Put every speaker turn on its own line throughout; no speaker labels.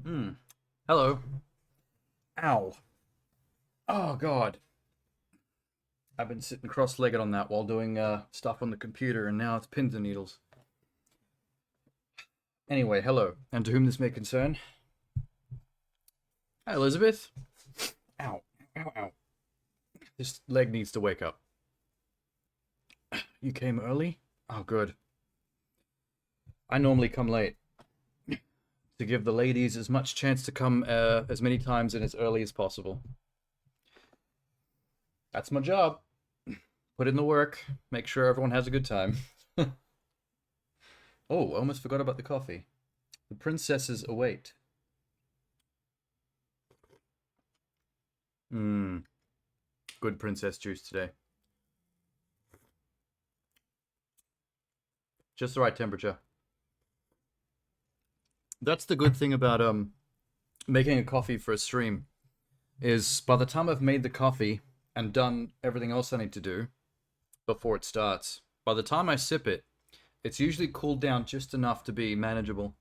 Hmm. Hello. Ow. Oh, God. I've been sitting cross-legged on that while doing stuff on the computer, and now it's pins and needles. Anyway, hello. And to whom this may concern. Hi, Elizabeth. Ow. Ow, ow. This leg needs to wake up. You came early? Oh, good. I normally come late to give the ladies as much chance to come as many times and as early as possible. That's my job. Put in the work, make sure everyone has a good time. Oh, I almost forgot about the coffee. The princesses await. Mmm, good princess juice today. Just the right temperature. That's the good thing about making a coffee for a stream is by the time I've made the coffee and done everything else I need to do before it starts, by the time I sip it, it's usually cooled down just enough to be manageable.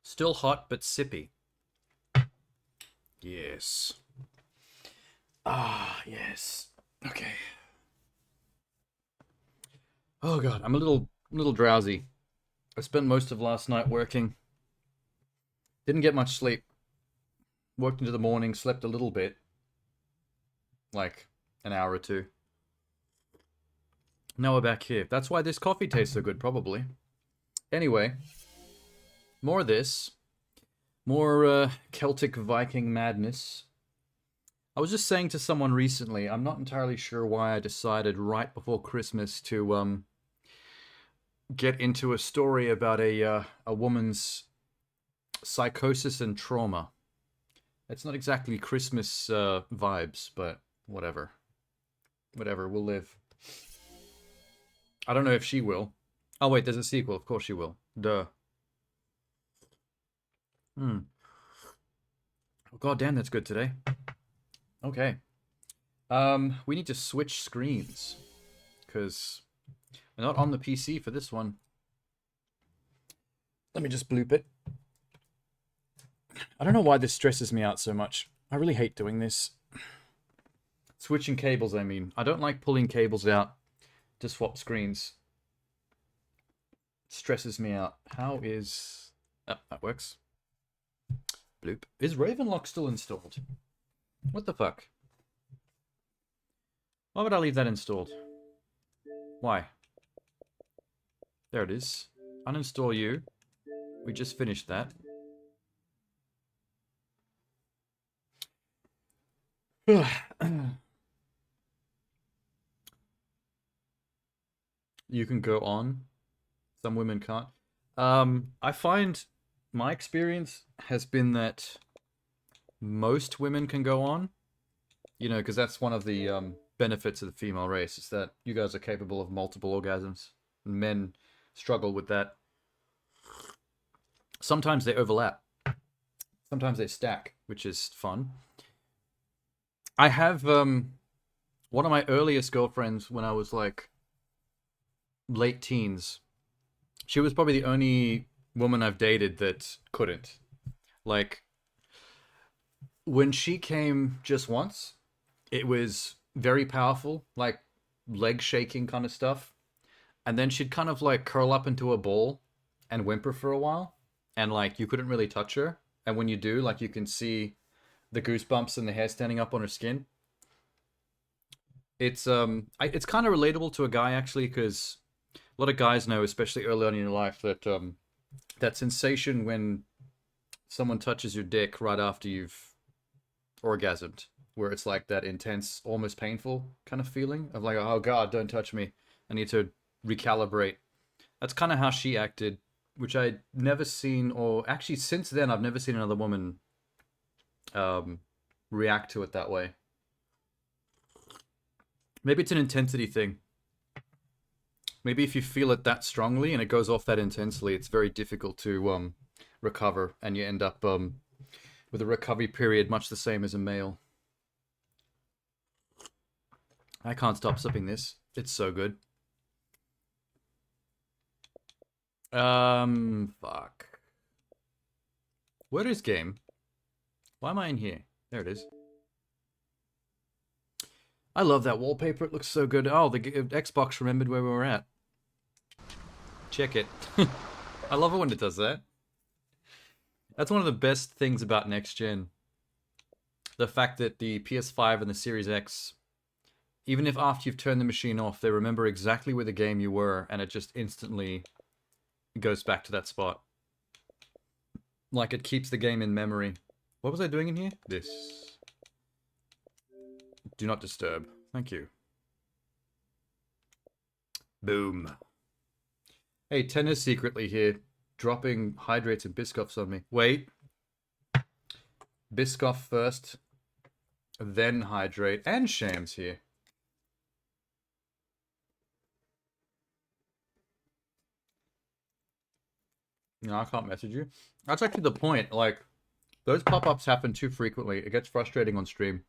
Still hot, but sippy. Yes. Ah, yes. Okay. Oh god, I'm a little drowsy. I spent most of last night working. Didn't get much sleep. Worked into the morning, slept a little bit, like an hour or two. Now we're back here. That's why this coffee tastes so good, probably. Anyway, more of this. More Celtic Viking madness. I was just saying to someone recently, I'm not entirely sure why I decided right before Christmas to get into a story about a woman's psychosis and trauma. It's not exactly Christmas vibes, but whatever. Whatever, we'll live. I don't know if she will. Oh wait, there's a sequel. Of course she will. Duh. Hmm. Oh, god damn, that's good today. Okay. We need to switch screens because we're not on the PC for this one. Let me just bloop it. I don't know why this stresses me out so much. I really hate doing this. Switching cables, I mean. I don't like pulling cables out to swap screens. It stresses me out. How is... Oh, that works. Bloop. Is Ravenlock still installed? What the fuck? Why would I leave that installed? Why? There it is. Uninstall you. We just finished that. You can go on. Some women can't. I find my experience has been that most women can go on. You know, because that's one of the benefits of the female race is that you guys are capable of multiple orgasms. Men struggle with that. Sometimes they overlap. Sometimes they stack, which is fun. I have one of my earliest girlfriends when I was like late teens. She was probably the only woman I've dated that couldn't. Like when she came just once, it was very powerful, like leg shaking kind of stuff. And then she'd kind of like curl up into a ball and whimper for a while. And like you couldn't really touch her. And when you do, like you can see the goosebumps and the hair standing up on her skin. It's kind of relatable to a guy actually because a lot of guys know, especially early on in your life, that that sensation when someone touches your dick right after you've orgasmed, where it's like that intense, almost painful kind of feeling of like, oh god, don't touch me. I need to recalibrate. That's kind of how she acted, which I'd never seen, or actually since then I've never seen another woman um, react to it that way. Maybe it's an intensity thing. Maybe if you feel it that strongly and it goes off that intensely, it's very difficult to recover, and you end up with a recovery period much the same as a male. I can't stop sipping this. It's so good. Fuck. Where is game? Why am I in here? There it is. I love that wallpaper. It looks so good. Oh, the Xbox remembered where we were at. Check it. I love it when it does that. That's one of the best things about next gen. The fact that the PS5 and the Series X, even if after you've turned the machine off, they remember exactly where the game you were, and it just instantly goes back to that spot. Like it keeps the game in memory. What was I doing in here? This. Do not disturb. Thank you. Boom. Hey, Tenner's secretly here, dropping hydrates and Biscoffs on me. Wait. Biscoff first, then hydrate, and Sham's here. No, I can't message you. That's actually the point. Like, those pop-ups happen too frequently. It gets frustrating on stream.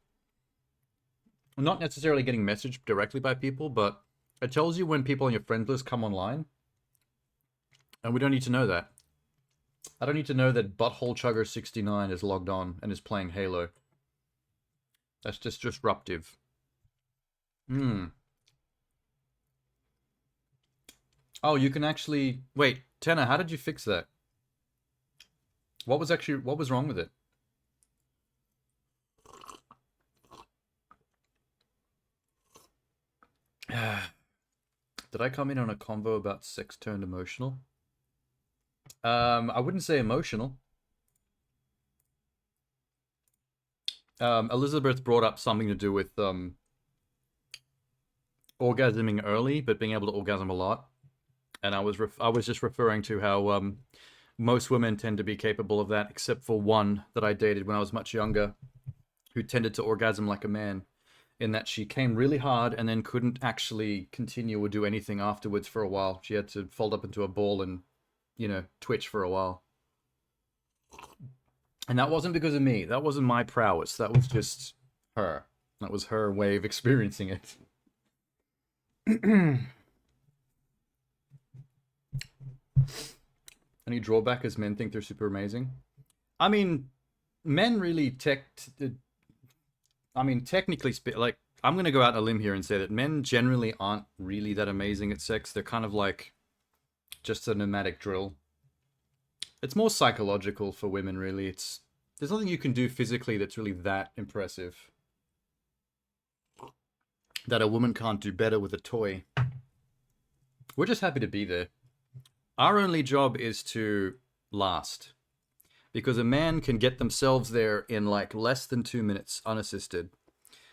I'm not necessarily getting messaged directly by people, but it tells you when people on your friends list come online. And we don't need to know that. I don't need to know that Butthole Chugger 69 is logged on and is playing Halo. That's just disruptive. Oh, you can actually... Wait, Tenor, how did you fix that? What was wrong with it? Did I come in on a convo about sex turned emotional? I wouldn't say emotional. Elizabeth brought up something to do with orgasming early, but being able to orgasm a lot. And I was just referring to how most women tend to be capable of that, except for one that I dated when I was much younger, who tended to orgasm like a man, in that she came really hard and then couldn't actually continue or do anything afterwards for a while. She had to fold up into a ball and, you know, twitch for a while. And that wasn't because of me. That wasn't my prowess. That was just her. That was her way of experiencing it. Any drawback is men think they're super amazing? I mean, men really technically like, I'm going to go out on a limb here and say that men generally aren't really that amazing at sex. They're kind of like just a pneumatic drill. It's more psychological for women, really. There's nothing you can do physically that's really that impressive that a woman can't do better with a toy. We're just happy to be there. Our only job is to last. Because a man can get themselves there in like less than 2 minutes, unassisted.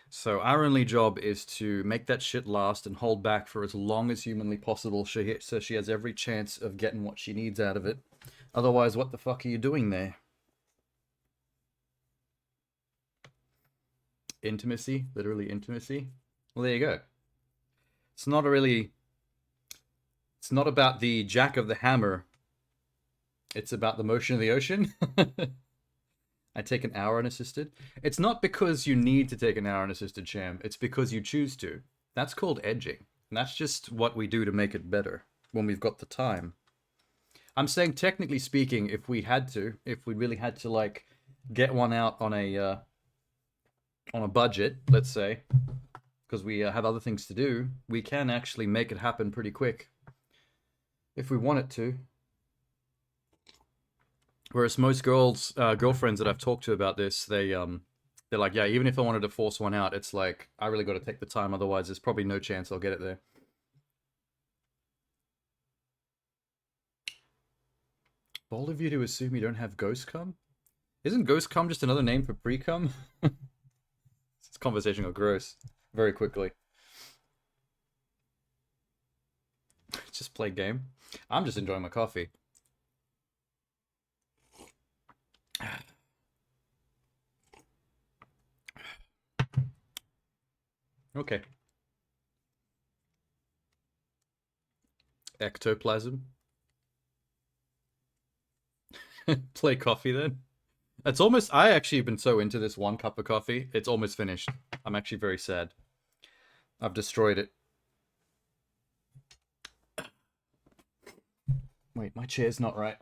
So our only job is to make that shit last and hold back for as long as humanly possible, so she has every chance of getting what she needs out of it. Otherwise, what the fuck are you doing there? Intimacy? Literally intimacy? Well, there you go. It's not about the jack of the hammer. It's about the motion of the ocean. I take an hour unassisted. It's not because you need to take an hour unassisted, Sham. It's because you choose to. That's called edging. And that's just what we do to make it better when we've got the time. I'm saying, technically speaking, if we really had to, like, get one out on a budget, let's say, because we have other things to do, we can actually make it happen pretty quick if we want it to. Whereas most girlfriends that I've talked to about this, they're like, yeah, even if I wanted to force one out, it's like, I really got to take the time, otherwise there's probably no chance I'll get it there. Bold of you to assume you don't have ghost cum? Isn't ghost cum just another name for pre-cum? This conversation got gross very quickly. Just play game. I'm just enjoying my coffee. Okay. Ectoplasm. Play coffee then. It's almost... I actually have been so into this one cup of coffee, it's almost finished. I'm actually very sad. I've destroyed it. Wait, my chair's not right.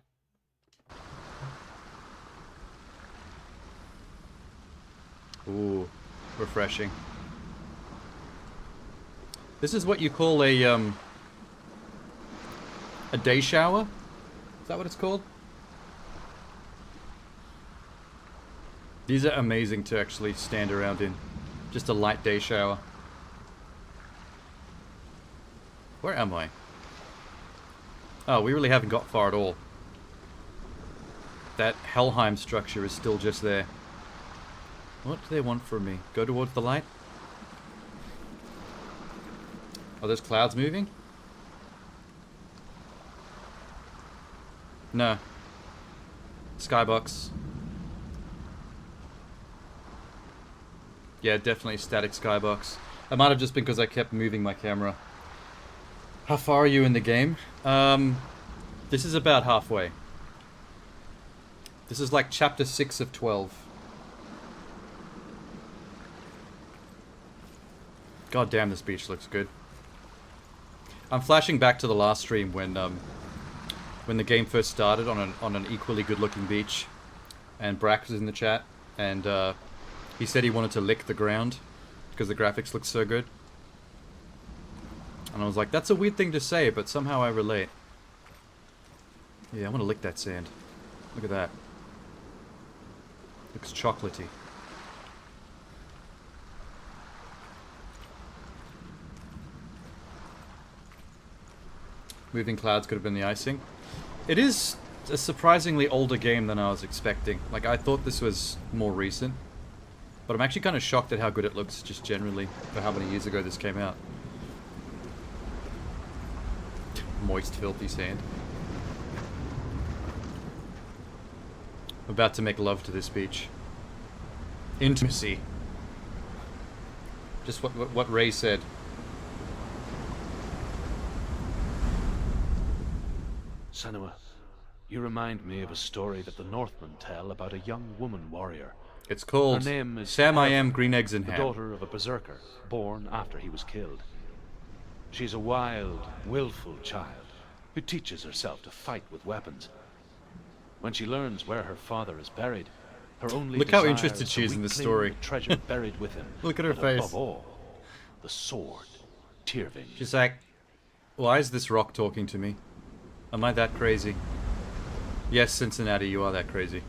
Ooh, refreshing. This is what you call a day shower? Is that what it's called? These are amazing to actually stand around in. Just a light day shower. Where am I? Oh, we really haven't got far at all. That Helheim structure is still just there. What do they want from me? Go towards the light? Are those clouds moving? No. Skybox. Yeah, definitely static skybox. It might have just been because I kept moving my camera. How far are you in the game? This is about halfway. This is like chapter 6 of 12. God damn, this beach looks good. I'm flashing back to the last stream when the game first started on an equally good-looking beach, and Brack was in the chat, and he said he wanted to lick the ground because the graphics look so good. And I was like, that's a weird thing to say, but somehow I relate. Yeah, I want to lick that sand. Look at that. Looks chocolatey. Moving clouds could have been the icing. It is a surprisingly older game than I was expecting. Like, I thought this was more recent. But I'm actually kind of shocked at how good it looks, just generally, for how many years ago this came out. Moist, filthy sand. I'm about to make love to this beach. Intimacy. Just what Ray said.
Senua, you remind me of a story that the Northmen tell about a young woman warrior.
It's called
Her name is
Sam I Am Green Eggs and
the
Ham.
daughter of a berserker, born after he was killed. She's a wild, willful child who teaches herself to fight with weapons. When she learns where her father is buried, her only
Look how
desire
interested
is
she is
to
in the
reclaim
story.
the treasure buried with him.
Look at her
but
face.
Above all, the sword, Tyrving.
She's like, why is this rock talking to me? Am I that crazy? Yes, Cincinnati, you are that crazy.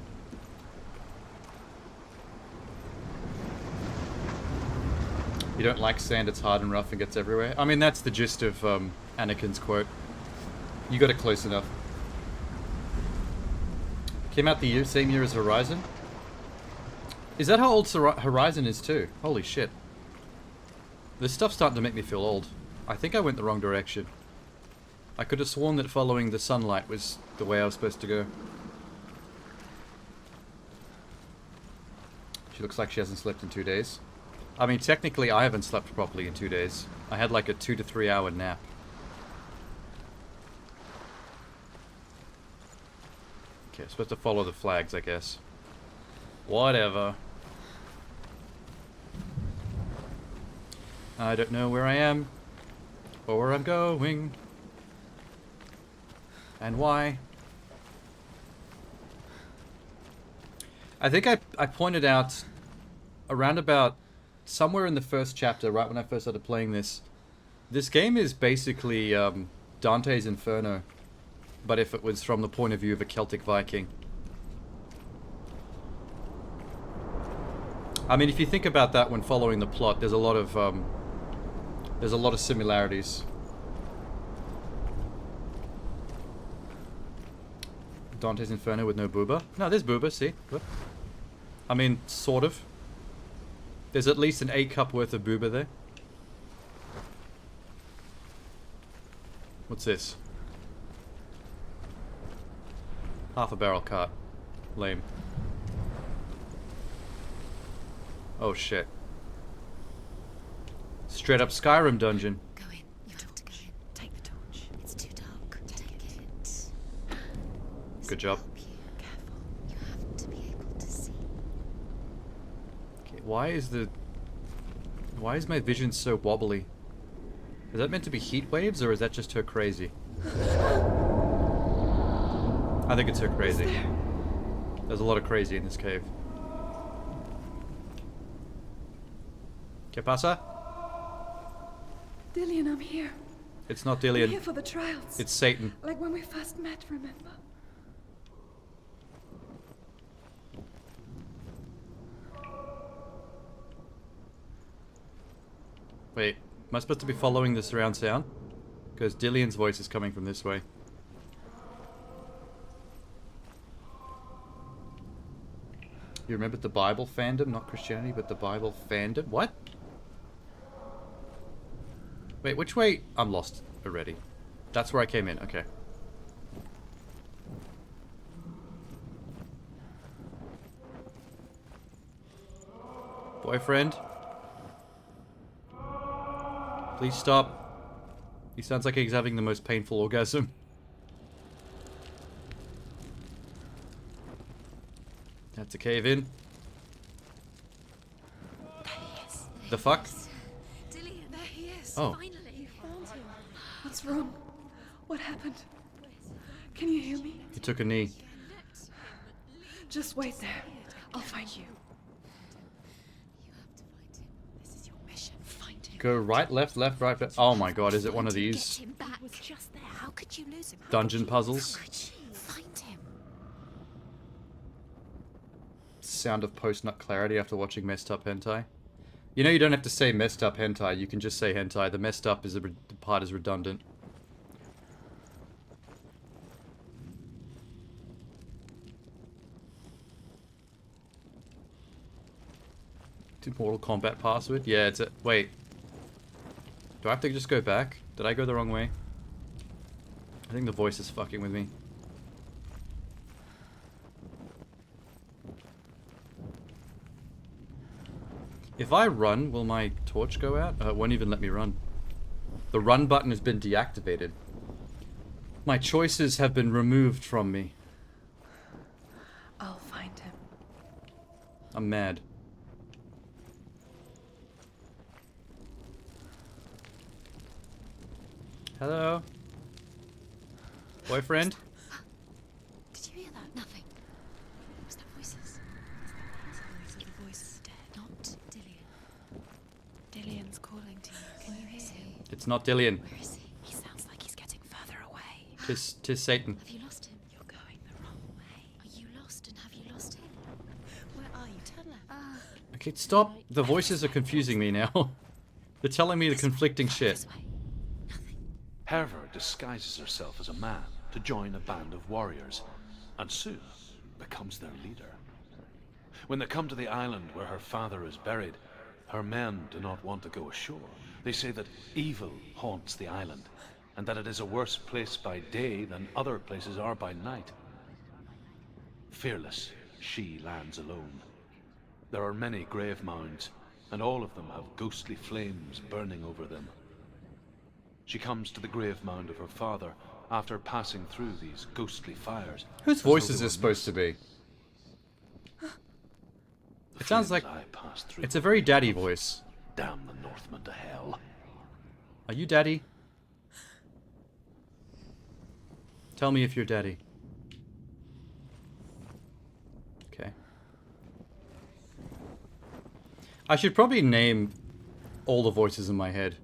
You don't like sand, it's hard and rough and gets everywhere? I mean, that's the gist of Anakin's quote. You got it close enough. Came out the same year as Horizon? Is that how old Horizon is too? Holy shit. This stuff's starting to make me feel old. I think I went the wrong direction. I could have sworn that following the sunlight was the way I was supposed to go. She looks like she hasn't slept in 2 days. I mean, technically I haven't slept properly in 2 days. I had like a 2 to 3 hour nap. Okay, I'm supposed to follow the flags, I guess. Whatever. I don't know where I am, or where I'm going, and why. I think I pointed out around about somewhere in the first chapter, right when I first started playing this, this game is basically Dante's Inferno, but if it was from the point of view of a Celtic Viking. I mean, if you think about that when following the plot, there's a lot of similarities. Dante's Inferno with no booba? No, there's booba, see? Look. I mean, sort of. There's at least an 8 cup worth of booba there. What's this? Half a barrel cart. Lame. Oh shit. Straight up Skyrim dungeon.
Go in. You have to go in. Take the torch. It's too dark. Take it.
Good job.
Help you. Careful. You have to be able to see.
Okay, why is my vision so wobbly? Is that meant to be heat waves, or is that just her crazy? I think it's her crazy. There's a lot of crazy in this cave. ¿Qué pasa?
Dillian, I'm here.
It's not
I'm
Dillian.
here for the trials.
It's Satan.
Like when we first met, remember?
Wait, am I supposed to be following the surround sound? Because Dillian's voice is coming from this way. You remember the Bible fandom? Not Christianity, but the Bible fandom? What? Wait, which way? I'm lost already. That's where I came in, okay. Boyfriend? Please stop. He sounds like he's having the most painful orgasm. That's a cave in.
There he is.
The fuck?
Dillian, there he is.
Oh.
Finally. Found him.
What's wrong? What happened? Can you hear me?
He took a knee.
Just wait there. I'll find you.
You have to find him. This is your mission. Find him.
Go right, left, left, right, left. Oh my god, is it one of these
Get him back. Was just there. How could you lose him?
dungeon puzzles?
How could you find him?
Sound of post-nut clarity after watching messed up hentai. You know you don't have to say messed up hentai, you can just say hentai. The messed up is the part is redundant. Mortal Kombat password? Yeah, it's a... Wait. Do I have to just go back? Did I go the wrong way? I think the voice is fucking with me. If I run, will my torch go out? It won't even let me run. The run button has been deactivated. My choices have been removed from me.
I'll find him.
I'm mad. Hello? Boyfriend?
Did you hear that? Nothing. Was that voices? The voice dead. Not Dillian.
Dillian's calling to you.
Can you hear him?
It's not Dillian.
Where is he? He sounds like he's getting further away.
Tis Satan.
Have you lost him? You're going the wrong way. Are you lost and have you lost him? Where are you? Turn left.
Okay, stop. The voices are confusing me now. They're telling me the conflicting shit.
This way. Nothing.
Herver disguises herself as a man to join a band of warriors, and soon becomes their leader. When they come to the island where her father is buried, her men do not want to go ashore. They say that evil haunts the island, and that it is a worse place by day than other places are by night. Fearless, she lands alone. There are many grave mounds, and all of them have ghostly flames burning over them. She comes to the grave mound of her father after passing through these ghostly fires.
Whose voice is this supposed to be? It sounds like it's a very daddy voice.
Damn the Northmen to hell.
Are you daddy? Tell me if you're daddy. Okay. I should probably name all the voices in my head.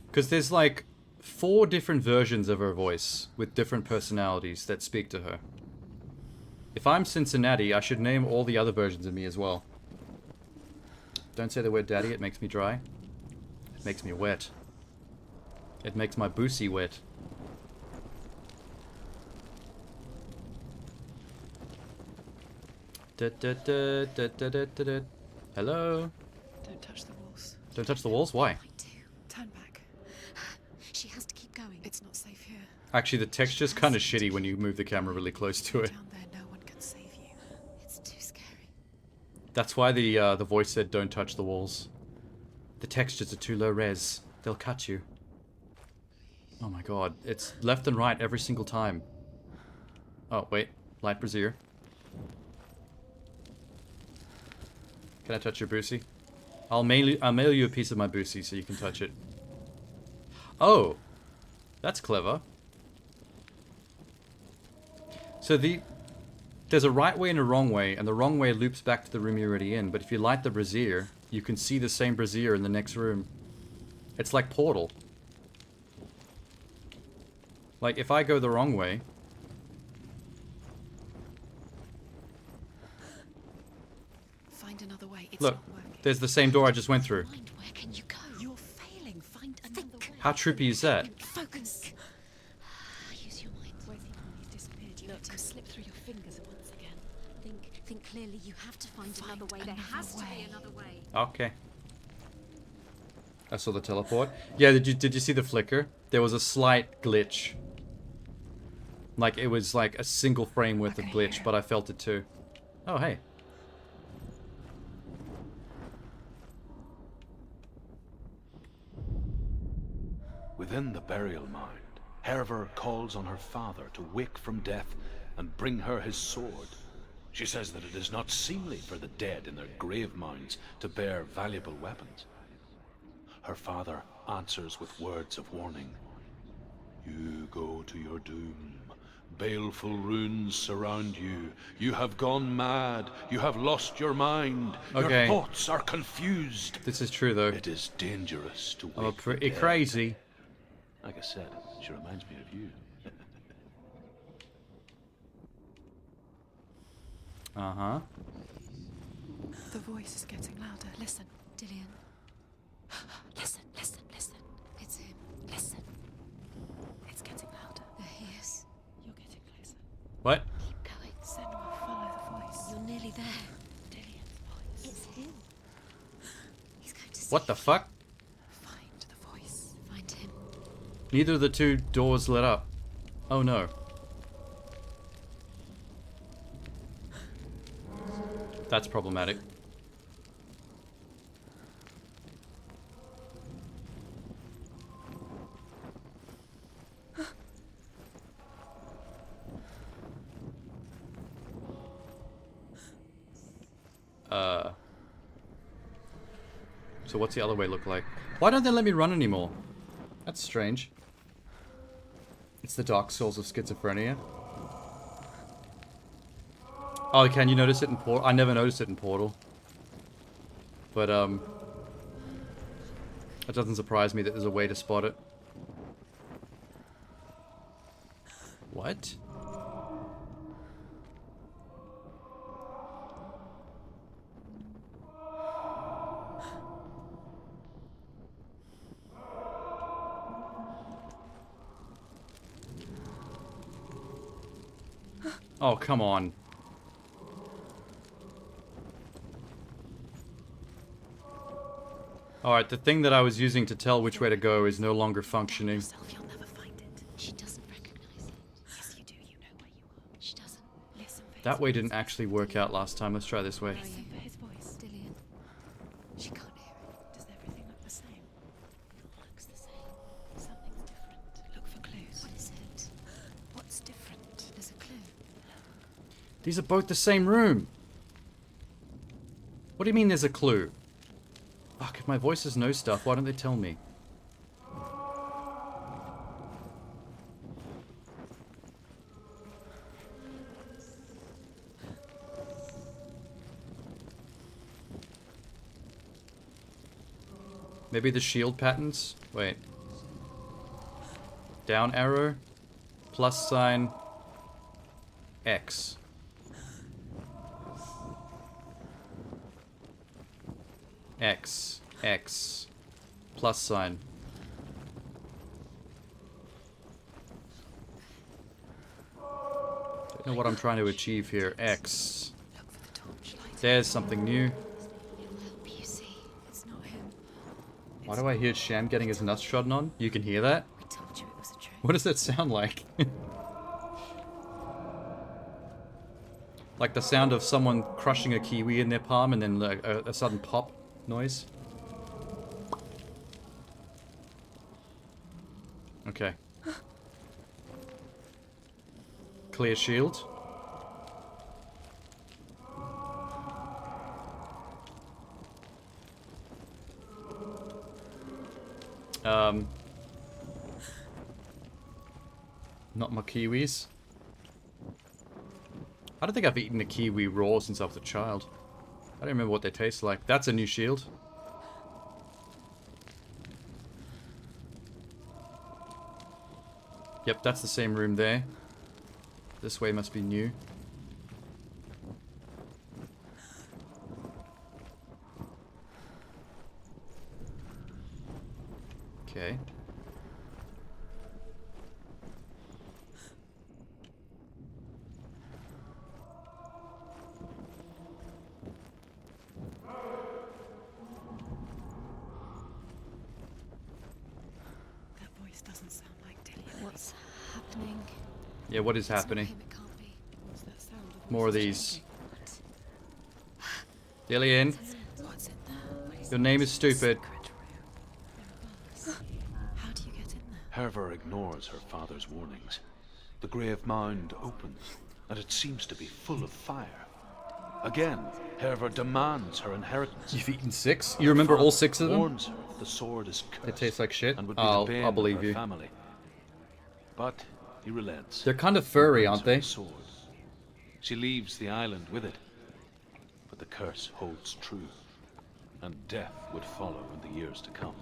Because there's like 4 different versions of her voice with different personalities that speak to her. If I'm Cincinnati, I should name all the other versions of me as well. Don't say the word daddy, it makes me dry. It makes me wet. It makes my boosie wet. Hello?
Don't touch the walls.
Don't touch the walls? Why?
I do.
Turn back.
She has to keep going.
It's not safe here.
Actually, the texture's kind of shitty when you move the camera really close to it.
Down there, no one can save you.
It's too scary.
That's why the voice said don't touch the walls. The textures are too low res. They'll cut you. Oh my god. It's left and right every single time. Oh, wait. Light brazier. Can I touch your boosie? I'll mail you a piece of my boosie so you can touch it. Oh! That's clever. So There's a right way and a wrong way, and the wrong way loops back to the room you're already in. But if you light the brazier, you can see the same brazier in the next room. It's like Portal. Like, if I go the wrong way...
Find another way. It's
Look,
not working.
there's the same door I just went through.
Mind, where can you go? You're failing. Find another way.
How trippy is that?
Focus. Use your mind. Where's he gone? He's disappeared. You let him slip through your fingers once again. Think clearly. You have to find another way. There has to be another way.
Okay. I saw the teleport. Yeah, did you see the flicker? There was a slight glitch. Like, it was like a single frame worth of glitch, but I felt it too. Oh, hey.
Within the burial mound, Herver calls on her father to wake from death and bring her his sword. She says that it is not seemly for the dead in their grave mounds to bear valuable weapons. Her father answers with words of warning. You go to your doom. Baleful runes surround you. You have gone mad. You have lost your mind.
Okay.
Your thoughts are confused.
This is true, though.
It is dangerous to
I'm
wake the
pretty
dead.
crazy.
Like I said, she reminds me of you.
Uh-huh.
The voice is getting louder. Listen.
Dillian. Listen. It's him. Listen.
It's getting louder.
There he is.
You're getting closer.
What?
Keep going.
Senua, follow the voice.
You're nearly there.
Dillian's voice.
It's him. He's going to see
What the fuck?
Find the voice.
Find him.
Neither of the two doors lit up. Oh no. That's problematic. So what's the other way look like? Why don't they let me run anymore? That's strange. It's the Dark Souls of schizophrenia. Oh, can you notice it in Portal? I never noticed it in Portal. But, it doesn't surprise me that there's a way to spot it. What? Oh, come on. Alright, the thing that I was using to tell which way to go is no longer functioning.
Yourself, you'll never find it.
She doesn't recognize it.
Yes, you do. You know where you are.
She doesn't.
Listen for
That
his
way didn't actually work out last time. Let's try this way.
Listen for his voice.
Dillian. She can't hear it.
Does everything look the same?
It all looks the same.
Something's different. Look for clues.
What is it?
What's different?
There's a clue.
These are both the same room. What do you mean there's a clue? Fuck, if my voices know stuff, why don't they tell me? Maybe the shield patterns? Wait. Down arrow, plus sign, X. X, X, plus sign. Don't know what I'm trying to achieve here. X.
Look for the torchlight.
There's something new.
It will help you see.
It's not him.
Why do I hear Sham getting his nuts trodden on? You can hear that?
We told you it was a trick.
What does that sound like? Like the sound of someone crushing a kiwi in their palm and then like a sudden pop noise? Okay. Clear shield. Not my kiwis. I don't think I've eaten a kiwi raw since I was a child. I don't remember what they taste like. That's a new shield. Yep, that's the same room there. This way must be new. Okay.
That voice doesn't sound like Dillian.
What's happening?
Yeah, what is
It's not
happening?
him, it can't be.
What's that sound? The
More of
voice is
these.
What?
Dillian,
What's in there?
your name is stupid.
How do you get in there?
Herver ignores her father's warnings. The grave mound opens, and it seems to be full of fire. Again, Herver demands her inheritance.
You've eaten 6? You remember all 6 of them?
Warns her the sword is cursed.
It tastes like shit?
And would be
I'll
the bane
believe
of her
you.
family. But he relents.
They're kind of furry,
Brings
aren't
her
they?
the sword. She leaves the island with it. But the curse holds true, and death would follow in the years to come.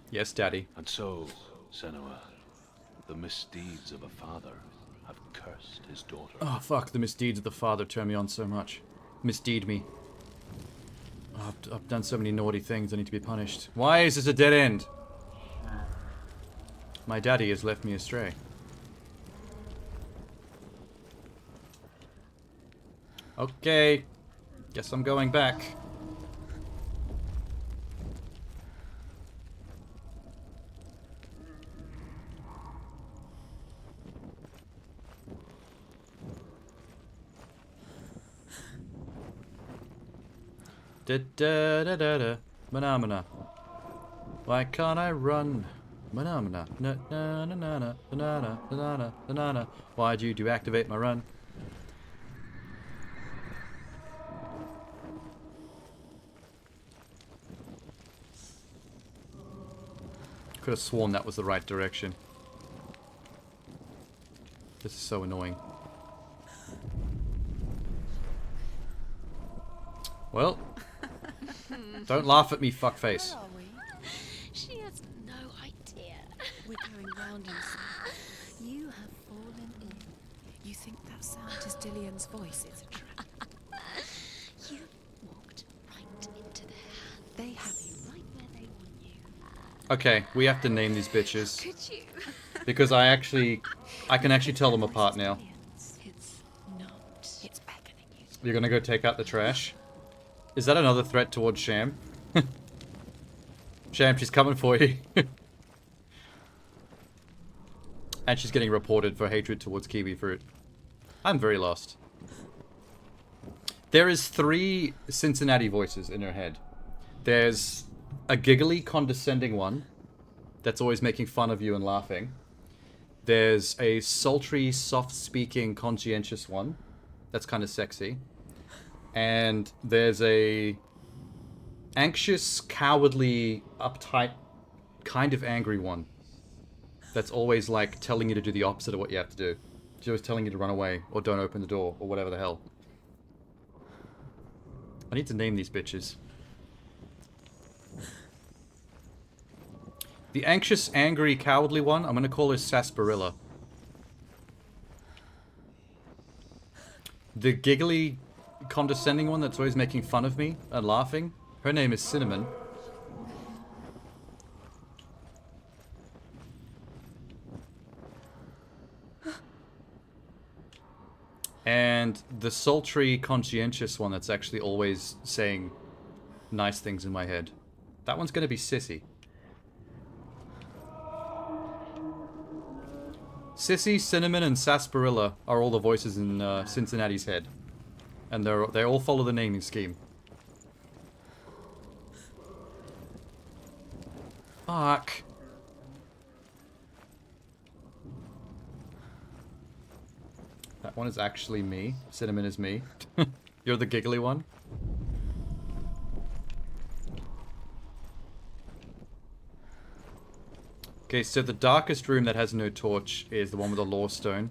Yes, Daddy.
And so, Senua, the misdeeds of a father have cursed his daughter.
Oh, fuck. The misdeeds of the father turn me on so much. Misdeed me. Oh, I've done so many naughty things. I need to be punished. Why is this a dead end? My daddy has left me astray. Okay. Guess I'm going back. Da da da da da. Mana. Why can't I run? Mana. Na na na na na banana banana banana. Why'd you deactivate my run? Could have sworn that was the right direction. This is so annoying. Well, don't laugh at me, fuckface.
Where are we? She has no idea. We're going round in circles. You have fallen in.
You think that sound is Dillian's voice? It's a trick.
You walked right into their hands.
They have you.
Right where they want you.
Okay, we have to name these bitches.
Could you?
Because I can actually tell them apart now.
It's not.
It's beckoning you.
You're gonna go take out the trash? Is that another threat towards Sham? Sham, she's coming for you. And she's getting reported for hatred towards kiwi fruit. I'm very lost. There is 3 Cincinnati voices in her head. There's a giggly, condescending one that's always making fun of you and laughing. There's a sultry, soft-speaking, conscientious one that's kind of sexy. And there's a anxious, cowardly, uptight, kind of angry one that's always like telling you to do the opposite of what you have to do. She's always telling you to run away or don't open the door or whatever the hell. I need to name these bitches. The anxious, angry, cowardly one, I'm going to call her Sarsaparilla. The giggly, condescending one that's always making fun of me and laughing, her name is Cinnamon. And the sultry, conscientious one that's actually always saying nice things in my head. That one's going to be Sissy. Sissy, Cinnamon, and Sarsaparilla are all the voices in Cincinnati's head. And they all follow the naming scheme. Fuck. That one is actually me. Cinnamon is me. You're the giggly one. Okay, so the darkest room that has no torch is the one with the law stone.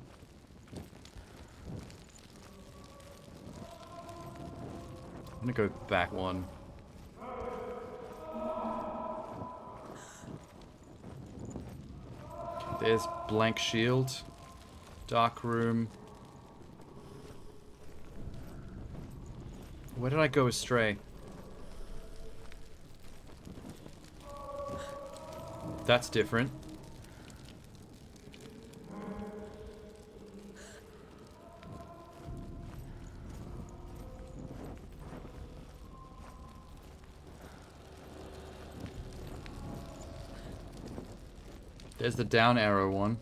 I'm gonna go back one. There's blank shield. Dark room. Where did I go astray? That's different. There's the down arrow one.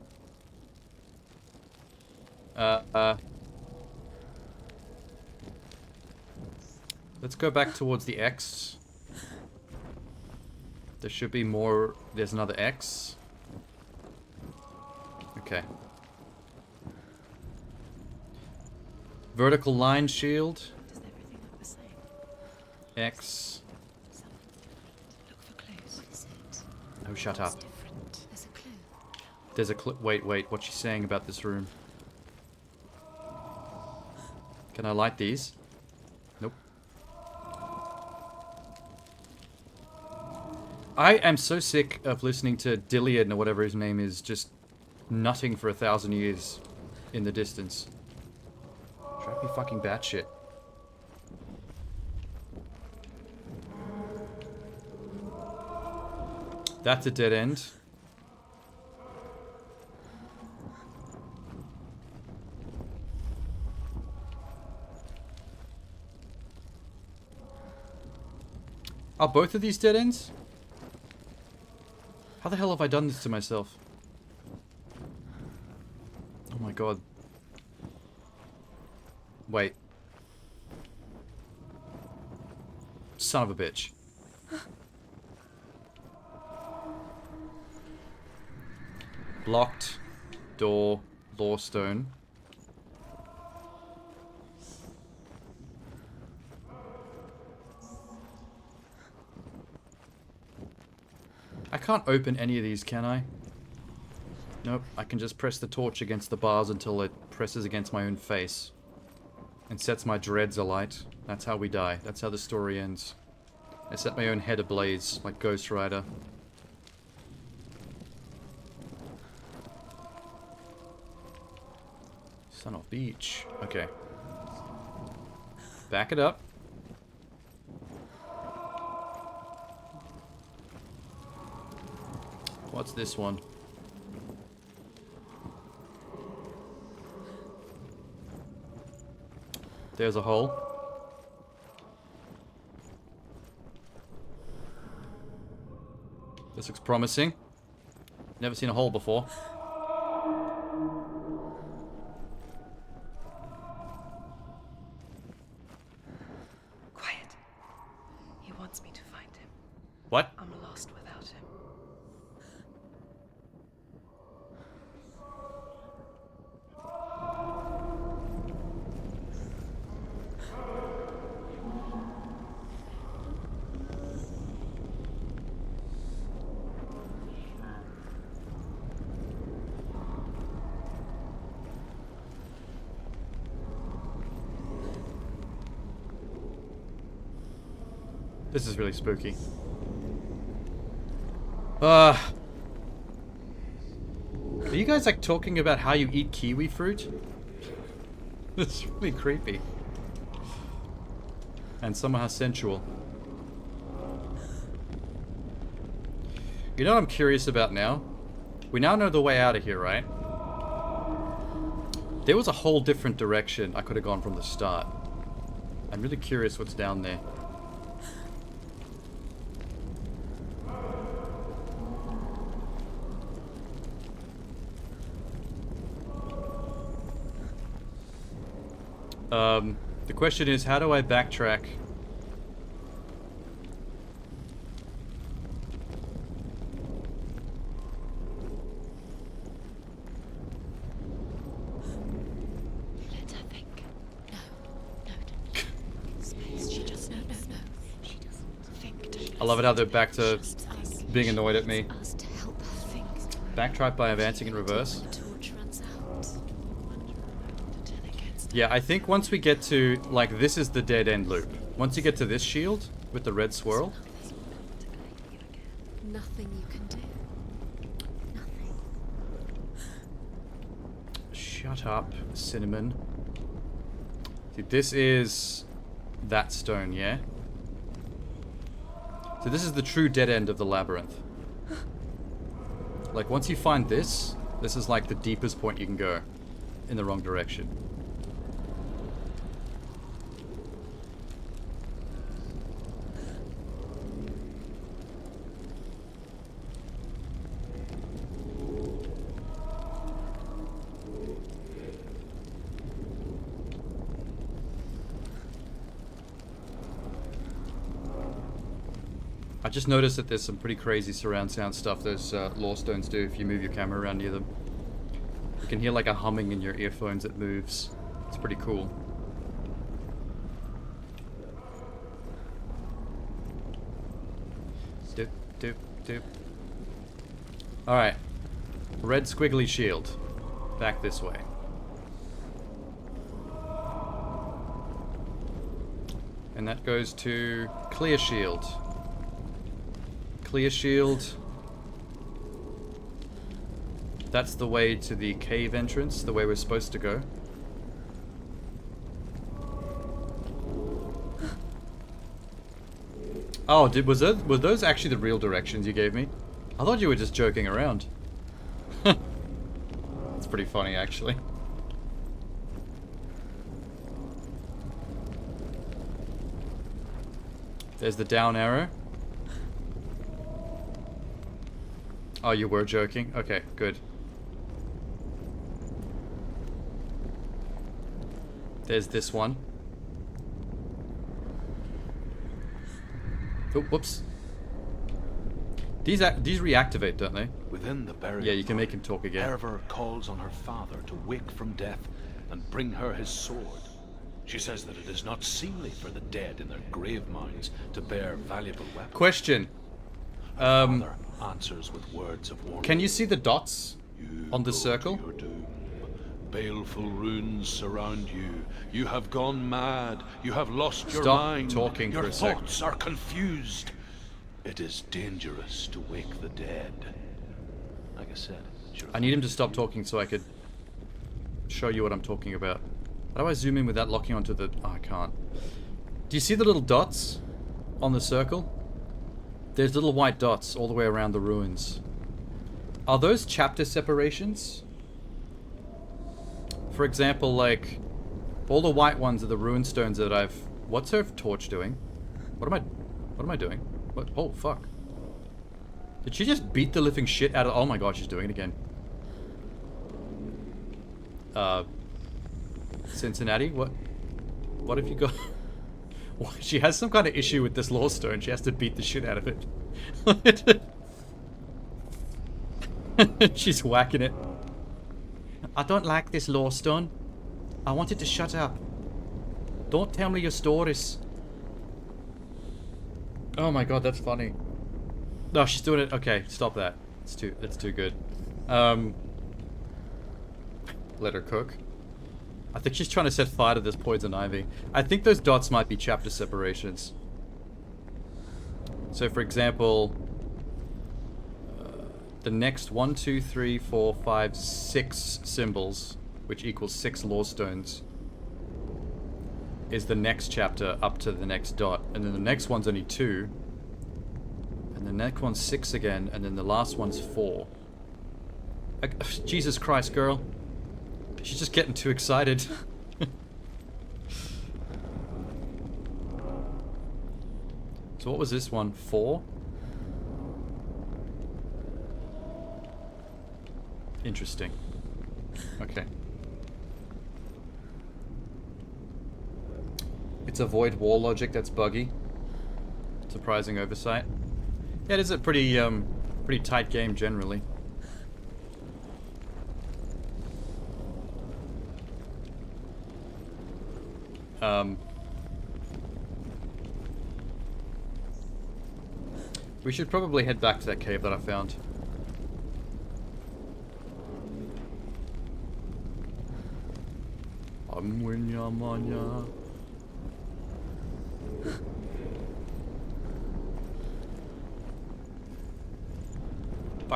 Let's go back towards the X. There should be more. There's another X. Okay. Vertical line shield.
Does everything look the same?
X.
Look for clues. What is it?
Oh, shut up.
Different. There's a clue.
There's a wait, what's she saying about this room? Can I light these? Nope. I am so sick of listening to Dillian or whatever his name is, just nutting for 1,000 years in the distance. Drive me fucking batshit. That's a dead end. Are both of these dead ends? How the hell have I done this to myself? Oh my god. Wait. Son of a bitch. Blocked. Door. Lawstone. I can't open any of these, can I? Nope, I can just press the torch against the bars until it presses against my own face. And sets my dreads alight. That's how we die. That's how the story ends. I set my own head ablaze, like Ghost Rider. Son of beach. Okay. Back it up. What's this one? There's a hole. This looks promising. Never seen a hole before.
Quiet. He wants me to find him.
What?
I'm lost without him.
This is really spooky. Are you guys like talking about how you eat kiwi fruit? It's really creepy. And somehow sensual. You know what I'm curious about now? We now know the way out of here, right? There was a whole different direction I could have gone from the start. I'm really curious what's down there. The question is, how do I backtrack?
Let her think. No. No, don't. Space. She just... No. She doesn't think.
I love it how they're back to being annoyed at me.
Us to help her think.
Backtrack by advancing in reverse.
The torch runs out. To turn against
Yeah, I think once we get to, like, this is the dead end loop. Once you get to this shield with the red swirl,
Nothing you can do. Nothing.
shut up, Cinnamon. See, this is that stone, yeah? So this is the true dead end of the labyrinth. Like, once you find this, this is like the deepest point you can go in the wrong direction. I just noticed that there's some pretty crazy surround sound stuff those lore stones do if you move your camera around near them. You can hear like a humming in your earphones that moves. It's pretty cool. Doop, doop, doop. Alright. Red squiggly shield. Back this way. And that goes to clear shield. Clear shield. That's the way to the cave entrance, the way we're supposed to go. Oh, were those actually the real directions you gave me? I thought you were just joking around. It's pretty funny, actually. There's the down arrow. Oh, you were joking? Okay, good. There's this one. Oh, whoops. These reactivate, don't they?
Within the burial
Yeah, you can make him talk again.
Eivor calls on her father to wake from death and bring her his sword. She says that it is not seemly for the dead in their grave mounds to bear valuable weapons.
Question.
Father answers with words of warning.
Can you see the dots on the
go
circle?
to your doom. Baleful runes surround you. You have gone mad. You have lost your
Stop
mind.
talking
your
for a sec.
thoughts are confused. It is dangerous to wake the dead. Like I said,
I need him to stop talking so I could show you what I'm talking about. How do I zoom in without locking onto the... Oh, I can't. Do you see the little dots on the circle? There's little white dots all the way around the ruins. Are those chapter separations? For example, like, all the white ones are the rune stones that I've... What's her torch doing? What am I doing? What? Oh, fuck. Did she just beat the living shit out of... Oh my god, she's doing it again. Cincinnati? What have you got? She has some kind of issue with this lore stone. She has to beat the shit out of it. She's whacking it. I don't like this lore stone. I want it to shut up. Don't tell me your stories. Oh my god, that's funny. No, she's doing it. Okay, stop that. That's too good. Let her cook. I think she's trying to set fire to this poison ivy. I think those dots might be chapter separations. So, for example, the next 1, 2, 3, 4, 5, 6 symbols, which equals 6 lore stones, is the next chapter up to the next dot. And then the next one's only 2. And the next one's 6 again. And then the last one's 4. Jesus Christ, girl. She's just getting too excited. So what was this one? 4? Interesting. Okay. It's a void wall logic that's buggy. Surprising oversight. Yeah, it is a pretty tight game generally. We should probably head back to that cave that I found.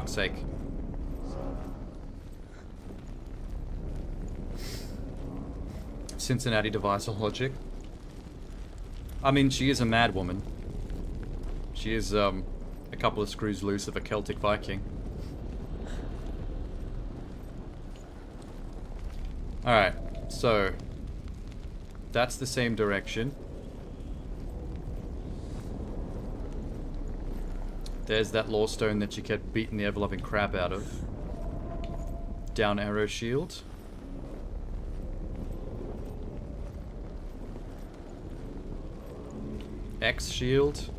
fuck's sake. Cincinnati device of logic. I mean, she is a mad woman. She is, a couple of screws loose of a Celtic Viking. Alright, so... that's the same direction. There's that law stone that you kept beating the ever-loving crap out of. Down arrow shield. X shield.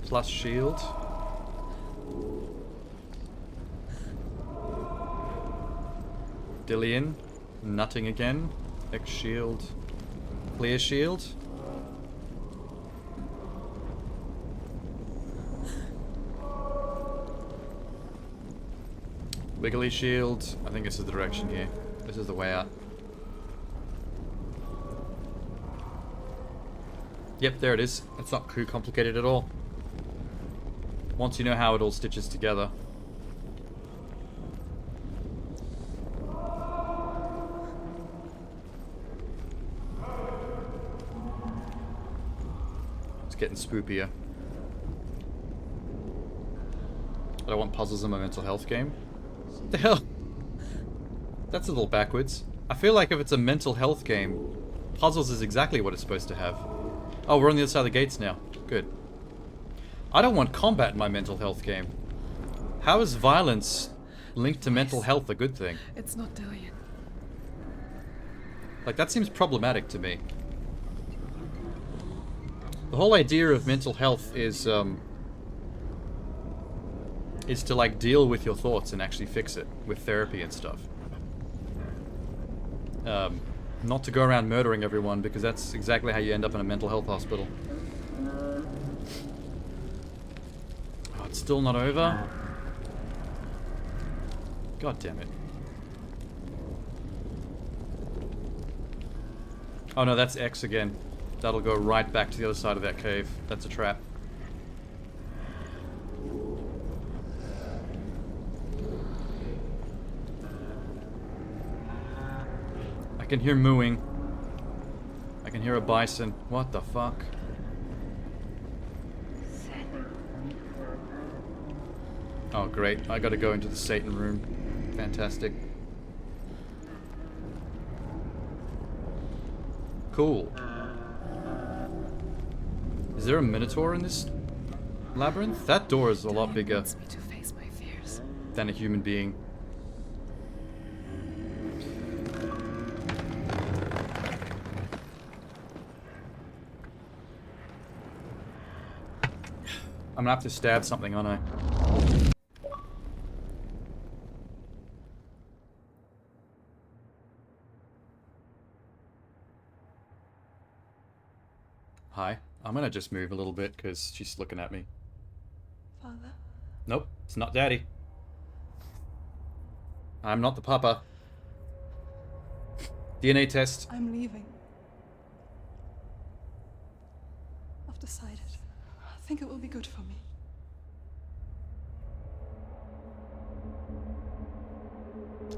Plus shield. Dillian. Nutting again. X shield. Clear shield. Wiggly shield. I think this is the direction here. This is the way out. Yep, there it is. It's not too complicated at all. Once you know how it all stitches together. It's getting spoopier. I don't want puzzles in my mental health game. What the hell? That's a little backwards. I feel like if it's a mental health game, puzzles is exactly what it's supposed to have. Oh, we're on the other side of the gates now. Good. I don't want combat in my mental health game. How is violence linked to mental health a good thing?
It's not Dillian.
Like, that seems problematic to me. The whole idea of mental health is to, like, deal with your thoughts and actually fix it with therapy and stuff. Not to go around murdering everyone, because that's exactly how you end up in a mental health hospital. Oh, it's still not over? God damn it. Oh no, that's X again. That'll go right back to the other side of that cave. That's a trap. I can hear mooing. I can hear a bison. What the fuck? Oh great, I gotta go into the Satan room. Fantastic. Cool. Is there a minotaur in this labyrinth? That door is a lot bigger
Wants me to face my fears.
than a human being. I'm gonna have to stab something, aren't I? Hi. I'm gonna just move a little bit because she's looking at me.
Father?
Nope, it's not Daddy. I'm not the papa. DNA test.
I'm leaving. I've decided. I think it will be good for me.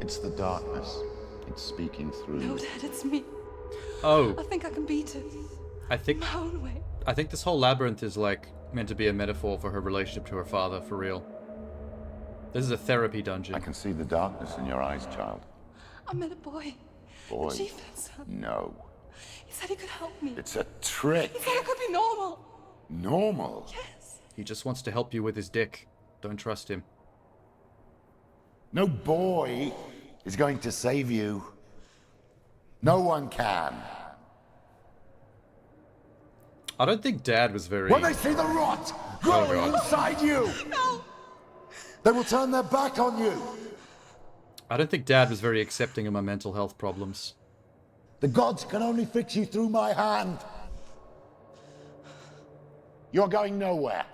It's the darkness. It's speaking through
No,
you.
Dad, it's me.
Oh,
I think I can beat it.
I think
My own way.
this whole labyrinth is like meant to be a metaphor for her relationship to her father, for real. This is a therapy dungeon.
I can see the darkness in your eyes, child.
I met a boy.
Boy.
The chieftain's son.
No.
He said he could help me.
It's a trick.
He said I could be normal.
Normal.
Yes.
He just wants to help you with his dick. Don't trust him.
No boy is going to save you. No one can.
I don't think Dad was very...
When they see the rot growing
God.
inside you,
No.
they will turn their back on you.
I don't think Dad was very accepting of my mental health problems.
The gods can only fix you through my hand. You're going nowhere.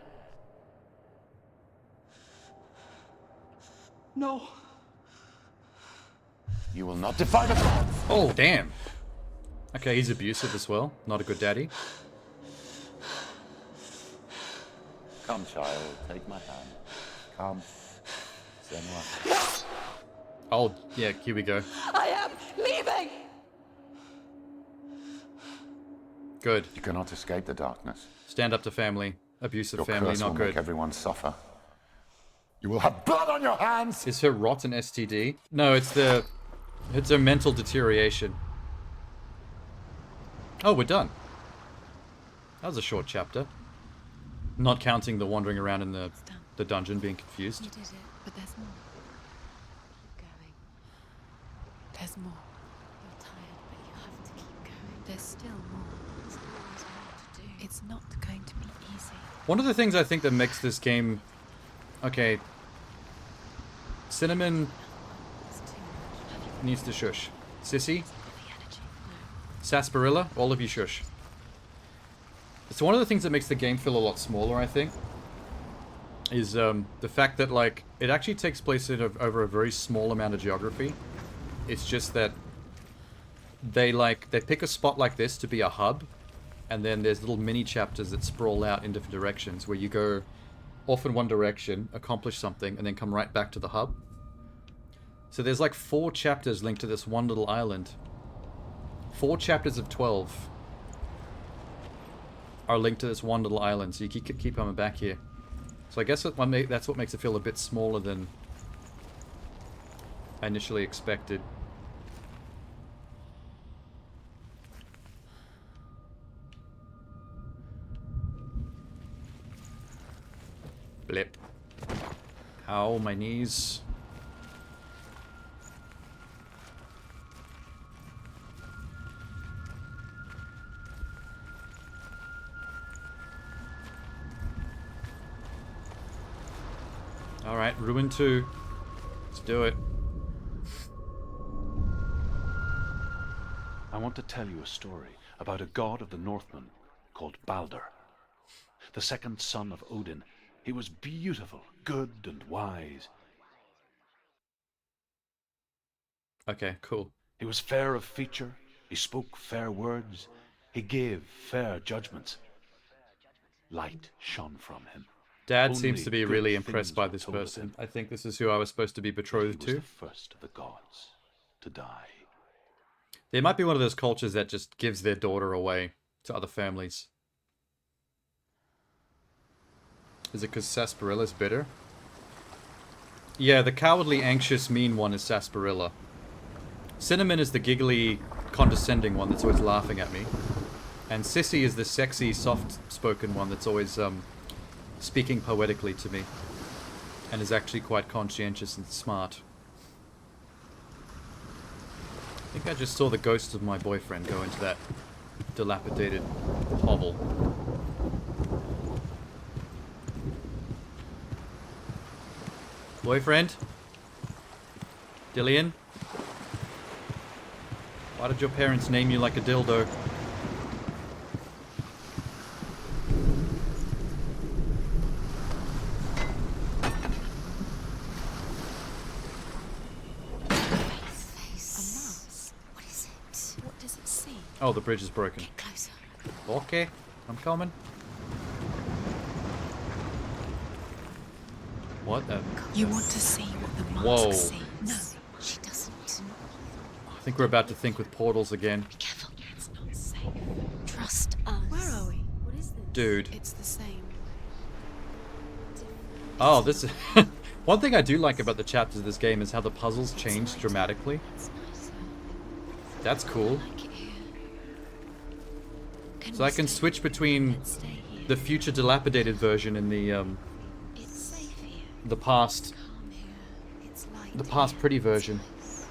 No.
You will not defy the gods.
Oh, damn. Okay, he's abusive as well. Not a good daddy.
Come, child, take my hand. Come. Senua.
Oh, yeah, here we go.
I am leaving!
Good.
You cannot escape the darkness.
Stand up to family. Abusive
Your
family,
curse
not
will
good.
make everyone suffer. You will have blood on your hands!
Is her rot an STD? No, it's her mental deterioration. Oh, we're done. That was a short chapter. Not counting the wandering around in the dungeon being confused.
You did it, but there's more. Keep going. There's more.
You're tired, but you have to keep going.
There's still more.
There's always more to do.
It's not going to be easy.
One of the things I think that makes this game... Okay. Cinnamon
It's too much.
needs to shush. Sissy,
The energy.
Sarsaparilla, all of you shush. It's one of the things that makes the game feel a lot smaller, I think. Is the fact that, like, it actually takes place over a very small amount of geography. It's just that they pick a spot like this to be a hub, and then there's little mini chapters that sprawl out in different directions where you go off in one direction, accomplish something, and then come right back to the hub. So there's like 4 chapters linked to this one little island. 4 chapters of 12 are linked to this one little island, so you keep coming back here. So I guess that's what makes it feel a bit smaller than I initially expected. Blip. Ow, my knees. Alright, Ruin 2. Let's do it.
I want to tell you a story about a god of the Northmen called Balder. The second son of Odin. He was beautiful, good, and wise.
Okay, cool.
He was fair of feature. He spoke fair words. He gave fair judgments. Light shone from him.
Dad
Only
seems to be
good
really
things
impressed by
were
this
told of
person.
him.
I think this is who I was supposed to be
He
betrothed
was
to.
the first of the gods to die.
They might be one of those cultures that just gives their daughter away to other families. Is it because Sasparilla's bitter? Yeah, the cowardly, anxious, mean one is Sarsaparilla. Cinnamon is the giggly, condescending one that's always laughing at me. And Sissy is the sexy, soft-spoken one that's always speaking poetically to me. And is actually quite conscientious and smart. I think I just saw the ghost of my boyfriend go into that dilapidated hovel. Boyfriend? Dillian? Why did your parents name you like a dildo?
What is it? What does it see?
Oh, the bridge is broken.
Get closer.
Okay, I'm coming. What the?
You want to see what the mask
Whoa.
sees? No.
She doesn't.
I think we're about to think with portals again.
Be careful. It's not safe. Trust us.
Where are we?
What is this?
Dude.
It's the same.
Oh, this is... One thing I do like about the chapters of this game is how the puzzles change dramatically.
It's nicer.
That's cool.
Like it here.
So I can
stay
switch between
Let's stay here.
the future dilapidated version and
It's safe here.
the past
Calm here. It's light
the past
here.
pretty version.
It's nice.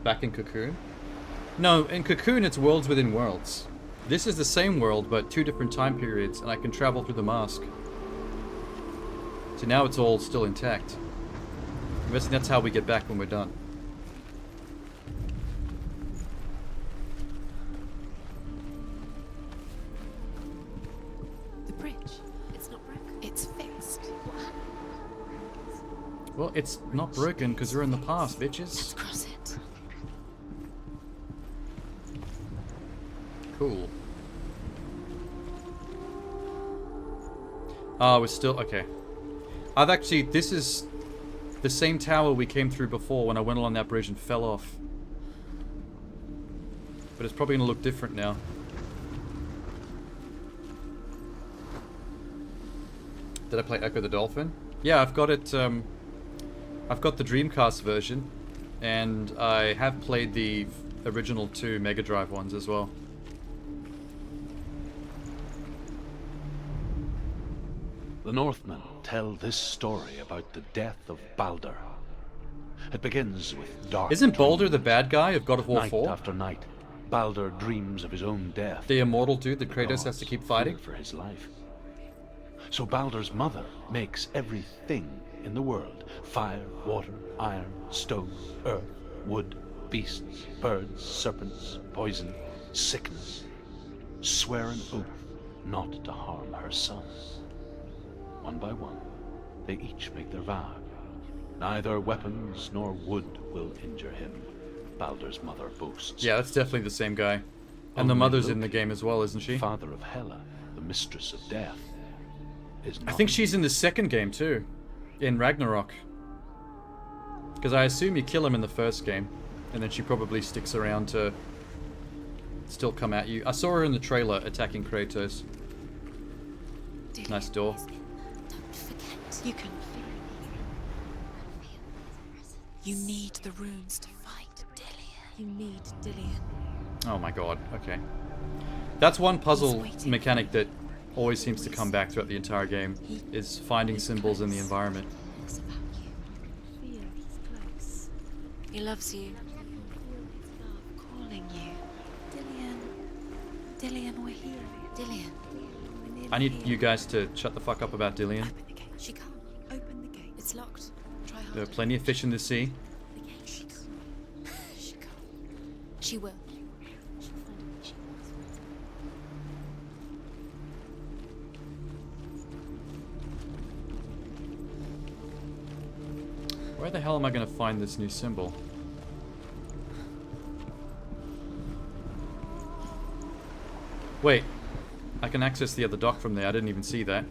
Back in Cocoon? No, in Cocoon it's worlds within worlds. This is the same world, but 2 different time periods, and I can travel through the mask. So now it's all still intact. I'm guessing that's how we get back when we're done.
The bridge.
It's not broken.
It's fixed.
What happened?
Well, it's not broken because we're in the past,
Let's
bitches.
cross it.
Cool. Oh, we're still... Okay. I've actually... This is the same tower we came through before when I went along that bridge and fell off. But it's probably going to look different now. Did I play Echo the Dolphin? Yeah, I've got it... I've got the Dreamcast version. And I have played the original 2 Mega Drive ones as well.
The Northmen tell this story about the death of Baldur. It begins with dark
Isn't Baldur
dreams.
the bad guy of God of War
Night
4?
after night, Baldur dreams of his own death.
The immortal dude that
The
Kratos has
gods
to keep
fear
fighting?
for his life. So Baldur's mother makes everything in the world: fire, water, iron, stone, earth, wood, beasts, birds, serpents, poison, sickness. Swear an oath not to harm her son. One by one, they each make their vow. Neither weapons nor wood will injure him, Baldur's mother boasts.
Yeah, that's definitely the same guy. And the
Only
mother's in
Loki,
the game as well, isn't she?
father of Hela, the mistress of death, is not.
I think she's in the second game too. In Ragnarok. Because I assume you kill him in the first game. And then she probably sticks around to still come at you. I saw her in the trailer attacking Kratos. Nice door.
Don't forget. You can feel it. You need the runes to fight Dillion. You need Dillion.
Oh my god, okay. That's one puzzle
He's waiting
mechanic
for you.
that always seems to come back throughout the entire game, is finding symbols in the environment.
It's about you. Feel he's close. He loves you. Calling you. Dillion. Dillion, we're here. Dillion. We're nearly
I need
here.
you guys to shut the fuck up about Dillion.
Open the gate. She can't. Open the gate. It's locked. Try harder.
There are plenty of fish in the sea.
The gate. She can't. She can't. She will. She'll find a way. She knows.
Where the hell am I going to find this new symbol? Wait, I can access the other dock from there. I didn't even see that.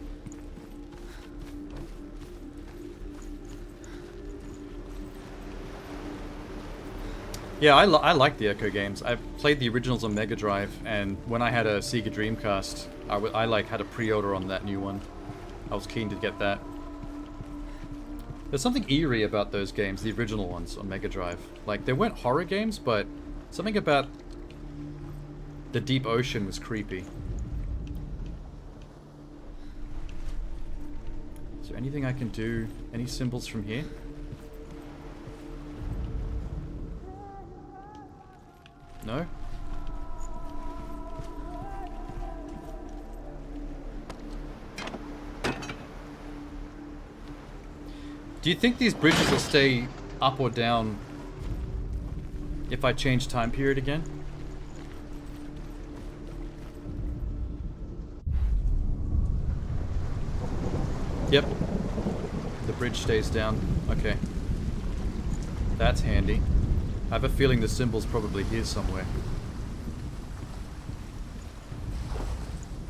Yeah, I like the Echo games. I played the originals on Mega Drive, and when I had a Sega Dreamcast, I like had a pre-order on that new one. I was keen to get that. There's something eerie about those games, the original ones on Mega Drive. Like, they weren't horror games, but something about the deep ocean was creepy. Is there anything I can do? Any symbols from here? No? Do you think these bridges will stay up or down if I change time period again? Yep. The bridge stays down. Okay. That's handy. I have a feeling the symbol's probably here somewhere.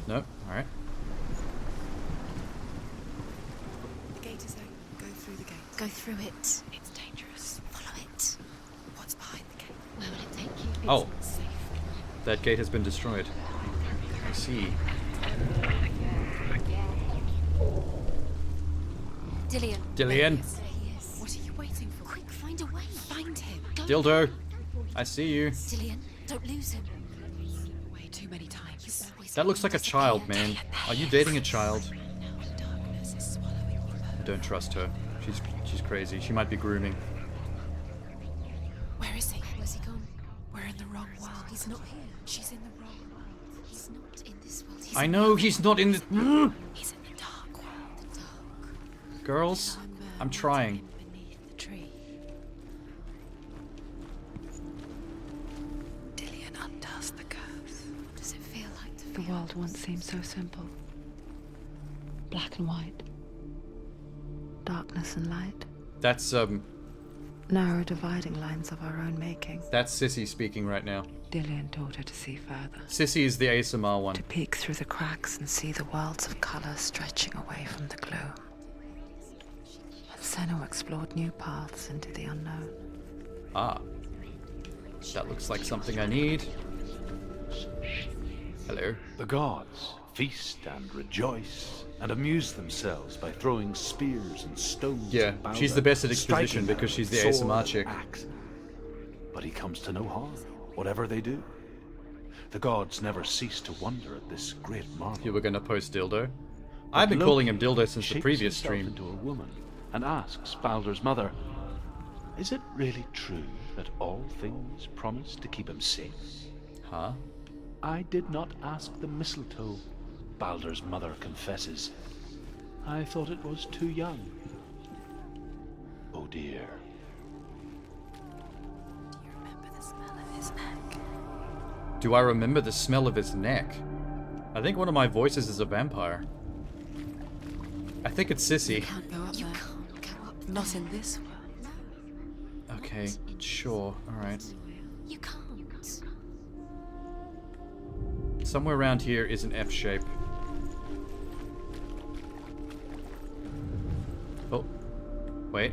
Nope. Alright.
The gate is open. Go through the gate. Go through it. It's dangerous. Follow it. What's behind the gate? Where will it take you? It's
Oh.
not safe.
That gate has been destroyed. I see.
Dillion.
Dillion.
There he is. What are you waiting for? Quick, find a way. Find him. Go.
Dildo! I see you.
Dillion, don't lose him. Way too many times.
That looks like a child, man. Are you dating a child?
Darkness is swallowing you up.
I don't trust her. She's crazy. She might be grooming.
Where is he? Where's he gone? We're in the wrong world. He's not here. She's in the wrong world. He's not in this world. He's
I
in
know
the
he's not in the...
He's in the dark world. The dark.
Girls, I'm trying.
Beneath the tree. Dillion undoes the curse. What does it feel like to
The
feel
world once seemed so simple. Black and white. Darkness and light.
That's,
narrow dividing lines of our own making.
That's Sissy speaking right now.
Dillian taught her to see further.
Sissy is the ASMR one.
To peek through the cracks and see the worlds of colour stretching away from the gloom. And Senua explored new paths into the unknown.
Ah. That looks like something I need. Hello.
The gods feast and rejoice and amuse themselves by throwing spears and stones.
Yeah,
at Balder,
she's the best at exposition
striking
because
her
she's the
with
ASMR
sword
chick.
and axe. But he comes to no harm, whatever they do. The gods never cease to wonder at this great marvel.
You were gonna post dildo?
But
I've been calling him
Loki
dildo since the
shapes
previous
himself
stream.
into a woman and asks Balder's mother, "Is it really true that all things promise to keep him safe?"
Huh?
"I did not ask the mistletoe," Balder's mother confesses. "I thought it was too young." Oh dear.
Do I remember the smell of his neck? I think one of my voices is a vampire. I think it's Sissy.
Can't go up
You
there.
can't go up
Not
there.
in this world.
Okay, sure, alright.
You can't.
Somewhere around here is an F shape. Oh. Wait.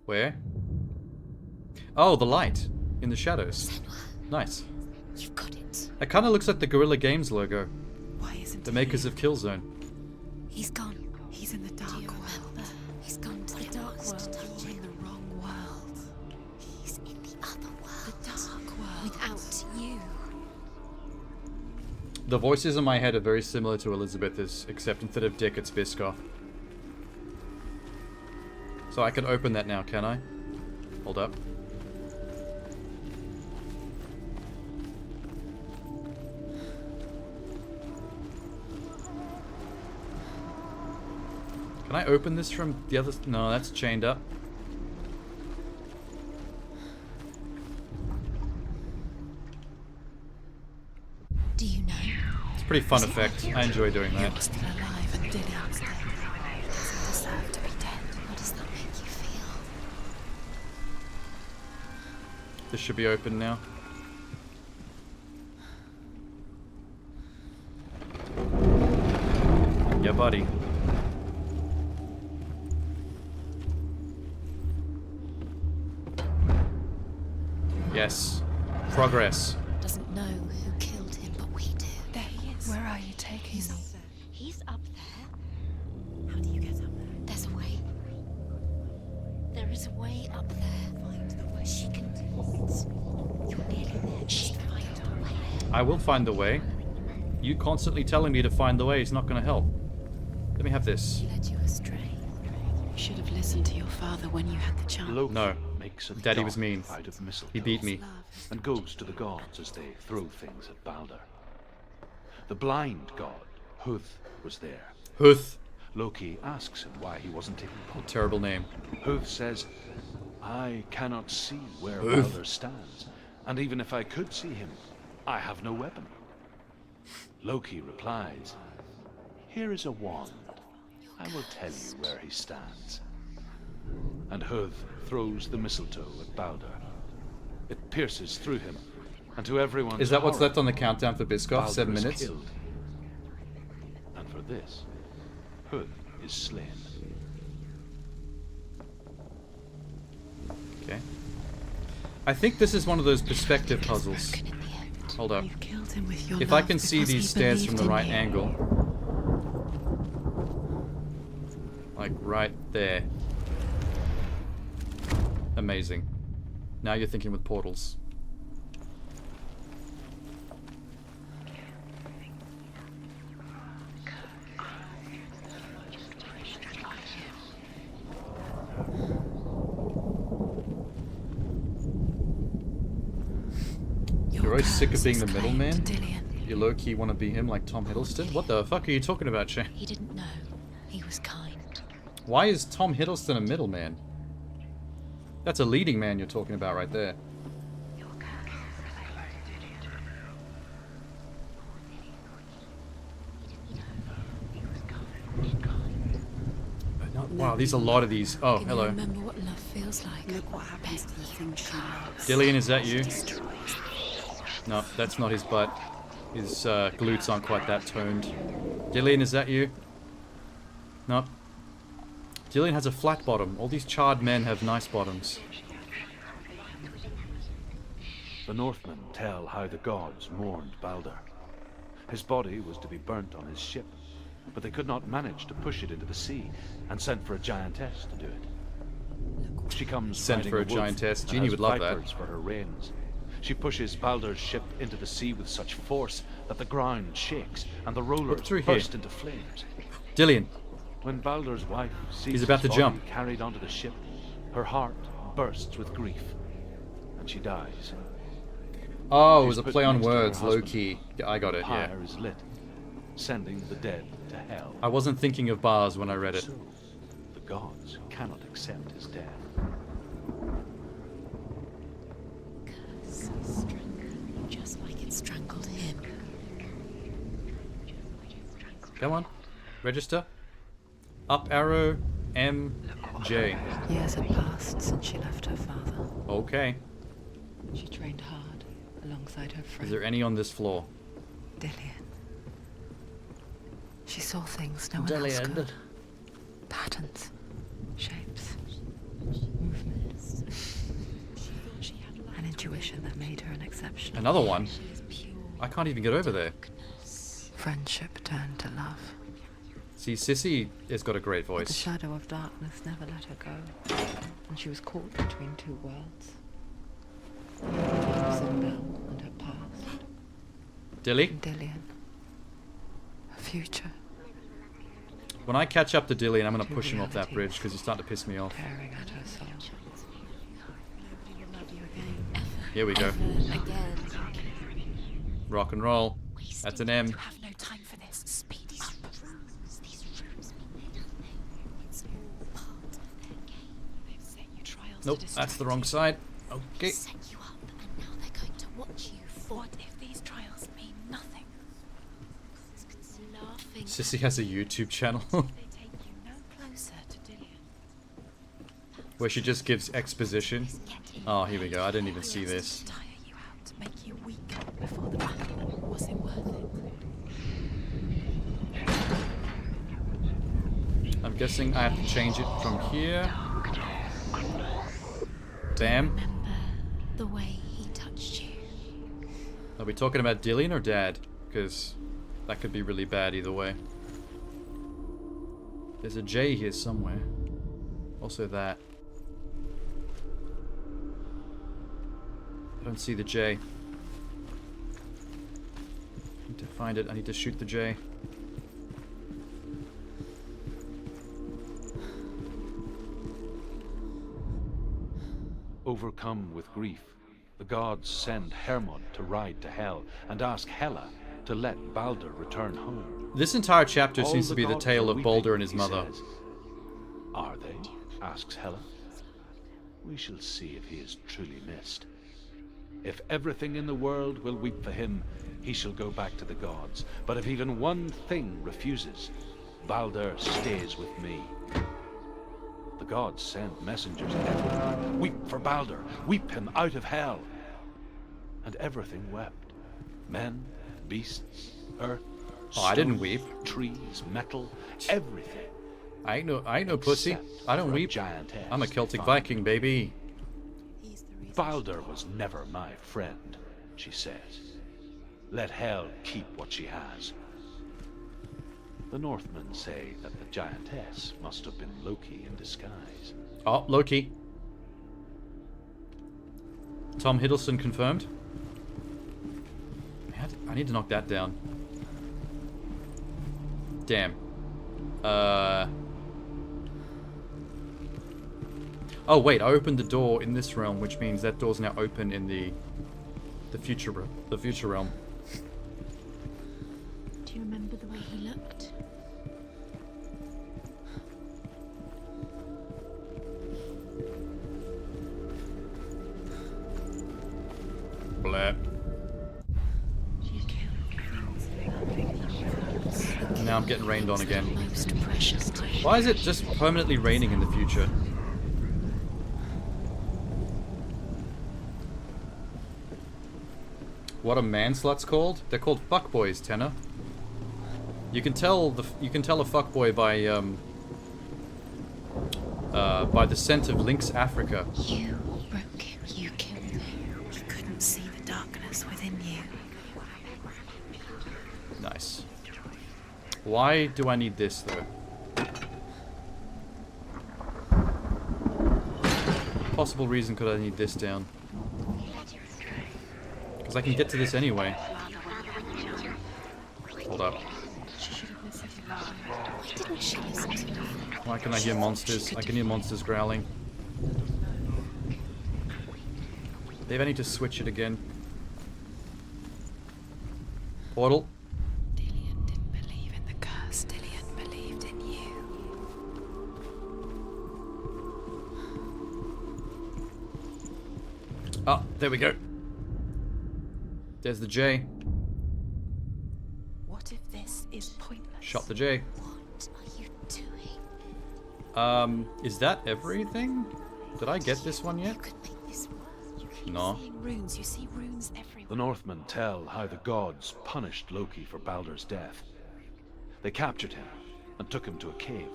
Where? Oh, the light. In the shadows. Nice.
You've got it.
It kind of looks like the Guerrilla Games logo.
Why isn't
The
he
makers
here?
of Killzone.
He's gone.
He's in the dark
Do you
world.
remember? He's gone to the dark world.
You're in the wrong world.
He's in the other world.
The dark world.
Without you.
The voices in my head are very similar to Elizabeth's, except instead of Dick, it's Biscoff. So I can open that now, can I? Hold up. Can I open this from the other... No, that's chained up.
Do you know?
It's a pretty fun effect. I enjoy doing that.
You're still alive and Dillian's dead. He doesn't deserve to be dead.
How does that make you feel?
This should be open now. Yeah, buddy. Yes. Progress.
Doesn't know who killed him, but we do.
There he is. Where are you taking me?
He's up there. How do you get up there? There's a way. There is a way up there. Find the way. She can do it. You're nearly there. Just find the way.
I will find the way. You constantly telling me to find the way is not going to help. Let me have this.
She led you astray.
You should have listened to your father when you had the chance.
Loki
No.
makes a
Daddy was
dog
mean.
out of mistletoe
He beat me.
and goes to the gods as they throw things at Balder. The blind god, Huth, was there.
Huth.
Loki asks him why he wasn't taking part.
Terrible name.
Huth says, "I cannot see where
Huth.
Balder stands, and even if I could see him, I have no weapon." Loki replies, "Here is a wand. I will tell you where he stands." And Huth throws the mistletoe at Balder. It pierces through him, and to everyone's
Is that what's
horror,
left on the countdown for Biscoff?
Balder
7
is
minutes?
killed. And for this, Huth is slain.
Okay. I think this is one of those perspective puzzles.
Broken in the end.
Hold up.
You killed him with your
If I
love
can see
because he
these stairs from
believed
the
in
right
you.
angle. Like right there. Amazing. Now you're thinking with portals. You're always sick of being the middleman?
Dillian.
You low-key want to be him like Tom Hiddleston? What the fuck are you talking about, Shane?
He didn't know. He was kind.
Why is Tom Hiddleston a middleman? That's a leading man you're talking about right there. Not Wow, these are a lot of these. Oh,
Can you
hello.
remember what love feels like?
Look what happens to the things she loves.
Dillian, is that you? No, that's not his butt. His glutes aren't quite that toned. Dillian, is that you? No. Dillian has a flat bottom. All these charred men have nice bottoms.
The Northmen tell how the gods mourned Balder. His body was to be burnt on his ship, but they could not manage to push it into the sea, and sent for a giantess to do it. She comes
Sent
riding
for a
wolf
giantess.
and
Jeannie
has
would love that.
vipers for her reins. She pushes Balder's ship into the sea with such force that the ground shakes and the rollers
through here.
burst into flames.
Dillian.
When Balder's wife sees
He's about
his
to
body
jump.
carried onto the ship, her heart bursts with grief, and she dies.
Oh, it
She's
was a
put
play on
next to her
words, low
husband.
key. Yeah, I got
The
it, yeah.
pyre is lit, sending the dead to hell.
I wasn't thinking of bars when I read it.
So, the gods cannot accept his death.
Strangled, just like it strangled him.
Come on. Register. Up arrow. M. J.
Years had passed since she left her father.
Okay.
She trained hard alongside her
Is
friend,
there any on this floor?
Dillian. She saw things no one else
Dillian.
could. Patterns, shapes, movements. An intuition that made her an exception.
Another one?
She is pure
I can't even get over there.
darkness.
Friendship turned to love.
See, Sissy has got a great
But the
voice.
shadow of darkness never let her go, and she was caught between two worlds. Isabel and her past,
Dilly,
and Dillian, her future,
when I catch up to Dillian, I'm going to
Two
push him off that
realities.
bridge because he's starting to piss me off.
tearing at her soul.
Nobody will love you again.
Here we go.
Ever again.
Rock and roll. That's an M.
You have no time for this. Speed up. These rooms mean nothing. It's all part of their game. They've set you trials
Nope, that's the wrong side. Okay.
Set you up, and now they're going to watch you. What if these trials mean nothing? Laughing.
Sissy has a YouTube channel
They take you no closer to Dillian.
where she just gives exposition. Oh, here we go. I didn't even see this.
Tire you out, to make you weak before the battle. Was it worth it?
I'm guessing I have to change it from here. Damn.
Remember the way he touched you.
Are we talking about Dillian or Dad? Because that could be really bad either way. There's a J here somewhere. Also that. I don't see the J. Need to find it. I need to shoot the J.
Overcome with grief, the gods send Hermod to ride to Hell and ask Hela to let Balder return home.
This entire chapter
All
seems to be the
gods
tale
are
of
weeping,
Balder and his
he
mother.
says. Are they? Asks Hela. We shall see if he is truly missed. If everything in the world will weep for him, he shall go back to the gods. But if even one thing refuses, Balder stays with me. The gods send messengers everywhere. Weep for Balder. Weep him out of hell. And everything wept. Men, beasts, earth,
Oh, I didn't
stone,
weep.
trees, metal, everything.
I ain't no pussy.
Except
I don't
for a
weep.
giantess
I'm a Celtic
found.
Viking, baby.
He's the reason.
Balder was never my friend, she says. Let Hel keep what she has. The Northmen say that the giantess must have been Loki in disguise.
Oh, Loki. Tom Hiddleston confirmed. I need to knock that down. Damn. Oh wait, I opened the door in this realm, which means that door's now open in the future realm.
Do you remember the way he looked?
Blah.
You killed things.
Now I'm getting rained on again.
Most precious to you.
Why is it just permanently raining in the future? What are man sluts called? They're called fuckboys, Tenor. You can tell a fuckboy by the scent of Lynx Africa.
You broke him. You killed him. He couldn't see the darkness within you.
Nice. Why do I need this though? Possible reason could I need this down? Because I can get to this anyway. Hold up. Why can I hear monsters? I can hear monsters growling. Dave, I need to switch it again. Portal.
Dillian didn't believe in the curse. Dillian believed in you.
Oh, there we go. There's the J.
What if this is pointless?
Shot the J.
What are you doing?
Is that everything? Did I get this one yet?
You could make this work.
No.
Seeing runes, you see runes everywhere.
The Northmen tell how the gods punished Loki for Baldur's death. They captured him and took him to a cave.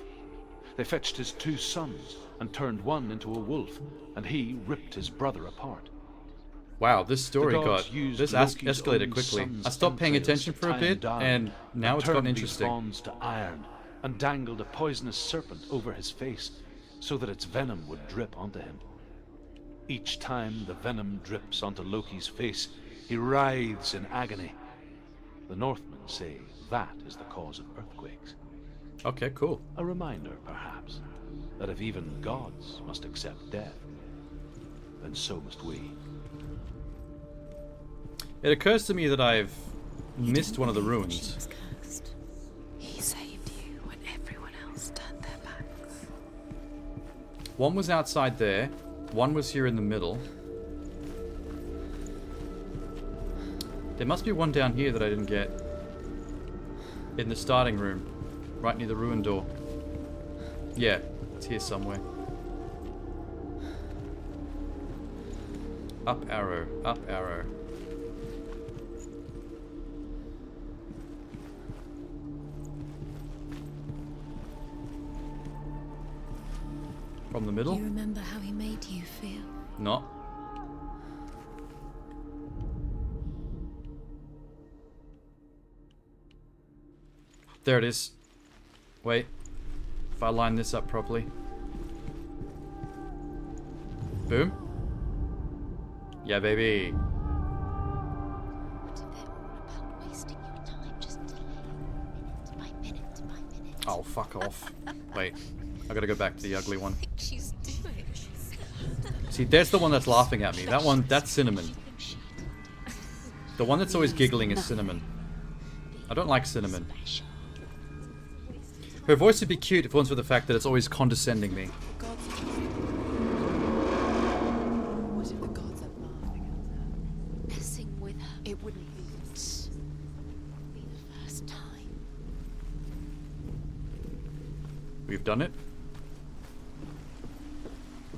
They fetched his 2 sons and turned one into a wolf, and he ripped his brother apart.
Wow, this story
The gods used Loki's
escalated
own
quickly.
son's
I stopped paying
entrails
attention
to
for a
tie him
bit,
down,
and now it's gotten
turned these
interesting.
bonds to iron and dangled a poisonous serpent over his face so that its venom would drip onto him. Each time the venom drips onto Loki's face, he writhes in agony. The Northmen say that is the cause of earthquakes.
Okay, cool.
A reminder, perhaps, that if even gods must accept death, then so must we.
It occurs to me that I've missed one of the
She
runes.
was cursed. He saved you when everyone else turned their backs.
One was outside there. One was here in the middle. There must be one down here that I didn't get. In the starting room. Right near the ruin door. Yeah, it's here somewhere. Up arrow, up arrow. From the
Do
middle?
you remember how he made you feel?
No. There it is. Wait. If I line this up properly. Boom. Yeah, baby.
What if they're all about wasting your time, just delaying minute by minute by minute?
Oh, fuck off. Wait. I gotta go back to the ugly one.
She's doing.
See, there's the one that's laughing at me. That one, that's Cinnamon. The one that's always giggling is Cinnamon. I don't like Cinnamon. Her voice would be cute if it wasn't for the fact that it's always condescending me.
What if the gods are laughing at her?
Messing with her.
It wouldn't be.
Be the first time.
We've done it.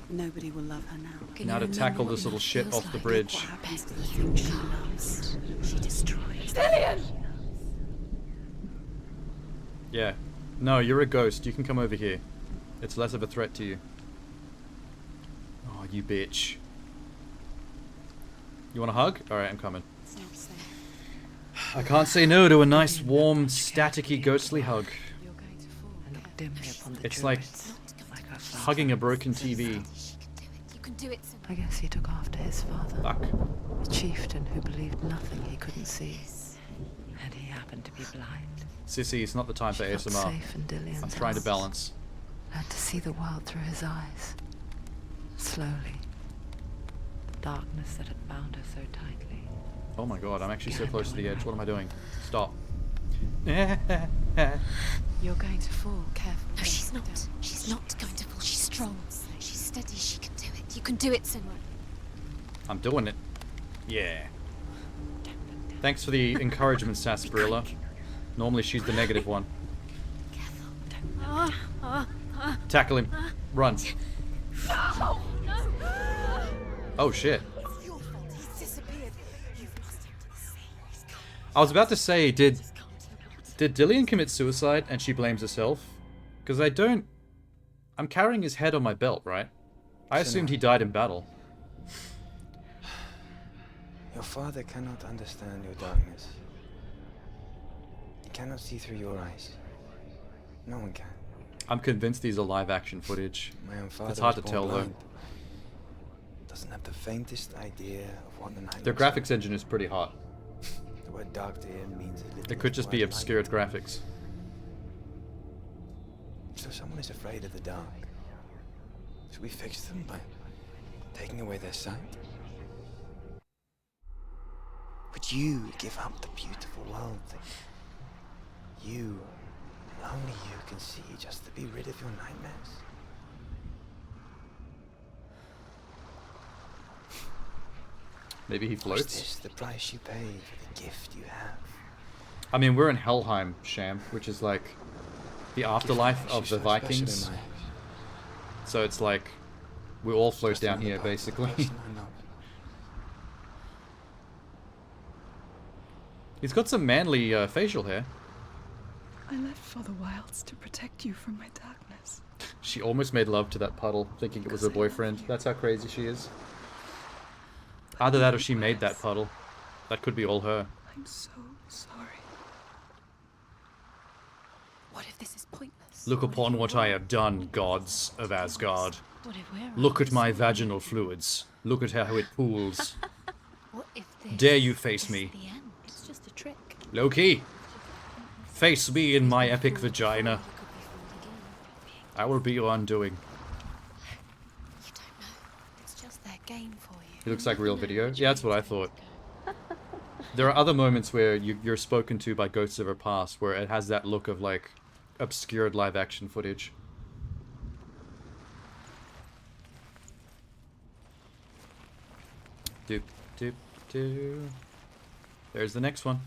Nobody will love her now.
Can
Now
you
to
remember
tackle
what
this little
love
shit
feels
off the
like?
bridge.
What happens to the thing she loves? She destroys.
Yeah. No, you're a ghost. You can come over here. It's less of a threat to you. Oh, you bitch. You want a hug? Alright, I'm coming.
It's not safe.
I can't say no to a nice, warm, staticky, ghostly hug.
You're going to fall. I look dimly upon the
It's like
like her father.
hugging a broken TV.
You can do it. Simon.
I guess he took after his father,
Fuck.
a chieftain who believed nothing he couldn't see, and he happened to be blind.
Sissy, it's not the time for
She felt
ASMR.
safe in Dillian's
I'm trying to
arms,
balance.
learned to see the world through his eyes. Slowly, darkness that had bound her so tightly.
Oh my god, I'm actually so close to the edge. What am I doing? Stop.
You're going to fall. Careful.
No, she's not. She's not going to fall. She's strong. She's steady. She can do it. You can do it, Senua.
I'm doing it. Yeah. Thanks for the encouragement, Sarsaparilla. Normally she's the negative one. Tackle him. Run.
No!
Oh shit.
It's your fault. He's disappeared. You've lost him to the sea. He's gone.
I was about to say, did Dillian commit suicide and she blames herself? Because I'm carrying his head on my belt, right? I assumed he died in battle.
Your father cannot understand your darkness. He cannot see through your eyes. No one can.
I'm convinced these are live action footage.
My own father
It's hard to
was
tell
born
though.
blind. Doesn't have the faintest idea of what the night
Their
looks like.
graphics engine is pretty hot.
The word dark to him means a little
It could just be
white light.
obscured graphics.
So someone is afraid of the dark. Should we fix them by taking away their sight? Would you give up the beautiful world that you, and only you can see, just to be rid of your nightmares?
Maybe he
Or is
floats.
this the price you pay for the gift you have?
I mean, we're in Helheim, Sham, which is like the afterlife
Gift
of
makes
the
you so special
Vikings.
in my eyes.
So it's like we all float
Just
down
another
here,
part of the
basically.
person I love.
He's got some manly facial hair.
I left for the wilds to protect you from my darkness.
She almost made love to that puddle, thinking it was her boyfriend. That's how crazy she is. Either that or she made that puddle. That could be all her.
I'm so sorry.
What if this is pointless?
Look upon what I have done, gods of Asgard.
What if we're
Look at
right?
my vaginal fluids. Look at how it pools.
What if this
Dare you face
is
me?
the end? It's just a trick.
Loki, face me in my epic vagina. I will be your undoing.
You don't know. It's just their game for you.
He looks like real video. Yeah, that's what I thought. There are other moments where you're spoken to by ghosts of her past, where it has that look of like obscured live action footage. Doop doop doo. There's the next one.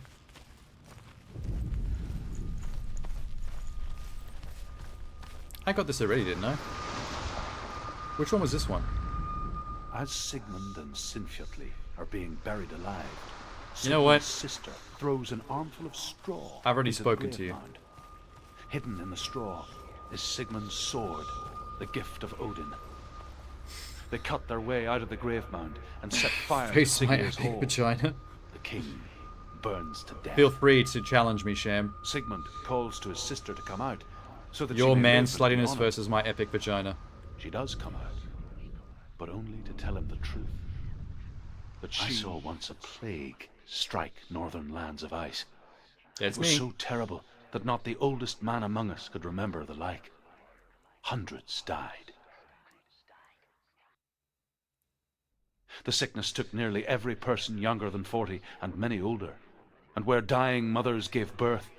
I got this already, didn't I? Which one was this one?
As Sigmund and Sinfjotli are being buried alive,
You know what?
Sigmund's sister throws an armful of straw.
I've already
into the
spoken
grave
to you.
mound. Hidden in the straw is Sigmund's sword, the gift of Odin. They cut their way out of the grave mound and set fire to
Face my
Sigurd's
epic
hall.
vagina.
The king burns to death.
Feel free to challenge me, Sham.
Sigmund calls to his sister to come out, so that
Your
she may
man
live and be
sluttiness
honored.
versus my epic vagina.
She does come out, but only to tell him the truth. That she saw once a plague strike northern lands of ice.
That's
It was
me.
so terrible that not the oldest man among us could remember the like. Hundreds died. The sickness took nearly every person younger than 40 and many older. And where dying mothers gave birth,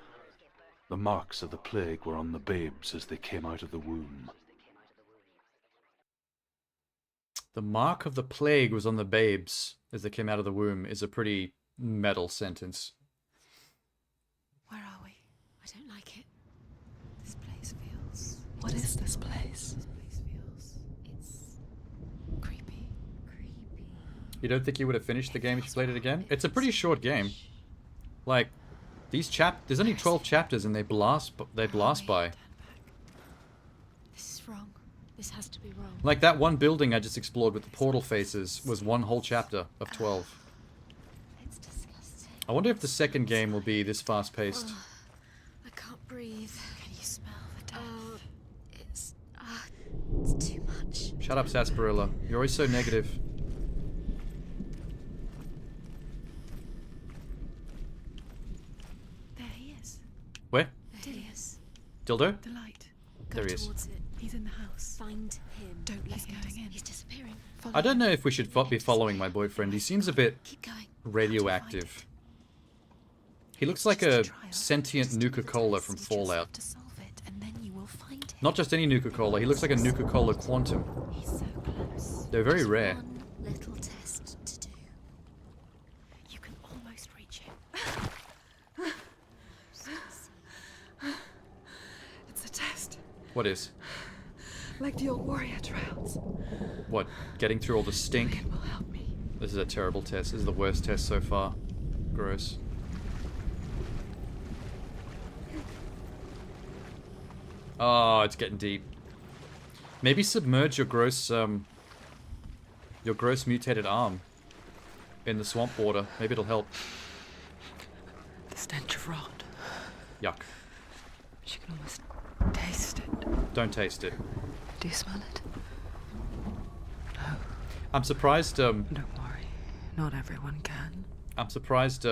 the marks of the plague were on the babes as they came out of the womb.
The mark of the plague was on the babes as they came out of the womb is a pretty metal sentence.
Where are we? I don't like it. This place feels.
What is this place?
This place feels. It's creepy. Creepy.
You don't think you would have finished the game if you played it again? It's a pretty short game. Like, there's only 12 chapters and they blast by.
Turn back. This is wrong. This has to be wrong.
Like that one building I just explored with the portal faces was one whole chapter of 12.
It's disgusting.
I wonder if the second game will be this fast-paced.
I can't breathe.
Can you smell the death?
It's too much.
Shut up, Sarsaparilla. You're always so negative.
There he is.
Where?
There he is.
Dildo?
The light.
Go
There he is.
towards it.
He's in the house.
Find him.
Don't let
He's
him
going
in.
He's disappearing.
I don't know if we should be following my boyfriend. He seems a bit
Keep going.
radioactive. He looks like a sentient Nuka-Cola from Fallout.
To solve it, and then you will find him.
Not just any Nuka-Cola, he looks like a Nuka-Cola Quantum.
He's so close.
They're very
Just
rare.
One little test to do.
You can almost reach him. It's a test.
What is?
like the old warrior trials.
What? Getting through all the stink?
It will help me.
This is a terrible test. This is the worst test so far. Gross. Oh, it's getting deep. Maybe submerge your gross mutated arm in the swamp water. Maybe it'll help.
The stench of rot.
Yuck.
She can almost taste it.
Don't taste it.
Do you smell it? No.
I'm surprised,
Don't worry. Not everyone can.
I'm surprised,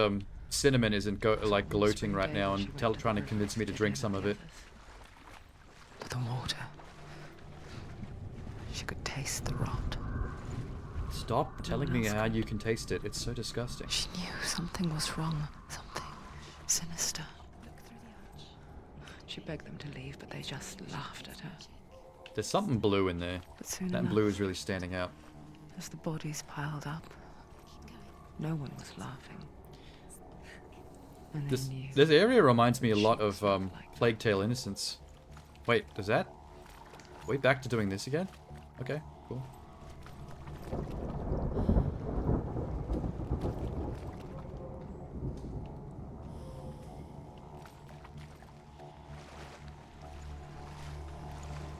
Cinnamon isn't gloating right now and trying to convince me to drink some of it.
But the water. She could taste the rot.
Stop telling me how you can taste it. It's so disgusting.
She knew something was wrong. Something sinister. She begged them to leave, but they just laughed at her.
There's something blue in there.
But soon
That
enough,
blue is really standing out.
as the bodies piled up, no one was laughing. And they knew.
This area reminds me a lot of Plague Tale Innocence. Wait, does that? Are we back to doing this again? Okay, cool.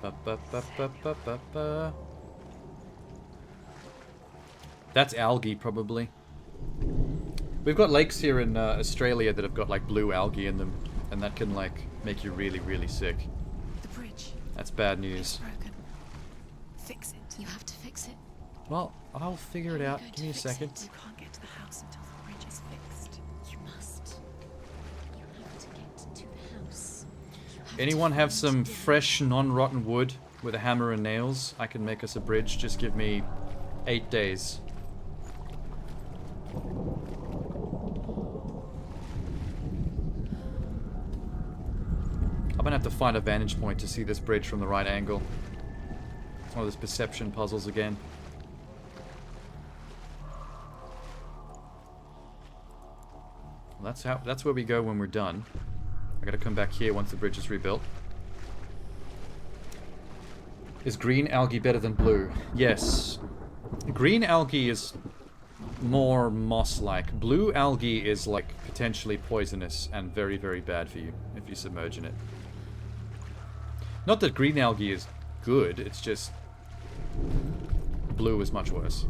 Ba, ba, ba, ba, ba, ba, ba. That's algae, probably. We've got lakes here in Australia that have got like blue algae in them, and that can like make you really, really sick.
The bridge.
That's bad news.
Broken. Fix it. You have to fix it.
Well, I'll figure it out.
Going
Give
to
me a
fix
second.
it. You can't get to the house until the bridge is fixed. You must. You have to get to the house.
Anyone have some fresh, non-rotten wood with a hammer and nails? I can make us a bridge. Just give me 8 days. I'm gonna have to find a vantage point to see this bridge from the right angle. Oh, there's perception puzzles again. Well, that's where we go when we're done. I gotta come back here once the bridge is rebuilt. Is green algae better than blue? Yes. Green algae is more moss-like. Blue algae is like potentially poisonous and very, very bad for you if you submerge in it. Not that green algae is good, it's just blue is much worse.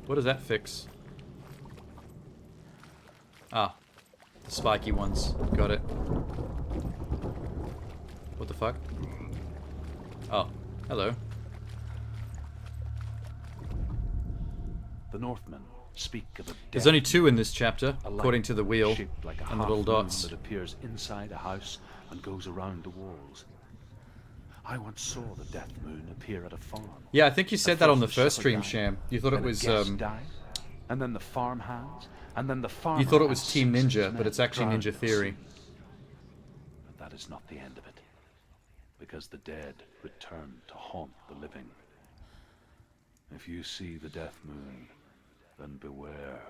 What does that fix? Ah, the spiky ones. Got it. What the fuck? Oh, hello.
The Northmen speak of a
There's
death
only 2 in this chapter,
a light
according to the wheel
shaped like a
and the little
half-moon
dots.
that appears inside a house and goes around the walls. I once saw the death moon appear at a farm.
Yeah, I think you said
At
that on the
the
first
shepherd
stream,
died,
Sham. You thought it
then a
was
guest died, and then the farmhands, and then the farmer.
you thought it was
had
Team
6 of his
Ninja, but
men
it's actually
drowned
Ninja
in the
Theory.
sea. But that is not the end of it, because the dead return to haunt the living. If you see the death moon, then beware,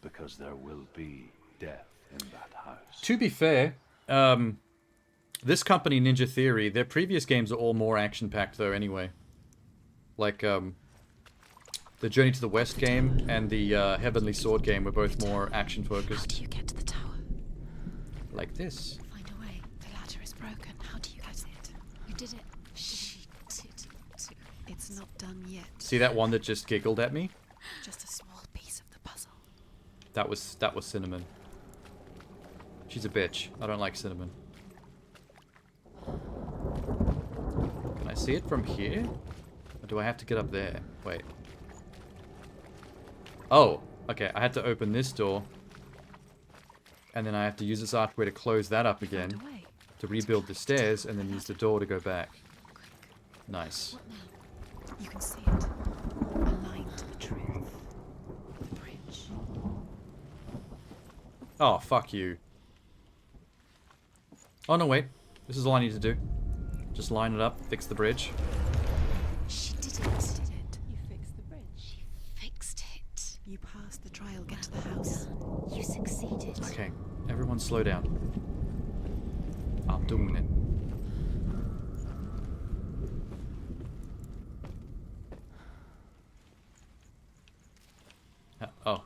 because there will be death in that house.
To be fair, this company, Ninja Theory, their previous games are all more action-packed though anyway. Like, the Journey to the West game and the Heavenly Sword game were both more
How
action-focused.
do you get to the tower?
Like this.
Find a way. The ladder is broken. How do you get it? You did it. She did it.
It's not done yet.
See that one that just giggled at me?
Just a small piece of the puzzle.
That was Cinnamon. She's a bitch. I don't like Cinnamon. Can I see it from here? Or do I have to get up there? Wait. Oh, okay. I had to open this door. And then I have to use this archway to close that up again.
Find a way.
To rebuild the stairs and then use the door to go back. Nice.
What now?
You can see it. Aligned to the truth.
The bridge.
Oh, fuck you. Oh, no, wait. This is all I need to do. Just line it up, fix the bridge.
She did it.
You fixed the bridge.
She fixed it.
You passed the trial. Get to the house.
You succeeded.
Okay, everyone slow down. I'm doing it. Oh.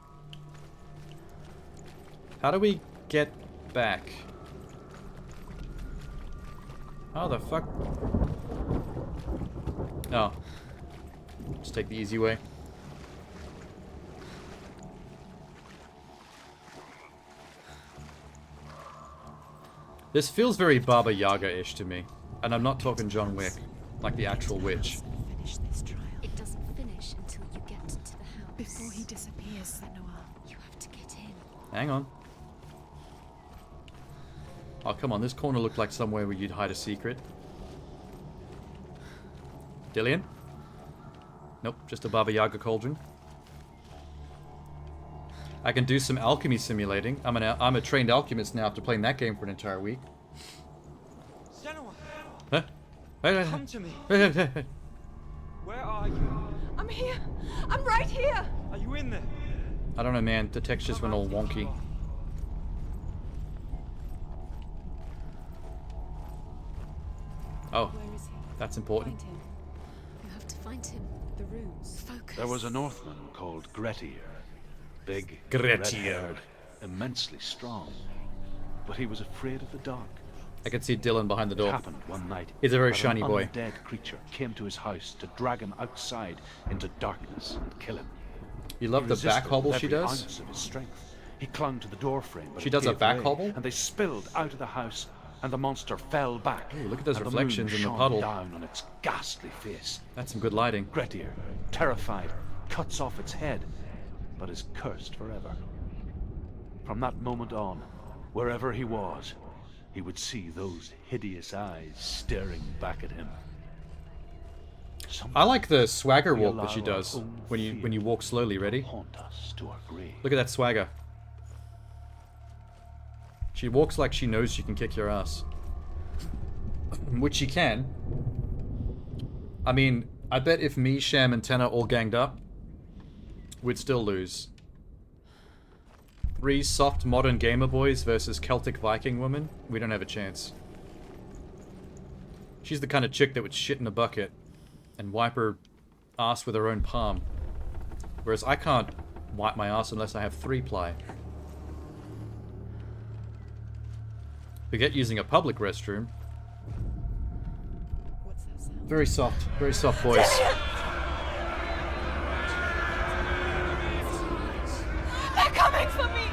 How do we get back? How the fuck? Oh. Just take the easy way. This feels very Baba Yaga-ish to me. And I'm not talking John Wick, like the actual witch.
Finish this trial.
It doesn't finish until you get to the house.
Before he disappears, Senua.
You have to get in.
Hang on. Oh, come on. This corner looked like somewhere where you'd hide a secret. Dillian? Nope, just a Baba Yaga cauldron. I can do some alchemy simulating. I'm a trained alchemist now after playing that game for an entire week.
Senua,
Huh?
come to me.
Hey.
Where are you?
I'm here. I'm right here.
Are you in there?
I don't know, man. The textures went all wonky. Oh,
Where is he?
that's important.
Find him.
You have to find him.
The runes.
Focus.
There was a Northman called Grettir. Big,
Grettir.
red-haired, immensely strong. But he was afraid of the dark.
I can see Dylan behind the
It
door.
happened one night.
He's a very
that
shiny boy.
An undead creature came to his house to drag him outside into darkness and kill him.
You love
He
the back
resisted
hobble
with
she
every
does?
ounce of his strength. He clung to the doorframe, but
She
it
does a
gave
back
way,
hobble?
and they spilled out of the house, and the monster fell back.
Ooh, look at those
and
reflections
the
in
moon
the
shone
puddle.
down on its ghastly face.
That's some good lighting.
Grettir, terrified, cuts off its head, but is cursed forever. From that moment on, wherever he was, he would see those hideous eyes staring back at him.
I like the swagger
We
walk that
allow
she
our
does
own
when you
fear
walk slowly.
to
Ready?
haunt us to our grave.
Look at that swagger. She walks like she knows she can kick your ass. Which she can. I mean, I bet if me, Sham, and Tenna all ganged up, we'd still lose. 3 soft modern gamer boys versus Celtic Viking woman? We don't have a chance. She's the kind of chick that would shit in a bucket and wipe her ass with her own palm. Whereas I can't wipe my ass unless I have 3-ply. Forget using a public restroom.
What's that sound?
Very soft voice.
They're coming for me.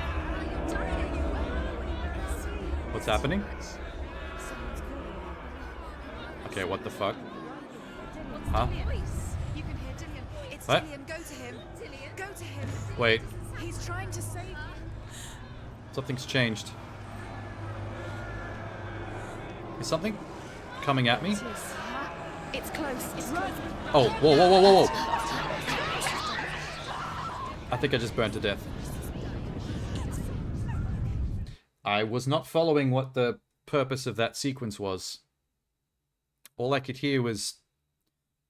What's happening? Okay, what the fuck? Huh?
You can hear Dillian. It's
What?
Dillian. Go to him. Dillian. Go to him.
Wait,
He's trying to save you.
something's changed. Is something coming at me?
It is. It's close. It's close.
Oh, whoa. I think I just burned to death. I was not following what the purpose of that sequence was. All I could hear was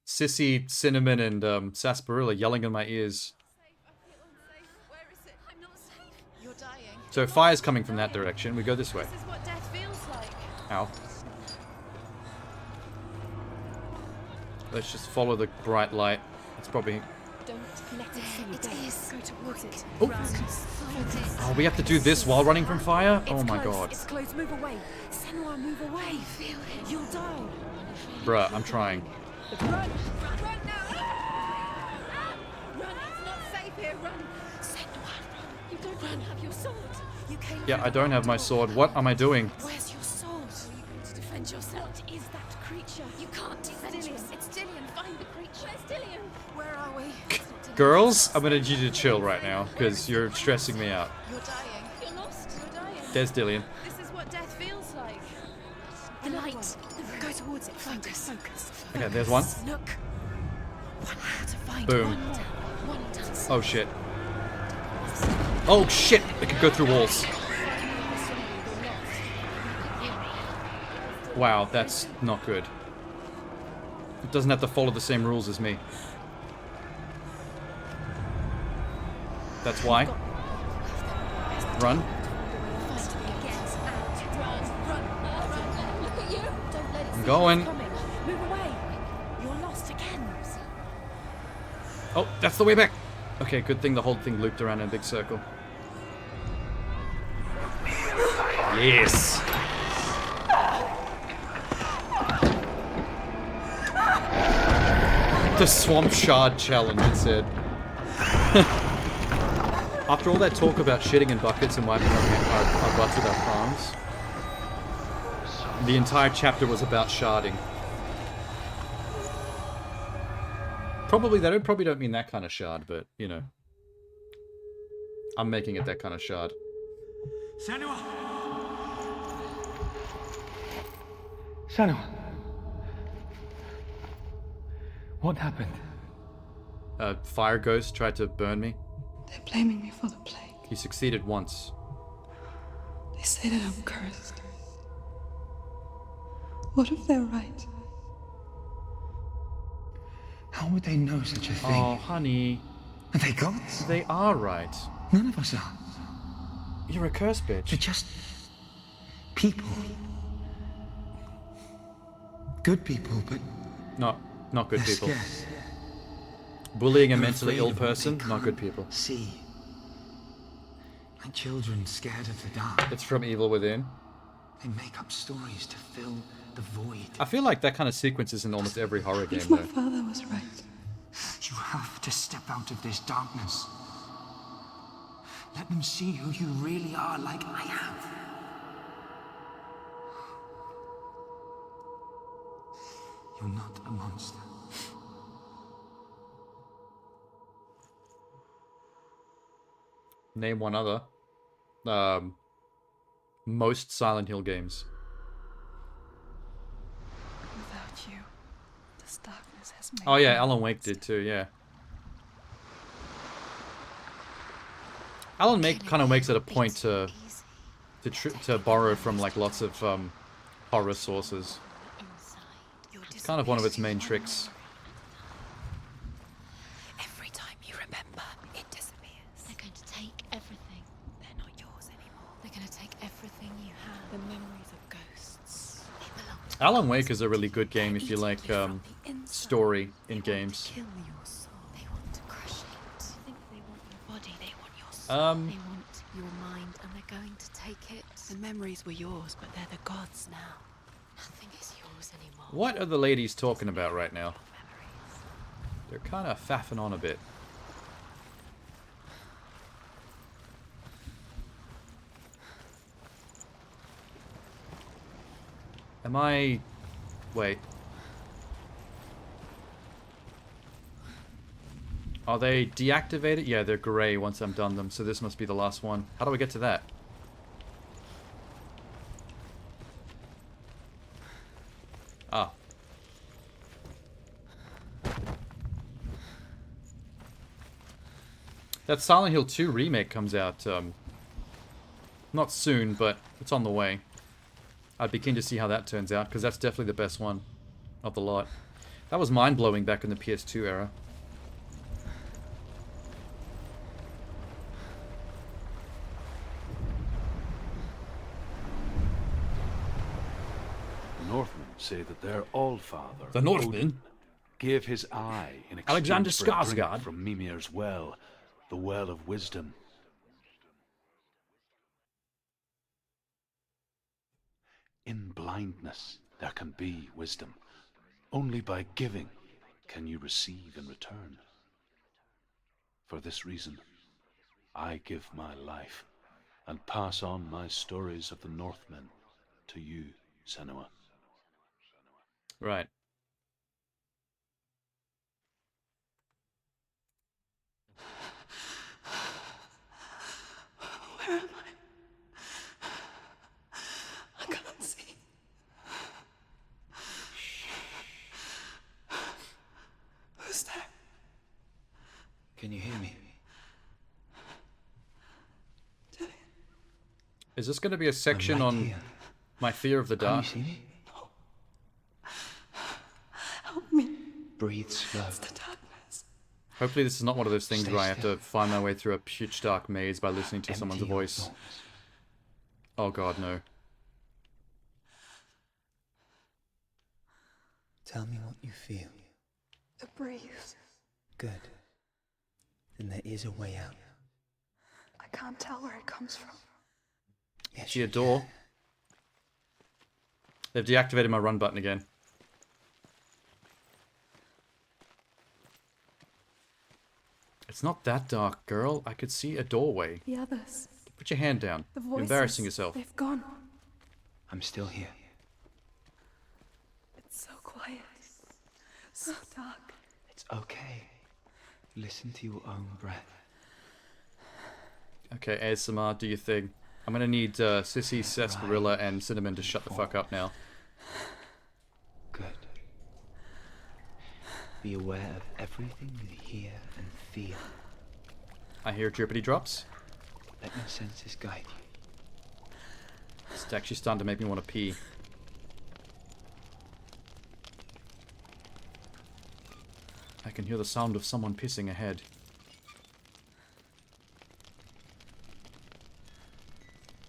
Sissy, Cinnamon, and Sarsaparilla yelling in my ears.
Where is it? I'm not safe. You're dying.
So fire's coming from that direction. We go this way.
This is what death feels like.
Ow. Let's just follow the bright light. It's probably...
Don't let it see you.
It is.
Go towards it.
Oh.
Run.
Find it.
Oh, we have to do this while running from fire?
It's
Oh my
close.
god.
It's close. Move away. Senua, move away.
Feel it.
You'll die.
Bruh, I'm trying.
Run! Run now! Run! It's not safe here. Run! Senua, run! You don't run. Have your sword. You came.
Yeah,
through
I
the
don't have my
door.
sword. What am I doing?
Where's your sword? Are you going to defend yourself? What is that creature?
You can't defend
Dillian.
yourself.
It's Dillian. Find the creature. Where's Dillian? Where are we?
Girls, I'm gonna need you to chill right now, because you're stressing me out.
You're dying. You're lost. You're dying.
There's Dillian.
This is what death feels like.
The light.
Go towards it. Focus.
Okay, there's one.
Look. One how to find
Boom.
one more. One down.
Oh shit. Oh shit! It could go through walls. Wow, that's not good. It doesn't have to follow the same rules as me. That's why. Run.
Look at you! Don't let it
I'm
see
going.
what's coming. Move away! You're lost again.
Oh, that's the way back. Okay, good thing the whole thing looped around in a big circle. Yes. The Swamp Shard Challenge, it said. After all that talk about shitting in buckets and wiping our butts with our palms, the entire chapter was about sharding. Probably, they probably don't mean that kind of shard, but, you know. I'm making it that kind of shard.
Senua! Senua! What happened?
A fire ghost tried to burn me.
They're blaming me for the plague.
He succeeded once.
They say that I'm cursed. What if they're right?
How would they know such a thing?
Oh, honey.
Are they gods?
They are right.
None of us are.
You're a curse
They're
bitch.
just people. Good people, but
Not good
they're
people.
scarce.
Bullying a
They're
mentally
afraid
ill
of what they
person, not good
can't
people.
See. Like children scared of the dark.
It's from Evil Within.
They make up stories to fill the void.
I feel like that kind of sequence is in almost every horror game,
If my
though.
father was right,
You have to step out of this darkness. Let them see who you really are, like I have. You're not a monster.
Name one other. Most Silent Hill games.
without you, this darkness has made
Oh yeah,
me
Alan Wake did too, yeah. Alan Wake kind of makes it a point to borrow from like lots of horror sources. It's kind of one of its main tricks.
Every time you remember, it disappears. They're going to take everything. They're not yours anymore. They're going to take everything you have. The memories of ghosts. They belong to
Alan Wake is a really good game if you like story in
They want
games.
to kill your soul. They want to crush it. They think they want your body. They want your soul. They want your mind, and they're going to take it. The memories were yours, but they're the gods now. Nothing is yours anymore.
What are the ladies talking about right now? They're kind of faffing on a bit. Am I... Wait. Are they deactivated? Yeah, they're grey once I'm done them, so this must be the last one. How do I get to that? Ah. That Silent Hill 2 remake comes out, not soon, but it's on the way. I'd be keen to see how that turns out, because that's definitely the best one of the lot. That was mind-blowing back in the PS2 era.
The Northmen say that their Allfather,
The Northmen?
Odin, gave his eye in exchange
Alexander
for a drink
Skarsgård?
from Mimir's well, the Well of Wisdom. In blindness, there can be wisdom. Only by giving can you receive in return. For this reason, I give my life and pass on my stories of the Northmen to you, Senua.
Right.
Where am I? I can't see. Who's there?
Can you hear me?
Is this going to be a section
right
on
here.
my fear of the
Can you
dark?
see me?
Help me.
Breathe slow.
It's the darkness.
Hopefully this is not one of those things
Stay
where I have
still.
to find my way through a pitch dark maze by listening to
Empty
someone's
your
voice.
thoughts.
Oh god, no.
Tell me what you feel.
The breeze.
Good. Then there is a way out.
I can't tell where it comes from.
Yes,
See a
you
door?
can.
They've deactivated my run button again. It's not that dark, girl. I could see a doorway.
The others.
Put your hand down.
The
You're
voices.
embarrassing yourself.
They've gone.
I'm still here.
It's so quiet. So dark.
It's okay. Listen to your own breath.
Okay, ASMR, do your thing. I'm gonna need Sissy, Sarsaparilla, and Cinnamon to shut the fuck up now.
Good. Be aware of everything you hear and feel.
I hear drippity drops.
Let your senses guide you.
It's actually starting to make me want to pee. I can hear the sound of someone pissing ahead.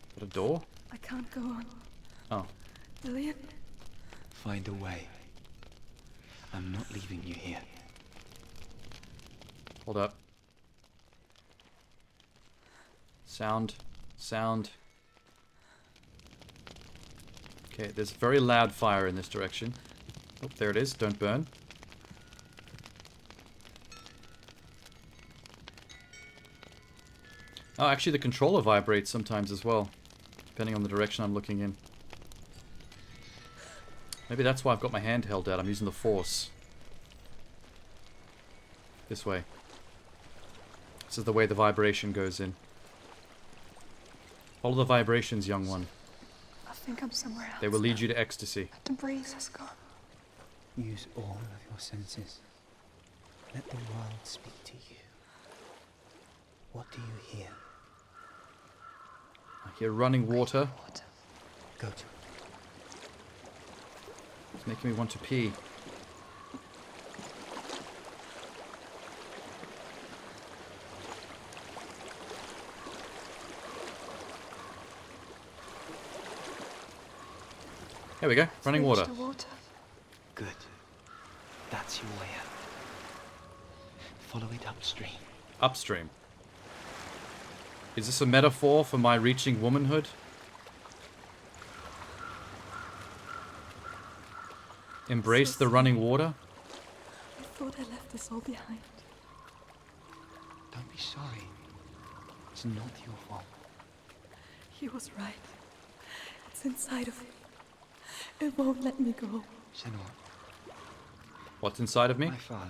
Is that a door?
I can't go on.
Oh.
Lillian?
Find a way. I'm not leaving you here.
Hold up. Sound. Sound. Okay, there's very loud fire in this direction. Oh, there it is. Don't burn. Oh, actually the controller vibrates sometimes as well, depending on the direction I'm looking in. Maybe that's why I've got my hand held out. I'm using the force. This way. This is the way the vibration goes in. Follow the vibrations, young one.
I think I'm somewhere else.
They will lead you to ecstasy.
The breeze has gone.
Use all of your senses. Let the world speak to you. What do you hear?
I hear running water.
Go to it.
It's making me want to pee. There we go. Running
Reach
water.
the water.
Good. That's your way out. Follow it upstream.
Upstream. Is this a metaphor for my reaching womanhood? Embrace the running water?
I thought I left this all behind.
Don't be sorry. It's not your fault.
He was right. It's inside of me. It won't let me go.
Senua,
What's inside of me?
my father.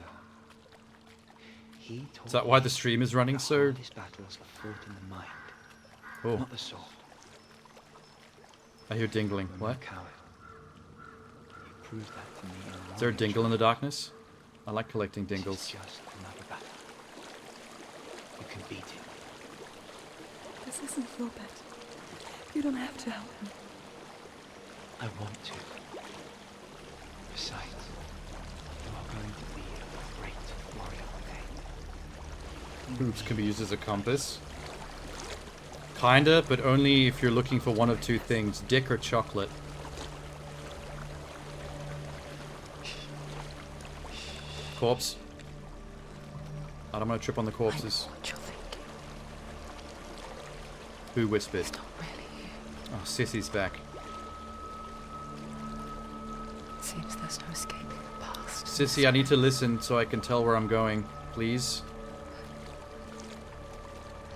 He taught
Is that why the
me
stream is running
the
so...
hardest battles are fought in the mind,
Oh,
not the sword.
I hear dingling.
I'm
What?
a coward. You proved that to me in
Is there a
one
dingle in the
trial.
darkness? I like collecting
This
dingles.
is just another battle. You can beat it.
This isn't your bet. You don't have to help me.
I want to. Besides, you are going to be a great warrior one day.
Boobs can be used as a compass. Kinda, but only if you're looking for one of two things. Dick or chocolate. Corpse. I don't want to trip on the corpses.
I know what you're thinking.
Who whispered?
It's not really you.
Oh, Sissy's back.
Seems there's no escaping the past.
Sissy, I need to listen so I can tell where I'm going. Please?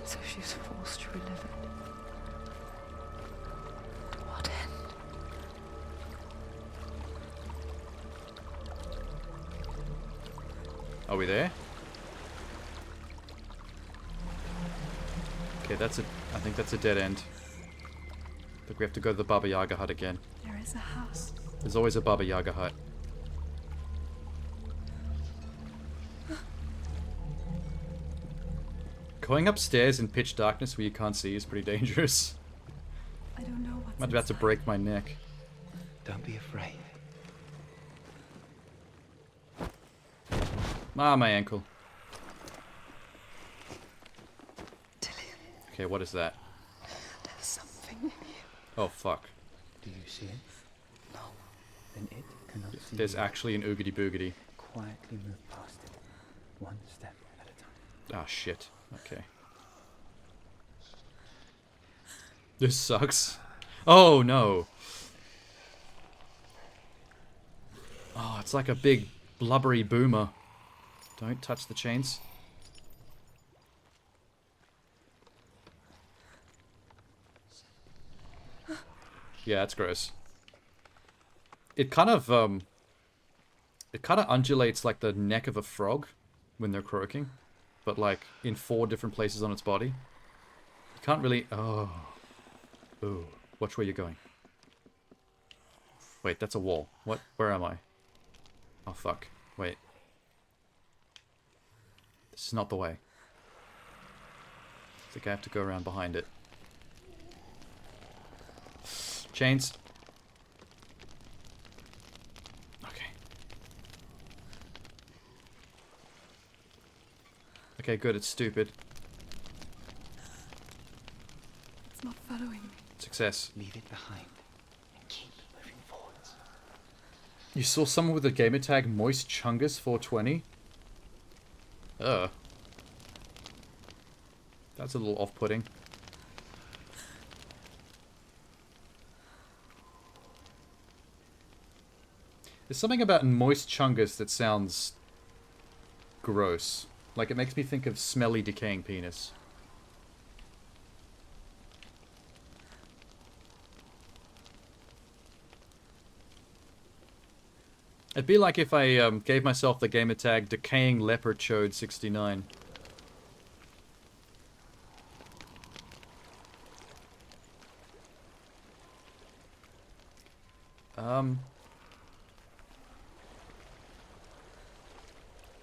So she's forced to relive it. To what end?
Are we there? Okay, that's a... I think that's a dead end. I think we have to go to the Baba Yaga hut again.
There is a house.
There's always a Baba Yaga hut. Going upstairs in pitch darkness where you can't see is pretty dangerous.
I don't know what's
I'm about to
inside.
break my neck.
Don't be afraid.
Ah, my ankle.
Dillian,
Okay, what is that?
there's something in you.
Oh, fuck.
Do you see it? No. Then it cannot see
There's
you.
actually an oogity boogity.
Quietly move past it, one step at a time.
Ah, shit. Okay. This sucks. Oh, no. Oh, it's like a big blubbery boomer. Don't touch the chains. Yeah, it's gross. It kind of undulates like the neck of a frog when they're croaking, but like in 4 different places on its body. You can't really... Oh. Ooh. Watch where you're going. Wait, that's a wall. What? Where am I? Oh, fuck. Wait. This is not the way. I think I have to go around behind it. Chains. Okay. Okay, good. It's stupid.
It's not following me.
Success.
Leave it behind and keep moving forwards.
You saw someone with a gamer tag Moist Chungus 420? Ugh. That's a little off-putting. There's something about Moist Chungus that sounds gross. Like, it makes me think of smelly, decaying penis. It'd be like if I gave myself the gamer tag Decaying Leopard Chode 69.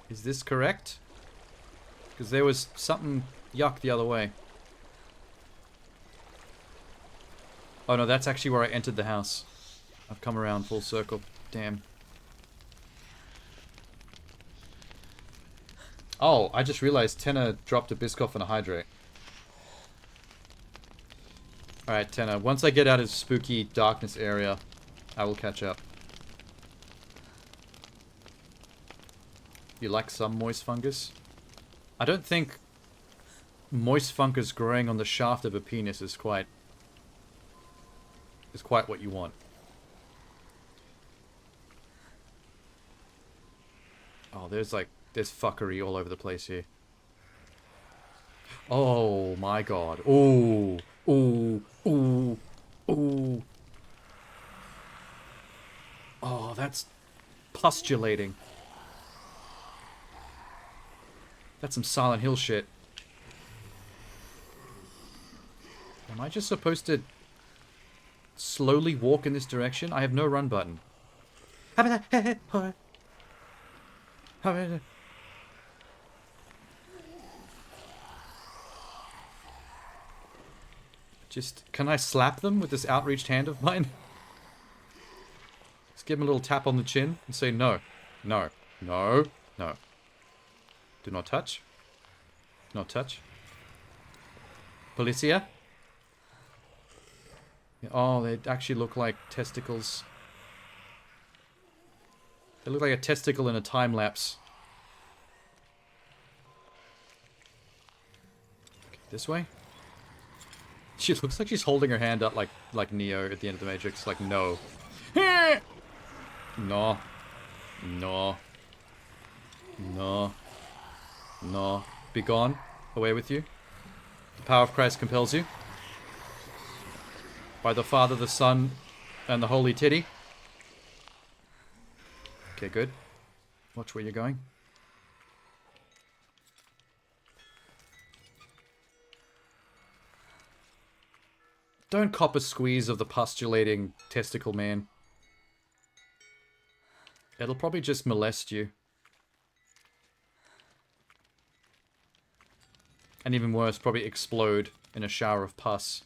Is this correct? Because there was something yuck the other way. Oh no, that's actually where I entered the house. I've come around full circle. Damn. Oh, I just realized Tenna dropped a Biscoff and a Hydrate. Alright, Tenna, once I get out of spooky darkness area, I will catch up. You like some moist fungus? I don't think moist fungus growing on the shaft of a penis is quite what you want. Oh, there's fuckery all over the place here. Oh my god. Ooh. Ooh. Ooh. Ooh. Oh, that's postulating. That's some Silent Hill shit. Am I just supposed to slowly walk in this direction? I have no run button. Just, can I slap them with this outreached hand of mine? Just give them a little tap on the chin and say no. No. No. No. Do not touch. Do not touch. Policia? Oh, they actually look like testicles. They look like a testicle in a time lapse. Okay, this way? She looks like she's holding her hand up like Neo at the end of the Matrix. Like, no. No. No. No. No. Be gone. Away with you. The power of Christ compels you. By the Father, the Son, and the Holy Titty. Okay, good. Watch where you're going. Don't cop a squeeze of the postulating testicle man. It'll probably just molest you. And even worse, probably explode in a shower of pus.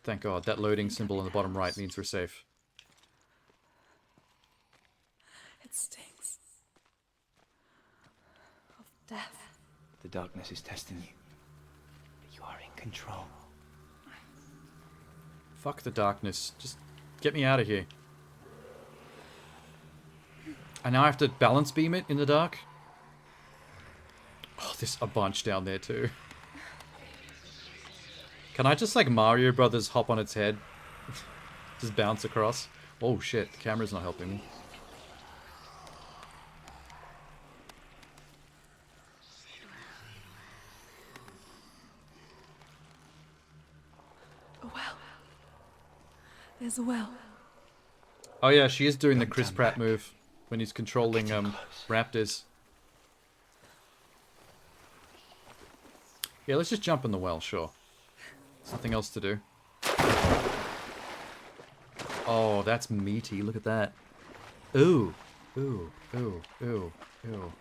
Thank God, that loading symbol on the bottom right means we're safe.
It stinks.
Death.
The darkness is testing you. But you are in control.
Fuck the darkness. Just get me out of here. And now I have to balance beam it in the dark? Oh, there's a bunch down there too. Can I just, like, Mario Brothers hop on its head? Just bounce across? Oh shit, the camera's not helping me.
A well. There's a well.
Oh yeah, she is doing the Chris Pratt move when he's controlling raptors. Yeah, let's just jump in the well, sure. Something else to do. Oh, that's meaty. Look at that. Ooh. Ooh. Ooh. Ooh. Ooh.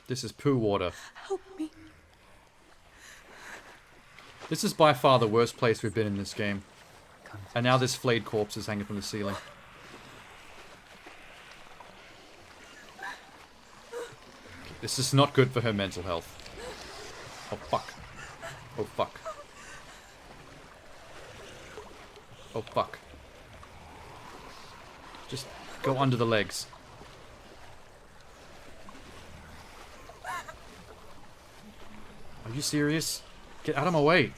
This is poo water.
Help me.
This is by far the worst place we've been in this game. And now this flayed corpse is hanging from the ceiling. This is not good for her mental health. Oh fuck. Oh fuck. Oh fuck. Just go under the legs. Are you serious? Get out of my way.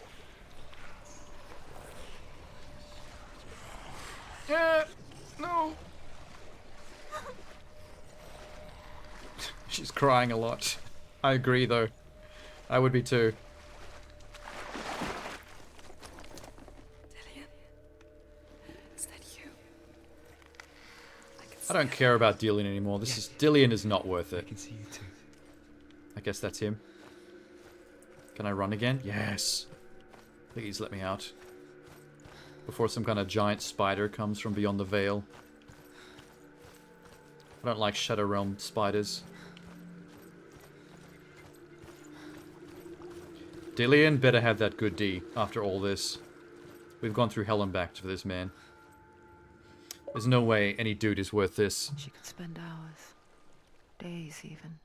Yeah, no. She's crying a lot. I agree though. I would be too.
Dillian. Is that you?
I don't care about Dillian anymore. Dillian is not worth
I
it.
can see you too.
I guess that's him. Can I run again? Yes. Please let me out. Before some kind of giant spider comes from beyond the veil. I don't like Shadow Realm spiders. Dillian better have that good D after all this. We've gone through hell and back for this man. There's no way any dude is worth this.
She could spend hours, days even,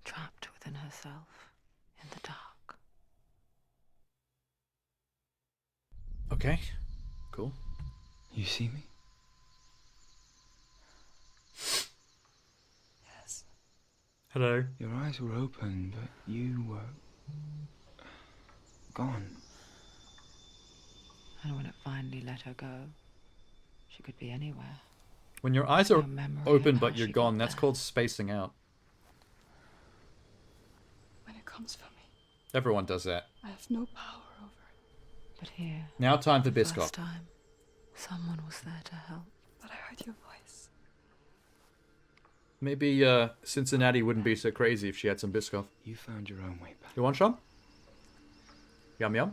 trapped within herself, in the dark.
Okay. Cool.
You see me?
Yes.
Hello.
Your eyes were open, but you were gone.
And when it finally let her go, she could be anywhere.
When your eyes are
No memory
open
of how
but you're
she
gone,
got
that's
there.
called spacing out.
When it comes for me,
Everyone does that.
I have no power over it.
But here,
Now time for
first
Biscoff.
time, someone was there to help.
But I heard your voice.
Maybe Cincinnati wouldn't be so crazy if she had some Biscoff.
You found your own way back.
You want some? Yum yum.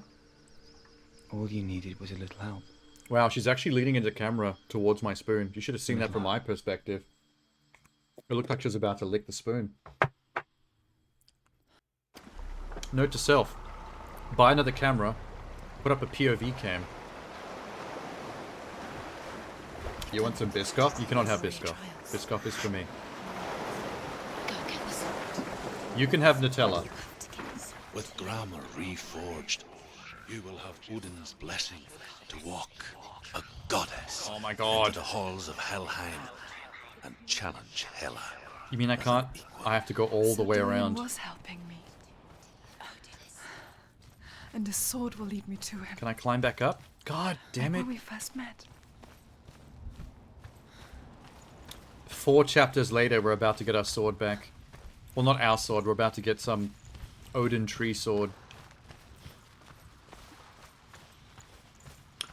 All you needed was a little help.
Wow, she's actually leaning into camera towards my spoon. You should have seen that from my perspective. It looked like she was about to lick the spoon. Note to self. Buy another camera. Put up a POV cam. You want some Biscoff? You cannot have Biscoff. Biscoff is for me.
Go get the sword.
You can have Nutella.
You have to get the sword.
With grammar reforged, you will have Odin's blessing to walk a goddess
Oh my god.
into the halls of Helheim and challenge Hela.
You mean I can't? I have to go all the way
Dillian
around.
was helping me. And the sword will lead me to him.
Can I climb back up? God damn
Like
it.
when we first met.
4 chapters later, we're about to get our sword back. Well, not our sword. We're about to get some Odin tree sword.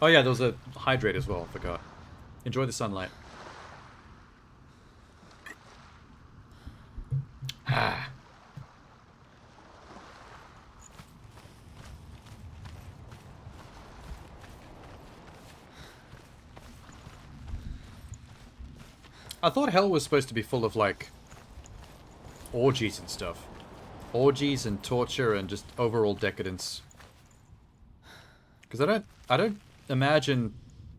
Oh yeah, there was a hydrate as well. I forgot. Enjoy the sunlight. Ah. I thought hell was supposed to be full of, like, orgies and stuff. Orgies and torture and just overall decadence. Because I don't imagine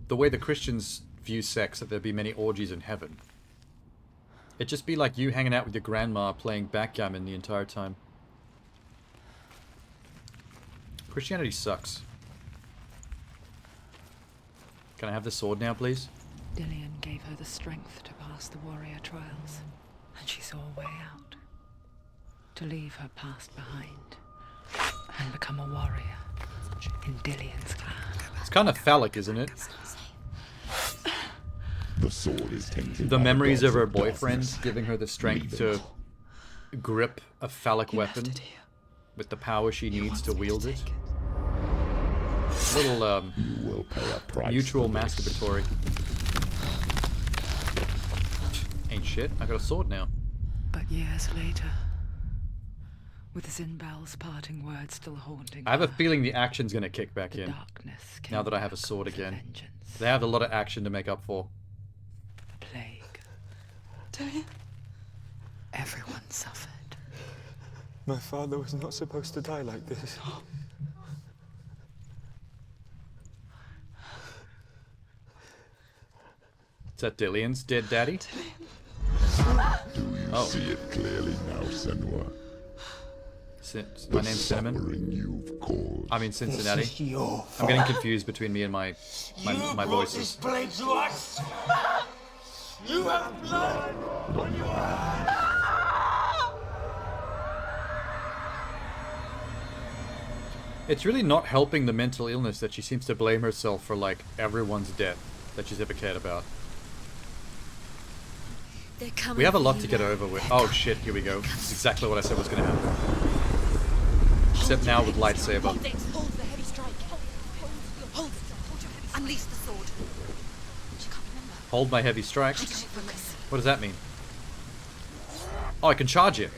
the way the Christians view sex that there'd be many orgies in heaven. It'd just be like you hanging out with your grandma playing backgammon the entire time. Christianity sucks. Can I have the sword now, please?
Dillian gave her the strength to pass the warrior trials, and she saw a way out. To leave her past behind and become a warrior in Dillian's clan.
It's kind of phallic, isn't it?
The sword is tainted.
The
by
memories
gods
of her boyfriend
darkness.
giving her the strength
Leave
to
it.
grip a phallic
You
weapon
left it here.
with the power she
You
needs
want
to
me
wield it.
take
Little
You will pay a price.
mutual
for this.
masturbatory. Ain't shit. I got a sword now.
But years later, with Zinbal's parting words still haunting
I have a
her,
feeling the action's gonna kick back
the
in
darkness
now
came
that I have a
back
sword
with
again.
vengeance.
They have a lot of action to make up for.
The plague. Everyone suffered.
My father was not supposed to die like this.
Is that Dillian's dead daddy?
Do you
Oh.
see it clearly now, Senua?
My name's Cinnamon.
Suffering you've caused.
I mean Cincinnati.
This is your
I'm getting
fault.
confused between me and my voices.
blade to us! You have blood on your hands!
It's really not helping the mental illness that she seems to blame herself for, like, everyone's death that she's ever cared about.
They're coming
We have a
for
lot
you
to get
now.
over with. Oh shit, here we go. This is exactly what I said was gonna happen. Except now with lightsaber.
Hold it. Hold the heavy strike. Hold it. Hold your heavy strike. Unleash the sword. She can't remember.
Hold my heavy strike.
I can't focus.
What does that mean? Oh, I can charge it.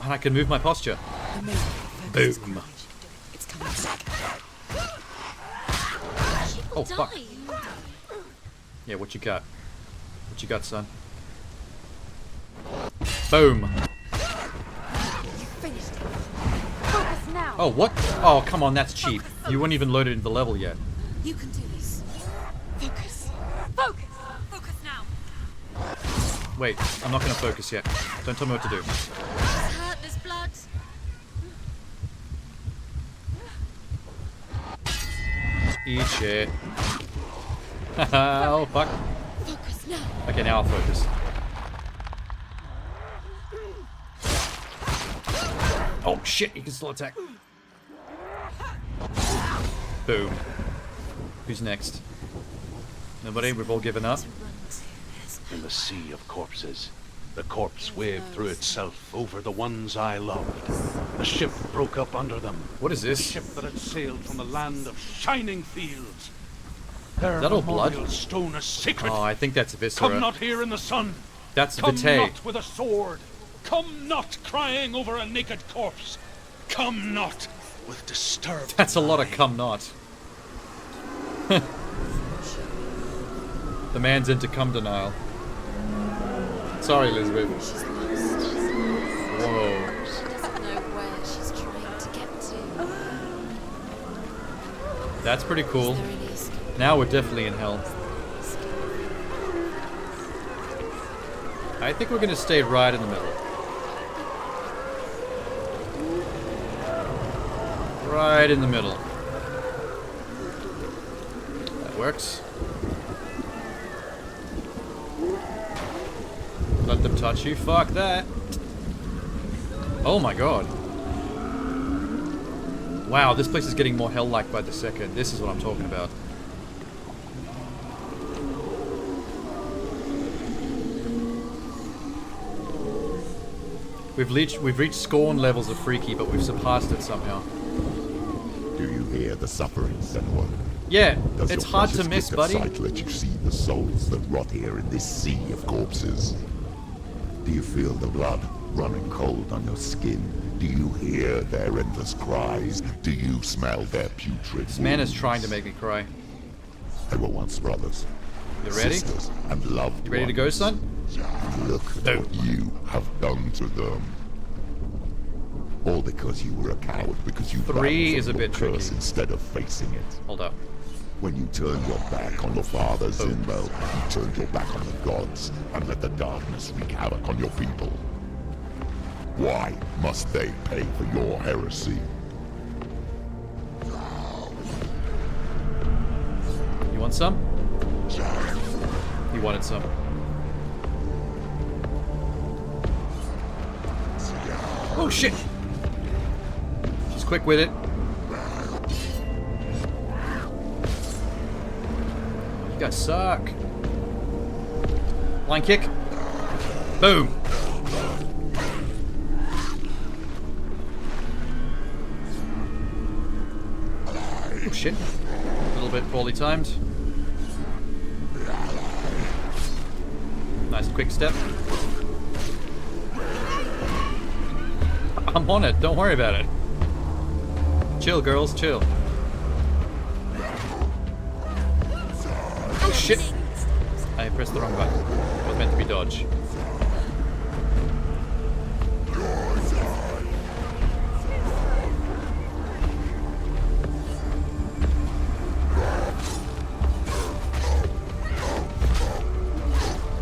And I can move my posture.
The moment focus
Boom.
courage. It's coming back.
Oh, fuck.
Die.
Yeah, what you got? What you got, son? Boom.
Finished it. Focus now.
Oh, what? Oh, come on, that's cheap. You weren't even loaded into the level yet.
You can do this. Focus.
Focus. Focus now.
Wait, I'm not gonna focus yet. Don't tell me what to do.
It's hurt. There's blood.
Eat shit. Oh, fuck.
Focus now.
Okay, now I'll focus. Oh, shit, you can still attack. Boom. Who's next? Nobody? We've all given up?
In the sea of corpses, the corpse waved through itself over the ones I loved. The ship broke up under them.
What is
The
this?
ship that had sailed from the land of shining fields. Their
Is that all blood?
memorial stone is sacred.
Oh, I think that's
Come
Viscera.
not here in the sun.
That's
Come
Vitae.
not with a sword. Come not crying over a naked corpse. Come not with disturbed
That's a lot of
mind.
come not. The man's into cum denial. Sorry, Elizabeth.
She's lost.
Whoa.
She doesn't know where she's trying to get to.
That's pretty cool.
Is there any escape?
Now we're definitely in hell. I think we're gonna stay right in the middle. Right in the middle. That works. Let them touch you. Fuck that. Oh my god. Wow, this place is getting more hell-like by the second. This is what I'm talking about. We've reached scorn levels of freaky, but we've surpassed it somehow.
Do you hear the suffering, Senua?
Yeah,
Does
it's
your
hard to
precious
miss,
gift of
buddy.
sight let you see the souls that rot here in this sea of corpses? Do you feel the blood running cold on your skin? Do you hear their endless cries? Do you smell their putrid
This man is
wounds?
trying to make me cry.
They were once brothers,
You ready?
sisters, and loved
You ready to go,
ones.
son?
Look at what you have done to them. All because you were a coward, because you
Three
ran
is
from
a
your
bit
curse
tricky.
instead of facing it.
Hold up.
When you turned your back on the Father, Zinbo, you turned your back on the gods and let the darkness wreak havoc on your people. Why must they pay for your heresy?
You want some? He wanted some. Oh shit! She's quick with it. You guys suck. Line kick. Boom. Oh shit. A little bit poorly timed. Nice quick step. I'm on it, don't worry about it. Chill, girls, chill. Oh shit! I pressed the wrong button. It was meant to be dodge.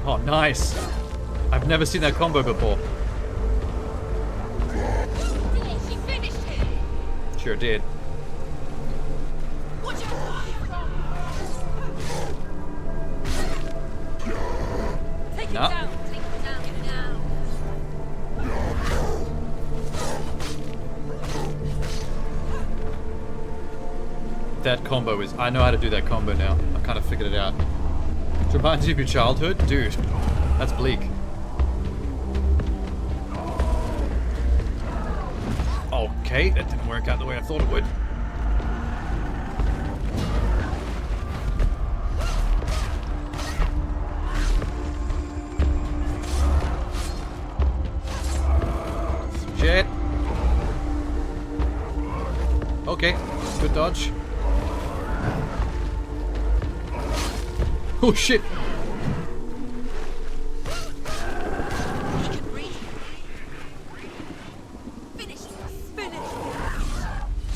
Oh, nice! I've never seen that combo before. Sure did. Nah. That combo is... I know how to do that combo now. I've kind of figured it out. It reminds you of your childhood? Dude, that's bleak. Okay, that didn't work out the way I thought it would. Shit. Okay, good dodge. Oh shit!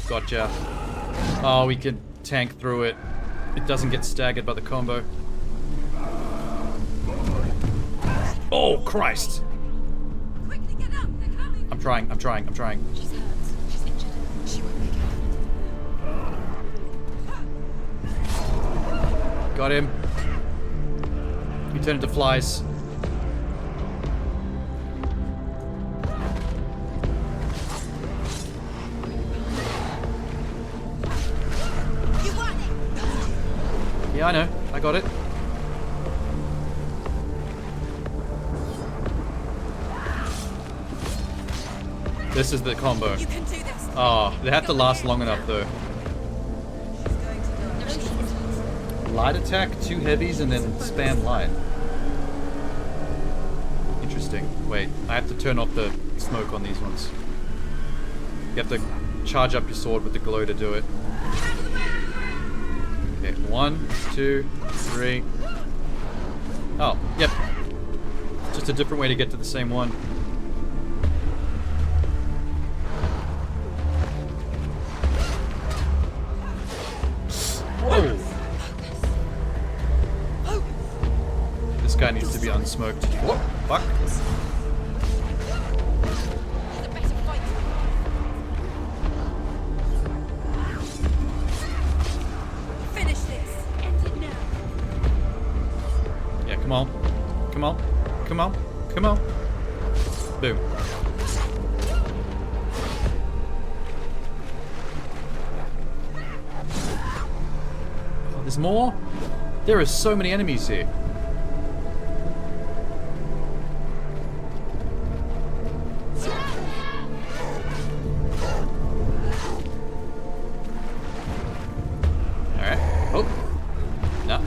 Gotcha. Oh, we can tank through it. It doesn't get staggered by the combo. Oh, Christ! I'm trying.
She's hurt. She's injured. She won't make it.
Got him. You turn into flies. Yeah, I know. I got it. This is the combo.
You can do this.
Oh, they have to last long enough though. Light attack, 2 heavies, and then spam light. Interesting. Wait, I have to turn off the smoke on these ones. You have to charge up your sword with the glow to do it. Okay, 1, 2, 3. Oh, yep. Just a different way to get to the same one. Whoa! This guy needs to be unsmoked. What? Fuck?
Finish this. End it now.
Yeah, come on. Come on. Come on. Come on. Boom. Oh, there's more? There are so many enemies here. Alright. Oh. No.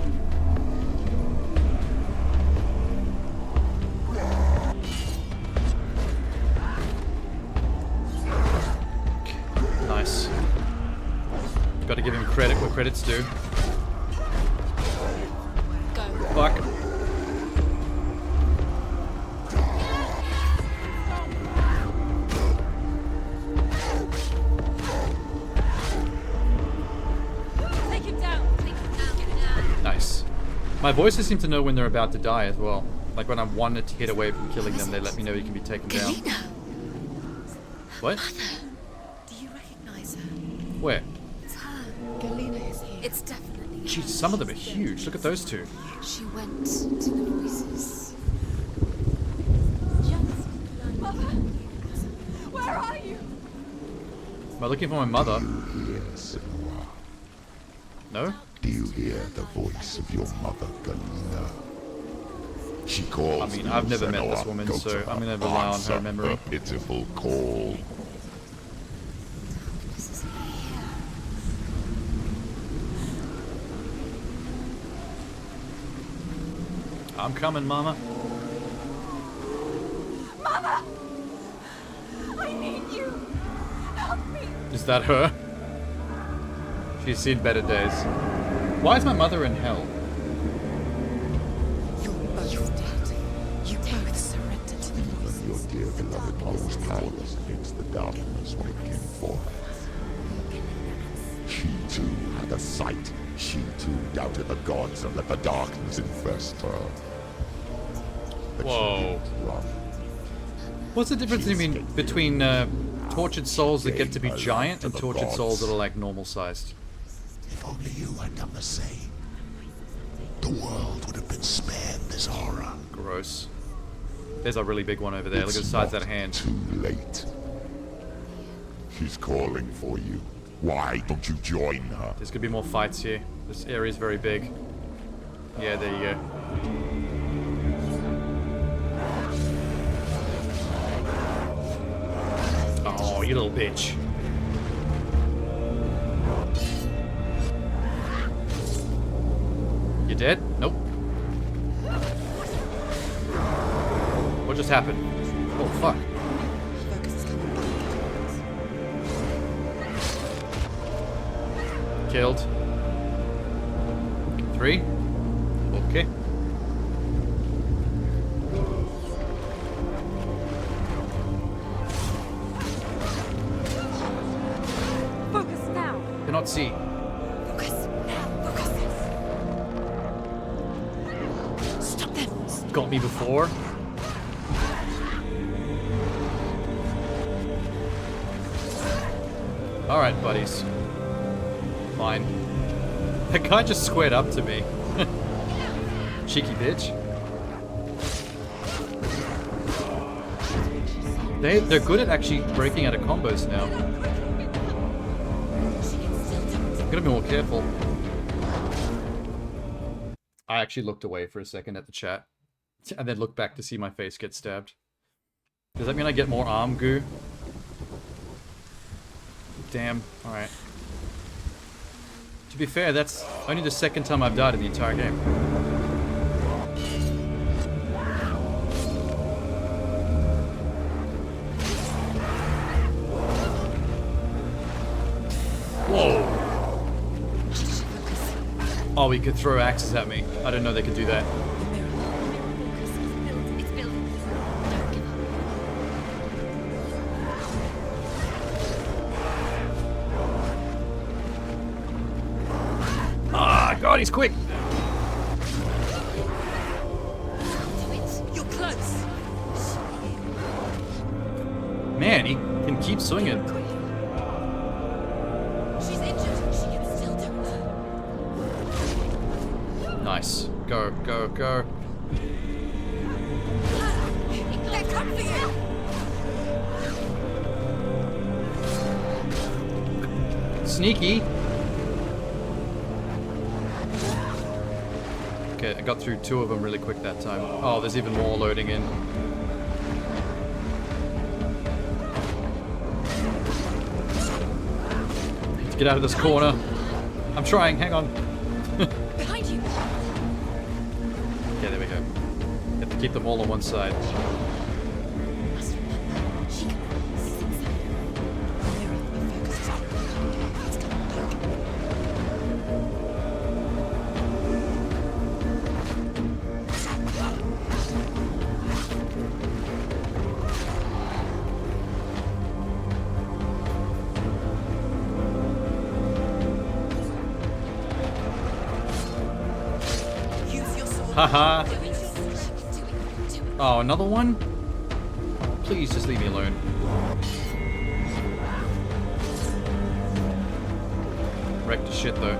Nice. Got to give him credit where credit's due. Fuck.
Take him down. Take him
My voices seem to know when they're about to die as well. Like when I'm 1 hit away from killing them, they let me know you can be taken down. What?
Do you recognize her?
Where?
It's her. Galena is here. It's definitely her.
Jeez, some of them are huge. Look at those two.
She went to the voices.
Mother! Where are you?
Am I looking for my mother?
Hear, Senua.
No?
Do you hear the voice of your mother, Galena? She calls.
I mean, I've never met this woman, so I'm gonna rely on her memory.
Her pitiful call.
I'm coming, Mama.
Mother! I need you! Help me!
Is that her? She's seen better days. Why is my mother in hell?
You're both dead. You both surrendered to the
Even your dear beloved was powerless against the darkness when it came forth. She too had a sight. She too doubted the gods and let the darkness infest her. But
Whoa.
she didn't run.
What's the difference between tortured souls that get to be giant and tortured souls that are like normal sized?
If only you had done the same, the world would have been spared this horror.
Gross. There's a really big one over there. Look at the size of that hand.
Too late. She's calling for you. Why don't you join her?
There's gonna be more fights here. This area is very big. Yeah, there you go. Oh, you little bitch. You dead? Nope. What just happened? Oh, fuck. Killed. 3. Okay.
Focus now!
Cannot see.
Focus now! Focus! Stop them!
Got me before. Alright, buddies. Fine. That guy just squared up to me. Cheeky bitch. They're good at actually breaking out of combos now. Gotta be more careful. I actually looked away for a second at the chat. And then looked back to see my face get stabbed. Does that mean I get more arm goo? Damn. Alright. To be fair, that's only the second time I've died in the entire game. Whoa! Oh, he could throw axes at me. I didn't know they could do that.
It's building. Don't give up.
Ah, God, he's quick!
You're close.
Man, he can keep swinging.
She's injured. She can still do it.
Nice. Go, go, go.
They're coming for you.
Sneaky. Okay, I got through 2 of them really quick that time. Oh, there's even more loading in. Need to get out of this corner. I'm trying, hang on.
Behind you.
Okay, there we go. You have to keep them all on one side.
Must remember, she can see inside. Mirror, the focus is on her. It's coming back. Use
Haha. Oh, another one? Please just leave me alone. Wrecked to shit though.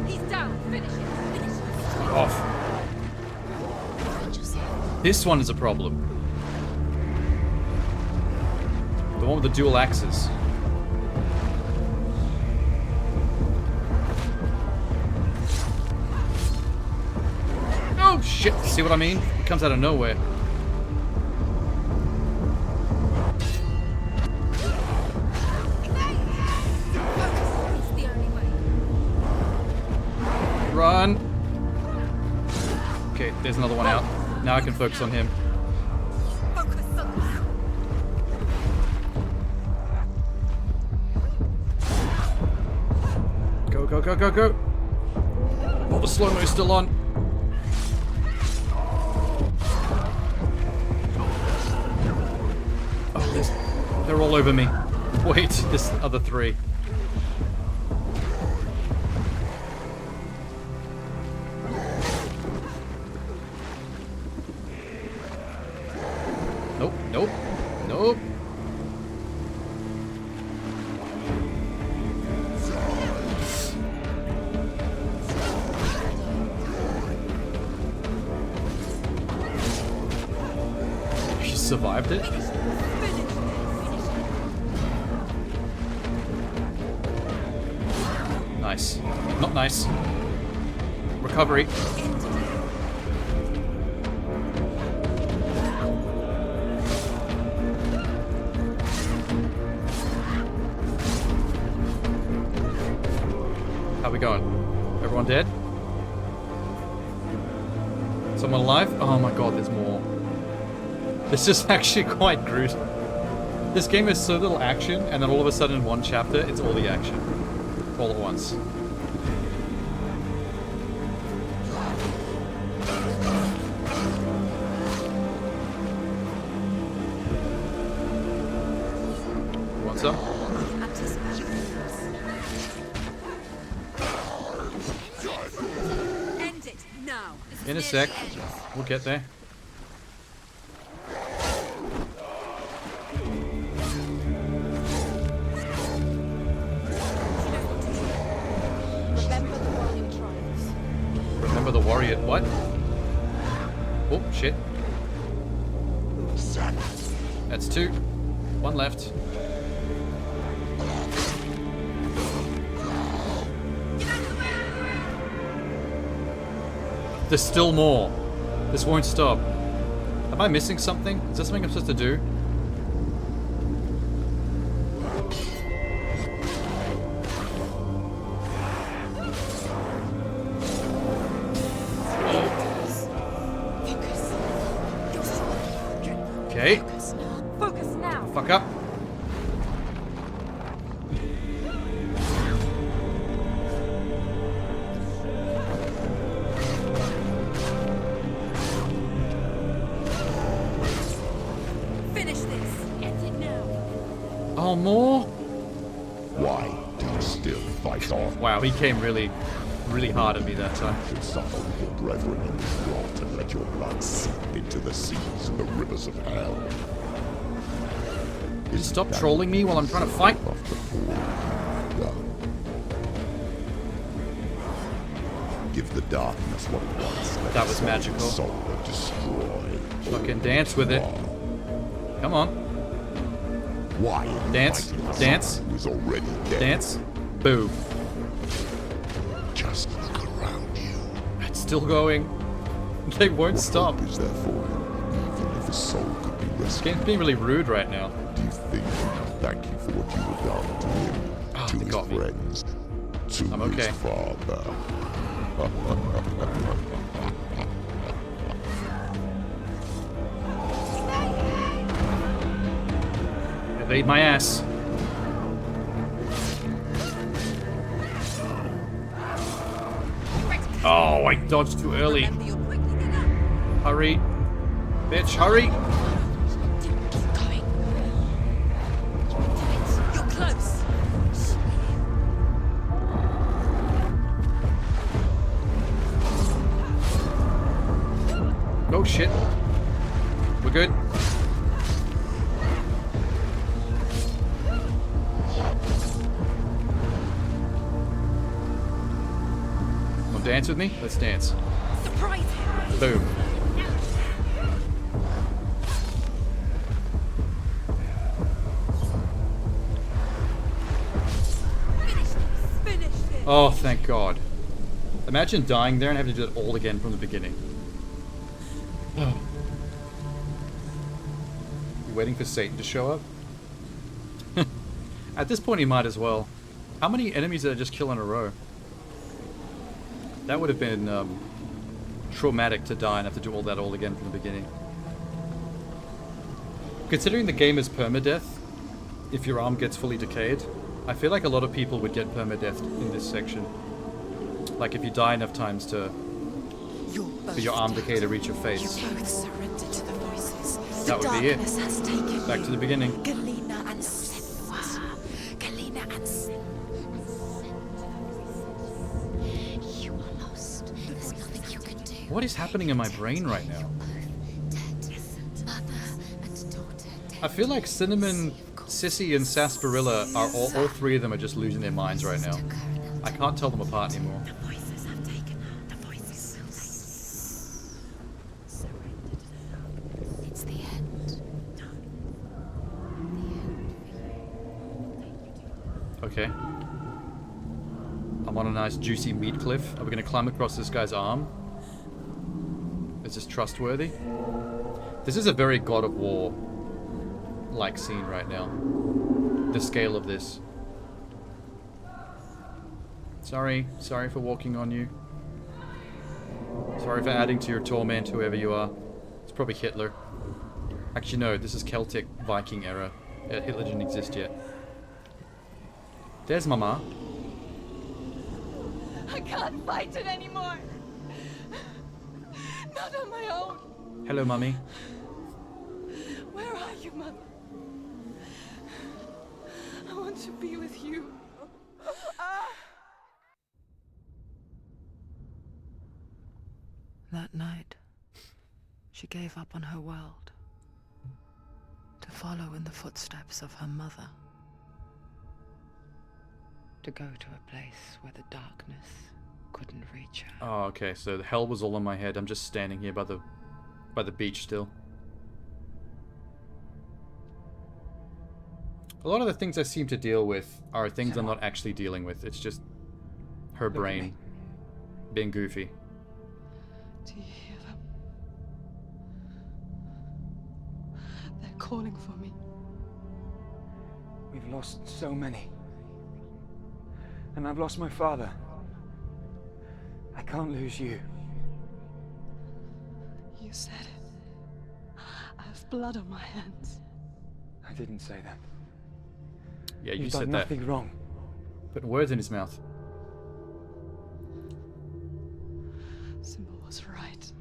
He's down. Finish it. Finish it.
Off. This one is a problem. The one with the dual axes. Oh shit, see what I mean? It comes out of nowhere.
It's the only way.
Run! Okay, there's another one out. Now I can focus on him.
Focus on
Go, go, go, go, go! Oh, the slow-mo's still on. Oh, they're all over me. Wait, this other three. Nope, nope, nope. She survived it? Nice. Not nice. Recovery. How we going? Everyone dead? Someone alive? Oh my god, there's more. This is actually quite gruesome. This game has so little action, and then all of a sudden in one chapter, it's all the action. All at once. Want some?
End it now. This is
In a
near
sec.
the end.
We'll get there.
Remember the warrior trials.
Remember the warrior. What? Oh, shit. That's two. One left. There's still more. This won't stop. Am I missing something? Is that something I'm supposed to do? Okay.
Focus now.
Fuck up.
Finish this. End it now.
Oh, more?
Why do you still fight on?
Wow, he came really hard at me that time.
Should suffer with your brethren in this rot and let your blood seep into the seas and the rivers of hell.
Stop trolling me while I'm trying to fight.
Give the darkness what it wants. Let
That
its
was magical.
soul destroy.
Fucking dance with it. Come on.
Why?
Dance. Dance.
Who is already dead.
Dance. Boo.
Just look around you.
It's still going. They won't stop.
Is there for him, even if his soul could be
This
rescued?
game's being really rude right now.
Do you think he can thank you for what you have done to him,
Oh,
to
they
his
got me.
friends, to
I'm
his
okay.
father?
They ate my ass. Oh, I dodged too early.
Remember you're quickly gonna.
Hurry. Bitch, hurry.
Keep going. You're close.
Oh shit. We're good. Want to dance with me? Let's dance.
Surprise him!
Boom.
Finish this!
Oh, thank God. Imagine dying there and having to do it all again from the beginning. Oh. You waiting for Satan to show up? At this point, he might as well. How many enemies did I just kill in a row? That would have been traumatic to die and have to do all that all again from the beginning. Considering the game is permadeath, if your arm gets fully decayed, I feel like a lot of people would get permadeath in this section. Like if you die enough times for your arm decay to reach your face.
You both surrender to the voices.
That would be it.
Has taken
Back to the beginning.
Galena and Senua. Galena and Senua. You are lost. There's nothing you can do.
What is happening in my brain right now? I feel like Cinnamon, Sissy, and Sarsaparilla are all three of them are just losing their minds right now. I can't tell them apart anymore.
It's the end.
Okay. I'm on a nice juicy meat cliff. Are we going to climb across this guy's arm? Is this trustworthy? This is a very God of War like scene right now. The scale of this. Sorry for walking on you. Sorry for adding to your torment, whoever you are. It's probably Hitler. Actually, no, this is Celtic Viking era. Hitler didn't exist yet. There's Mama.
I can't fight it anymore! Not on my own!
Hello, Mummy.
Where are you, Mother? I want to be with you.
That night, she gave up on her world to follow in the footsteps of her mother, to go to a place where the darkness couldn't reach her.
Oh, okay, so the hell was all in my head. I'm just standing here by the beach still. A lot of the things I seem to deal with are things I'm not actually dealing with. It's just her brain being goofy.
Do you hear them? They're calling for me.
We've lost so many. And I've lost my father. I can't lose you.
You said it. I have blood on my hands.
I didn't say that.
Yeah, you
You've
said
done
that.
nothing wrong.
Putting words in his mouth.
Symbol was right.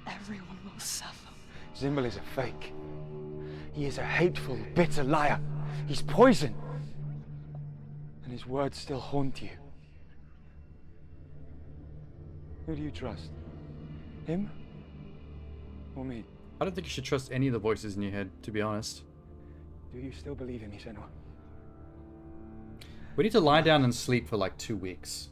Everyone will suffer.
Zimbel is a fake. He is a hateful, bitter liar. He's poison. And his words still haunt you. Who do you trust? Him? Or me?
I don't think you should trust any of the voices in your head, to be honest.
Do you still believe in me, Senua?
We need to lie down and sleep for like 2 weeks.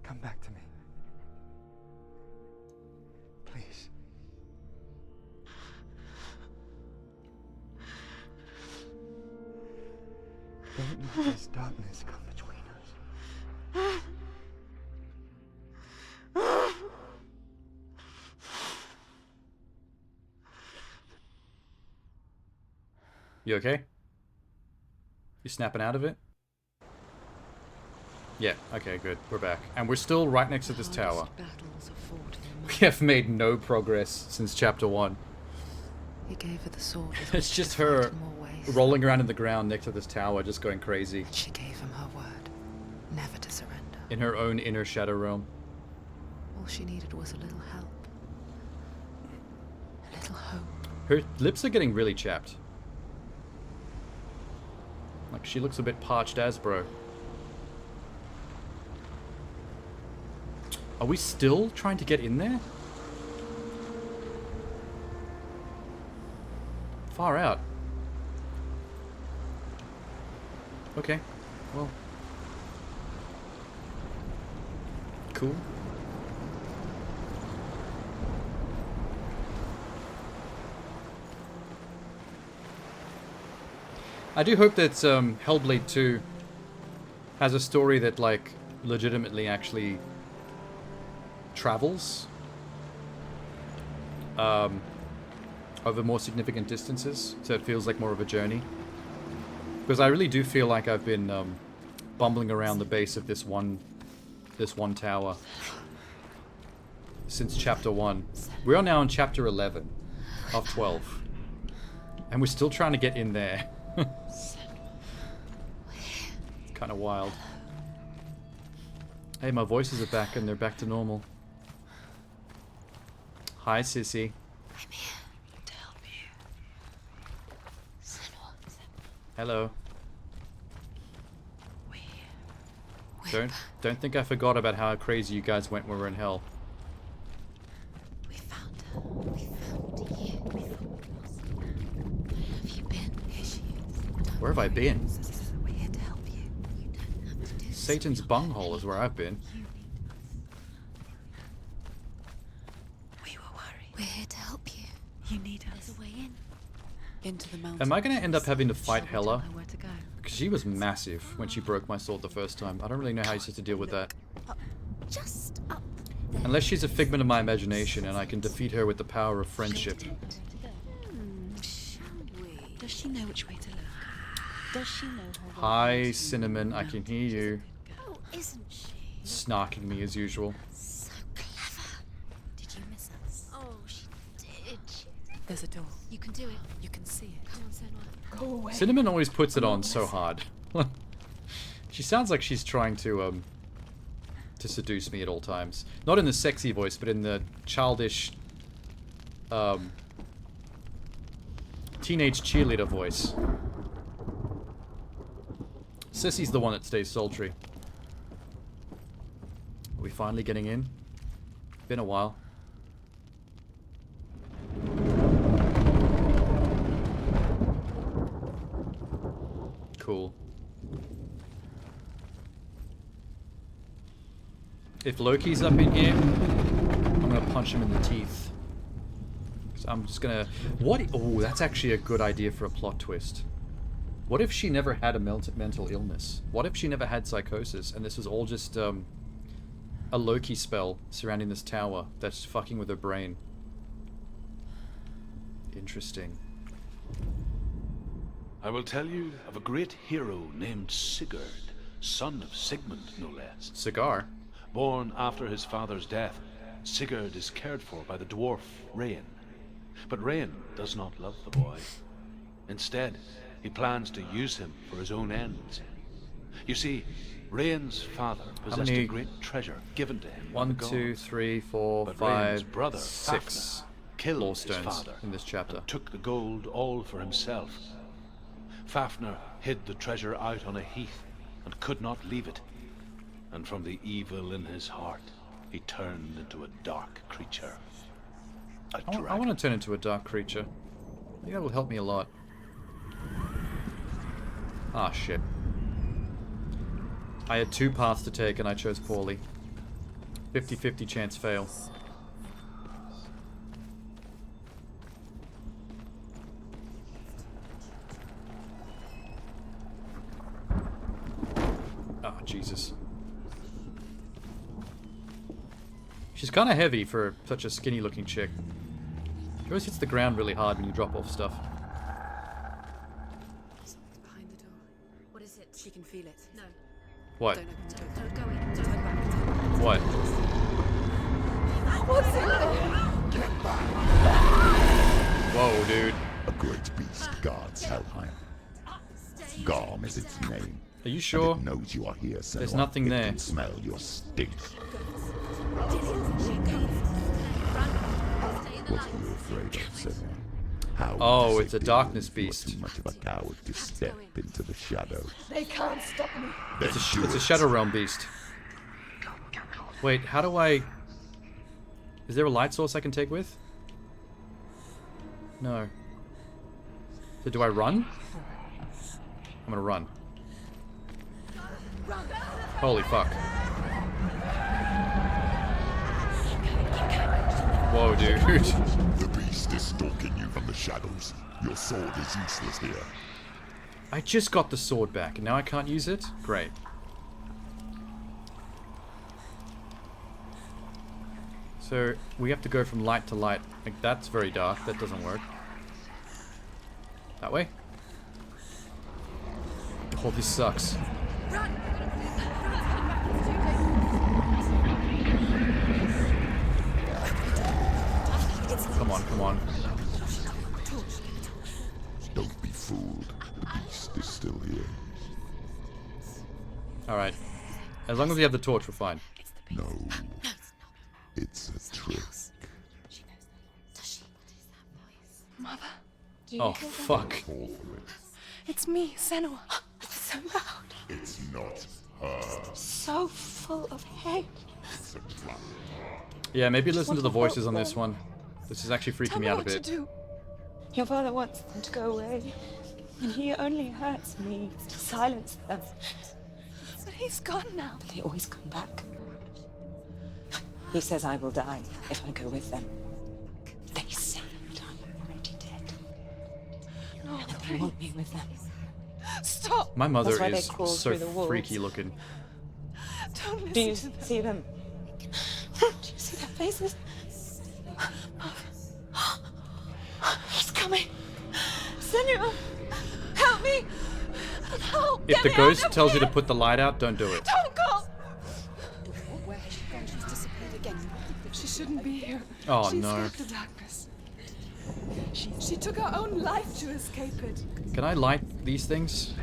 Come back to me. Please. Don't let this darkness come between us.
You okay? You snapping out of it? Yeah, okay, good. We're back. And we're still right next to this tower. We have made no progress since chapter 1.
He gave her the sword.
It's just her rolling around in the ground next to this tower, just going crazy.
She gave him her word, never to surrender.
In her own inner shadow realm.
All she needed was a little help. A little hope.
Her lips are getting really chapped. Like Like, she looks a bit parched as, bro. Are we still trying to get in there? Far out. Okay, well. Cool. I do hope that Hellblade 2 has a story that, like, legitimately actually travels over more significant distances, so it feels like more of a journey. Because I really do feel like I've been bumbling around the base of this one tower since chapter 1. We are now in chapter 11 of 12, and we're still trying to get in there. It's kind of wild. Hey, my voices are back and they're back to normal. Hi, sissy.
I'm here to help you. Senua.
Hello. Don't think I forgot about how crazy you guys went when we were in hell.
We found her. We found you. We thought we lost her. Where have you been? Here she is.
Where have I been?
We're here to help you. You don't have to do this.
Satan's bunghole is where I've been.
We were worried. We're here to help you. You need us. There's a way in.
Into the mountains.
Am I going to end up having to fight
Shall we
Hela?
tell her where to go?
Because she was massive when she broke my sword the first time. I don't really know how you're supposed to deal with that.
Just up there.
Unless she's a figment of my imagination and I can defeat her with the power of friendship.
Shall we?
Does she know which way to look? Does she know her
Hi, Cinnamon. I can hear you.
Oh, isn't she?
Snarking me as usual.
So clever. Did you miss us? Oh, she did.
There's a door.
You can do it.
You can see it.
Come on, Senua.
Go away.
Cinnamon always puts it on so hard. She sounds like she's trying to seduce me at all times. Not in the sexy voice, but in the childish, teenage cheerleader voice. Sissy's the one that stays sultry. Are we finally getting in? Been a while. Cool. If Loki's up in here, I'm gonna punch him in the teeth. So I'm just gonna... What? Oh, that's actually a good idea for a plot twist. What if she never had a mental illness? What if she never had psychosis and this was all just a Loki spell surrounding this tower that's fucking with her brain? Interesting.
I will tell you of a great hero named Sigurd, son of Sigmund, no less.
Cigar?
Born after his father's death, Sigurd is cared for by the dwarf Rain. But Rain does not love the boy. Instead, he plans to use him for his own ends. You see, Rain's father possessed a great treasure given to him.
1, 2, 3, 4,
but
5,
Rain's brother,
6
Fafnir, killed his
stones
father
in this chapter.
and took the gold all for himself. Fafnir hid the treasure out on a heath and could not leave it. And from the evil in his heart, he turned into a dark creature.
I want to turn into a dark creature. I think that will help me a lot. Ah, shit. I had 2 paths to take and I chose poorly. 50-50 chance fail. Oh, Jesus. She's kind of heavy for such a skinny looking chick. She always hits the ground really hard when you drop off stuff.
It's behind the door.
What is it?
She can feel it.
No.
What?
Don't open the door.
Don't go in.
Turn back. Turn back.
What?
What's in there?
Get back!
Whoa, dude.
A great beast guards Helheim. Garm is its name.
Are you sure?
And it knows you are here, Senua.
There's nothing
it
there.
Can smell your stink. What are you afraid of, Senua? How
Oh, it's a
accepting
darkness
you are
beast.
Too much of a coward to step into the shadow.
They can't stop me.
It's a Shadow Realm beast. Wait, how do I... Is there a light source I can take with? No. So do I run? I'm gonna run. Holy fuck. Whoa, dude.
The beast is stalking you from the shadows. Your sword is useless here.
I just got the sword back and now I can't use it? Great. So we have to go from light to light. Like, that's very dark. That doesn't work. That way? Oh, this sucks. Come on, come on.
Don't be fooled. The beast is still here.
Alright. As long as we have the torch, we're fine.
No. It's a trick.
Mother.
Oh, fuck.
Fall for it.
It's me, Senua. It's so loud.
It's not her.
So full of hate.
It's a trap.
Yeah, maybe listen to the voices on this one. This is actually freaking
Tell
me
me
out a
what to
bit.
do. Your father wants them to go away, and he only hurts me to silence them. But he's gone now.
But they always come back. He says I will die if I go with them. They say that I'm already dead.
No,
And they want me with them.
stop.
My mother
That's why they
is
crawl
so
through the walls.
freaky looking.
Don't listen
Do you
to them.
see them? Do you see their faces?
He's coming. Senua, help me. Help.
If
Get
the
me
ghost
out of
tells you to
here.
put the light out, don't do it.
Don't go.
Where has she gone? She's disappeared again.
She shouldn't be here.
Oh,
she
no.
escaped the darkness. She took her own life to escape it.
Can I light these things?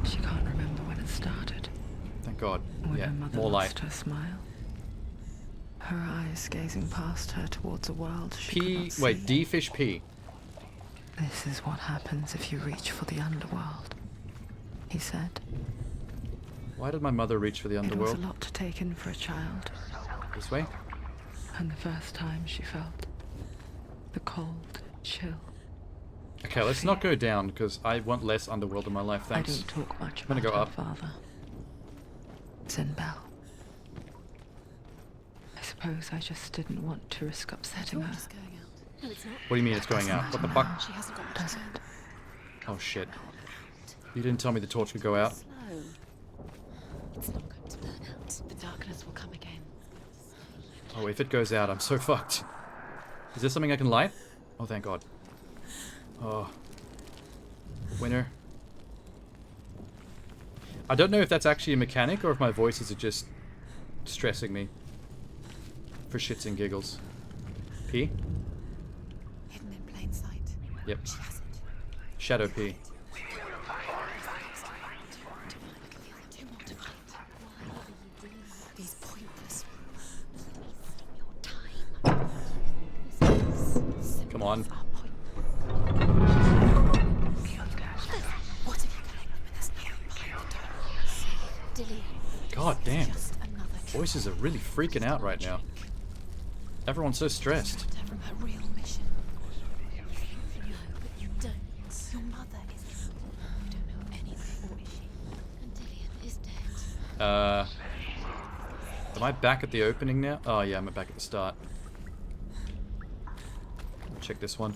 She can't remember when it started.
Thank God.
When
Yeah,
her mother
more light.
lost her smile. Her eyes gazing past her towards a world she could
P.
not see.
Wait, D fish P.
This is what happens if you reach for the underworld, he said.
Why did my mother reach for the
It was
underworld?
a lot to take in for a child.
This way?
And the first time she felt the cold chill.
Okay, let's not go down because I want less underworld in my life.
I
Thanks.
don't talk much
I'm gonna
about
go
her
up.
father. Zinbel. I suppose I just didn't want to risk upsetting her.
Torch is going out. No, it's not.
What do you mean it's going out? What the fuck?
She hasn't got much
Does
time.
it?
Oh shit. You didn't tell me the torch could go out.
Slow. It's not going to burn out. The darkness will come again.
Oh, if it goes out, I'm so fucked. Is there something I can light? Oh, thank God. Oh. Winner. I don't know if that's actually a mechanic or if my voices are just stressing me. For shits and giggles. P?
Hidden in plain sight.
Yep.
She hasn't.
Shadow P.
Two more to fight. Why are you doing these pointless? Stop your time.
Come on.
What have you done with this behind the door? Dillian.
God damn.
Just another
Voices are really freaking out right now. Everyone's so stressed.
distract her from her real mission. No, but you don't. Your mother is. You don't know anything, or is she? And Dillian is dead.
Am I back at the opening now? Oh yeah, I'm back at the start. Check this one.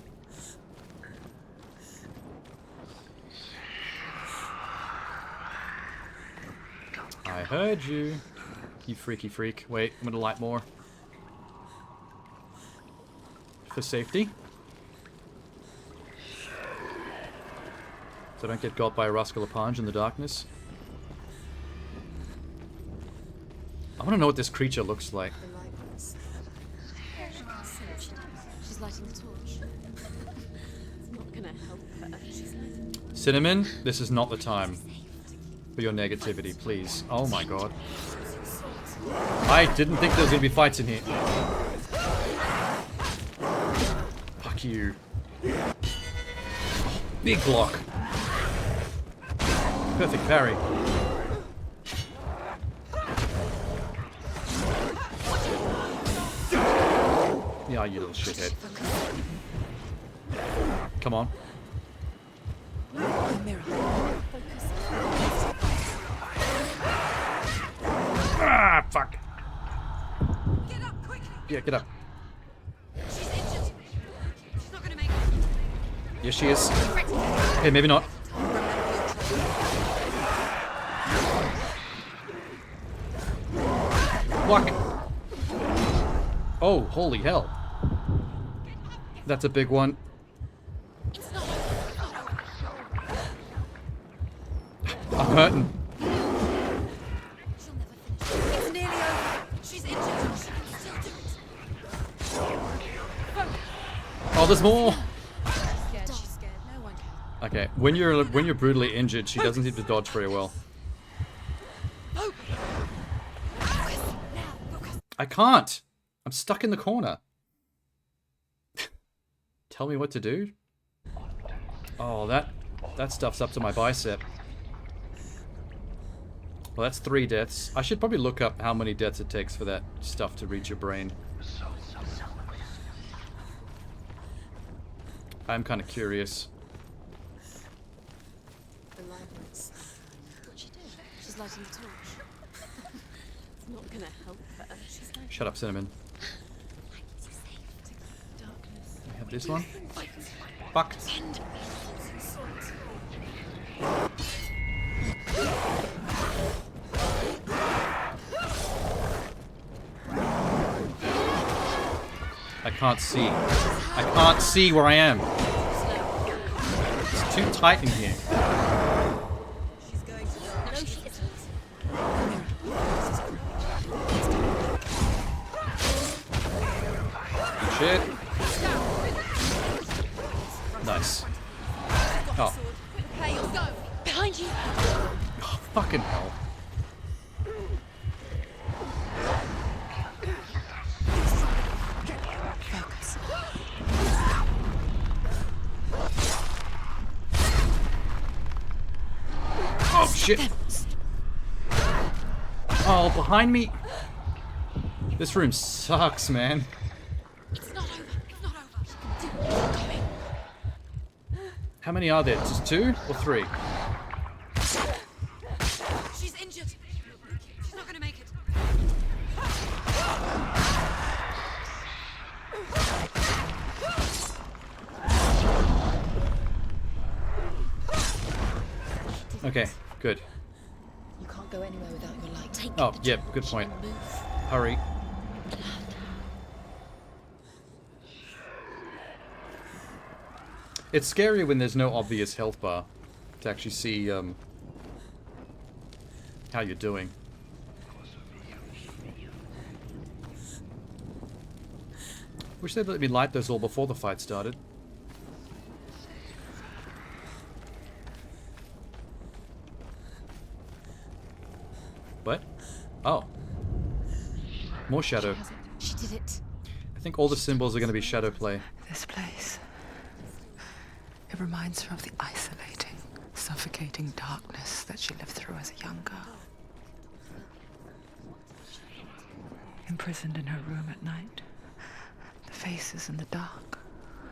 I heard you. You freaky freak. Wait, I'm gonna light more. For safety. So I don't get got by a rascal Lapange in the darkness. I want to know what this creature looks like.
She's lighting the torch. It's not gonna help her. She's lighting.
Cinnamon, this is not the time for your negativity, please. Oh my God. I didn't think there was gonna be fights in here. Fuck you. Big block. Perfect parry. Yeah, you little shithead. Come on. Ah, fuck.
Get up quickly.
Yeah, get up.
She's injured. She's not gonna make it.
Yes, she is. Okay, maybe not. Fuck. Oh, holy hell. That's a big one. I'm hurting.
She'll never finish. It's nearly over. She's injured. She can still do it.
Oh, there's more.
She's scared. No one can.
Okay, when you're brutally injured, she doesn't seem to dodge very well. I can't. I'm stuck in the corner. Tell me what to do. Oh, that stuff's up to my bicep. Well, that's 3 deaths. I should probably look up how many deaths it takes for that stuff to reach your brain. I'm kind of curious.
The librarians. What's she doing? She's lighting the torch. It's not gonna help her. She's like...
Shut up, Cinnamon. We have this one. Fuck. I can't see. I can't see where I am. It's too tight in here.
No, she isn't.
Shit. Nice. Oh.
Behind you.
Oh, fucking hell.
Focus.
Oh, shit. Oh, behind me. This room sucks, man.
It's not over. It's not over. She can do it. Keep going.
How many are there? Just 2 or 3?
She's injured. She's not gonna make it.
Okay, good.
You can't go anywhere without your light. Take
Oh,
the
yep,
torch
good point.
and move.
Hurry. It's scary when there's no obvious health bar to actually see how you're doing. Wish they'd let me light those all before the fight started. What? Oh. More shadow.
She did it.
I think all the symbols are going to be shadow play.
This place. It reminds her of the isolating, suffocating darkness that she lived through as a young girl. Imprisoned in her room at night, the faces in the dark,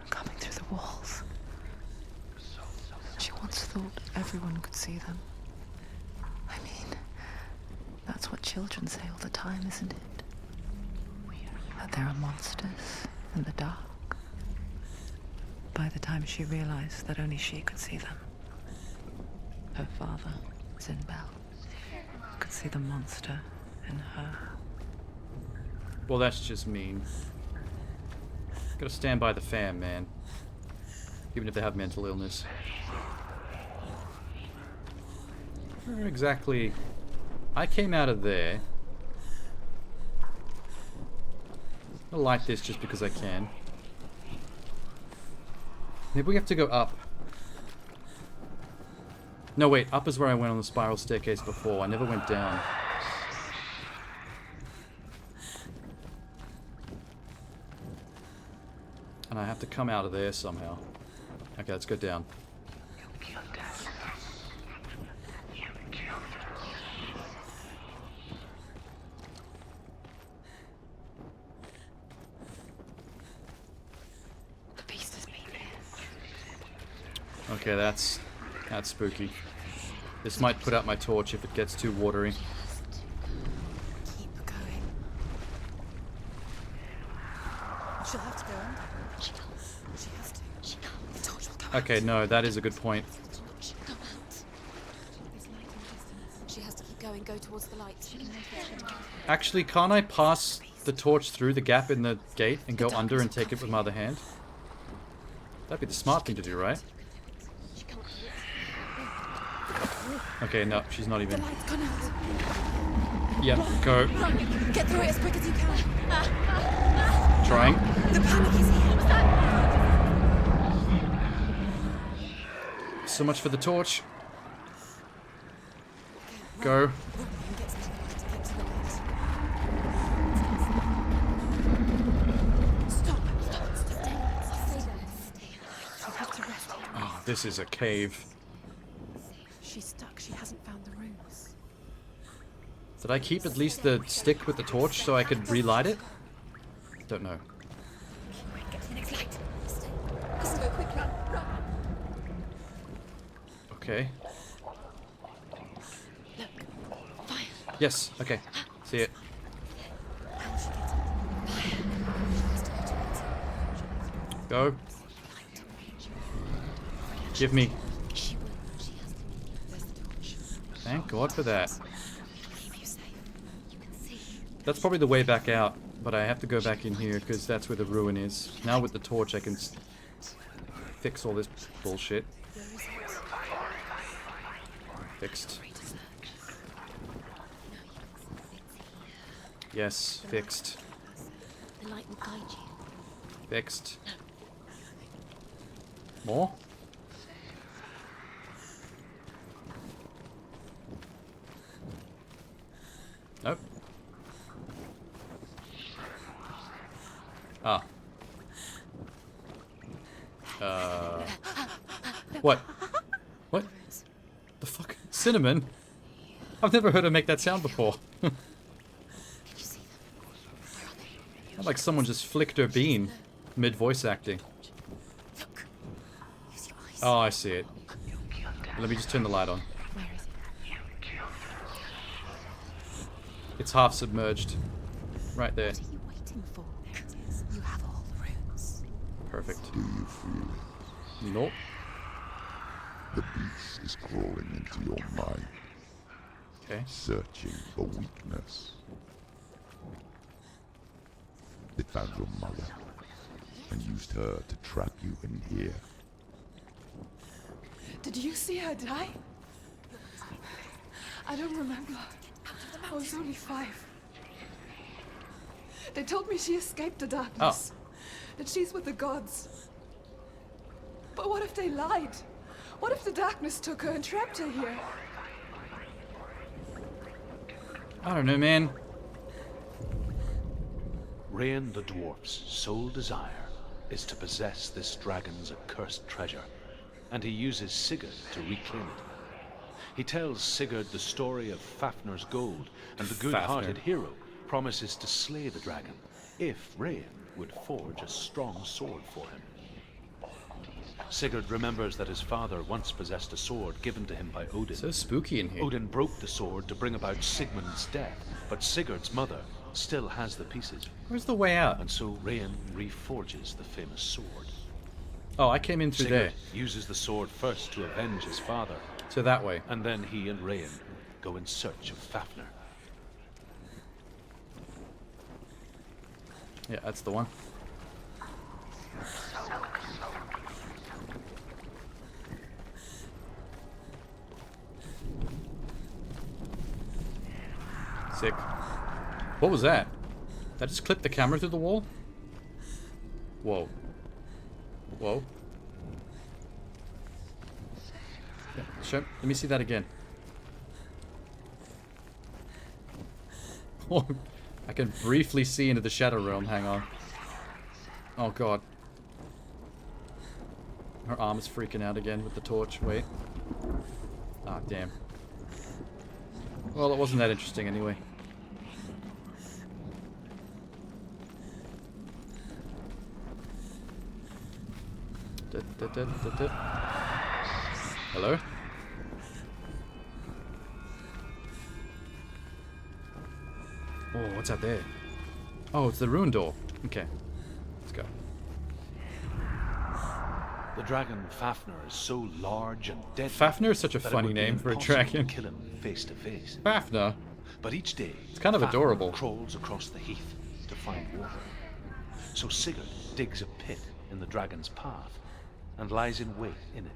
coming through the walls. She once thought everyone could see them. I mean, that's what children say all the time, isn't it? That there are monsters in the dark. By the time she realized that only she could see them, her father, Zinbel, could see the monster in her.
Well, that's just mean. Gotta stand by the fam, man. Even if they have mental illness. Where exactly... I came out of there. I'll light this just because I can. Maybe we have to go up. No, wait. Up is where I went on the spiral staircase before. I never went down. And I have to come out of there somehow. Okay, let's go down.
The beast has been here.
Okay, that's spooky. This might put out my torch if it gets too watery.
Keep going.
She'll have to go under.
She can't.
She has to.
She can't. The torch will go
Okay, no, that is a good point.
She'll come out.
There's light in the distance.
She has to keep going. Go towards the lights. She can make it.
Actually, can't I pass the torch through the gap in the gate and go under and take it with my other hand? That'd be the smart thing to do, right?
She can't.
Okay, no, she's not
The
even.
light's gone out.
Yeah, go.
Run! Get through it as quick as you can.
Trying.
The panic is here.
So much for the torch. Go.
Run and get to the light. Get to the light. Stop! Stop! Stay there. Stay there. You have to rest here.
Oh, this is a cave.
She's stuck. She hasn't found the rooms.
Did I keep at least the stick with the torch so I could relight it? Don't know.
Get to the next light. Listen, go quick. Run! Run!
Okay.
Look. Fire.
Yes, okay. See it.
How will she get it?
Go. Give me.
She will. She has to.
There's the torch.
Thank God for that.
Keep you safe. You can see.
That's probably the way back out, but I have to go back in here because that's where the ruin is. Now with the torch I can fix all this bullshit.
Where is it?
Fixed. Yes, fixed.
The light will guide you.
Fixed. More? Nope. Ah. What? What? The fuck? Cinnamon? I've never heard her make that sound before.
Can you see them? Where are they?
Like someone just flicked her bean mid-voice acting.
Look. Use your eyes.
Oh, I see it. Let me just turn the light on.
Where is it?
It's half submerged. Right there.
What are you waiting for? There it is. You have all the runes.
Perfect.
Do you feel it?
Nope.
The beast is crawling into your mind,
Okay.
searching for weakness. It found your mother and used her to trap you in here.
Did you see her die? I don't remember. I was only 5. They told me she escaped the darkness. That she's with the gods. But what if they lied? What if the darkness took her and trapped her here?
I don't know, man.
Rain the dwarf's sole desire is to possess this dragon's accursed treasure, and he uses Sigurd to reclaim it. He tells Sigurd the story of Fafnir's gold, and the good-hearted
Fafnir.
hero promises to slay the dragon if Rain would forge a strong sword for him. Sigurd remembers that his father once possessed a sword given to him by Odin.
So spooky in here.
Odin broke the sword to bring about Sigmund's death, but Sigurd's mother still has the pieces,
Where's the way out?
and so Rain reforges the famous sword.
Oh, I came in through
Sigurd
there.
uses the sword first to avenge his father,
So that way.
and then he and Rain go in search of Fafnir.
Yeah, that's the one. Sick. What was that? Did I just clip the camera through the wall? Whoa. Whoa. Yeah, let me see that again. Oh, I can briefly see into the Shadow Realm. Hang on. Oh god. Her arm is freaking out again with the torch. Wait. Ah, damn. Well, it wasn't that interesting anyway. Hello? Oh, what's out there? Oh, it's the ruin door. Okay. Let's go.
The dragon Fafnir is so large and deadly.
Fafnir is such a
that it
funny
would be
name for a
impossible to
dragon.
kill him face to face.
Fafnir.
But each day,
It's kind of
Fafnir
adorable.
crawls across the heath to find water. So Sigurd digs a pit in the dragon's path and lies in wait in it.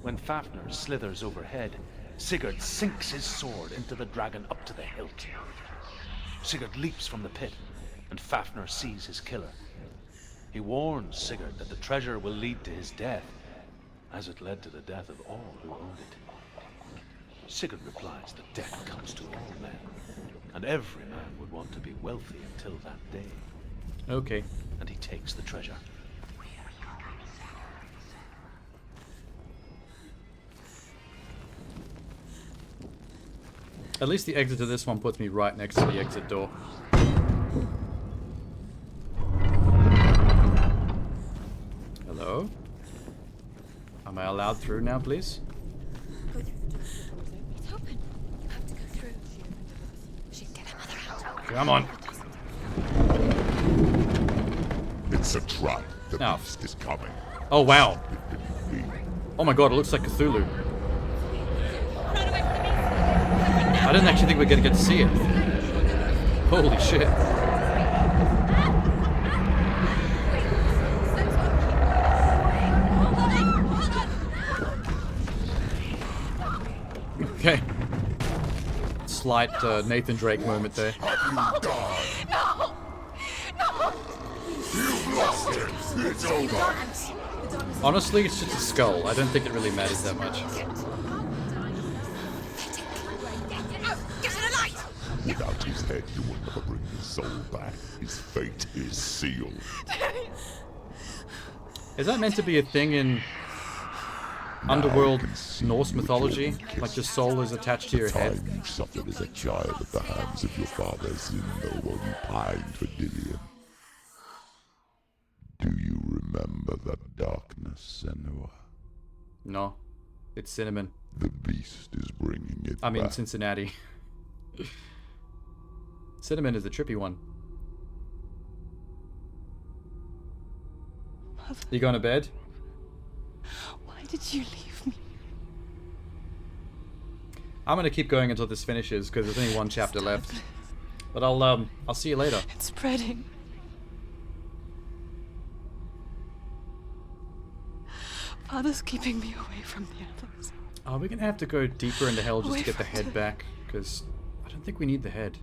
When Fafnir slithers overhead, Sigurd sinks his sword into the dragon up to the hilt. Sigurd leaps from the pit, and Fafnir sees his killer. He warns Sigurd that the treasure will lead to his death, as it led to the death of all who owned it. Sigurd replies that death comes to all men, and every man would want to be wealthy until that day.
Okay.
And he takes the treasure.
At least the exit to this one puts me right next to the exit door. Hello? Am I allowed through now, please?
Go through the door. It's open. You have to go through. She can get her mother out.
Come on.
It's a trap. The
Oh.
beast is coming.
Oh, wow. Oh my god, it looks like Cthulhu. I didn't actually think we were going to get to see it. Holy shit. Okay. Slight Nathan Drake moment there.
No! No! You've lost it! It's over!
Honestly, it's just a skull. I don't think it really matters that much.
Without his head, you will never bring his soul back. His fate is sealed.
Is that meant to be a thing in underworld Norse mythology? Like your soul is attached to your head?
The time you suffered as a child at the hands of your father, Zindo, while you pined for Dillion. Do you remember that darkness, Senua?
No. It's cinnamon.
The beast is bringing it
I mean,
back.
Cincinnati. Cinnamon is the trippy one.
Mother,
You going to bed?
why did you leave me?
I'm gonna keep going until this finishes because there's only one chapter left. But I'll see you later.
It's spreading. Father's keeping me away from the others.
Oh, we're gonna have to go deeper into hell just
Away
to get the
from
head back because I don't think we need the head.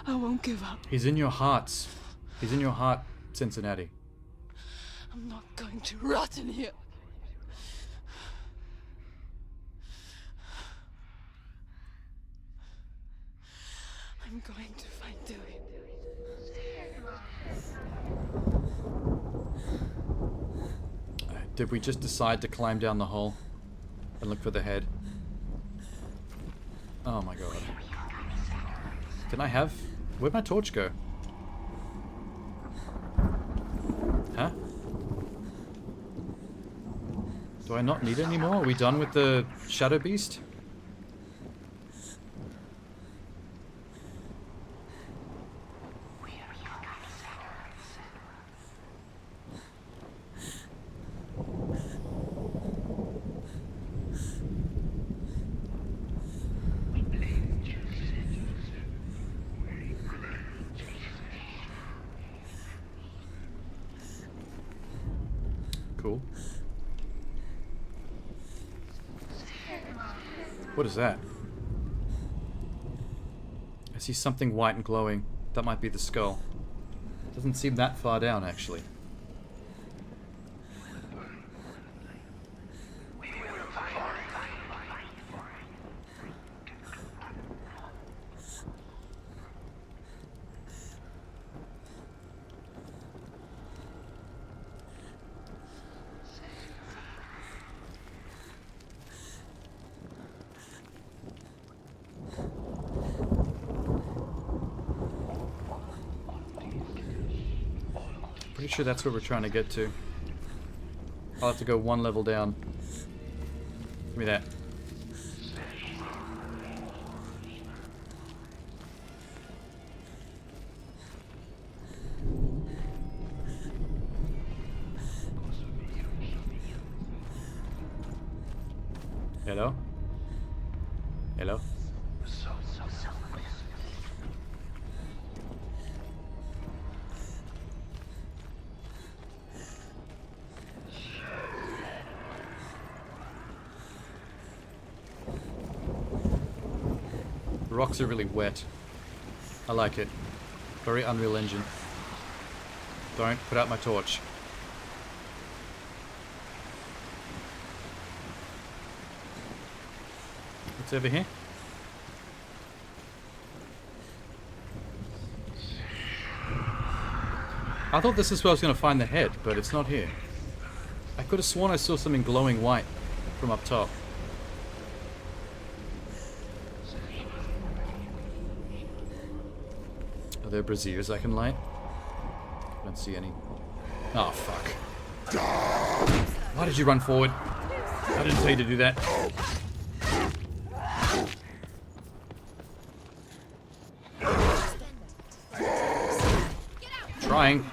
I won't give up.
He's in your hearts. He's in your heart, Cincinnati.
I'm not going to rot in here. I'm going to find Dewey.
Did we just decide to climb down the hole and look for the head? Oh my god. Can I have... Where'd my torch go? Huh? Do I not need any more? Are we done with the Shadow Beast? Cool. What is that? I see something white and glowing. That might be the skull. Doesn't seem that far down, actually. Pretty sure that's where we're trying to get to. I'll have to go one level down. Give me that. Hello? Hello? The rocks are really wet. I like it. Very Unreal Engine. Don't put out my torch. What's over here? I thought this is where I was going to find the head, but it's not here. I could have sworn I saw something glowing white from up top. Are there braziers I can light? I don't see any. Oh, fuck. Why did you run forward? I didn't tell you to do that. Trying.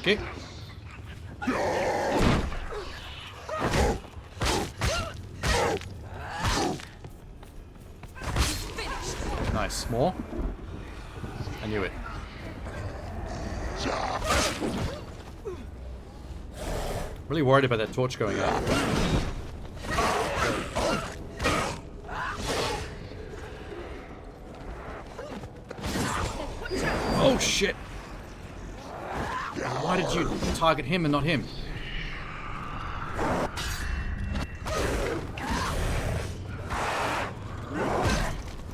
Okay. Nice. More? I knew it. Really worried about that torch going out. Oh shit! Why did you target him and not him?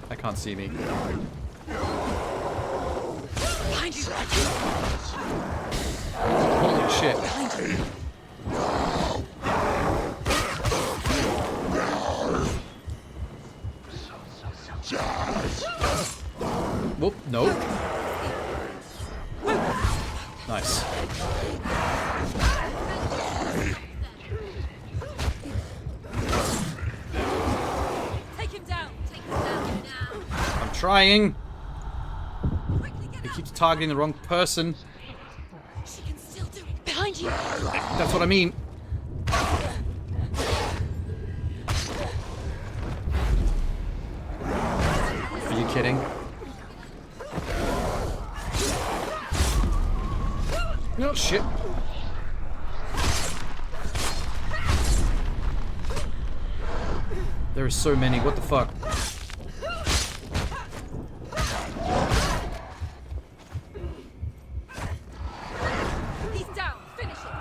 That can't see me. Holy shit. Whoop, no. Nice.
Take him down. Take him down now.
I'm trying. He keeps targeting the wrong person.
She can still do it. Behind you.
That's what I mean. Are you kidding? No shit. There are so many. What the fuck?
He's down. Finish it.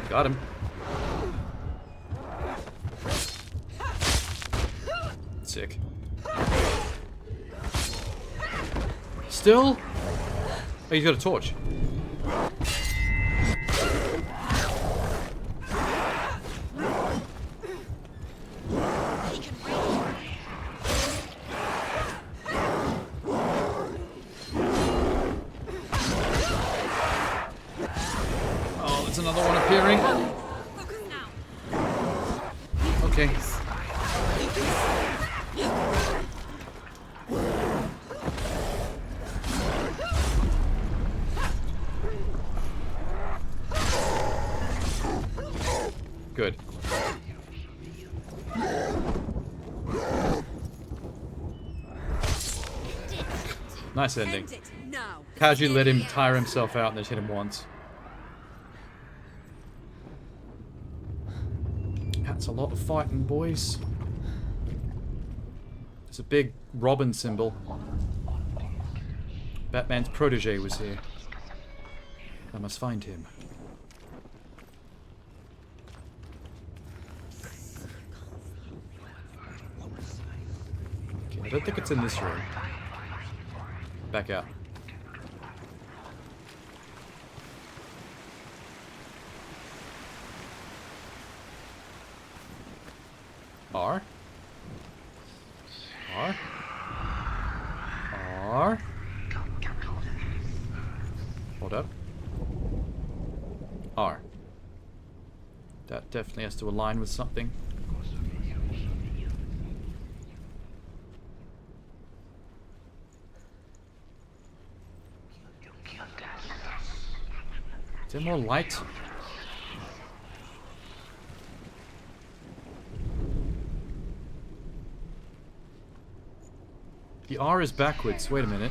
Got him. Sick. Still? Oh, he's got a torch. Oh, there's another one appearing. Okay. Good. Nice ending. Casually let him tire himself out and just hit him once. That's a lot of fighting, boys. There's a big Robin symbol. Batman's protege was here. I must find him. I don't think it's in this room. Back out. R. R. R. Hold up. R. That definitely has to align with something. Is there more light? The R is backwards. Wait a minute.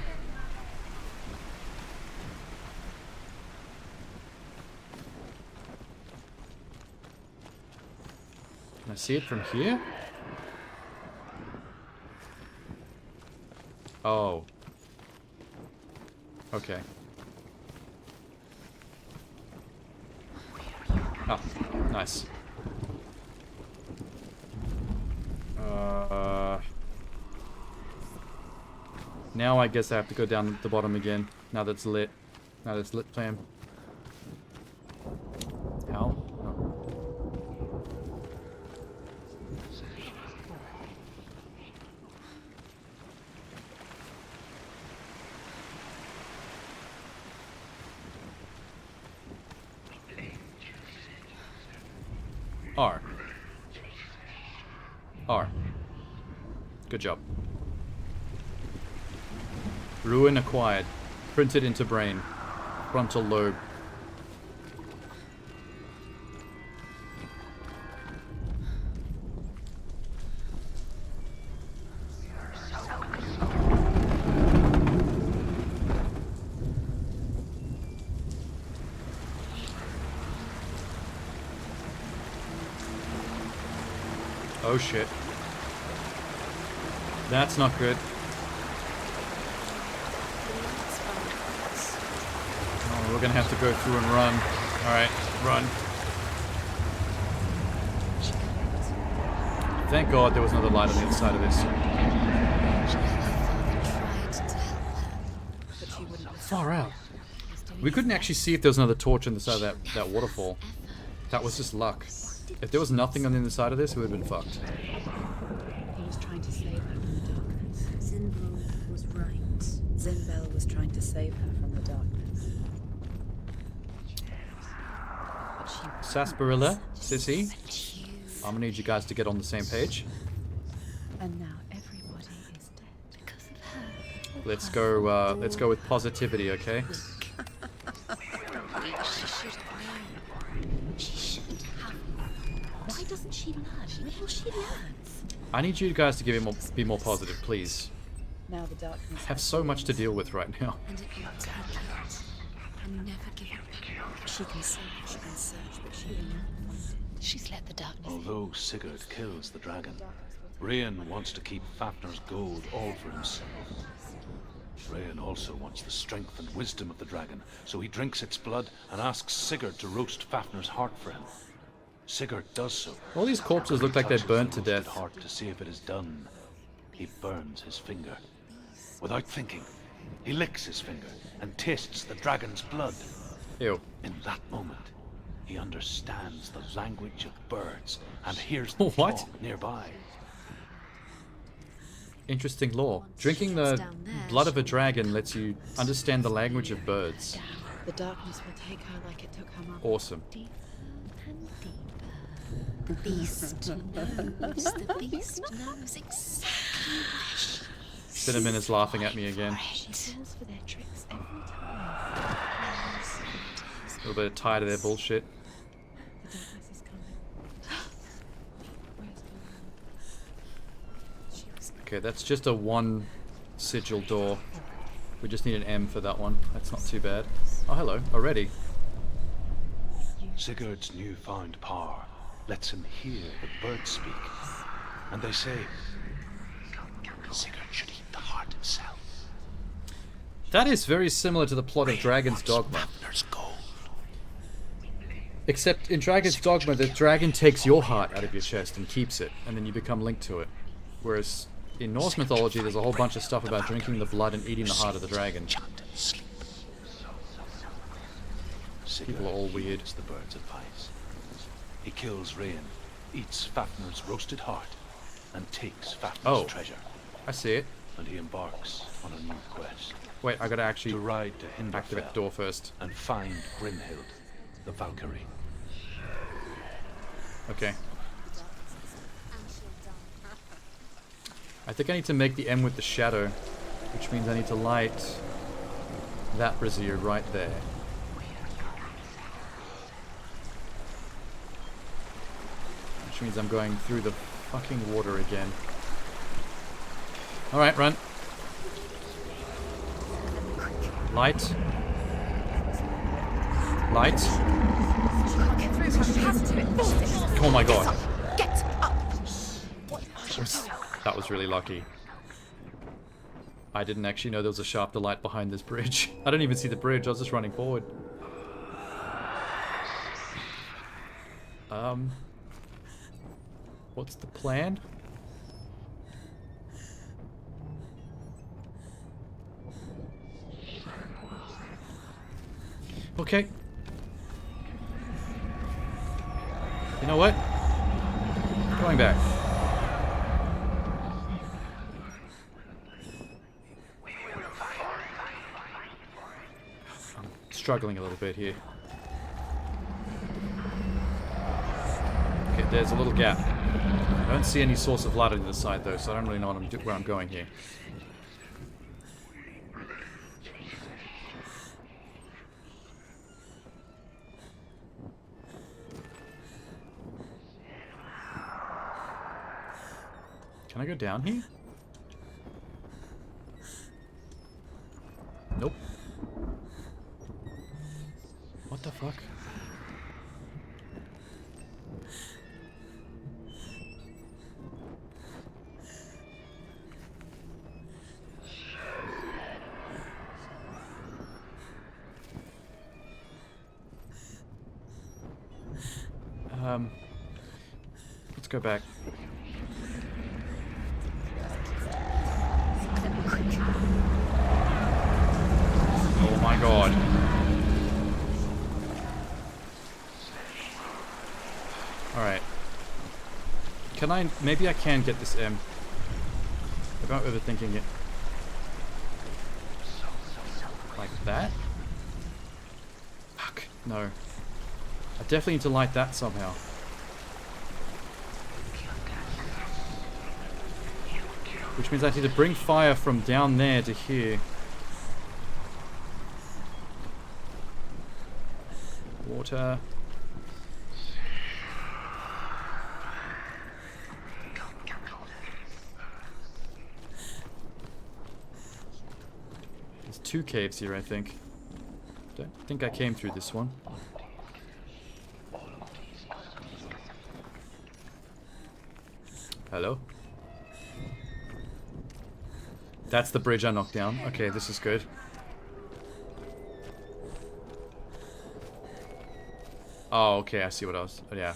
Can I see it from here? Oh. Okay. Oh, nice. Now I guess I have to go down the bottom again. Now that's lit. Now that's lit flame. How? Oh. R. R. Good job. Ruin acquired. Printed into brain. Frontal lobe. Oh shit. That's not good. Oh, we're gonna have to go through and run. Alright, run. Thank God there was another light on the other side of this. Far out. We couldn't actually see if there was another torch on the side of that waterfall. That was just luck. If there was nothing on the other side of this, we would have been fucked.
He was trying to save her from the darkness. Zinbel was right. Zinbel was trying to save her from the darkness. But she
Sarsaparilla, Sissy, I'm gonna need you guys to get on the same page.
And now everybody is dead because of her.
Let's go with positivity, okay?
Why doesn't she learn? When will she learn?
I need you guys to be more positive, please.
Now the darkness
I have so much to deal with right now.
And it will take it. And never give up.
She can search, but she will not find it.
She's let the darkness in.
Although Sigurd kills the dragon, Rian wants to keep Fafnir's gold all for himself. Rian also wants the strength and wisdom of the dragon, so he drinks its blood and asks Sigurd to roast Fafnir's heart for him. Sigurd does so.
All these corpses look like they're burnt to death.
Heart to see if it is done. He burns his finger. Without thinking, he licks his finger and tastes the dragon's blood.
Ew.
In that moment, he understands the language of birds and hears them
What?
talk nearby.
Interesting lore. Drinking the blood of a dragon lets you understand the language of birds.
The darkness will take her like it took her mother.
Awesome.
The beast knows. The beast knows exactly where she is.
Cinnamon is laughing at me again.
She falls for their tricks every time.
A little bit tired of their bullshit.
The darkness is coming. Where's the she was
Okay, that's just a one sigil door. We just need an M for that one. That's not too bad. Oh, hello. Already.
Sigurd's newfound power lets him hear the birds speak. And they say, Sigurd should eat the heart himself.
That is very similar to the plot of Dragon's Dogma. Except in Dragon's Dogma, the dragon takes your heart out of your chest and keeps it, and then you become linked to it. Whereas in Norse mythology, there's a whole bunch of stuff about drinking the blood and eating the heart of the dragon. People are all weird.
The bird's advice. He kills Rian, eats Fafnir's roasted heart, and takes Fafnir's
Oh.
treasure.
I see it.
And he embarks on a new quest.
Wait, I gotta actually
to ride to
activate the door first.
and find Brynhild, the Valkyrie.
Okay. I think I need to make the M with the shadow, which means I need to light that brazier right there. Which means I'm going through the fucking water again. Alright, run. Light. Light. Oh my god.
Get up!
That was really lucky. I didn't actually know there was a shaft of light behind this bridge. I didn't even see the bridge, I was just running forward. What's the plan? Okay. You know what? Going back. I'm struggling a little bit here. Okay, there's a little gap. I don't see any source of light on the other side though, so I don't really know where I'm going here. Can I go down here? Nope. What the fuck? Let's go back. Oh my god. Alright. Can I... Maybe I can get this M. Maybe I'm overthinking it. Like that? Fuck. No. I definitely need to light that somehow. Which means I need to bring fire from down there to here. Water. There's 2 caves here, I think. Don't think I came through this one. Hello? That's the bridge I knocked down. Okay, this is good. Oh, okay, I see what I was... Oh, yeah.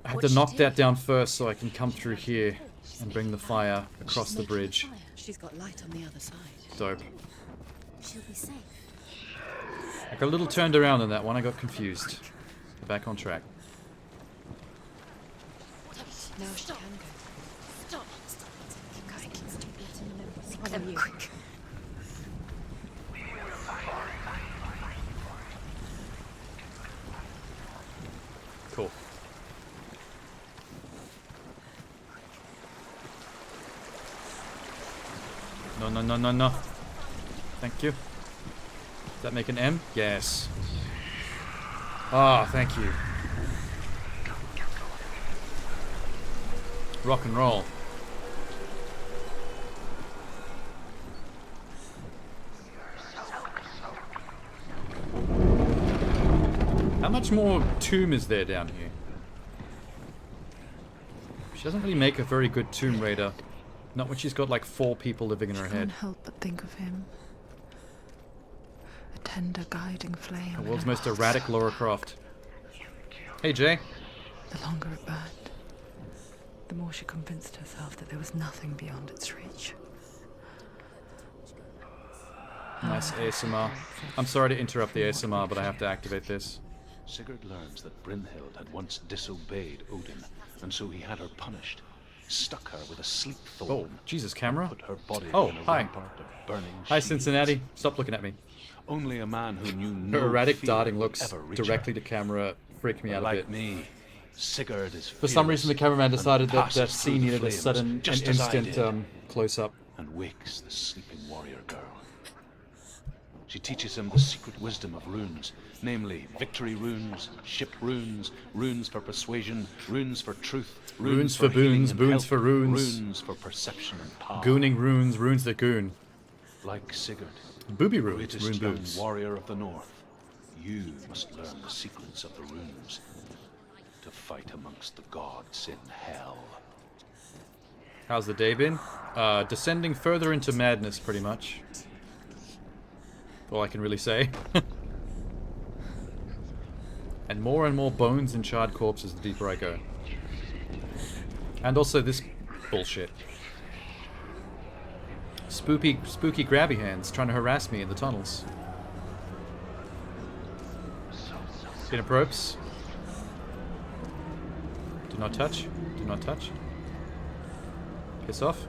I had to knock that down first so I can come through here and bring the fire across the bridge.
She's got light on the other side.
Dope.
She'll be safe.
I got a little turned around on that one, I got confused. Back on track.
Now she can go. Stop. Stop. Keep going. Stop letting them follow you. Quick.
Cool. No, no, no, no, no. Thank you. Does that make an M? Yes. Ah, thank you. Rock and roll. How much more tomb is there down here? She doesn't really make a very good Tomb Raider. Not when she's got like 4 people living in her
I
head.
can't help but think of him. A tender guiding flame.
The world's
in a
most
heart
erratic
so
Lara
dark.
Croft. Hey, Jay.
The longer it burned, the more she convinced herself that there was nothing beyond its reach.
Nice ASMR. I'm sorry to interrupt the ASMR, but I have to activate this.
Sigurd learns that Brynhild had once disobeyed Odin, and so he had her punished. Stuck her with a sleep thorn.
Oh, Jesus, camera.
Put her body
Oh,
in a
hi.
rampart of burning
Hi,
shields.
Cincinnati. Stop looking at me.
Only a man who knew
Her
no
erratic
fear
darting
would
looks
ever reach
directly
her.
to camera freaked me
But
out a
like
bit.
me, Sigurd is
For some reason, the cameraman decided that that
passes through
scene
the
needed a
flames,
sudden and
just as I
instant
did.
close-up.
And wakes the sleeping warrior girl. She teaches him the secret wisdom of runes, namely victory runes, ship runes, runes for persuasion, runes for truth,
Runes for
healing
boons,
and
boons
health,
for runes.
runes for perception and power.
Gooning runes, runes that goon.
Like Sigurd,
Booby runes,
greatest
rune
young
boobs.
warrior of the north, you must learn the secrets of the runes to fight amongst the gods in hell.
How's the day been? Descending further into madness, pretty much. All I can really say. And more bones and charred corpses the deeper I go. And also this bullshit. Spooky grabby hands trying to harass me in the tunnels. Inappropriate. Do not touch. Do not touch. Piss off.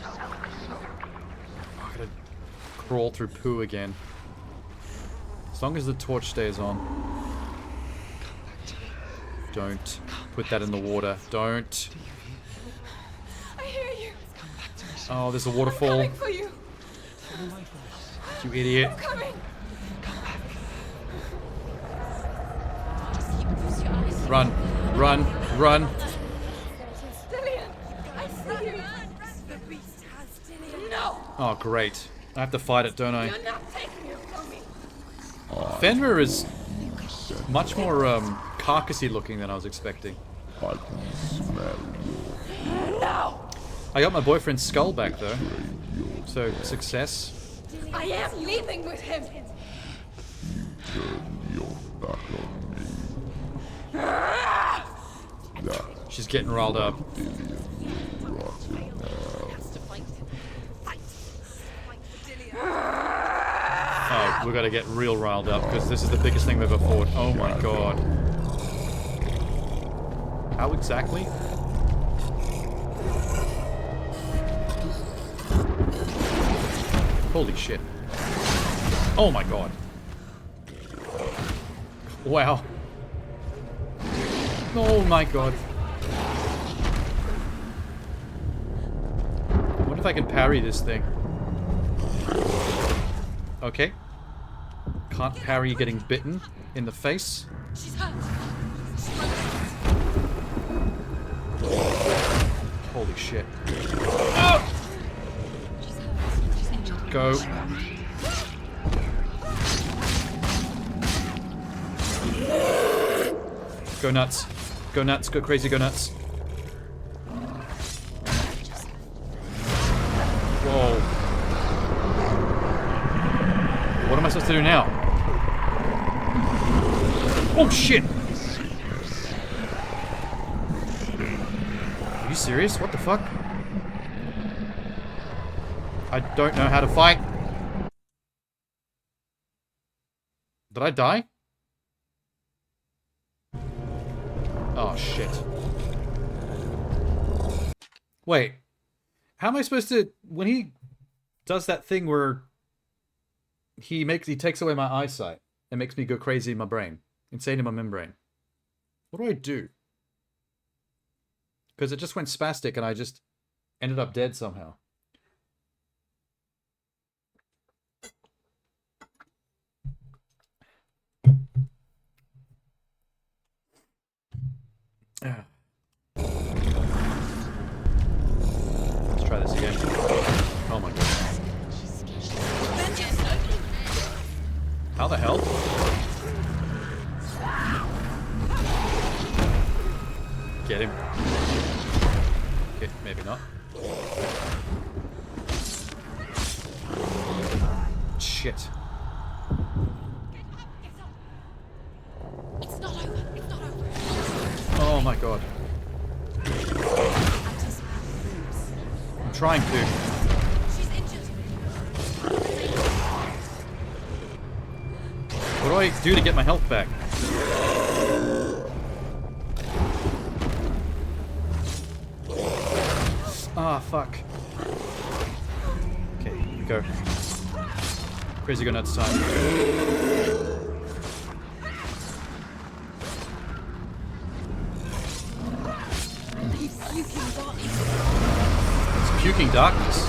I gotta crawl through poo again. As long as the torch stays on. Don't put that in the water. Don't.
I hear you.
Oh, there's a
I'm
waterfall.
coming for you.
You idiot.
I'm coming.
Run. Run. Run.
Dillian, I see you. The beast has Dillian. No.
Oh, great. I have to fight it, don't I?
You're not taking it from me.
Fenrir is much more carcassy looking than I was expecting.
I can smell your
No.
I got my boyfriend's skull back though. So, success.
I am leaving with him.
turn your back on me.
She's getting riled up. Oh, we gotta get real riled up because this is the biggest thing we've ever fought. Oh my god. How exactly? Holy shit. Oh my god. Wow. Oh my god. What if I can parry this thing? Okay. Can't parry getting bitten in the face.
She's hurt.
Holy shit. Oh! Go. Go nuts. Go nuts. Go crazy. Go nuts. Whoa. What am I supposed to do now? Oh shit! Are you serious? What the fuck? I don't know how to fight. Did I die? Oh shit. Wait. How am I supposed to... When he does that thing where he takes away my eyesight and makes me go crazy in my brain. Insane in my membrane. What do I do? Because it just went spastic and I just ended up dead somehow. Let's try this again. Oh my god. How the hell? Get him. Okay, maybe not. Shit.
It's not over. It's not over.
Oh my god. I'm trying to.
She's injured.
What do do I do to get my health back? Ah, fuck. Okay, here we go. Crazy go nuts time. It's puking darkness.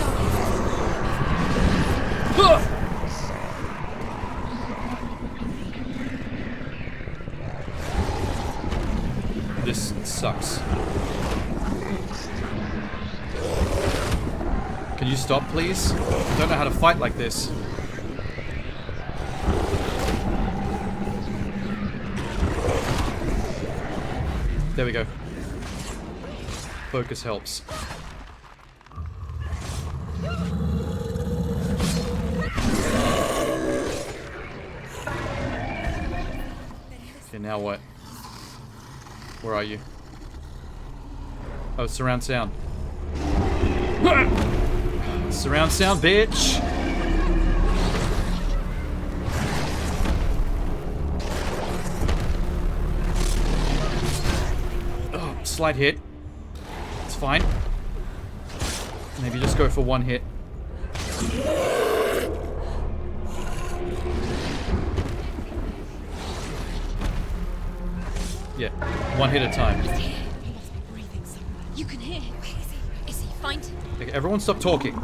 Ah! This sucks. Can you stop, please? I don't know how to fight like this. There we go. Focus helps. Okay, now what? Where are you? Oh, surround sound. Surround sound, bitch! Oh, slight hit. It's fine. Maybe just go for one hit. Yeah, one hit at a time.
He's here. He must be breathing somewhere. You can hear him. Where is he? Is he? Find him.
Okay, everyone stop talking.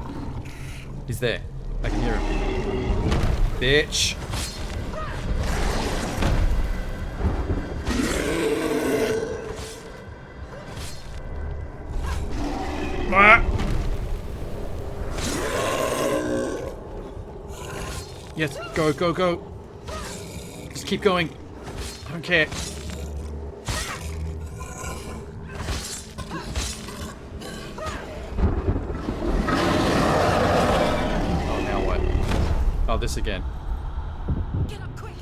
He's there. I can hear him. Bitch. Ah. Yes, go, go, go. Just keep going. I don't care. Oh, this again.
Get up quick.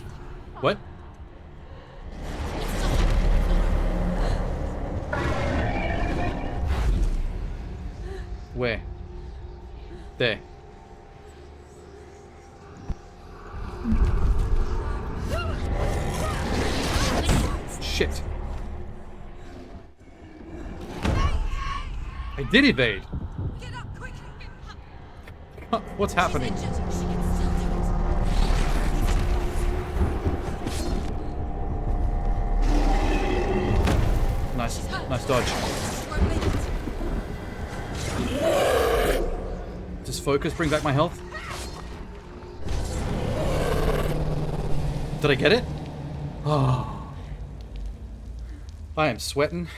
What? Where? There. Shit. I did evade.
Get up quick.
What's happening? Nice dodge. Does focus bring back my health? Did I get it? Oh. I am sweating.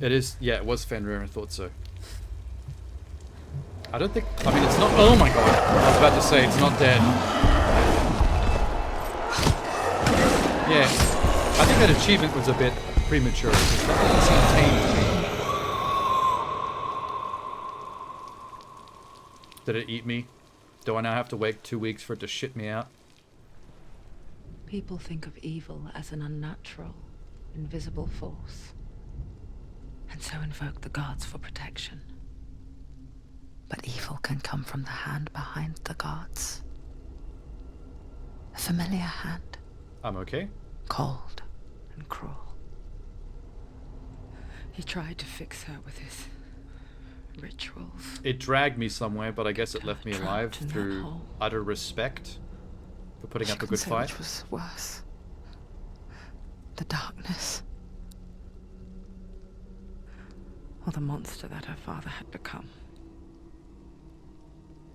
It is, yeah, it was Fenrir, I thought so. I don't think, I mean, it's not, oh my god. I was about to say, it's not dead. Yeah, I think that achievement was a bit premature. That doesn't seem tame to me. Did it eat me? Do I now have to wait 2 weeks for it to shit me out?
People think of evil as an unnatural, invisible force, and so invoke the gods for protection. But evil can come from the hand behind the gods. A familiar hand.
I'm okay.
Cold and cruel. He tried to fix her with his rituals.
It dragged me somewhere, but I guess it left me alive through utter respect for putting up a good fight.
Which was worse. The darkness. Or the monster that her father had become.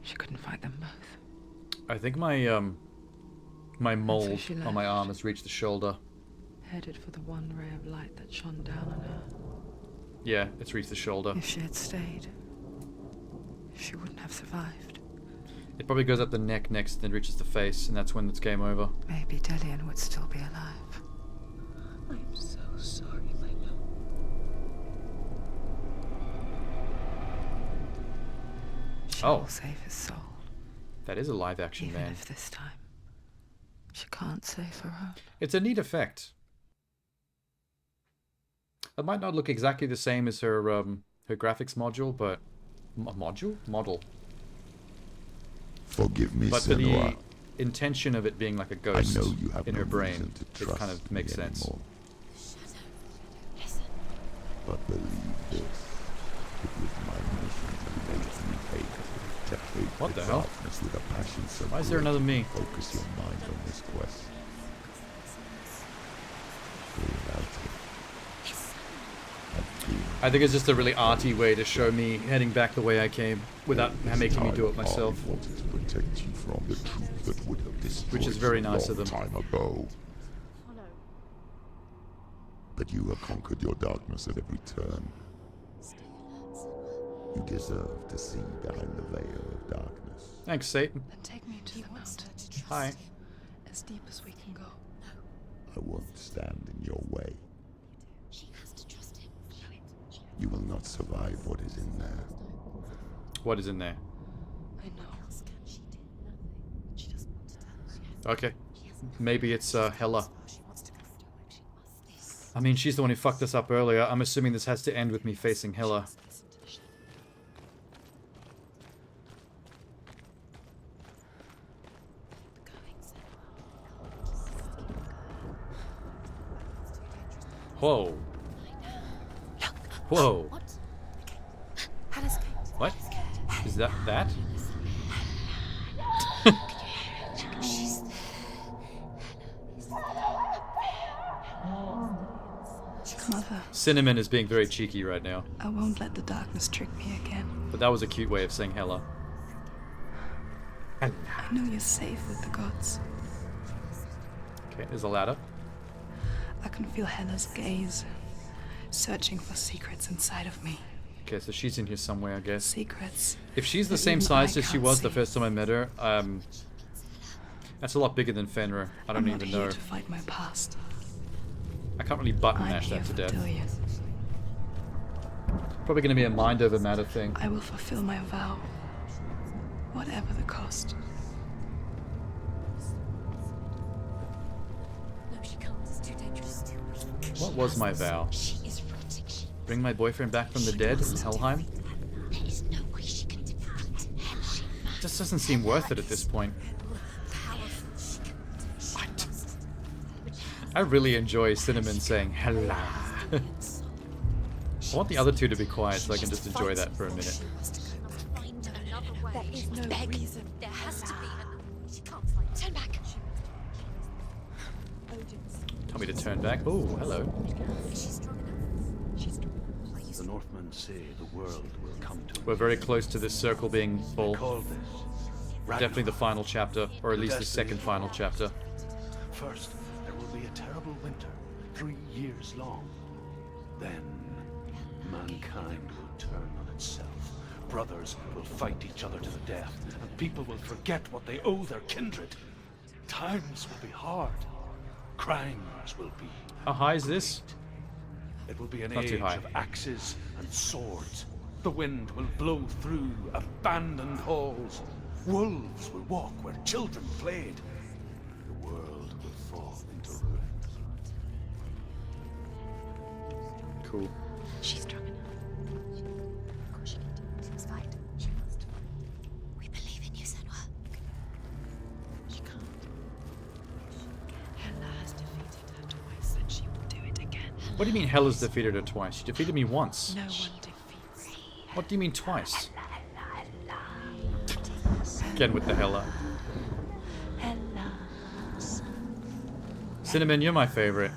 She couldn't fight them both.
I think my my mold on my arm has reached the shoulder.
Headed for the one ray of light that shone down on her.
Yeah, it's reached the shoulder.
If she had stayed, she wouldn't have survived.
It probably goes up the neck next, then reaches the face, and that's when it's game over.
Maybe Delian would still be alive.
I'm so sorry, my love.
She
Oh.
will save his soul.
That is a live action
Even
man.
if this time she can't save her own.
It's a neat effect. It might not look exactly the same as her her graphics module, but model.
Forgive me,
But for
Senua.
intention of it being like a
I
ghost
know you have
in
no
her brain,
reason to
it
trust
kind of makes
me
sense.
anymore.
Shadow, listen.
But believe this, it was my mission to make you hate, to hate
What
the
the hell?
darkness with a passion so
Why is there
great
another
you
me?
focus your mind on this quest. Without it, I'd be
I think it's just a really arty way to show me heading back the way I came without
this
making me do it
time
myself.
I wanted to protect you from the truth that would have destroyed
Which is very
you a
nice of
long
them.
time ago. But you have conquered your darkness at every turn. You deserve to see behind the veil of darkness.
Thanks, Satan.
Then take me to the mountain.
Hi.
As deep as we can go.
I won't stand in your way.
She has to trust him.
You will not survive what is in there.
What is in there?
I know.
She did nothing. She doesn't want to tell.
Okay. Maybe it's Hela.
She wants to go through it. She must.
I mean, she's the one who fucked us up earlier. I'm assuming this has to end with me facing Hela. Whoa. Whoa.
What? Hannah's
What? Is that that?
She's
Mother,
Cinnamon is being very cheeky right now.
I won't let the darkness trick me again.
But that was a cute way of saying Hela.
I know you're safe with the gods.
Okay, there's a ladder.
I can feel Hela's gaze, searching for secrets inside of me.
Okay, so she's in here somewhere, I guess.
Secrets.
If she's the
that
same
even
size
I
as she
can't
was the
see.
first time I met her, that's a lot bigger than Fenrir. I don't
I'm not
even
here
know.
to fight my past.
I can't really button
I'm
mash
here
that to
for
death.
Delia.
Probably going to be a mind over matter thing.
I will fulfill my vow, whatever the cost.
No, she can't. It's too dangerous. Too weak.
What was my vow?
She is rotting.
Bring my boyfriend back from the dead in Helheim?
There is no way she can defeat him.
Just doesn't seem worth it at this point.
Powerful.
What? I really enjoy Cinnamon saying "Hela." I want the other two to be quiet so I can just enjoy that for a minute.
Find another way. There is no reason. There has to be another way. She can't find. Turn back.
Tell me to turn back. Oh, hello.
Is she strong enough? She's strong enough.
The Northmen say the world will come to an
We're very close to this circle being
end.
full.
Call this
Definitely the final chapter, or at least the second final chapter.
First, there will be a terrible winter, 3 years long. Then, mankind will turn on itself. Brothers will fight each other to the death, and people will forget what they owe their kindred. Times will be hard. Crimes will be.
How high is this?
It will be an
Not too
age
high.
of axes and swords. The wind will blow through abandoned halls. Wolves will walk where children played. The world will fall into ruin.
Cool.
She's strong enough. Of course she can do it. She must fight. She must fight. We believe in you, Senua. She can't.
Hela has defeated her twice, and she will do it again.
What do you mean Hela's defeated her twice? She defeated me once.
No one defeats me.
What do you mean twice? Again with the Hela. Cinnamon, you're my favorite.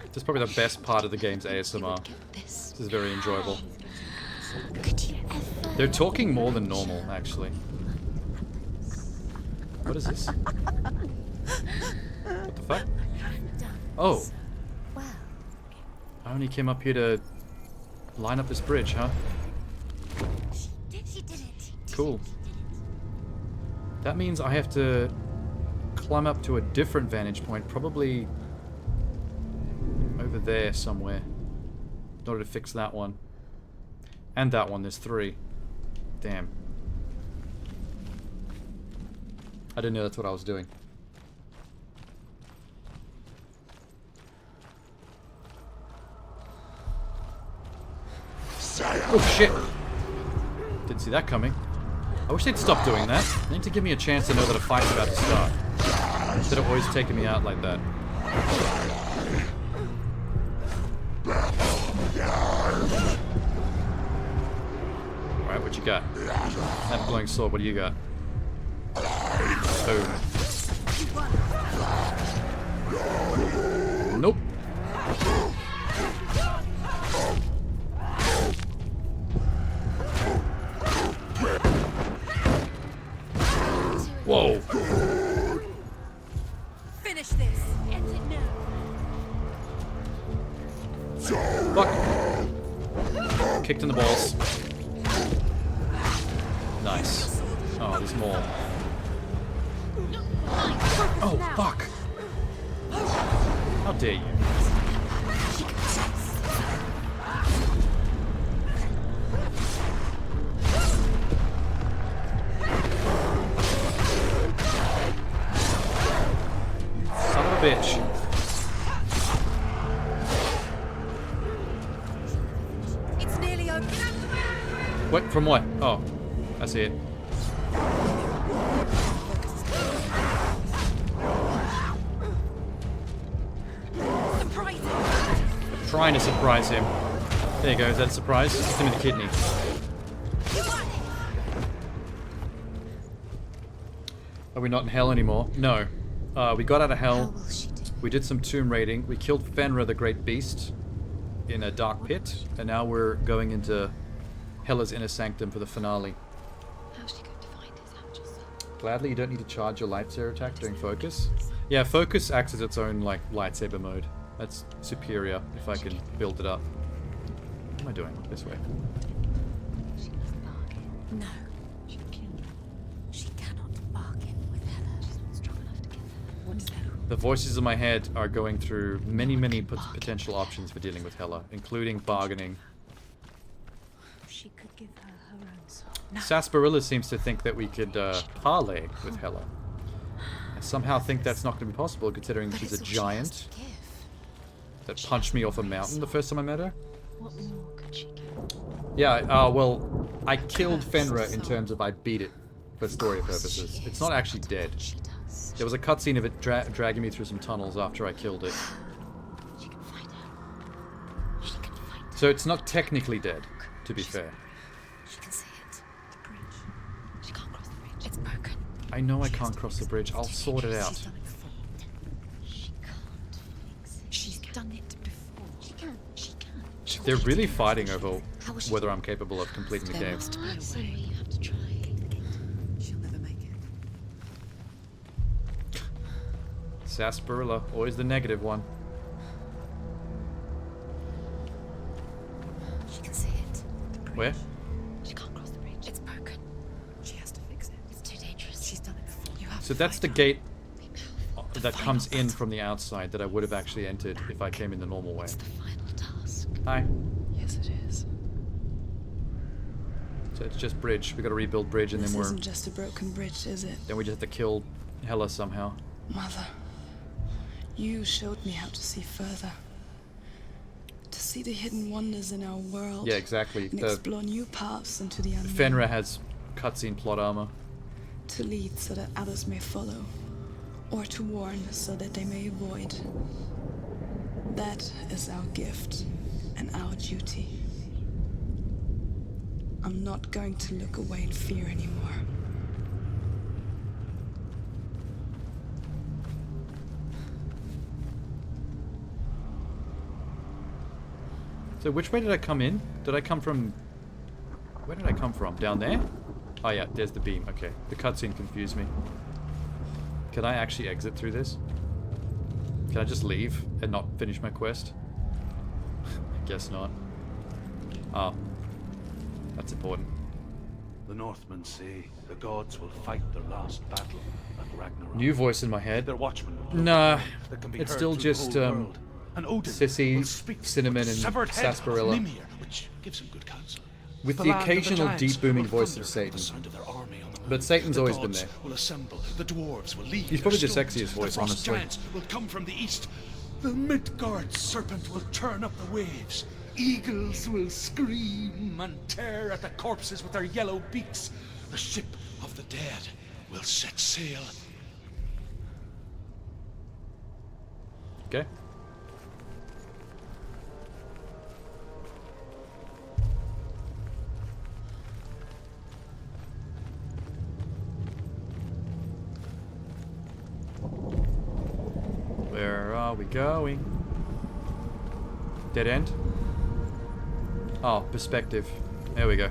This is probably the best part of the game's ASMR. This is very enjoyable. They're talking more than normal, actually. What is this? What the fuck? Oh. I only came up here to line up this bridge, huh?
She did it.
Cool. That means I have to climb up to a different vantage point, probably over there somewhere, in order to fix that one. And that one, there's 3. Damn. I didn't know that's what I was doing. Oh shit! Didn't see that coming. I wish they'd stop doing that. They need to give me a chance to know that a fight's about to start. Instead of always taking me out like that. Alright, what you got? That glowing sword, what do you got? Boom. Nope. Whoa.
Finish this. End it now.
Fuck. Kicked in the balls. Nice. Oh, there's more. Oh, fuck. How dare you? Son of a bitch.
It's nearly over.
What? From what? Oh, I see it. Trying to surprise him. There you go, is that a surprise? Hit him in the kidney. Are we not in hell anymore? No. We got out of hell. We did some tomb raiding. We killed Fenrir the Great Beast in a dark pit. And now we're going into Hela's inner sanctum for the finale.
How's she going to find his angels?
Gladly, you don't need to charge your lightsaber attack during focus. Yeah, focus acts as its own, like, lightsaber mode. That's superior if I can build it up. What am I doing? This way.
No. She cannot bargain with Hela. She's not strong enough to get her. What is Hela?
The voices in my head are going through many potential options for dealing with Hela, including bargaining.
She could give her her own soul. No.
Sarsaparilla seems to think that we could parley with Hela. I somehow think that's not going to be possible, considering she's a giant that punched me off a mountain the first time I met her.
What more could she give?
Yeah, well, I killed Fenrir in terms of I beat it for story purposes. It's not actually dead. There was a cutscene of it dragging me through some tunnels after I killed it.
She can find her. She can find her.
So it's not technically dead, to be fair.
She can see it. The bridge. She can't cross the bridge. It's broken.
I know I can't cross the bridge. I'll sort it out.
She can't fix it. She's done it before. She can. She can.
They're really fighting over whether I'm capable of completing the game.
Must be a way. You have to try. She'll never make it.
Sarsaparilla, always the negative one.
She can see it.
Where?
She can't cross the bridge. It's broken. She has to fix it. It's too dangerous. She's done it before. You have
So that's the gate that comes in from the outside that I would have actually entered if I came in the normal way.
It's the final task.
Hi.
Yes, it is.
So it's just bridge. We got to rebuild bridge, and
This
then
isn't just a broken bridge, is it?
we just have to kill Hela somehow.
Mother, you showed me how to see further. To see the hidden wonders in our world.
Yeah, exactly.
And explore new paths into the unknown.
Fenrir has cutscene plot armor.
To lead so that others may follow. Or to warn so that they may avoid. That is our gift and our duty. I'm not going to look away in fear anymore.
So which way did I come in? Did I come from... Where did I come from? Down there? Oh yeah, there's the beam. Okay. The cutscene confused me. Can I actually exit through this? Can I just leave and not finish my quest? I guess not. Oh. That's important.
The Northmen say the gods will fight their last battle at Ragnarok.
New voice in my head.
Their watchmen will
Nah,
that can be
it's
heard
still
through the
just
whole world. And Odin
Sissy,
will speak
Cinnamon,
with
and
severed head of
Sarsaparilla.
Mimir, which gives him good counsel.
With
The
the
land of the
occasional
giants
deep booming
will
voice
thunder
of
at
Satan.
the sound of their army on the moon.
But Satan's
The
always been
gods
there.
will assemble. The dwarves will lead
He's
their
probably the
stones.
sexiest voice,
The frost
honestly.
giants will come from the east. The Midgard serpent will turn up the waves. Eagles will scream and tear at the corpses with their yellow beaks. the ship of the dead will set sail.
Okay. Where are we going? Dead end? Oh, perspective. There we go.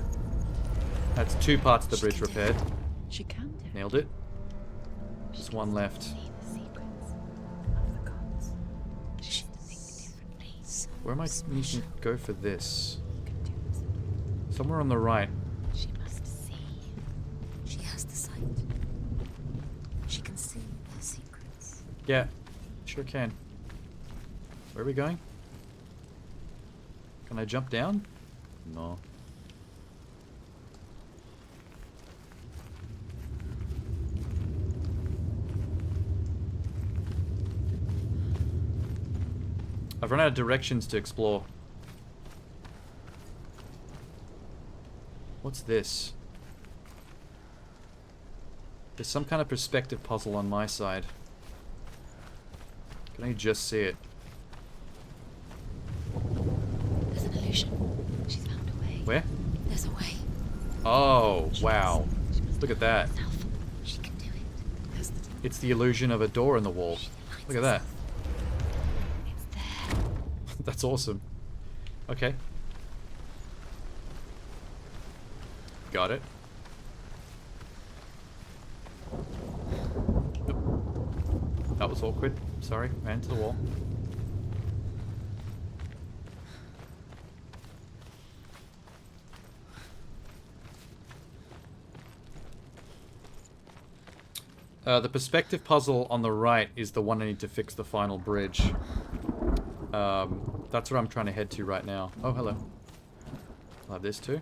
That's 2 parts of the bridge repaired.
She can do it.
Nailed it. Just one left.
See the secrets of the gods. She should think differently.
Where am I needing to go for this?
Can do it.
Somewhere on the right.
She must see. She has the sight. She can see the secrets.
Yeah, sure can. Where are we going? Can I jump down? No. I've run out of directions to explore. What's this? There's some kind of perspective puzzle on my side. Can I just see it?
There's an illusion. She's found a way.
Where?
There's a way.
Oh, wow. Look at that.
She can do it. There's the
It's the illusion of a door in the wall. Look at that.
It's there.
That's awesome. Okay. Got it. Oop. That was awkward. Sorry, ran into the wall. The perspective puzzle on the right is the one I need to fix the final bridge. That's what I'm trying to head to right now. Oh, hello. I'll have this too.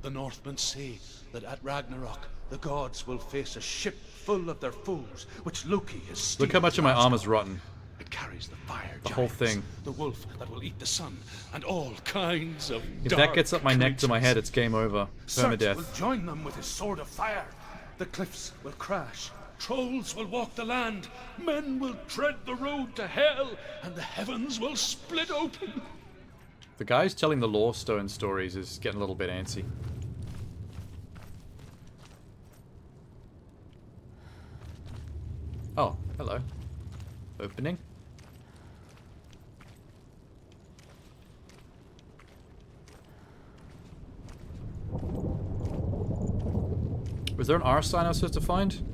The Northmen say that at Ragnarok, the gods will face a ship full of their foes, which Loki has steered.
Look how much
to
of my armor's
Asgard.
rotten.
It carries the fire
The whole
giants,
thing.
the wolf that will eat the sun, and all kinds of
If
dark
that gets up my neck to my
creatures.
head, it's game over.
Surge
Permadeath.
will join them with his sword of fire. The cliffs will crash. Trolls will walk the land. Men will tread the road to hell, and the heavens will split open.
The guy who's telling the Lore Stone stories is getting a little bit antsy. Oh, hello. Opening. Was there an R sign I was supposed to find?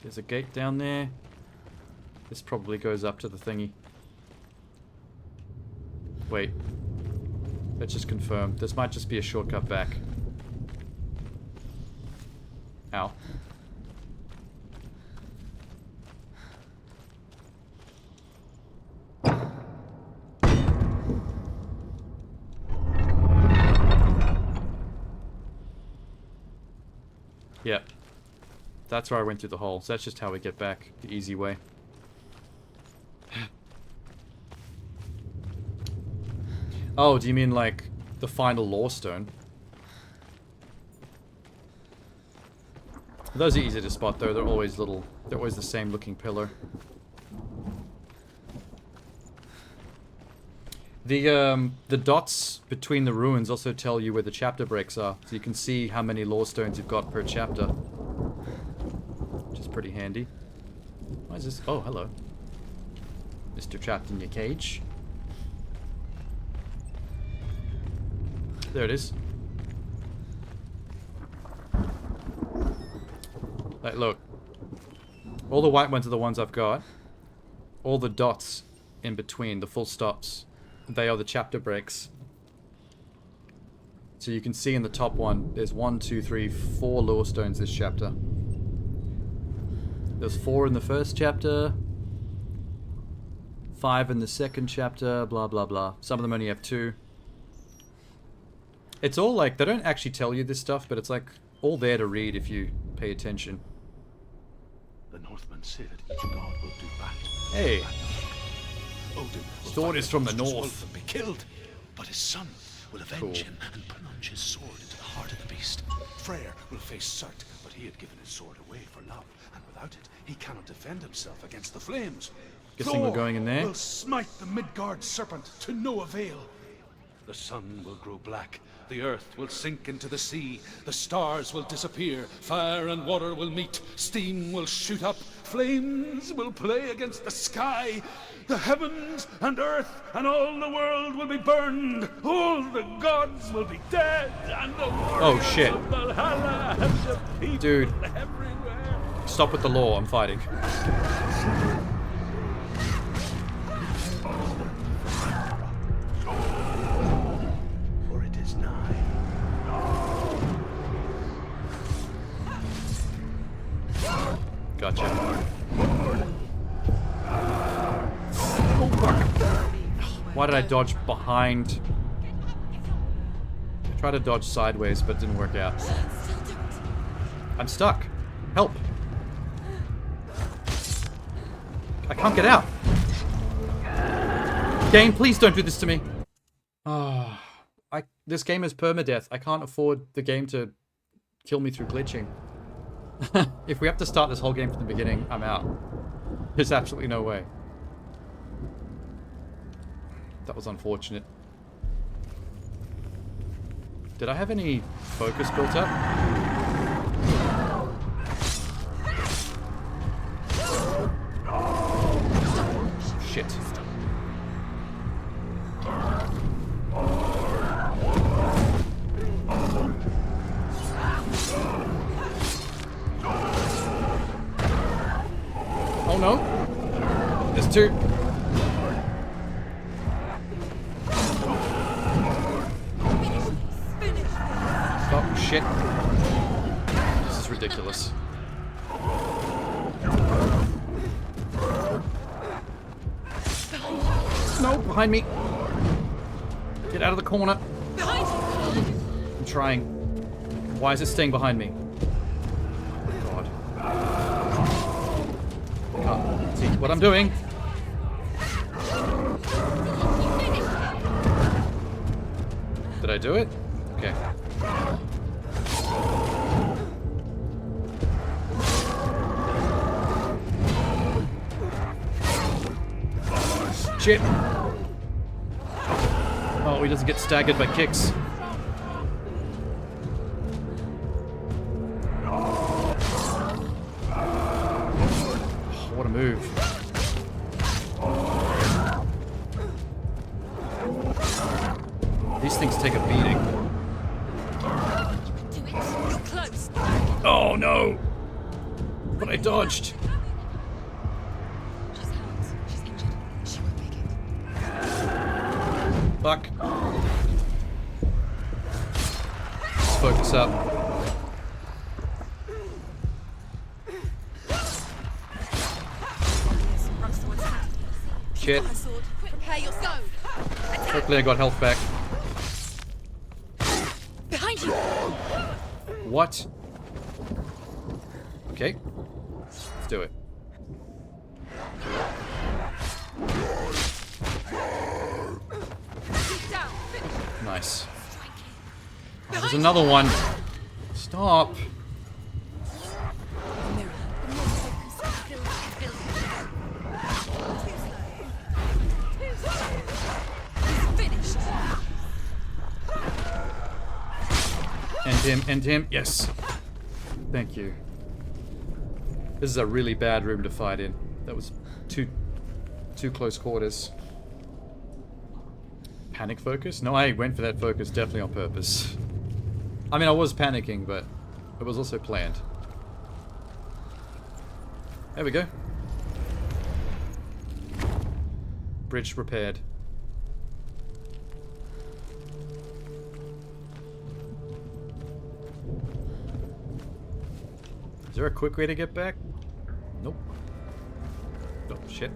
There's a gate down there. This probably goes up to the thingy. Wait. Let's just confirm. This might just be a shortcut back. Ow. Yep. That's where I went through the hole, so that's just how we get back. The easy way. Oh, do you mean like the final Lore Stone? Those are easy to spot though, they're always the same looking pillar. The dots between the ruins also tell you where the chapter breaks are, so you can see how many Lore Stones you've got per chapter. Which is pretty handy. Why is this? Oh, hello. Mr. Trapped in your cage. There it is. Like, look. All the white ones are the ones I've got. All the dots in between, the full stops, they are the chapter breaks. So you can see in the top one, there's 1, 2, 3, 4 Lore Stones this chapter. There's 4 in the first chapter. 5 in the second chapter, blah blah blah. Some of them only have 2. It's all like, they don't actually tell you this stuff, but it's like all there to read if you pay attention.
The The Northmen said each god will do battle.
Hey.
Odin will
Sword
fight
is from the
against his
north.
wolf and be killed, but his son will avenge him and plunge his sword into the heart of the beast. Freyr will face Surt, but he had given his sword away for love, and without it, he cannot defend himself against the flames.
Guessing we're going in there.
Will smite the Midgard serpent to no avail. The sun will grow black, the earth will sink into the sea, the stars will disappear, fire and water will meet, steam will shoot up, flames will play against the sky, the heavens and earth and all the world will be burned, all the gods will be dead, and the warriors
shit.
of Valhalla and the people
Dude.
everywhere.
Stop with the law, I'm fighting.
For it is nigh.
Gotcha. Why did I dodge behind? I tried to dodge sideways, but it didn't work out. I'm stuck. Help. I can't get out. Game, please don't do this to me. This game is permadeath. I can't afford the game to kill me through glitching. If we have to start this whole game from the beginning, I'm out. There's absolutely no way. That was unfortunate. Did I have any focus built up? Shit. Oh no! There's two. Oh shit. This is ridiculous. No, behind me. Get out of the corner. I'm trying. Why is it staying behind me? God. I can't see what I'm doing. Did I do it? Okay. Shit. Oh, he doesn't get staggered by kicks. What a move. These things take a beating.
Do it. You're close.
Oh no! But I dodged.
She's hurt. She's injured. She won't make it.
Fuck. Let's focus up. Shit.
Prepare your sword.
Hopefully I got health back.
Behind you.
What? Okay. Let's do it. Nice. There's another one. Stop. End him. Yes. Thank you. This is a really bad room to fight in. That was too close quarters. Panic focus? No, I went for that focus definitely on purpose. I mean, I was panicking, but it was also planned. There we go. Bridge repaired. Is there a quick way to get back? Nope. Oh, shit.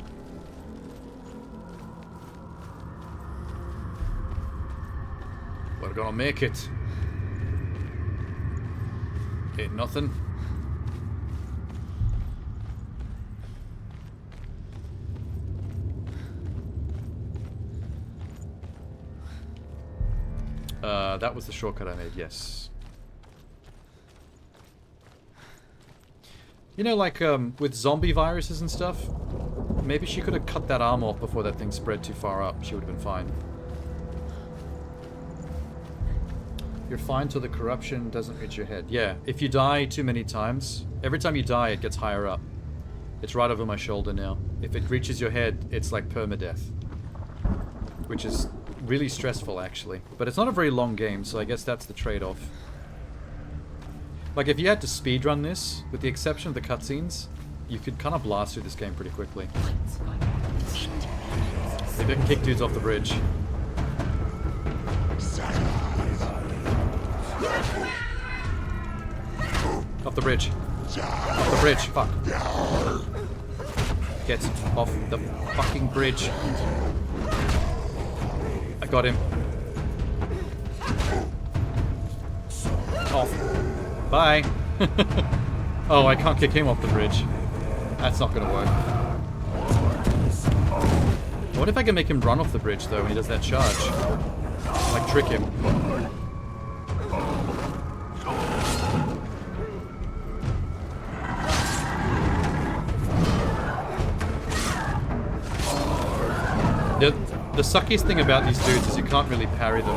We're gonna make it. Ain't nothing. That was the shortcut I made, yes. You know, like, with zombie viruses and stuff, maybe she could have cut that arm off before that thing spread too far up. She would have been fine. You're fine till the corruption doesn't reach your head. Yeah, if you die too many times, every time you die, it gets higher up. It's right over my shoulder now. If it reaches your head, it's like permadeath. Which is really stressful, actually. But it's not a very long game, so I guess that's the trade-off. Like, if you had to speedrun this, with the exception of the cutscenes, you could kind of blast through this game pretty quickly. Maybe I can kick dudes off the bridge. Off the bridge. Off the bridge, fuck. Get off the fucking bridge. I got him. Off. Bye. Oh, I can't kick him off the bridge. That's not gonna work. What if I can make him run off the bridge, though, when he does that charge? Like, trick him. The suckiest thing about these dudes is you can't really parry them.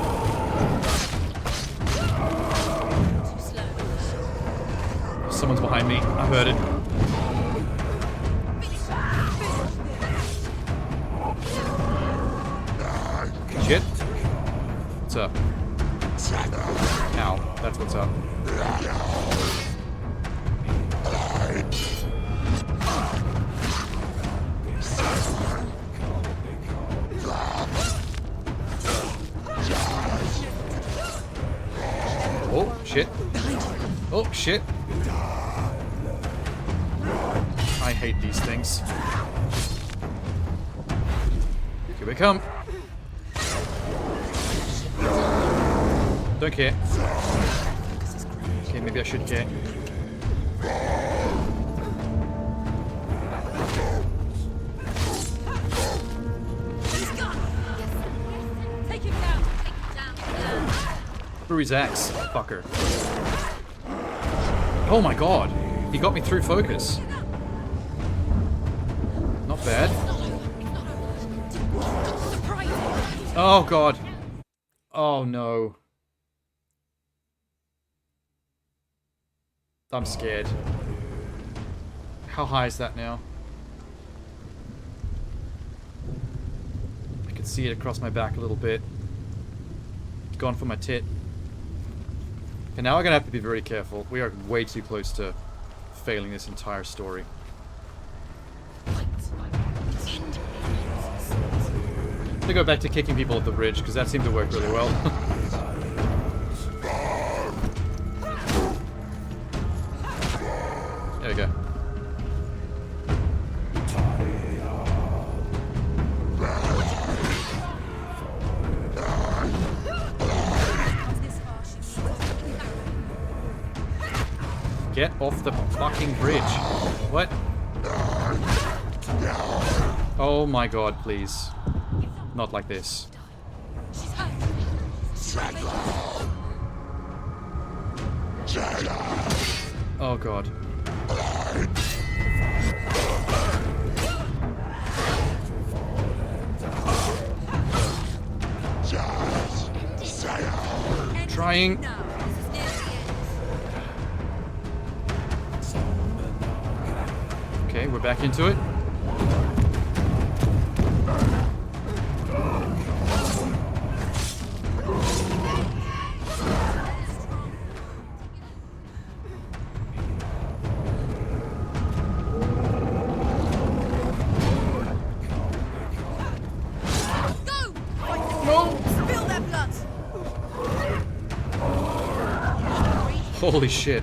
Someone's behind me. I heard it. Shit. What's up? Ow. That's what's up. Oh, shit. Oh, shit. I hate these things. Here we come. Don't care. Okay, maybe I should care. Through his axe, fucker. Oh my god, he got me through focus. Not bad. Oh god. Oh no. I'm scared. How high is that now? I can see it across my back a little bit. It's gone for my tit. And now we're gonna have to be very careful. We are way too close to failing this entire story. I'm gonna go back to kicking people off the bridge, because that seemed to work really well. There we go. Get off the fucking bridge. What? Oh my god, please. Not like this. Oh god. Trying. Okay, we're back into it. Holy shit.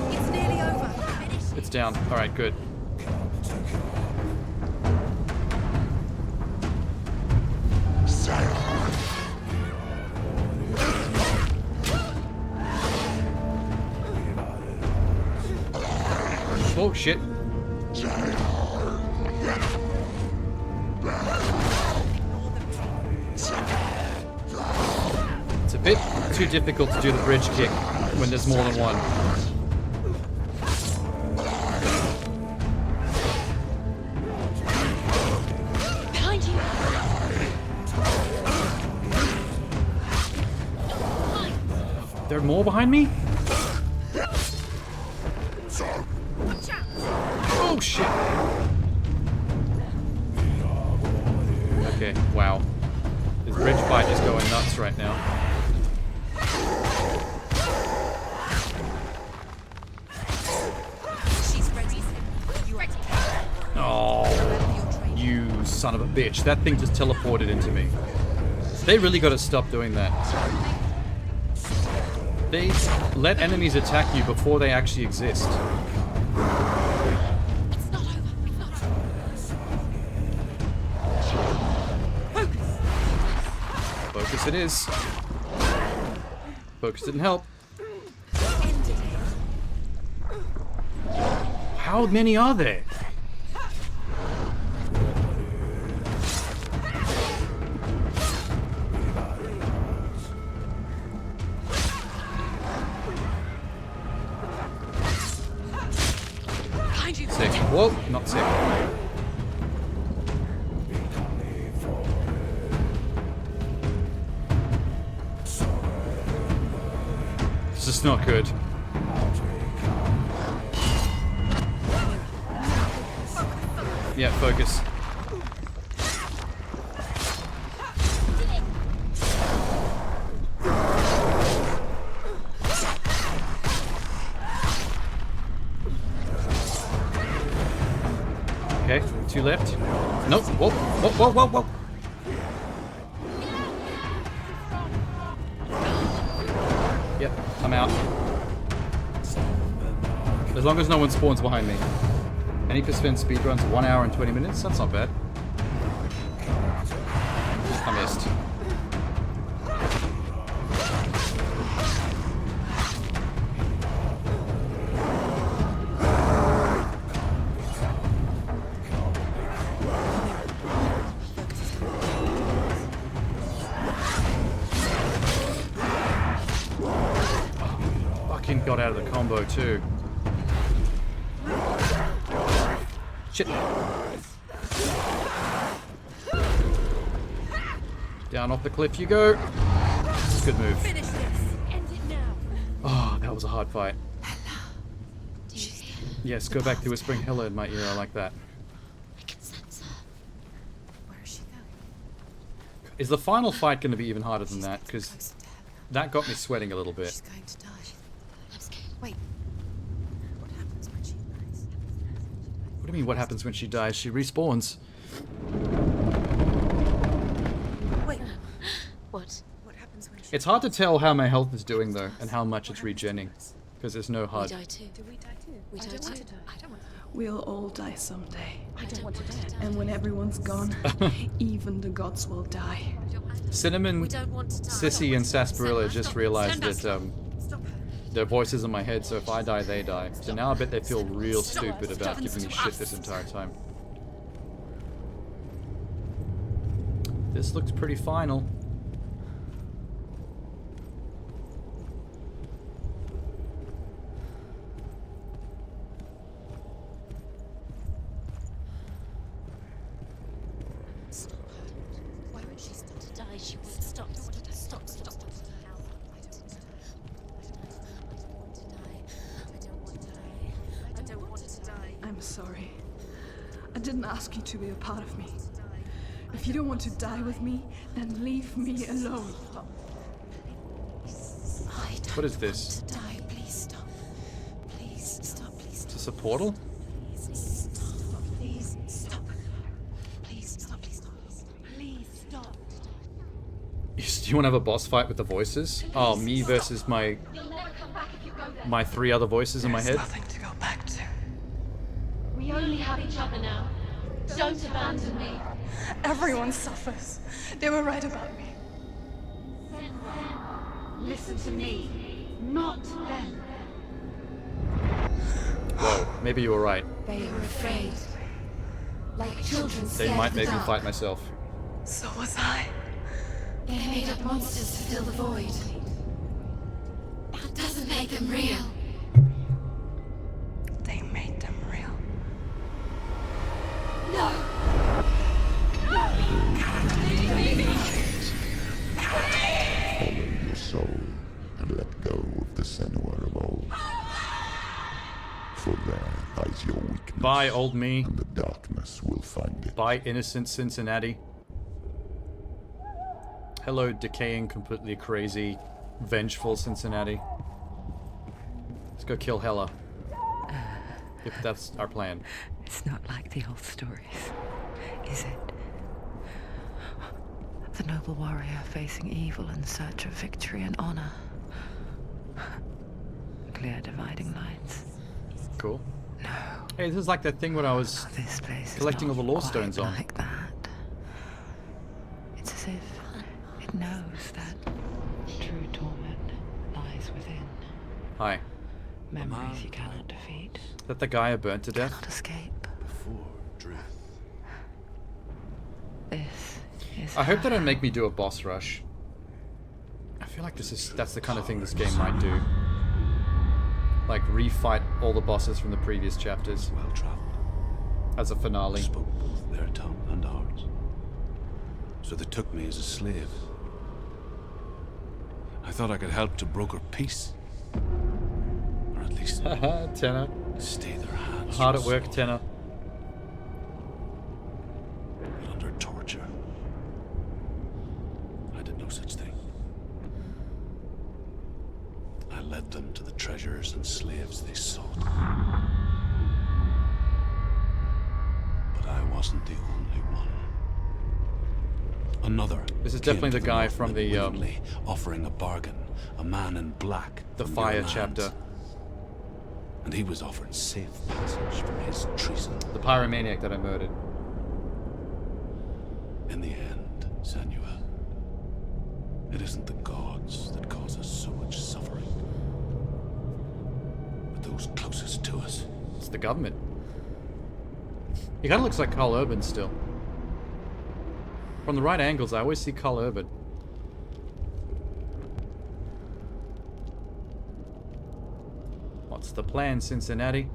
It's nearly over.
It's down. Alright, good. Oh shit. Bit too difficult to do the bridge kick when there's more than one.
Behind you.
There are more behind me? Oh shit. Okay, wow. This bridge fight is going nuts right now. Oh, you son of a bitch. That thing just teleported into me. They really got to stop doing that. They let enemies attack you before they actually exist. Focus it is. Focus didn't help. How many are there? Sick. Whoa, not sick. This is not good. Yeah, focus. Okay, 2 left. Nope. Whoa, whoa, whoa, whoa, whoa. Yep, I'm out. As long as no one spawns behind me. Any percent speedruns 1 hour and 20 minutes? That's not bad. I missed. Fucking got out of the combo too. Shit. Down off the cliff you go. Good move.
Finish this. End it now.
Oh, that was a hard fight. Yes, go back to whispering Hella in my ear. I like that.
I can sense her. Where is she going?
Is the final fight going to be even harder than that? Because that got me sweating a little bit.
She's going to die. I'm scared. Wait. What happens when she dies?
What do you mean, what happens when she dies? She respawns.
Wait. What? What happens when she
It's hard to tell how my health is doing, though, and how much it's regening. Because there's no
We
HUD.
die too. Do we die too? We die too. I don't want to die.
We'll all die someday.
I don't want to die.
And when everyone's gone, even the gods will die.
Cinnamon,
We don't want to die.
Sissy, and Sarsaparilla
Senua,
just
stop.
realized
Senua,
that
Stop her.
their voices in my head, so if I die, they die. So now I bet they feel real stupid about giving me shit this entire time. This looks pretty final.
Stop her. Why won't she stop to die? She won't stop. Stop. Stop. I don't want to die.
I'm sorry. I didn't ask you to be a part of me. If you don't want to die with me, then leave me alone.
I don't
What is this?
want to die. Please stop. Please stop. Please
Is
stop.
this a portal?
Please stop. Please stop. Please stop. Please stop. Please stop.
Do you want to have a boss fight with the voices? Oh, me versus my 3 other voices in my head?
Nothing to go back to.
We only have each other now. Don't abandon me.
Everyone suffers. They were right about me.
Listen to me, not them.
Whoa, maybe you were right.
They are afraid. Like children
They
scared
might
of the
make me
dark.
fight myself.
So was I.
They made up monsters to fill the void. That doesn't make them real.
They made them real.
No!
Follow your soul and let go of the Senua of old. For there lies your weakness.
Bye, old me.
And the darkness will find it.
Bye, innocent Cincinnati. Hello, decaying, completely crazy, vengeful Cincinnati. Let's go kill Hela. If that's our plan.
It's not like the old stories, is it? The noble warrior facing evil in search of victory and honor. Clear dividing lines.
Cool.
No.
Hey, this is like that thing when I was
This place
collecting all
is
the
not
law stones
quite
on.
like that. It's as if it knows that true torment lies within.
Hi.
Memories you cannot defeat.
Is that the guy I burnt to death?
Cannot escape.
Before Drift.
This is
I hope they don't make me do a boss rush. I feel like that's the kind of thing this game might do. Like refight all the bosses from the previous chapters.
Well traveled.
As a finale.
Spoke both their tongue and ours. So they took me as a slave. I thought I could help to broker peace. Or at least
Haha, Tenor.
stay their hands.
Hard at
from
work,
slaughter.
Tenor.
But under torture. I did no such thing. I led them to the treasures and slaves they sought. But I wasn't the only one. Another.
This is
came
definitely
to
the guy
mountain
from the
willingly, offering a bargain. A man in black.
the
from
fire
your lands.
chapter.
And he was offered safe passage from his treason.
The pyromaniac that I murdered.
In the end, Senua, it isn't the gods that cause us so much suffering, but those closest to us.
It's the government. He kind of looks like Carl Urban still. From the right angles, I always see Carl Urban. What's the plan, Cincinnati?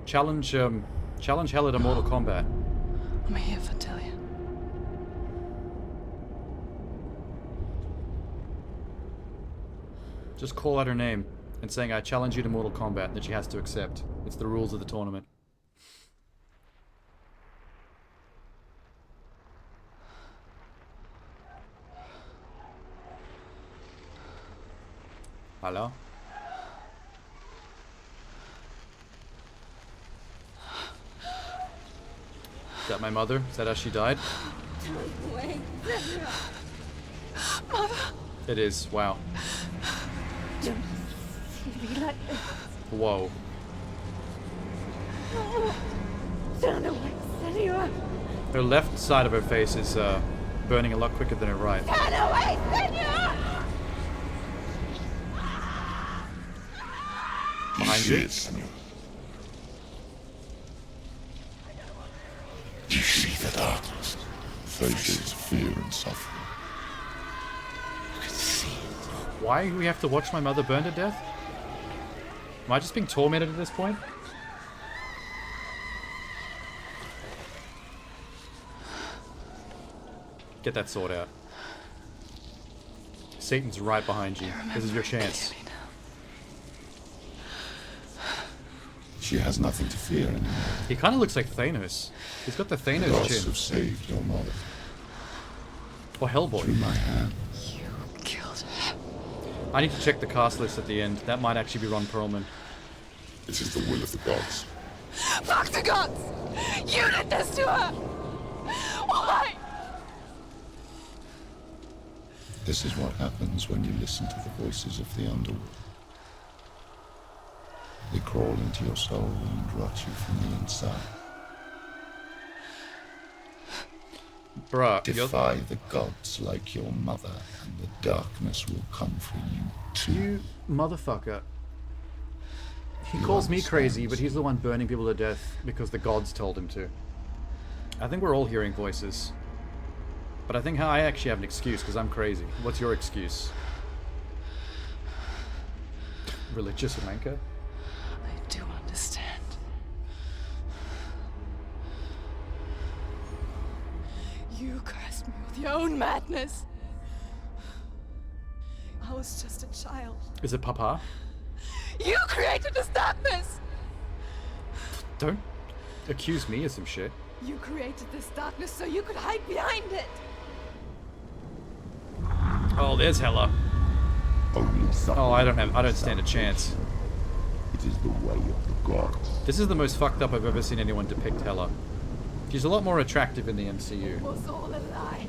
Challenge Hela to Mortal Kombat.
I'm here for Delia.
Just call out her name and saying, I challenge you to Mortal Kombat, that she has to accept. It's the rules of the tournament. Hello? Is that my mother? Is that how she died?
Wait,
Mother!
It is. Wow.
don't see me like this.
Whoa.
Turn away, Senua.
Her left side of her face is burning a lot quicker than her right.
Turn away, Senua.
Behind you?
You see the darkness, faces fear and suffering. You can see it.
Why do we have to watch my mother burn to death? Am I just being tormented at this point? Get that sword out. Satan's right behind you. This is your chance.
She has nothing to fear anymore.
He kind of looks like Thanos. He's got the Thanos
Gods
chin.
have saved your mother.
Or Hellboy.
Through my hand.
You killed her.
I need to check the cast list at the end. That might actually be Ron Perlman.
It is the will of the gods.
Fuck the gods! You did this to her! Why?
This is what happens when you listen to the voices of the underworld. They crawl into your soul and rot you from the inside.
Bruh,
Defy the gods like your mother, and the darkness will come for you too.
you motherfucker. He calls me crazy, but he's the one burning people to death because the gods told him to. I think we're all hearing voices. But I think I actually have an excuse, because I'm crazy. What's your excuse? Religious wanker?
I do understand.
You cursed me with your own madness. I was just a child.
Is it Papa?
You created this darkness!
Don't accuse me of some shit.
You created this darkness so you could hide behind it!
Oh, there's Hela. Oh, I don't stand a chance.
It is the way of the gods.
This is the most fucked up I've ever seen anyone depict Hela. She's a lot more attractive in the MCU.
It was all a lie.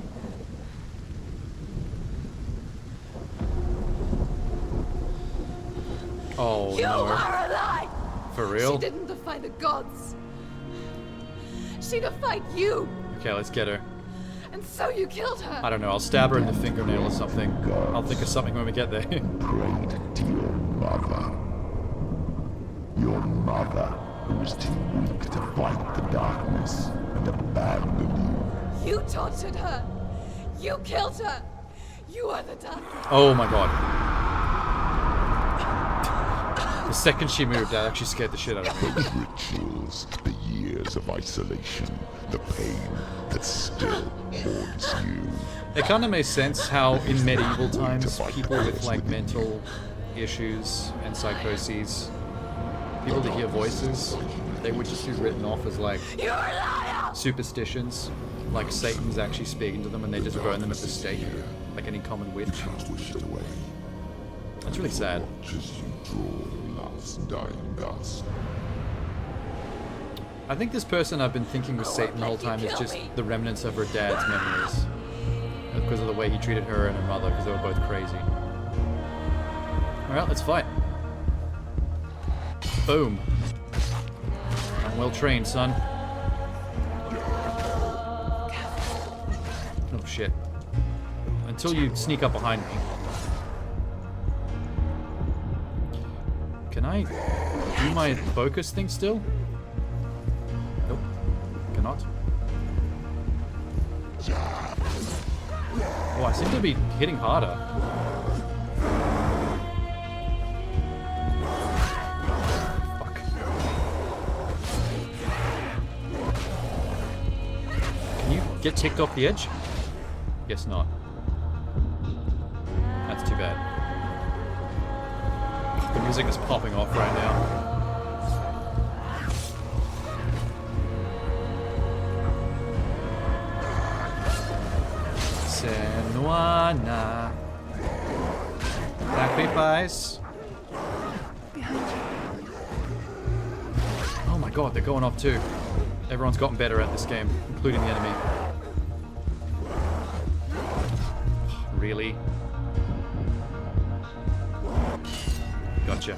Oh,
You
no.
are a lie!
For real?
She didn't defy the gods. She defied you,
Okay, let's get her.
and so you killed her.
I don't know, I'll stab her in the fingernail or something. I'll think of something when we get there.
Prayed to your mother. Your mother, who was too weak to fight the darkness and abandoned you.
You tortured her. You killed her. You are the darkness.
Oh my god. The second she moved, that actually scared the shit out of me.
The rituals, the years of isolation, the pain that still haunts you.
It kind of makes sense how in medieval times, people with like mental issues and psychoses, people that hear voices, they would just be written off as like superstitions, like Satan's actually speaking to them and they just burn them at the stake, like any common witch. That's really sad. I think this person I've been thinking was Satan the whole time is just the remnants of her dad's memories. Because of the way he treated her and her mother, because they were both crazy. Alright, let's fight. Boom. I'm well trained, son. Oh shit. Until you sneak up behind me. Can I do my focus thing still? Nope. Cannot. Oh, I seem to be hitting harder. Fuck. Can you get ticked off the edge? Guess not. That's too bad. The music is popping off right now. Senua. Sacrifice. Oh my god, they're going off too. Everyone's gotten better at this game, including the enemy. Really? Gotcha.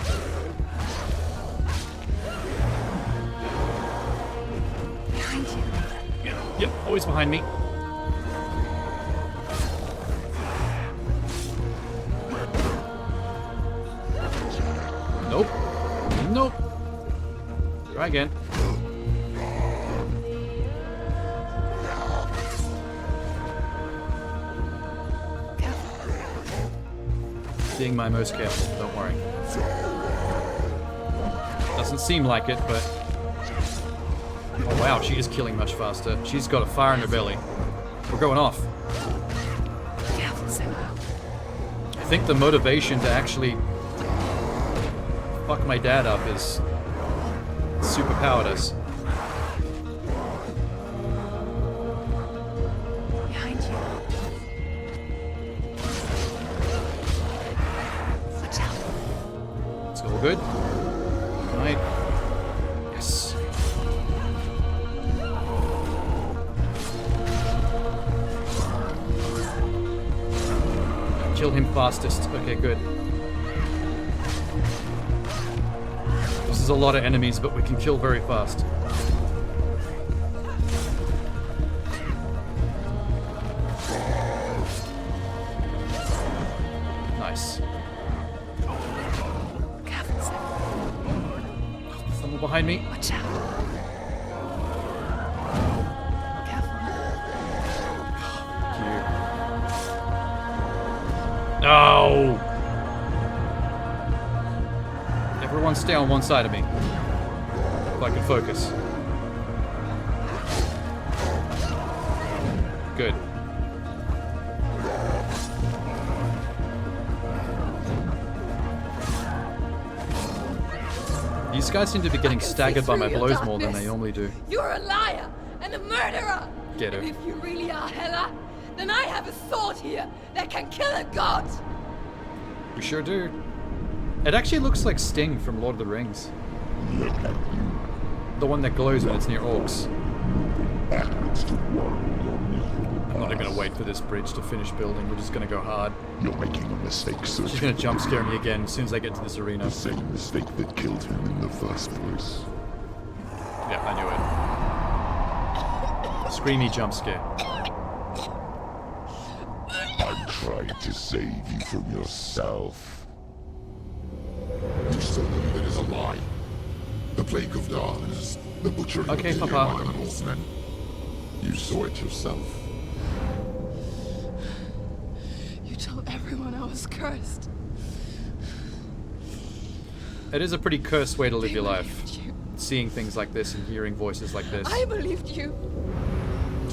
Behind you.
Yep, always behind me. Nope. Nope. Try again. Being my most careful, don't worry. Doesn't seem like it, but... Oh wow, she is killing much faster. She's got a fire in her belly. We're going off. I think the motivation to actually fuck my dad up is superpowered us.
Behind you. Watch out.
It's all good. Right. Yes. Kill him fastest. Okay, good. This is a lot of enemies, but we can kill very fast. Nice. Someone behind me.
Watch out.
Oh! Everyone stay on one side of me. If I can focus. Good. These guys seem to be getting staggered by my blows more than they normally do.
You're a liar and a murderer.
Get her.
And if you really are Hela, then I have a sword here that can kill a god.
We sure do. It actually looks like Sting from Lord of the Rings. The one that glows when it's near orcs. I'm not even gonna wait for this bridge to finish building. We're just gonna go hard.
You're making a mistake, sir.
She's gonna jump scare me again as soon as I get to this arena.
The same mistake that killed him in the first place.
Yeah, I knew it. Screamy jump scare.
I tried to save you from yourself. You still believe it is a lie. The plague of darkness, the butchering
Okay,
of the
Papa.
American horsemen. You saw it yourself.
You told everyone I was cursed.
It is a pretty cursed way to live your life. Seeing things like this and hearing voices like this.
I believed you.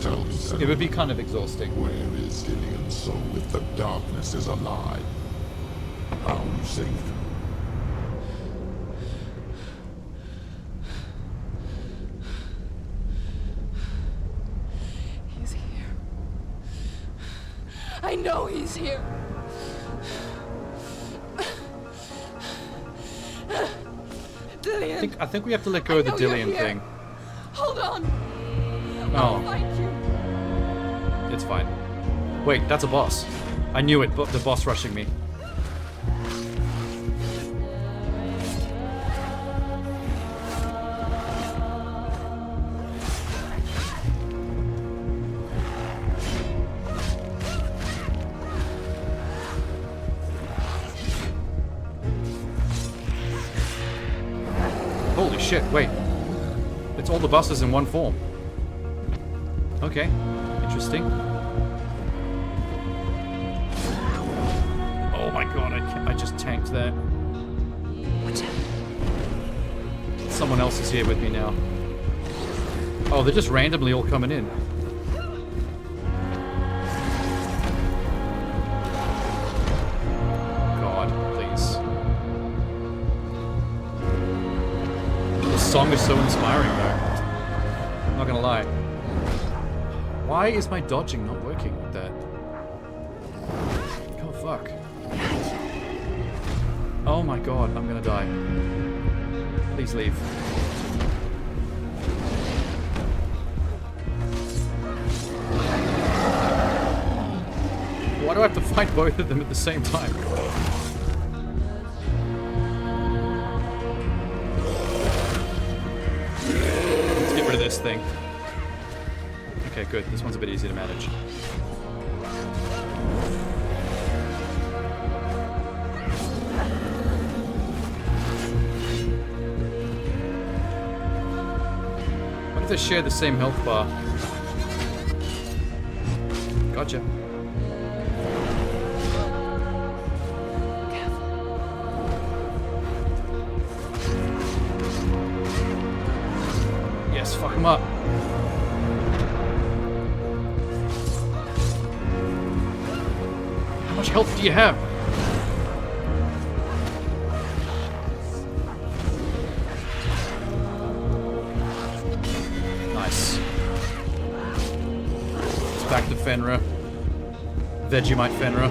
Tell me, Senua,
It would be kind of exhausting.
where is Dillian's soul if the darkness is alive? How you saved him?
He's here.
I know he's here. Dillian.
I think we have to let go of the
I know you're
Dillian
here.
thing.
Hold on.
Oh.
I'll find you.
It's fine. Wait, that's a boss. I knew it, but the boss rushing me. Holy shit, wait. It's all the bosses in one form. Okay, interesting. Oh my god, I just tanked that. Someone else is here with me now. Oh, they're just randomly all coming in. God, please. The song is so inspiring though. I'm not gonna lie. Why is my dodging not working with that? Oh fuck. Oh my god, I'm gonna die. Please leave. Why do I have to fight both of them at the same time? Let's get rid of this thing. Okay, good. This one's a bit easy to manage. What if they share the same health bar? Gotcha. Yes, fuck him up. How much health do you have? Nice. It's back to Fenrir. Vegemite Fenrir.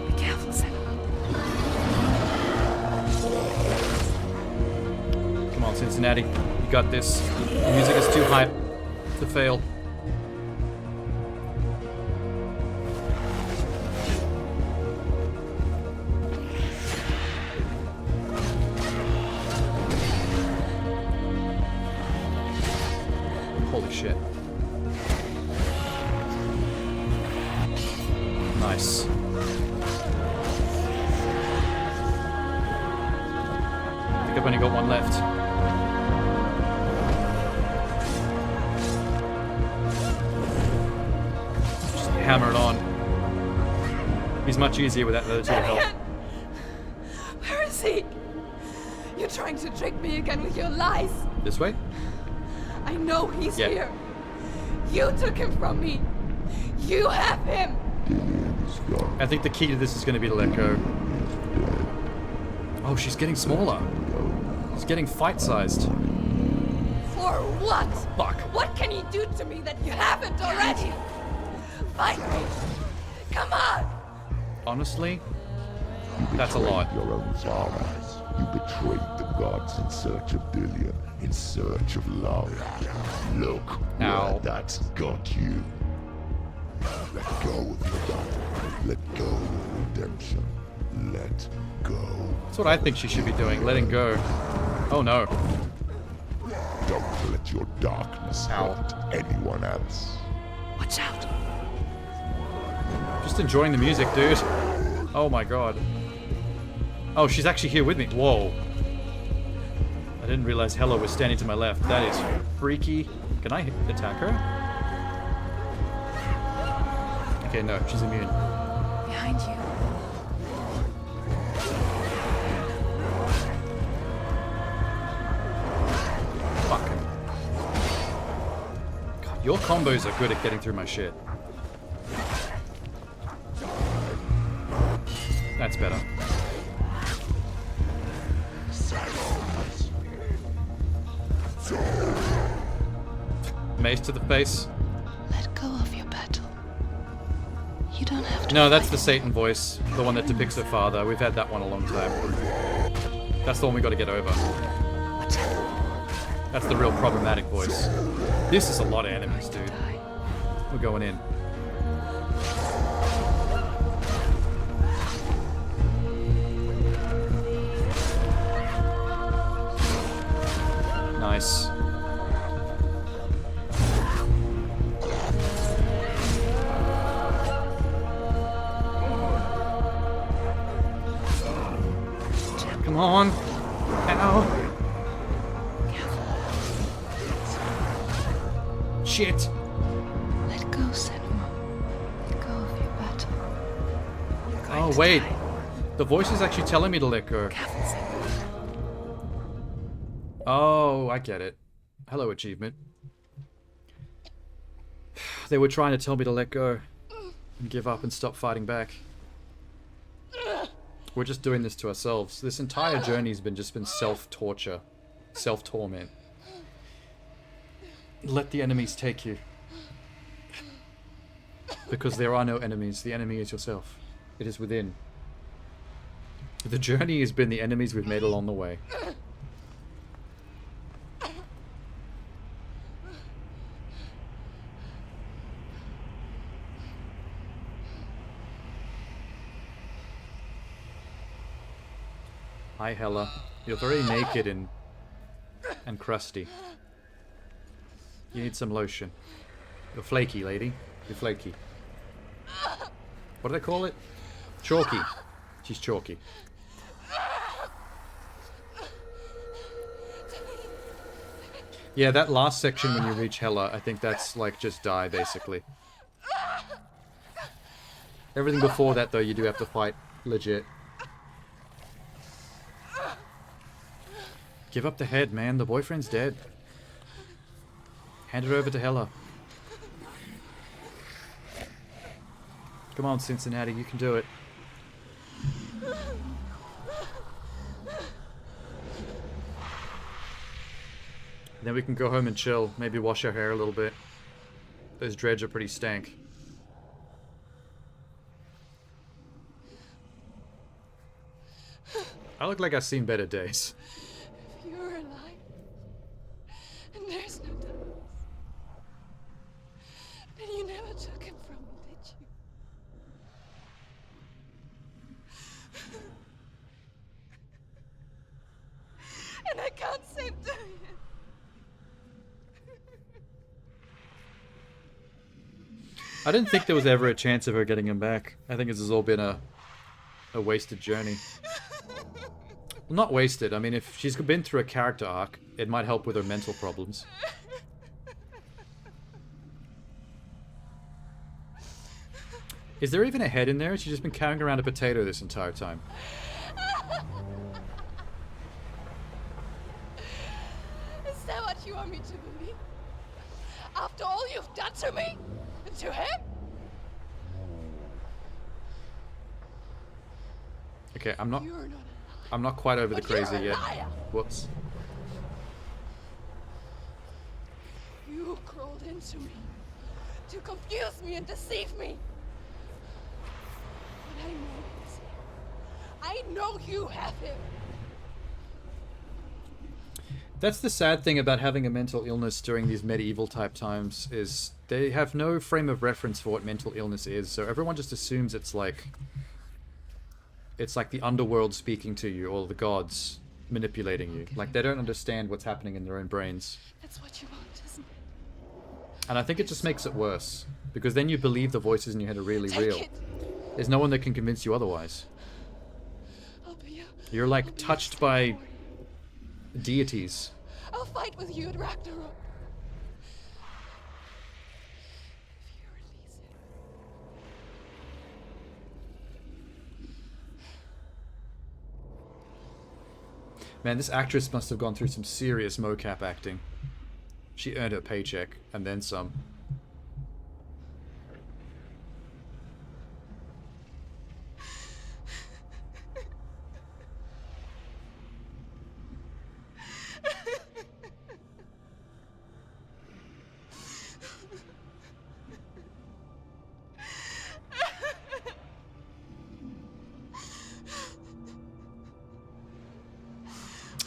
Be careful, Senua.
Come on, Cincinnati. You got this. The music is too hype to fail. Holy shit. Nice. I think I've only got one left. hammer it on. He's much easier with that attitude of health.
Where is he? You're trying to trick me again with your lies.
This way?
I know he's
Yeah.
here. You took him from me. You have him.
I think the key to this is going to be to let go. Oh, she's getting smaller. She's getting fight-sized.
For what?
Fuck.
What can you do to me that you haven't already? Fight me. Come on.
Honestly,
You
that's a
betrayed
lot.
your own father. You betrayed the gods in search of Dillion, in search of love. Look
Ow.
where that's got you. Let go of your battle. Let go of redemption. Let go.
That's what I think she should be doing, letting go. Oh no.
Don't let your darkness hurt anyone else.
Watch out!
Just enjoying the music, dude. Oh my god. Oh, she's actually here with me. Whoa. I didn't realize Hella was standing to my left. That is freaky. Can I attack her? Okay, no, she's immune.
Behind you.
Fuck. God, your combos are good at getting through my shit. That's better. Mace to the face.
Let go of your battle. You don't have to.
No, that's the Satan voice. The one that depicts her father. We've had that one a long time. That's the one we got to get over. That's the real problematic voice. This is a lot of enemies, dude. We're going in. Nice. Come on. Ow. Shit.
Let go, Senua. Let go of your battle.
Oh, wait. The voice is actually telling me to let go. Oh, I get it. Hello, achievement. They were trying to tell me to let go and give up and stop fighting back. We're just doing this to ourselves. This entire journey's been self-torture, self-torment. Let the enemies take you. Because there are no enemies. The enemy is yourself. It is within. The journey has been the enemies we've made along the way. Hi, Hella. You're very naked and crusty. You need some lotion. You're flaky, lady. You're flaky. What do they call it? Chalky. She's chalky. Yeah, that last section when you reach Hella, I think that's like just die, basically. Everything before that, though, you do have to fight legit. Give up the head, man. The boyfriend's dead. Hand it over to Hella. Come on, Cincinnati. You can do it. Then we can go home and chill. Maybe wash our hair a little bit. Those dreads are pretty stank. I look like I've seen better days.
You're alive. And there's no doubt. And you never took him from me, did you? And I can't save Dorian.
I didn't think there was ever a chance of her getting him back. I think this has all been a wasted journey. Well, not wasted. I mean, if she's been through a character arc, it might help with her mental problems. Is there even a head in there? Has she just been carrying around a potato this entire time?
Is that what you want me to believe? After all you've done to me? And to him?
Okay, I'm not
You're not
I'm not quite over the
But you're
crazy
a
yet.
liar.
Whoops.
You crawled into me to confuse me and deceive me. But I know he's here. I know you have him.
That's the sad thing about having a mental illness during these medieval type times, is they have no frame of reference for what mental illness is, so everyone just assumes it's like the underworld speaking to you, or the gods manipulating you. Like, they don't understand what's happening in their own brains.
That's what you want, isn't it?
And I think it just makes it worse, because then you believe the voices in your head are really real. There's no one that can convince you otherwise. You're like touched by deities.
I'll fight with you at Ragnarok.
Man, this actress must have gone through some serious mocap acting. She earned her paycheck, and then some.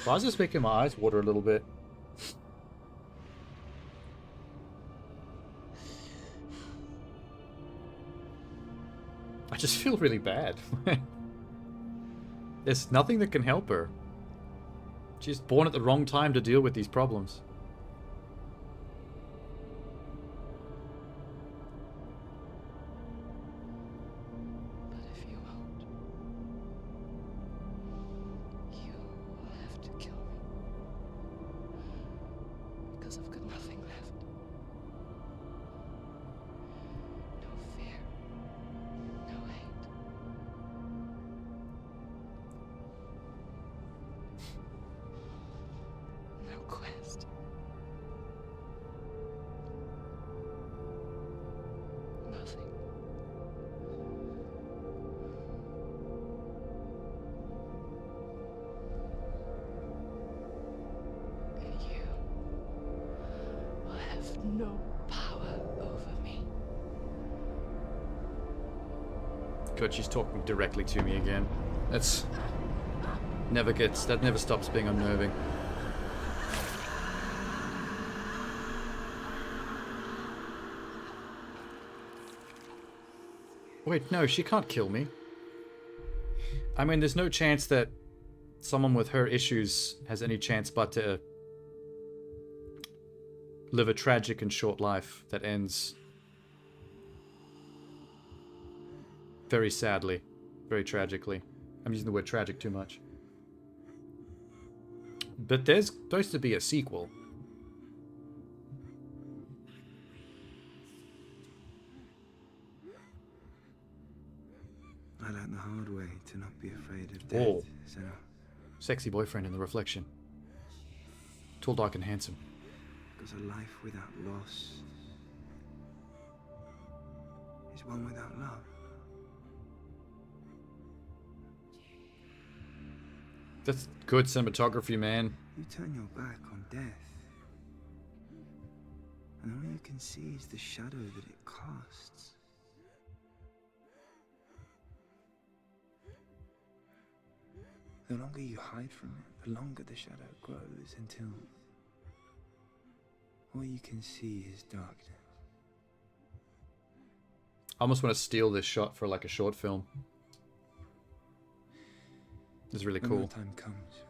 Why is this making my eyes water a little bit? I just feel really bad. There's nothing that can help her. She's born at the wrong time to deal with these problems.
But if you won't, you will have to kill me. Because I've got nothing left. No fear. No hate. No quest. Nothing. And you will have no power over me.
God, she's talking directly to me again. That never stops being unnerving. Wait, no, she can't kill me. I mean, there's no chance that someone with her issues has any chance but to live a tragic and short life that ends very sadly, very tragically. I'm using the word tragic too much. But there's supposed to be a sequel.
I learned the hard way to not be afraid of death,
Oh.
Senua.
Sexy boyfriend in the reflection. Tall, dark, and handsome.
Because a life without loss is one without love.
That's good cinematography, man.
You turn your back on death, and all you can see is the shadow that it casts. The longer you hide from it, the longer the shadow grows until all you can see is darkness.
I almost want to steal this shot for like a short film. It's really
When
cool.
that time comes,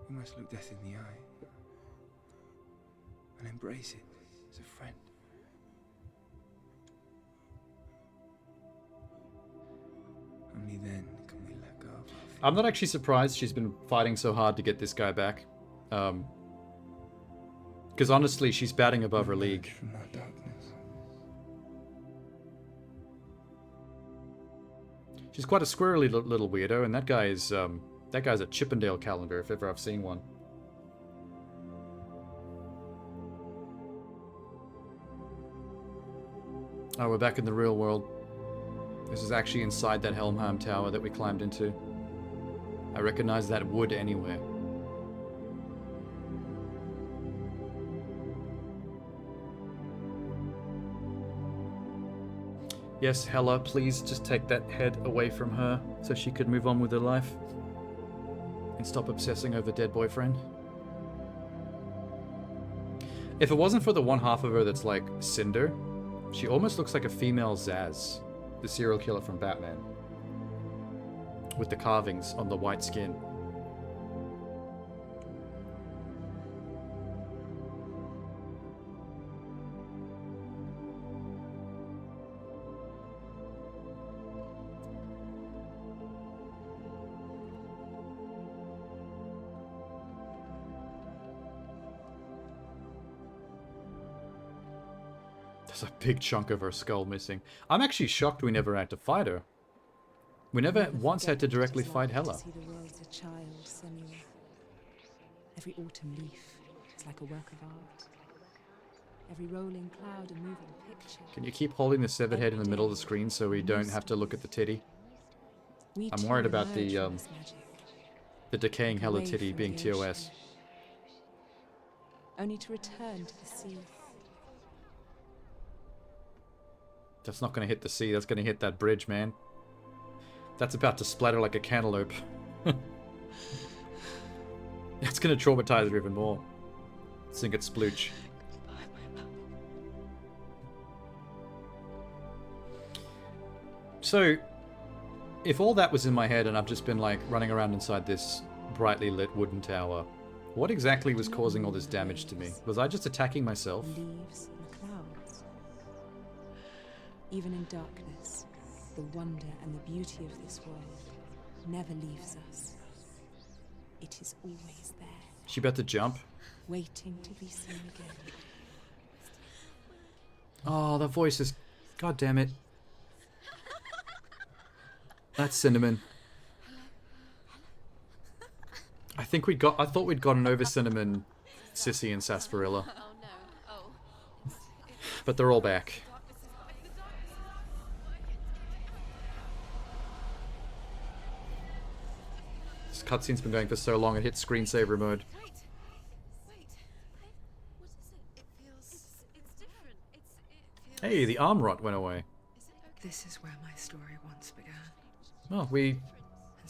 you must look death in the eye and embrace it as a friend. Only then can we let go of our fear.
I'm not actually surprised she's been fighting so hard to get this guy back. Because honestly, she's batting above her league.
From that darkness.
She's quite a squirrely little weirdo, and that guy's a Chippendale calendar if ever I've seen one. Oh, we're back in the real world. This is actually inside that Helmholm tower that we climbed into. I recognize that wood anywhere. Yes, Hella, please just take that head away from her so she could move on with her life. And stop obsessing over dead boyfriend. If it wasn't for the one half of her that's like Cinder, she almost looks like a female Zaz, the serial killer from Batman. With the carvings on the white skin. There's a big chunk of her skull missing. I'm actually shocked we never had to fight her. We never once had to directly fight Hella.
See the world as a child, Senua. Every autumn leaf is like a work of art. Every rolling cloud a moving picture.
Can you keep holding the severed head in the middle of the screen so we don't have to look at the titty? I'm worried about the decaying Hella titty being TOS.
Only to return to the sea.
That's not going to hit the sea, that's going to hit that bridge, man. That's about to splatter like a cantaloupe. It's going to traumatize her even more. Sink it splooch. So, if all that was in my head and I've just been like running around inside this brightly lit wooden tower, what exactly was causing all this damage to me? Was I just attacking myself?
Leaves and clouds. Even in darkness, the wonder and the beauty of this world never leaves us. It is always there.
She about to jump?
Waiting to be seen again.
Oh, the voice is... God damn it. That's Cinnamon. I thought we'd gotten over Cinnamon, Sissy, and Sarsaparilla. But they're all back. This cutscene's been going for so long it hit screensaver mode. Hey, the arm rot went away.
This is where my story once began.
Well, we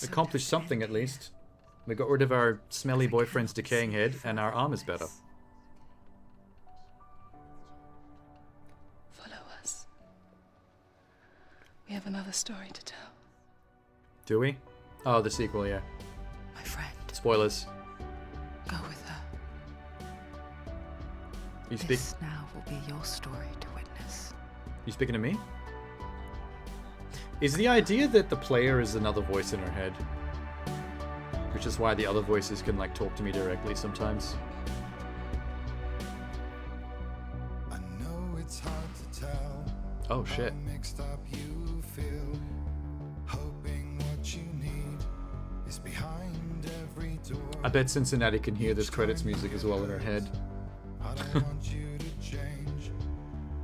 accomplished something at least. We got rid of our smelly boyfriend's decaying head, and our arm is better.
Follow us. We have another story to tell.
Do we? Oh, the sequel, yeah.
My friend.
Spoilers.
Go with her.
You speak.
This now will be your story to witness.
You speaking to me? Is the idea that the player is another voice in her head? Which is why the other voices can like talk to me directly sometimes.
I know it's hard to tell.
Oh shit.
How mixed up you feel. Hoping what you need is behind every door.
I bet Cincinnati can hear this credits music as well in her head.
I don't want you to change,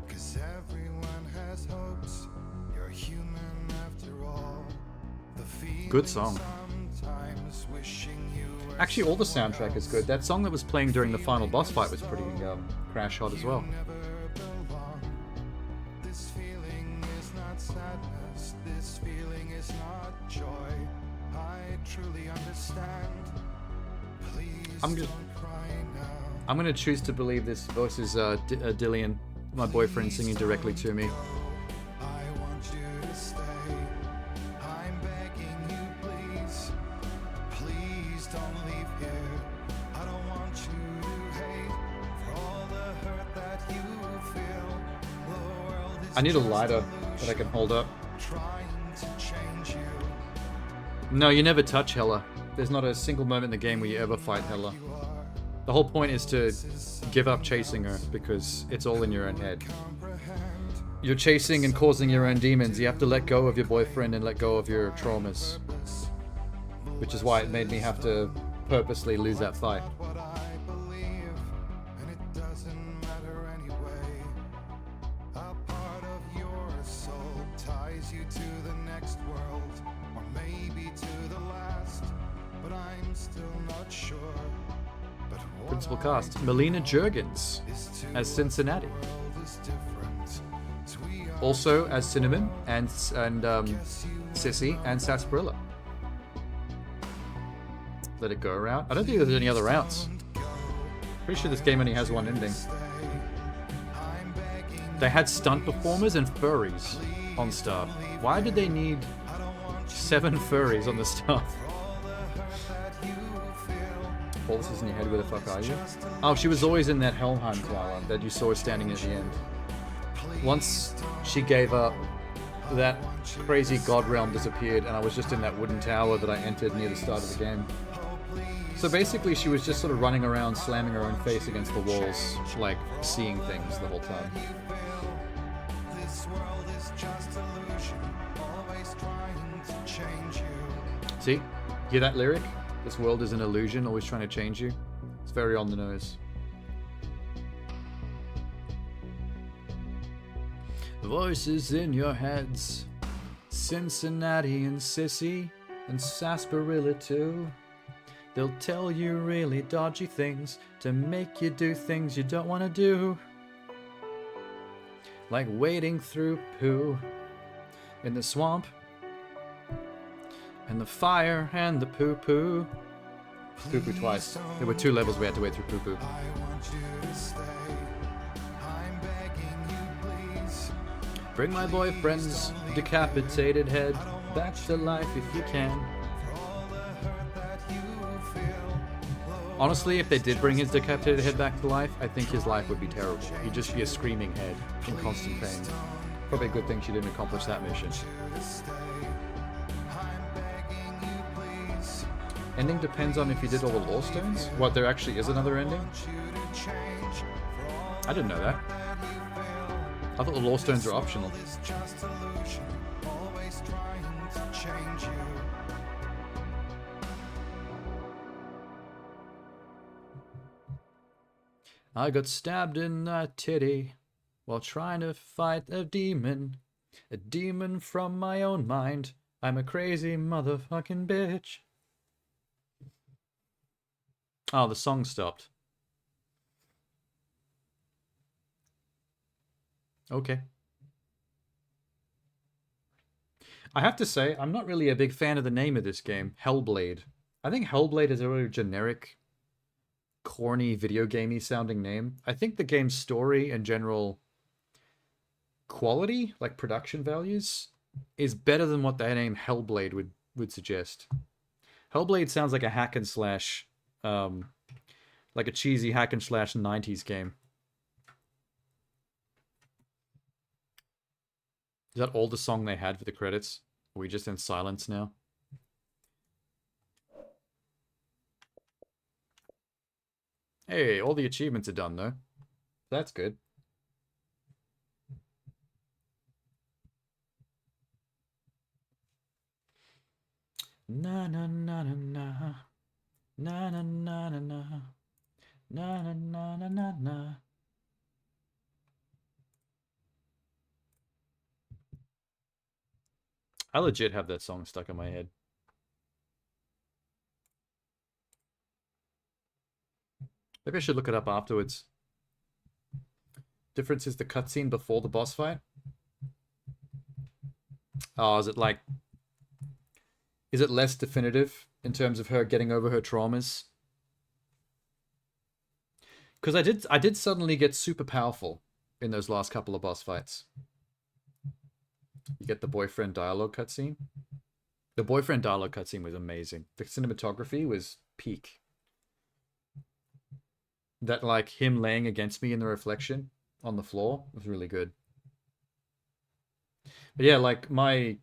'cause everyone has hopes. You're human after all. The
Good song.
sometimes wishing you were
Actually, all the soundtrack is good. That song that was playing during the final boss fight was pretty crash hot as well.
This feeling is not sadness, this feeling is not joy. I truly understand. Please
I'm gonna choose to believe this voice is Dillian, my boyfriend, singing directly to me.
I want you to stay. I'm begging you, please. Please don't leave here. I don't want you to hate for all the hurt that you feel. The world is
I need a
just
lighter that I can hold up.
trying to change you.
No, you never touch Hella. There's not a single moment in the game where you ever fight Hella. The whole point is to give up chasing her because it's all in your own head. you're chasing and causing your own demons. You have to let go of your boyfriend and let go of your traumas. Which is why it made me have to purposely lose that fight. Principal cast: Melina Juergens as Cincinnati. Also as Cinnamon and Sissy and Sarsaparilla. Let it go around. I don't think there's any other routes. Pretty sure this game only has one ending. They had stunt performers and furries on staff. Why did they need 7 furries on the staff? Paul, this is in your head. Where the fuck are you? Oh, she was always in that Helheim tower that you saw standing at the end. Once she gave up, that crazy god realm disappeared, and I was just in that wooden tower that I entered near the start of the game. So basically, she was just sort of running around, slamming her own face against the walls, like seeing things the whole time. See? Hear that lyric? This world is an illusion, always trying to change you. It's very on the nose. Voices in your heads. Cincinnati and Sissy and Sarsaparilla too. They'll tell you really dodgy things to make you do things you don't want to do. Like wading through poo in the swamp. And the fire and the poo-poo. Poo-poo twice. There were 2 levels we had to wade through poo-poo. Bring my boyfriend's decapitated head back to life if you can. Honestly, if they did bring his decapitated head back to life, I think his life would be terrible. He'd just be a screaming head in constant pain. Probably a good thing she didn't accomplish that mission. Ending depends on if you did all the lore stones? What, there actually is another ending? I didn't know that. I thought the lore stones were optional. I got stabbed in the titty while trying to fight a demon from my own mind. I'm a crazy motherfucking bitch. Oh, the song stopped. Okay. I have to say, I'm not really a big fan of the name of this game, Hellblade. I think Hellblade is a really generic, corny, video gamey sounding name. I think the game's story and general quality, like production values, is better than what the name Hellblade would suggest. Hellblade sounds like a hack and slash, like a cheesy hack and slash 90s game. Is that all the song they had for the credits? Are we just in silence now? Hey, all the achievements are done though. That's good. Na na na na na. Na na na na na. Na na na na na na. I legit have that song stuck in my head. Maybe I should look it up afterwards. Difference is the cutscene before the boss fight? Oh, is it like... Is it less definitive in terms of her getting over her traumas? Because I did suddenly get super powerful in those last couple of boss fights. You get the boyfriend dialogue cutscene. The boyfriend dialogue cutscene was amazing. The cinematography was peak. That, like, him laying against me in the reflection on the floor was really good. But yeah, like, my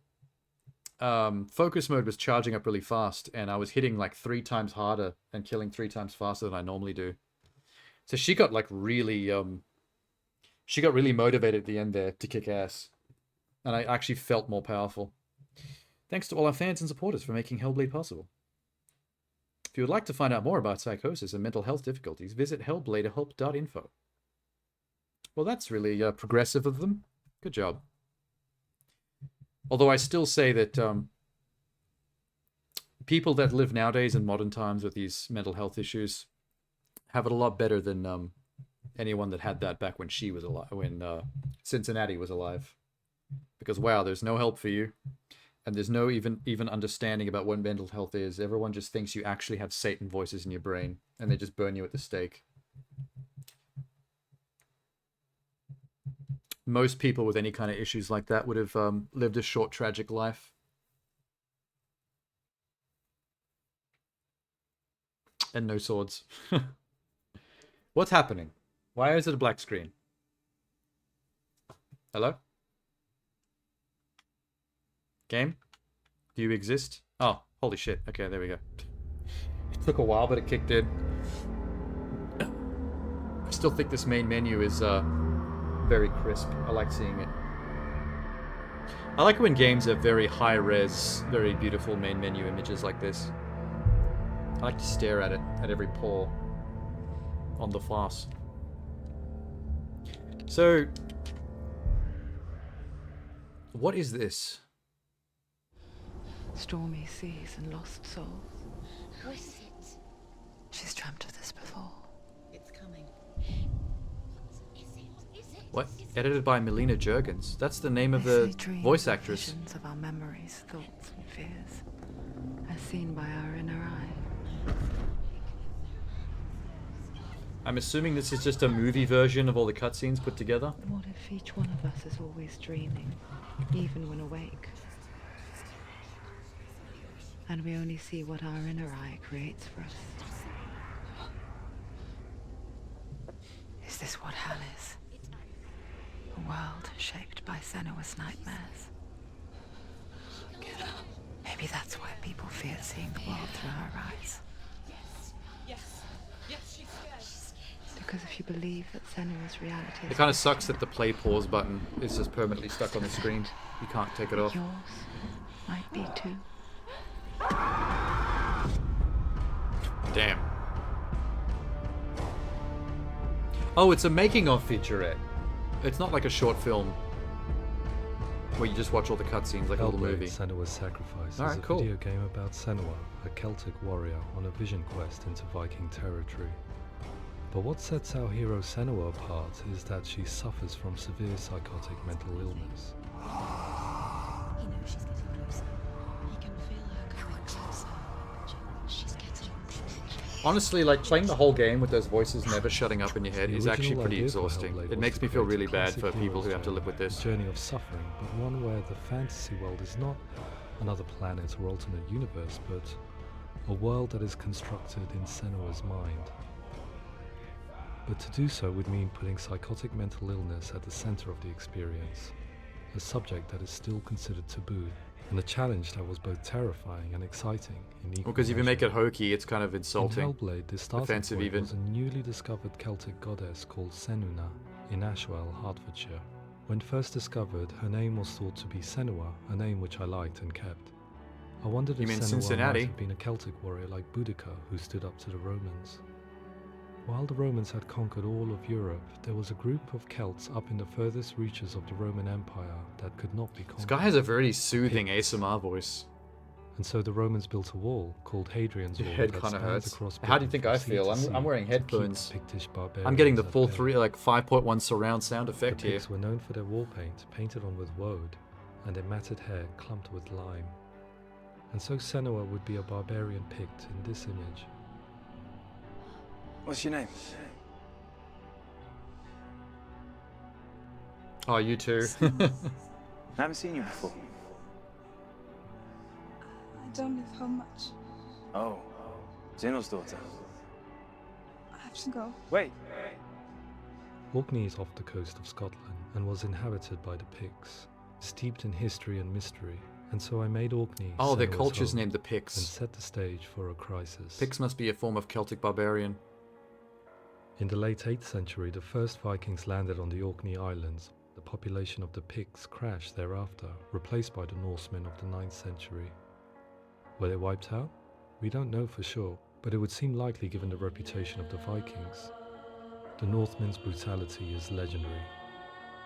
focus mode was charging up really fast, and I was hitting, like, 3 times harder and killing 3 times faster than I normally do. So she got, like, really, She got really motivated at the end there to kick ass. And I actually felt more powerful. Thanks to all our fans and supporters for making Hellblade possible. If you would like to find out more about psychosis and mental health difficulties, visit hellbladehelp.info. Well, that's really progressive of them. Good job. Although I still say that people that live nowadays in modern times with these mental health issues have it a lot better than anyone that had that back when she was alive, when Cincinnati was alive. Because wow, there's no help for you. And there's no even understanding about what mental health is. Everyone just thinks you actually have Satan voices in your brain, and they just burn you at the stake. Most people with any kind of issues like that would have lived a short, tragic life. And no swords. What's happening? Why is it a black screen? Hello? Game? Do you exist? Oh, holy shit. Okay, there we go. It took a while, but it kicked in. I still think this main menu is very crisp. I like seeing it. I like when games have very high-res, very beautiful main menu images like this. I like to stare at it, at every pore on the floss. So, what is this?
Stormy seas and lost souls.
Who is it?
She's dreamt of this before.
It's coming.
What? Edited by Melina Juergens. That's the name of the voice actress.
Visions of our memories, thoughts, and fears, as seen by our inner eye.
I'm assuming this is just a movie version of all the cutscenes put together.
What if each one of us is always dreaming, even when awake? And we only see what our inner eye creates for us. Is this what hell is? A world shaped by Senua's nightmares. Maybe that's why people fear seeing the world through her eyes.
Yes, she's scared.
Because if you believe that Senua's reality is...
It kind of sucks that the play pause button is just permanently stuck on the screen. You can't take it off.
Yours might be too.
Damn. Oh, it's a making-of featurette. It's not like a short film where you just watch all the cutscenes like a little movie.
Senua's Sacrifice
Alright,
is a
cool.
video game about Senua, a Celtic warrior on a vision quest into Viking territory. But what sets our hero Senua apart is that she suffers from severe psychotic mental illness.
He knows she's getting closer. He can feel her coming closer. She's getting closer.
Honestly, like, playing the whole game with those voices never shutting up in your head
The
is actually
original
pretty
idea for
exhausting.
Hellblade
It
was
makes
to
me feel
create a
really bad
classic
for people
hero's
who have to
tale,
live with this.
a journey of suffering, but one where the fantasy world is not another planet or alternate universe, but a world that is constructed in Senua's mind. But to do so would mean putting psychotic mental illness at the center of the experience, a subject that is still considered taboo, and a challenge that was both terrifying and exciting in equal
Well, because if you make
measure.
it hokey, it's kind of insulting.
In Hellblade, the starting
offensive
point
even.
was a newly discovered Celtic goddess called Senua in Ashwell, Hertfordshire. When first discovered, her name was thought to be Senua, a name which I liked and kept. I wondered
You
if
mean
Senua
Cincinnati?
might have been a Celtic warrior like Boudica who stood up to the Romans. While the Romans had conquered all of Europe, there was a group of Celts up in the furthest reaches of the Roman Empire that could not be conquered.
This guy has a very soothing ASMR voice.
And so the Romans built a wall called Hadrian's
Your
Wall
head
that
kind of
spans
hurts.
across
How do you
Britain
think
from
I
sea
feel?
to sea
I'm wearing
to keep
headphones.
Pictish
I'm
barbarians
getting the
at
full
bay.
5.1 surround sound effect
The
here.
Picts were known for their war paint, painted on with woad, and their matted hair clumped with lime. And so Senua would be a barbarian Pict in this image.
What's your name?
Oh, you too.
I haven't seen you before.
I don't live home much.
Oh, Zeno's daughter.
I have to go.
Wait.
Orkney is off the coast of Scotland and was inhabited by the Picts, steeped in history and mystery, and so I made Orkney
Oh, their
Senua's
culture's
home
named the
and
Picts.
set the stage for a crisis.
Picts must be a form of Celtic barbarian.
In the late 8th century, the first Vikings landed on the Orkney Islands. The population of the Picts crashed thereafter, replaced by the Norsemen of the 9th century. Were they wiped out? We don't know for sure, but it would seem likely given the reputation of the Vikings. The Northmen's brutality is legendary.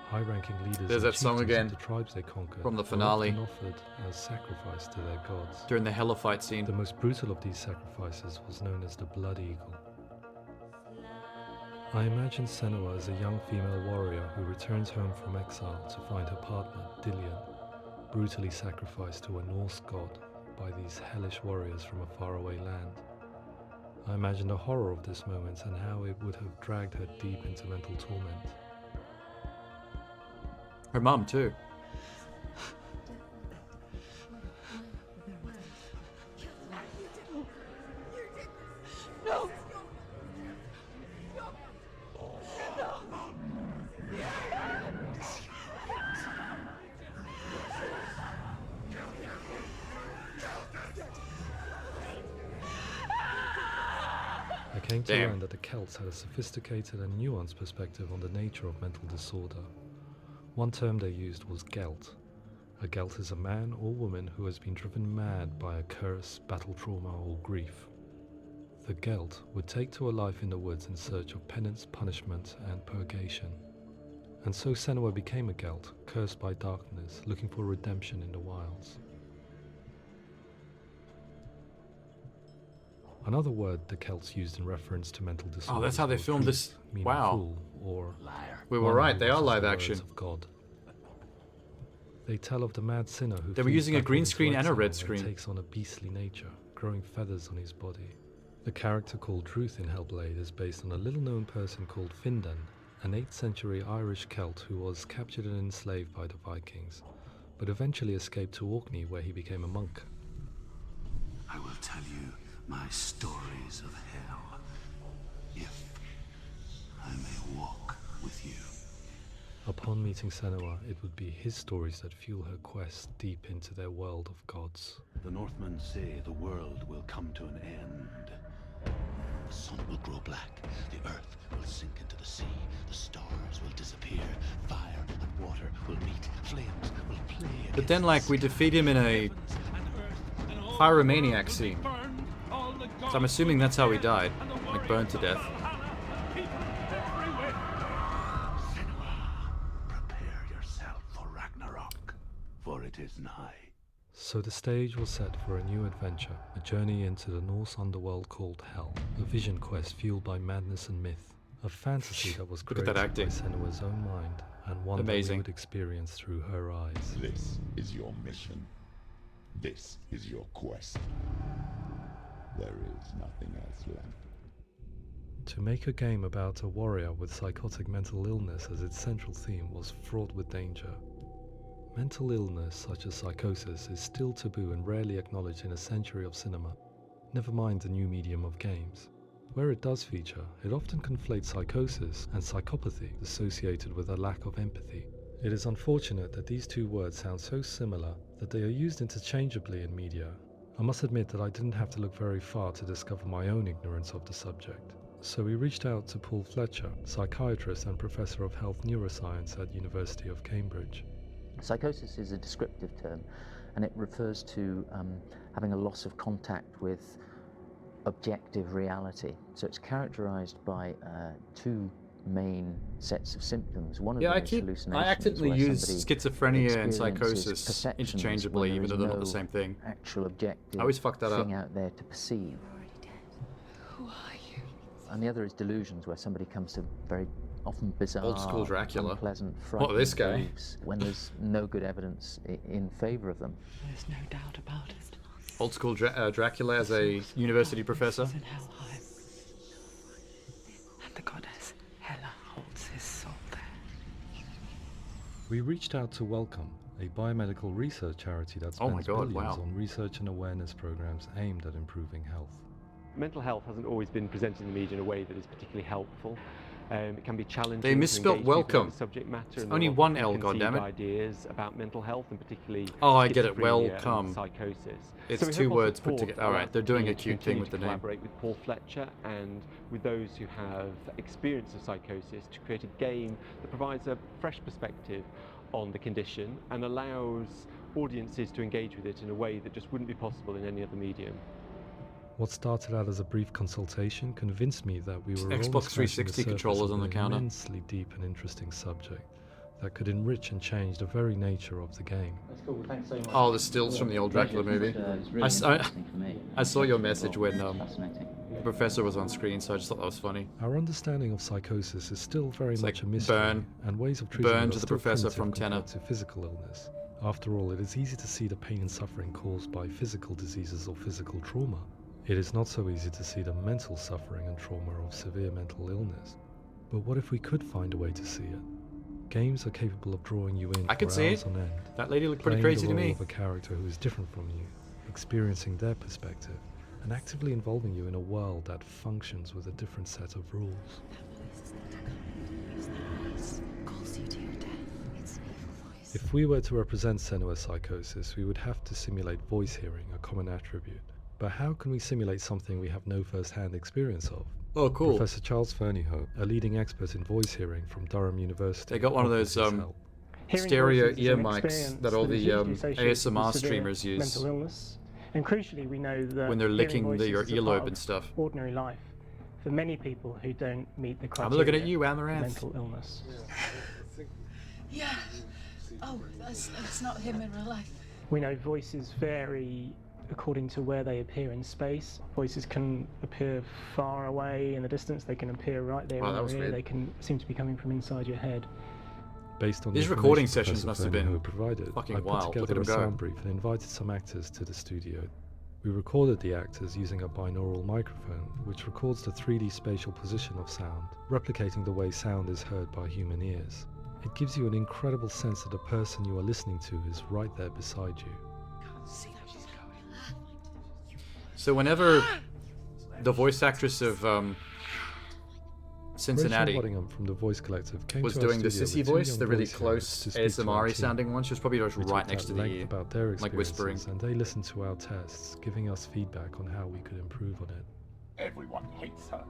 High-ranking leaders
There's
and
that song
chieftains
again
of the tribes they conquered
from the
were
finale
often offered as sacrifice to their gods.
during the Hella fight scene.
The most brutal of these sacrifices was known as the Blood Eagle. I imagine Senua as a young female warrior who returns home from exile to find her partner, Dillion, brutally sacrificed to a Norse god by these hellish warriors from a faraway land. I imagine the horror of this moment and how it would have dragged her deep into mental torment.
Her mum too.
No!
I came to learn that the Celts had a sophisticated and nuanced perspective on the nature of mental disorder. One term they used was Gelt. A Gelt is a man or woman who has been driven mad by a curse, battle trauma, or grief. The Gelt would take to a life in the woods in search of penance, punishment, and purgation. And so Senua became a Gelt, cursed by darkness, looking for redemption in the wilds. Another word the Celts used in reference to mental disorders.
Oh, that's how they filmed this. Wow.
Fool, or
liar. We were right. They are live action.
Of God. They tell of the mad sinner who
they were using a green screen and a red
and
screen.
Takes on a beastly nature, growing feathers on his body. The character called Truth in Hellblade is based on a little-known person called Findan, an 8th century Irish Celt who was captured and enslaved by the Vikings, but eventually escaped to Orkney where he became a monk.
I will tell you my stories of hell, if I may walk with you.
Upon meeting Senua, it would be his stories that fuel her quest deep into their world of gods.
The Northmen say the world will come to an end.
The sun will grow black, the earth will sink into the sea, the stars will disappear, fire and water will meet, flames will play.
But then, like, we defeat him in a pyromaniac scene. So I'm assuming that's how he died, like burned to death.
Prepare yourself for Ragnarok, for it is nigh.
So the stage was set for a new adventure, a journey into the Norse underworld called Hell, a vision quest fueled by madness and myth, a fantasy that was created by Senua's own mind, and one that we would experience through her eyes.
This is your mission. This is your quest. There is nothing else left.
To make a game about a warrior with psychotic mental illness as its central theme was fraught with danger. Mental illness such as psychosis is still taboo and rarely acknowledged in a century of cinema, never mind the new medium of games. Where it does feature, it often conflates psychosis and psychopathy associated with a lack of empathy. It is unfortunate that these two words sound so similar that they are used interchangeably in media. I must admit that I didn't have to look very far to discover my own ignorance of the subject. So we reached out to Paul Fletcher, psychiatrist and professor of health neuroscience at University of Cambridge.
Psychosis is a descriptive term, and it refers to having a loss of contact with objective reality. So it's characterized by two main sets of symptoms. One of them is hallucinations.
I actively
where
use
somebody
schizophrenia and
experiences
psychosis
perceptions
interchangeably,
when
even though
there
they're
is
not the
no
same thing.
Actual objective
I always fuck that up.
thing out there to perceive.
Who are you?
And the other is delusions, where somebody comes to very often bizarre,
Old school Dracula.
unpleasant,
What, this guy?
frightening beliefs when there's no good evidence in favour of them.
There's no doubt about it.
Old school Dracula as a university professor.
In Helheim. And the goddess Hela holds his soul there.
We reached out to Welcome, a biomedical research charity that spends billions on research and awareness programs aimed at improving health.
Mental health hasn't always been presented in the media in a way that is particularly helpful. It can be challenging.
They misspelt
to engage people in
welcome.
the subject matter.
It's
And
only
there are
one
often
L,
preconceived
goddammit.
ideas about mental health and particularly
Oh, I get it.
schizophrenia and
Welcome.
psychosis.
It's
So we
two
hope our
words put
support
together.
allows
Alright, they're doing a
to
cute thing
continue
with
to
the name.
collaborate with Paul Fletcher and with those who have experience of psychosis to create a game that provides a fresh perspective on the condition and allows audiences to engage with it in a way that just wouldn't be possible in any other medium.
What started out as a brief consultation convinced me that we were
Xbox
only scratching
360
the
controllers
surface
on
of
the
an
counter.
immensely deep and interesting subject that could enrich and change the very nature of the game.
That's cool. Thanks so much.
Oh, the stills from the old Dracula movie.
It's really interesting for me.
I saw your message when
Fascinating.
the professor was on screen, so I just thought that was funny.
Our understanding of psychosis is still very
It's
much
like
a mystery,
burn-
and ways of treating
burn
it
to
are
the
still
professor
primitive
from
compared
Tenor.
to physical illness. After all, it is easy to see the pain and suffering caused by physical diseases or physical trauma. It is not so easy to see the mental suffering and trauma of severe mental illness. But what if we could find a way to see it? Games are capable of drawing you in
I could
for
see
hours
it.
on end.
That lady looked pretty
playing
crazy
the
to
role
me.
of a character who is different from you, experiencing their perspective, and actively involving you in a world that functions with a different set of rules. If we were to represent Senua psychosis, we would have to simulate voice hearing, a common attribute. But how can we simulate something we have no first-hand experience of?
Oh, cool.
Professor Charles Fernyhough, a leading expert in voice hearing from Durham University,
They got one of
offers
those
his help.
Hearing
stereo
voices is
ear
an
mics
experience
that all
that is
the
usually associated with
ASMR
severe
streamers use
mental illness. And crucially, we know that
when they're
hearing
licking
voices
your
is a part
earlobe
of
and stuff.
ordinary life for many people who don't meet the
I'm
criteria
looking at you,
for
Amaranth.
mental illness.
Yeah. Oh, that's not him in real life.
We know voices vary according to where they appear in space. Voices can appear far away in the distance, they can appear right there
Wow,
in
that
your
was
ear,
weird.
they can seem to be coming from inside your head.
Based on
These
the
recording
information
sessions must
Professor
have been
Fernyhough provided,
fucking
I put
wild. Look
together
at
a
him go.
sound brief and invited some actors to the studio. We recorded the actors using a binaural microphone, which records the 3D spatial position of sound, replicating the way sound is heard by human ears. It gives you an incredible sense that the person you are listening to is right there beside you.
So whenever the voice actress of Cincinnati
Rachel Waddingham from the Voice Collective came
was
to our
doing the
studio
sissy
with two
voice,
young
the really
voice
close
actors to speak to our
ASMR-y
team.
sounding one. She was probably just
We
right
talked
next
at
to the
length
ear,
about their
like whispering.
experiences, and they listened to our tests, giving us feedback on how we could improve on it.
Everyone hates her.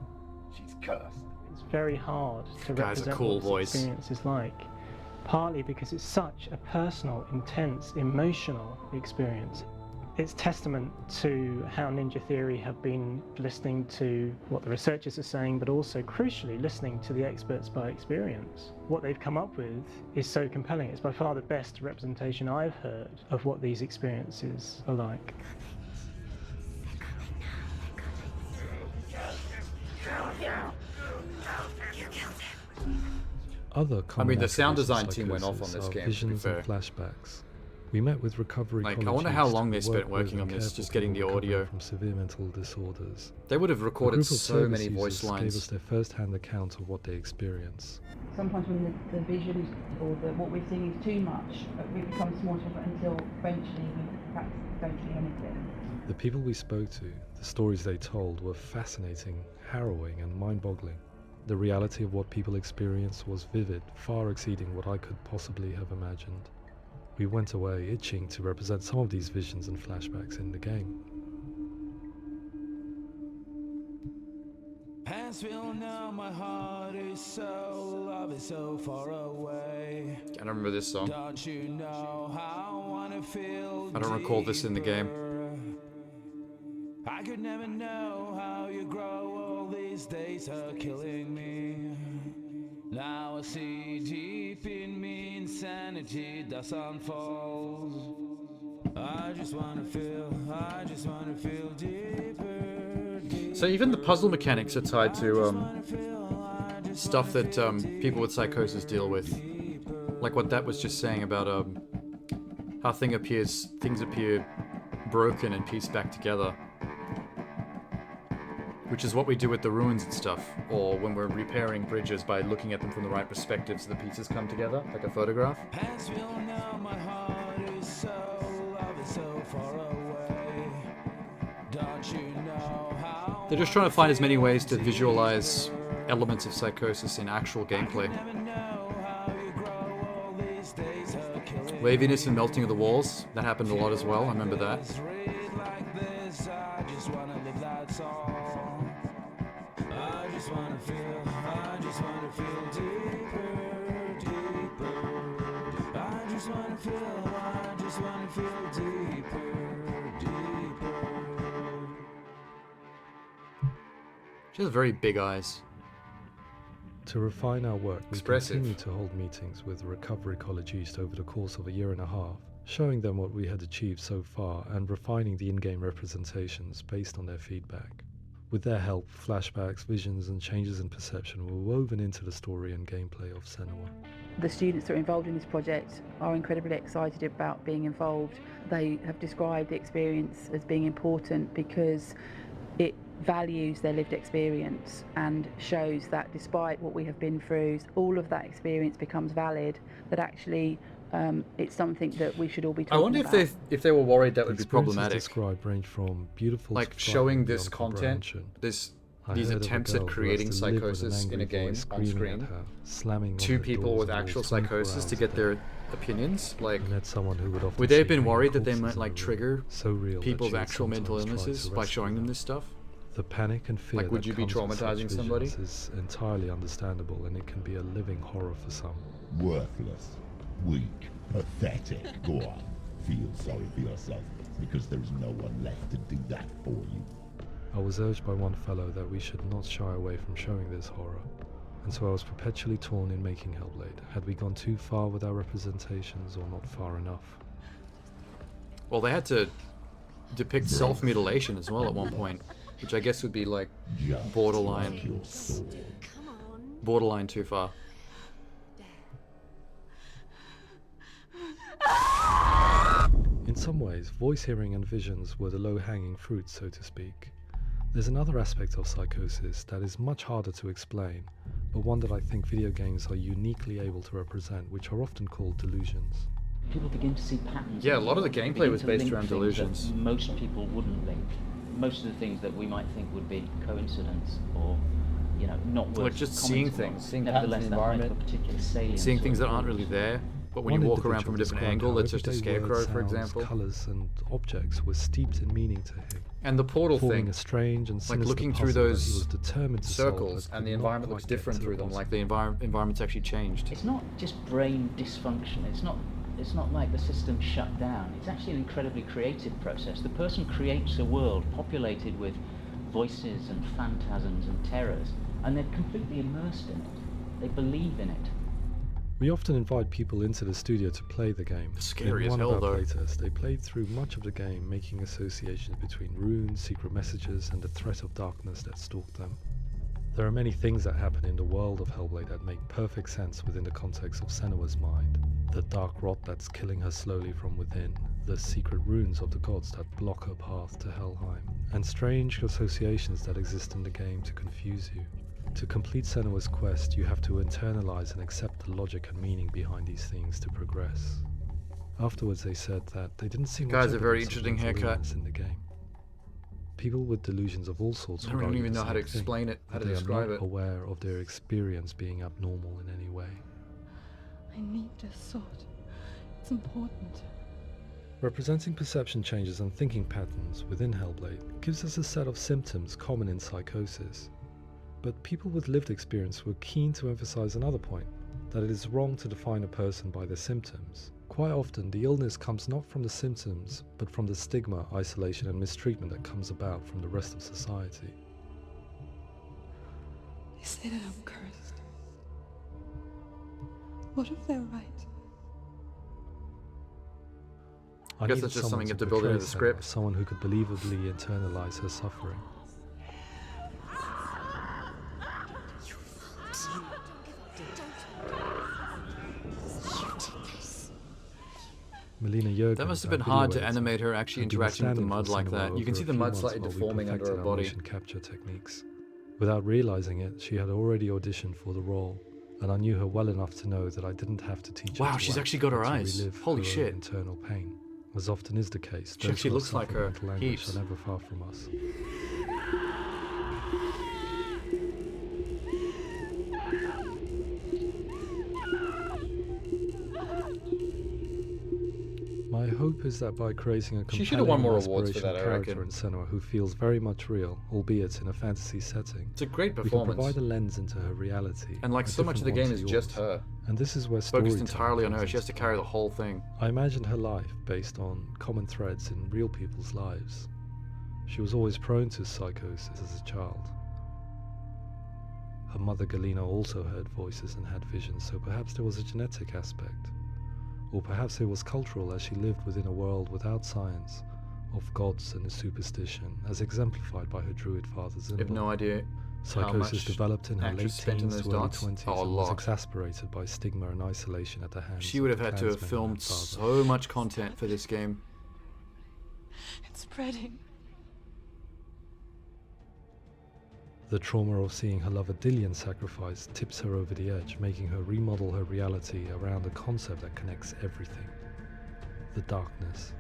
She's cursed.
It's very hard to
Guy's a
represent
cool
what this
voice.
experience is like, partly because it's such a personal, intense, emotional experience. It's testament to how Ninja Theory have been listening to what the researchers are saying, but also crucially listening to the experts by experience. What they've come up with is so compelling. It's by far the best representation I've heard of what these experiences are like.
Other
I mean,
common
the sound
attributes of
design team went off on
psychosis
this
are
game, to be
Visions and
fair.
flashbacks. We met with recovery
Like, I
college
wonder how
youths
long
who
they spent
work with
working on
and
this,
care
just
for
getting the
people recovering
audio.
from severe mental disorders.
They would have
A
recorded
group of
so
service
many voice
users gave
lines.
us their first-hand account of what they experience.
Sometimes when the vision or what we're seeing is too much, we become small until eventually we perhaps don't see anything.
The people we spoke to, the stories they told, were fascinating, harrowing, and mind-boggling. The reality of what people experienced was vivid, far exceeding what I could possibly have imagined. We went away itching to represent some of these visions and flashbacks in the game.
As we'll know, my heart is so, love is so far away.
I don't remember this song.
Don't you know how I wanna feel
I don't recall this in the game.
I could never know how you grow, all these days are killing me. Now I see deep in me insanity does unfold. I just wanna feel deeper.
So even the puzzle mechanics are tied to stuff that people with psychosis deal with. Like what that was just saying about how things appear broken and pieced back together. Which is what we do with the ruins and stuff, or when we're repairing bridges by looking at them from the right perspective so the pieces come together, like a photograph.
As we'll know, my heart is so, love is so far away. Don't you know how
They're just trying to find as many ways to visualize elements of psychosis in actual gameplay. Waviness and melting of the walls, that happened a lot as well, I remember that. She has very big eyes.
To refine our work, we
Expressive.
continued to hold meetings with Recovery College East over the course of a year and a half, showing them what we had achieved so far and refining the in-game representations based on their feedback. With their help, flashbacks, visions and changes in perception were woven into the story and gameplay of Senua.
The students that are involved in this project are incredibly excited about being involved. They have described the experience as being important because it values their lived experience and shows that despite what we have been through, all of that experience becomes valid, that actually it's something that we should all be talking
I wonder
about.
if they were worried that would be
Experiences
problematic.
described range from beautiful
Like
to
showing
frightening
this
beyond
content,
comprehension. I
these
heard of a
attempts
girl
at
who
creating
has to live with an
psychosis in
angry
a game
voice
on
screaming
screen,
at her, slamming on
two
her
people
doors
with
and
actual
walls 24
psychosis to
hours
get
a
their
day.
opinions, like
I met someone who would often
would they have
see
been
hanging
worried that they
corpses
might
in
like
the room,
trigger
so real that
people's
she would
actual mental
sometimes try
illnesses
to
by
rescue
showing them
them.
this stuff?
The panic and fear
Like, would
that
you be
comes with such
traumatizing somebody?
visions is entirely understandable, and it can be a living horror for some.
Worthless, weak, pathetic. Go on, feel sorry for yourself, because there is no one left to do that for you.
I was urged by one fellow that we should not shy away from showing this horror, and so I was perpetually torn in making Hellblade. Had we gone too far with our representations or not far enough?
Well, they had to depict self-mutilation as well at one point, which I guess would be like borderline too far.
In some ways, voice hearing and visions were the low-hanging fruit, so to speak. There's another aspect of psychosis that is much harder to explain, but one that I think video games are uniquely able to represent, which are often called delusions.
People begin to see patterns.
Yeah, a lot of the gameplay
Begin
was
to
based
link
around
things
delusions.
that most people wouldn't link. Most of the things that we might think would be coincidence or, you know, not worth
Like just seeing
commenting on.
things, seeing patterns in
Nevertheless,
the
that might have a
environment,
particular salience
seeing
or
things that aren't
importance.
really there. But when
One
you walk around from
individual
a different
described
angle,
how
it's just a
everyday
scarecrow,
words,
for
sounds,
example.
colours and objects were steeped in meaning to him.
And the portal
forming
thing,
a strange and
like
sinister
looking through
puzzle that he
those
was determined to solve,
circles,
but
and the
could not
environment looks
quite get
different
to
through
the
them.
bottom.
Like the environment's actually changed.
It's not just brain dysfunction. It's not like the system shut down. It's actually an incredibly creative process. The person creates a world populated with voices and phantasms and terrors, and they're completely immersed in it. They believe in it.
We often invite people into the studio to play the game.
Scary
In
as
one
hell,
of our
though.
playtests, they played through much of the game, making associations between runes, secret messages, and the threat of darkness that stalked them. There are many things that happen in the world of Hellblade that make perfect sense within the context of Senua's mind. The dark rot that's killing her slowly from within, the secret runes of the gods that block her path to Helheim, and strange associations that exist in the game to confuse you. To complete Senua's quest, you have to internalize and accept the logic and meaning behind these things to progress. Afterwards, they said that they didn't see much
Guys, a very
evidence of
interesting
mental
haircut.
illness in the game. People with delusions of all sorts
I
would
don't
argue
even
the
know how to
same thing,
explain it, how
that
to
they
describe
are not
it.
aware of their experience being abnormal in any way.
I need this sword. It's important.
Representing perception changes and thinking patterns within Hellblade gives us a set of symptoms common in psychosis. But people with lived experience were keen to emphasize another point, that it is wrong to define a person by their symptoms. Quite often, the illness comes not from the symptoms, but from the stigma, isolation and mistreatment that comes about from the rest of society.
They say that I'm cursed. What if they're right?
I guess
needed
that's just
someone
something you
to
have to build into
portray
the
Senua,
script.
someone who could believably internalize her suffering. Melina Jurgens,
That must have been
our
hard
video
to
editor,
animate her actually
had been
interacting with the
standing
mud
for
like
Senua
that. You can
over
see
a
the
few
mud
months
slightly
while we
deforming under
perfected
her
our
body.
motion capture techniques. Without realizing it, she had already auditioned for the role, and I knew her well enough to know that I didn't have to teach her
Wow,
to
she's
act,
actually got her
but to
eyes.
relive
Holy
her own
shit.
internal pain. As often is the case,
She
those
actually
who are
looks like
suffering
her,
mental anguish
heaps.
are never far from us. hope is that by creating a
She should have won more
compelling,
awards for that, I
character
reckon.
in Senua who feels very much real, albeit in a fantasy setting,
It's a great
we can
performance.
provide a lens into her reality.
And like
a
so much of the
different
game
one
is
to
just
yours.
her.
And this is where
Focused
storytelling
entirely on her.
comes
She has to carry the whole thing.
I imagined her life based on common threads in real people's lives. She was always prone to psychosis as a child. Her mother Galena also heard voices and had visions, so perhaps there was a genetic aspect. Or perhaps it was cultural, as she lived within a world without science, of gods and superstition, as exemplified by her druid fathers.
I have no idea how
Psychosis
much
developed in her late
actress spent in
teens
those
to early
dots.
20s
Oh, a
and was
lot.
exasperated by stigma and isolation at the hands
She
of
would have
the
had to have
clansmen and
filmed
her father.
so much content for this game.
It's spreading.
The trauma of seeing her lover Dillian sacrificed tips her over the edge, making her remodel her reality around a concept that connects everything: the darkness.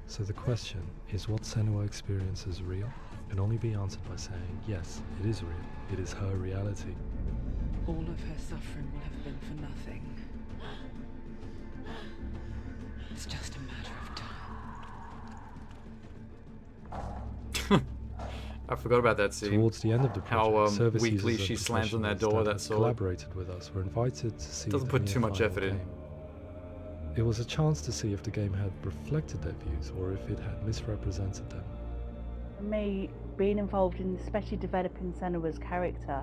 So the question is, what Senua experiences real? Can only be answered by saying, yes, it is real. It is her reality.
All of her suffering will have been for nothing. It's just a matter of time.
I forgot about that scene.
Towards the end of the project,
how
service
weekly
users
she
and
slams on that door.
professionals
That's
that
all.
collaborated with us were invited to see
Doesn't
the
put
near
too much
final
effort in.
game. It was a chance to see if the game had reflected their views or if it had misrepresented them.
For me, being involved in especially developing Senua's character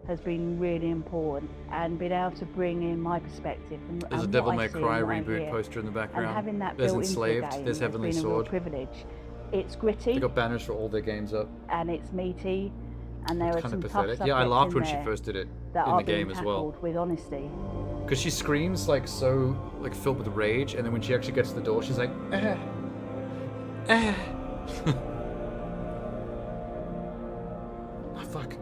has been really important, and being able to bring in my perspective and,
There's a
and
Devil
what I
May
see
Cry
and what I
reboot
hear.
poster in the background.
And having that
There's
built into
Enslaved.
the game
There's
has
Heavenly
been a real
Sword.
privilege. It's gritty
They got banners for all their games up.
and it's meaty, and there are
Kind
some
of
tough
pathetic.
subjects
Yeah, I laughed
in
when she
there
first did it
that
in
are
the game
being
as well.
tackled with honesty.
Because she screams like so, like filled with rage, and then when she actually gets to the door, she's like, Oh, fuck.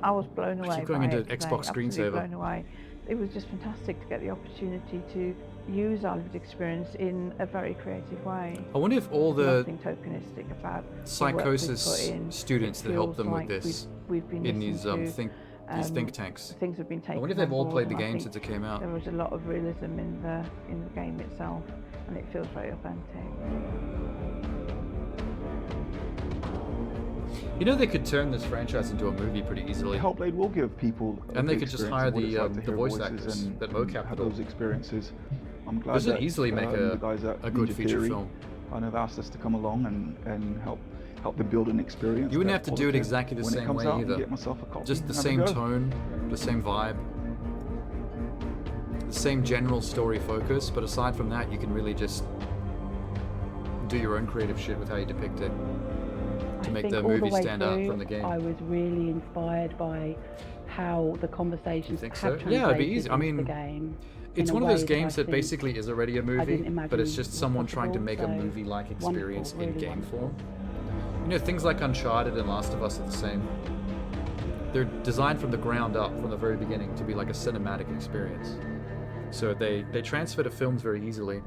I was blown
I
away.
keep going
by
into
it today,
Xbox
absolutely
screensaver.
Blown away. It was just fantastic to get the opportunity to use our lived experience in a very creative way.
I wonder if all the
Nothing tokenistic about the work we've
psychosis
put in.
students
It
that help them
feels
with
like
this
we've been
in these
listening to,
these think tanks.
Things have been taken.
I wonder if they've
on
all
board,
played the
and I
game
think
since it came out.
There was a lot of realism in the game itself, and it feels very authentic.
You know, they could turn this franchise into a movie pretty easily.
Hellblade will give people
And they
the
could just
experience
hire
of what it's
the
like to
the
hear
voice
voices
actors
and
that mocap
have
it all.
those experiences. I'm glad
This would
that
easily make
the guys at
a good
Ninja
feature
Theory
film.
kind of asked us to come along and help them build an experience.
You wouldn't have
that's
to do it
positive.
exactly the
When it
same
comes
way
out,
either.
Get myself a copy
Just the
and have a
same
go.
tone, the same vibe, the same general story focus. But aside from that, you can really just do your own creative shit with how you depict it to
I
make
think
the
all
movie
way
stand out
through,
from the game.
I was really inspired by how the conversations
think
have
so? Yeah, it'd be
translated
easy. I
into
mean,
the game.
It's
in a
one of those
way
games
I
that
think
basically is already a
I
movie,
didn't imagine
but it's just
was
someone trying to
possible,
make a
so
movie-like experience
wonderful,
in
really
game
wonderful.
form. You know, things like Uncharted and Last of Us are the same. They're designed from the ground up, from the very beginning, to be like a cinematic experience. So they transfer to films very easily.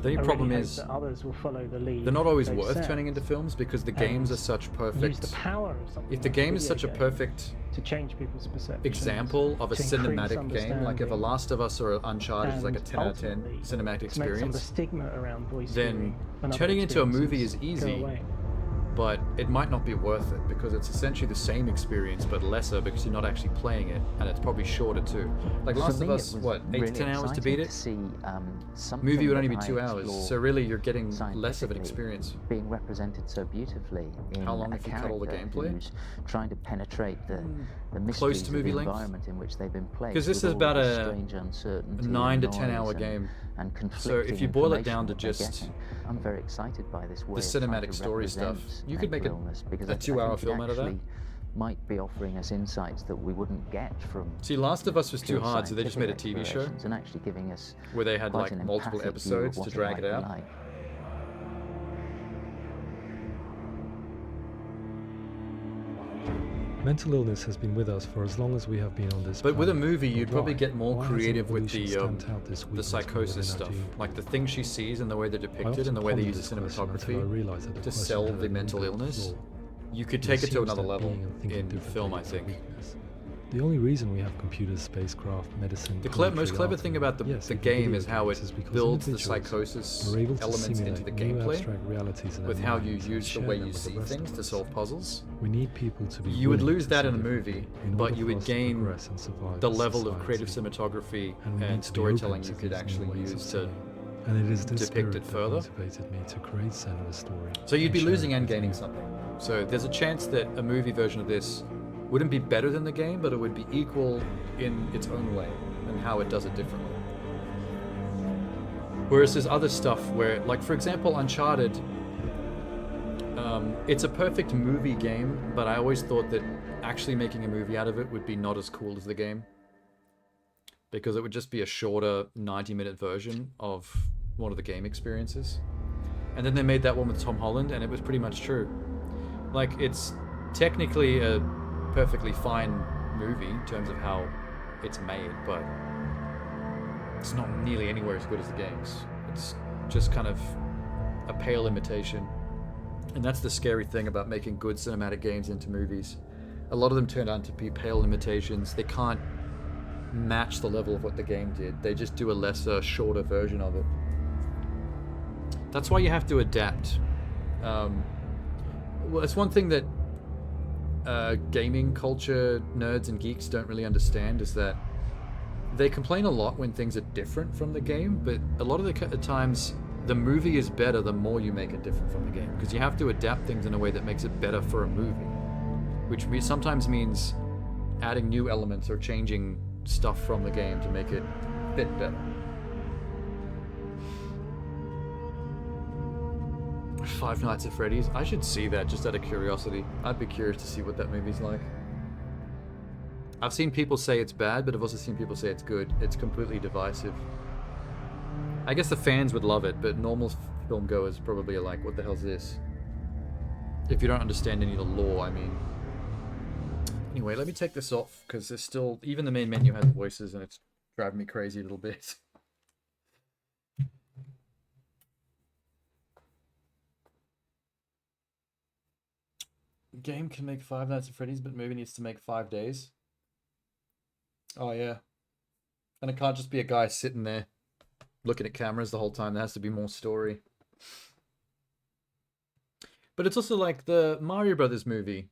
The only
I
problem
really hope
is
that others will follow the lead
they're not always
they've
worth
set
turning into films because the
and
games are such
use
perfect.
the power of something
If the
like
game is
video
such a
game
perfect
to change people's perceptions,
example of a
to increase
cinematic game, like if a
understanding,
Last of Us or Uncharted is like a
and
10 out of 10
ultimately
cinematic
to make some of the
experience,
stigma around voice
then
hearing and other
turning it into a movie is
experiences go
easy,
away.
but it might not be worth it because it's essentially the same experience but lesser because you're not actually playing it, and it's probably shorter too. Like
For
Last
me,
of
it
Us,
was
what, 8 to 10 hours to beat
really
it?
exciting to see, something
Movie would only
that
be
I
2 hours,
explore
so really you're getting less of an
scientifically
experience.
being represented so beautifully in
How long
a
if you cut all the
character
gameplay?
who's trying to penetrate the
Close
mysteries
to
of
movie
the
length?
environment in which they've been placed.
Because this
with
is
all
about
the
a
strange uncertainty
9 to
and
10 hour
noise
game.
and
So
conflicting
if you boil it down to
information that
just
they're getting. I'm very excited by this way
the
of trying
cinematic
to
story stuff,
represent
you could make
mental illness, because
a
I
2 hour
think it
film out of that.
actually might be offering us insights that we wouldn't get from
See, Last of Us was too
pure
hard, so they just made a
scientific
TV show
explorations and actually giving us
where they had
quite
like
an
multiple
empathic view of
episodes to
what
drag
might
it
be
out.
like.
Mental illness has been with us for as long as we have been on this
But with a
planet.
movie,
But
you'd probably
why?
get more
Why has
creative with
evolution stamped out this
the
weakness from
psychosis
within our
stuff,
gene?
like the things she sees and the way they're
I
depicted
often
and the way they
ponder
use the
this question until I
cinematography
realise that the
to
question
sell
had
the
an
mental
inbuilt
illness.
flaw.
You could
It
take it to
assumes
another
that
level
being and thinking
in
differently
film, I
is a
think.
weakness. The only reason we have computers, spacecraft, medicine, poetry,
Most clever
art,
thing about the
even
game
video
is how
games
it
because
builds the
individuals
psychosis
are able to
elements into
simulate
the
new
gameplay
abstract realities in their
with how you
minds and
use the
share
way
them
you
with the
see
rest
things
of
to
us.
solve puzzles.
We need people to be
You would
willing
lose
to
that
see
in a
differently
movie,
in
but
order
you
for
would
us to
gain
progress and survive
the
as
level of
society.
creative cinematography
And we need
and
to be
storytelling
open
you
to
could
these new
actually
ways of
use to
seeing. And it is this
depict
spirit
it
that
further.
motivated me to create Senua's story.
So you'd be
share
losing
it
and
with
gaining
you.
something. So there's a chance that a movie version of this wouldn't be better than the game, but it would be equal in its own way and how it does it differently. Whereas there's other stuff where, like for example, Uncharted, it's a perfect movie game, but I always thought that actually making a movie out of it would be not as cool as the game. Because it would just be a shorter 90-minute version of one of the game experiences. And then they made that one with Tom Holland, and it was pretty much true. Like, it's technically a perfectly fine movie in terms of how it's made, but it's not nearly anywhere as good as the games. It's just kind of a pale imitation. And that's the scary thing about making good cinematic games into movies. A lot of them turn out to be pale imitations. They can't match the level of what the game did. They just do a lesser, shorter version of it. That's why you have to adapt. Well, it's one thing that gaming culture nerds and geeks don't really understand is that they complain a lot when things are different from the game, but a lot of the times the movie is better the more you make it different from the game, because you have to adapt things in a way that makes it better for a movie, which sometimes means adding new elements or changing stuff from the game to make it fit better. Five Nights at Freddy's. I should see that just out of curiosity. I'd be curious to see what that movie's like. I've seen people say it's bad, but I've also seen people say it's good. It's completely divisive. I guess the fans would love it, but normal film goers probably are like, what the hell's this? If you don't understand any of the lore, I mean. Anyway, let me take this off, because there's still, even the main menu has voices, and it's driving me crazy a little bit. Game can make Five Nights at Freddy's, but movie needs to make 5 days. Oh yeah. And it can't just be a guy sitting there looking at cameras the whole time. There has to be more story. But it's also like the Mario Brothers movie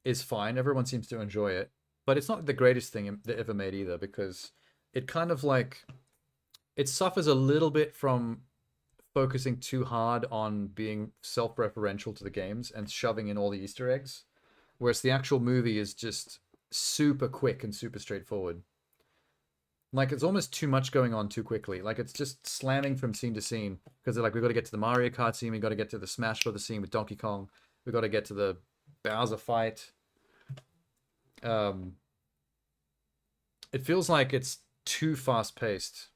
is fine. Everyone seems to enjoy it. But it's not the greatest thing they ever made either, because it kind of like, it suffers a little bit from focusing too hard on being self-referential to the games and shoving in all the Easter eggs. Whereas the actual movie is just super quick and super straightforward. Like, it's almost too much going on too quickly. Like, it's just slamming from scene to scene. Because they're like, we've got to get to the Mario Kart scene, we've got to get to the Smash Brothers scene with Donkey Kong, we've got to get to the Bowser fight. It feels like it's too fast-paced.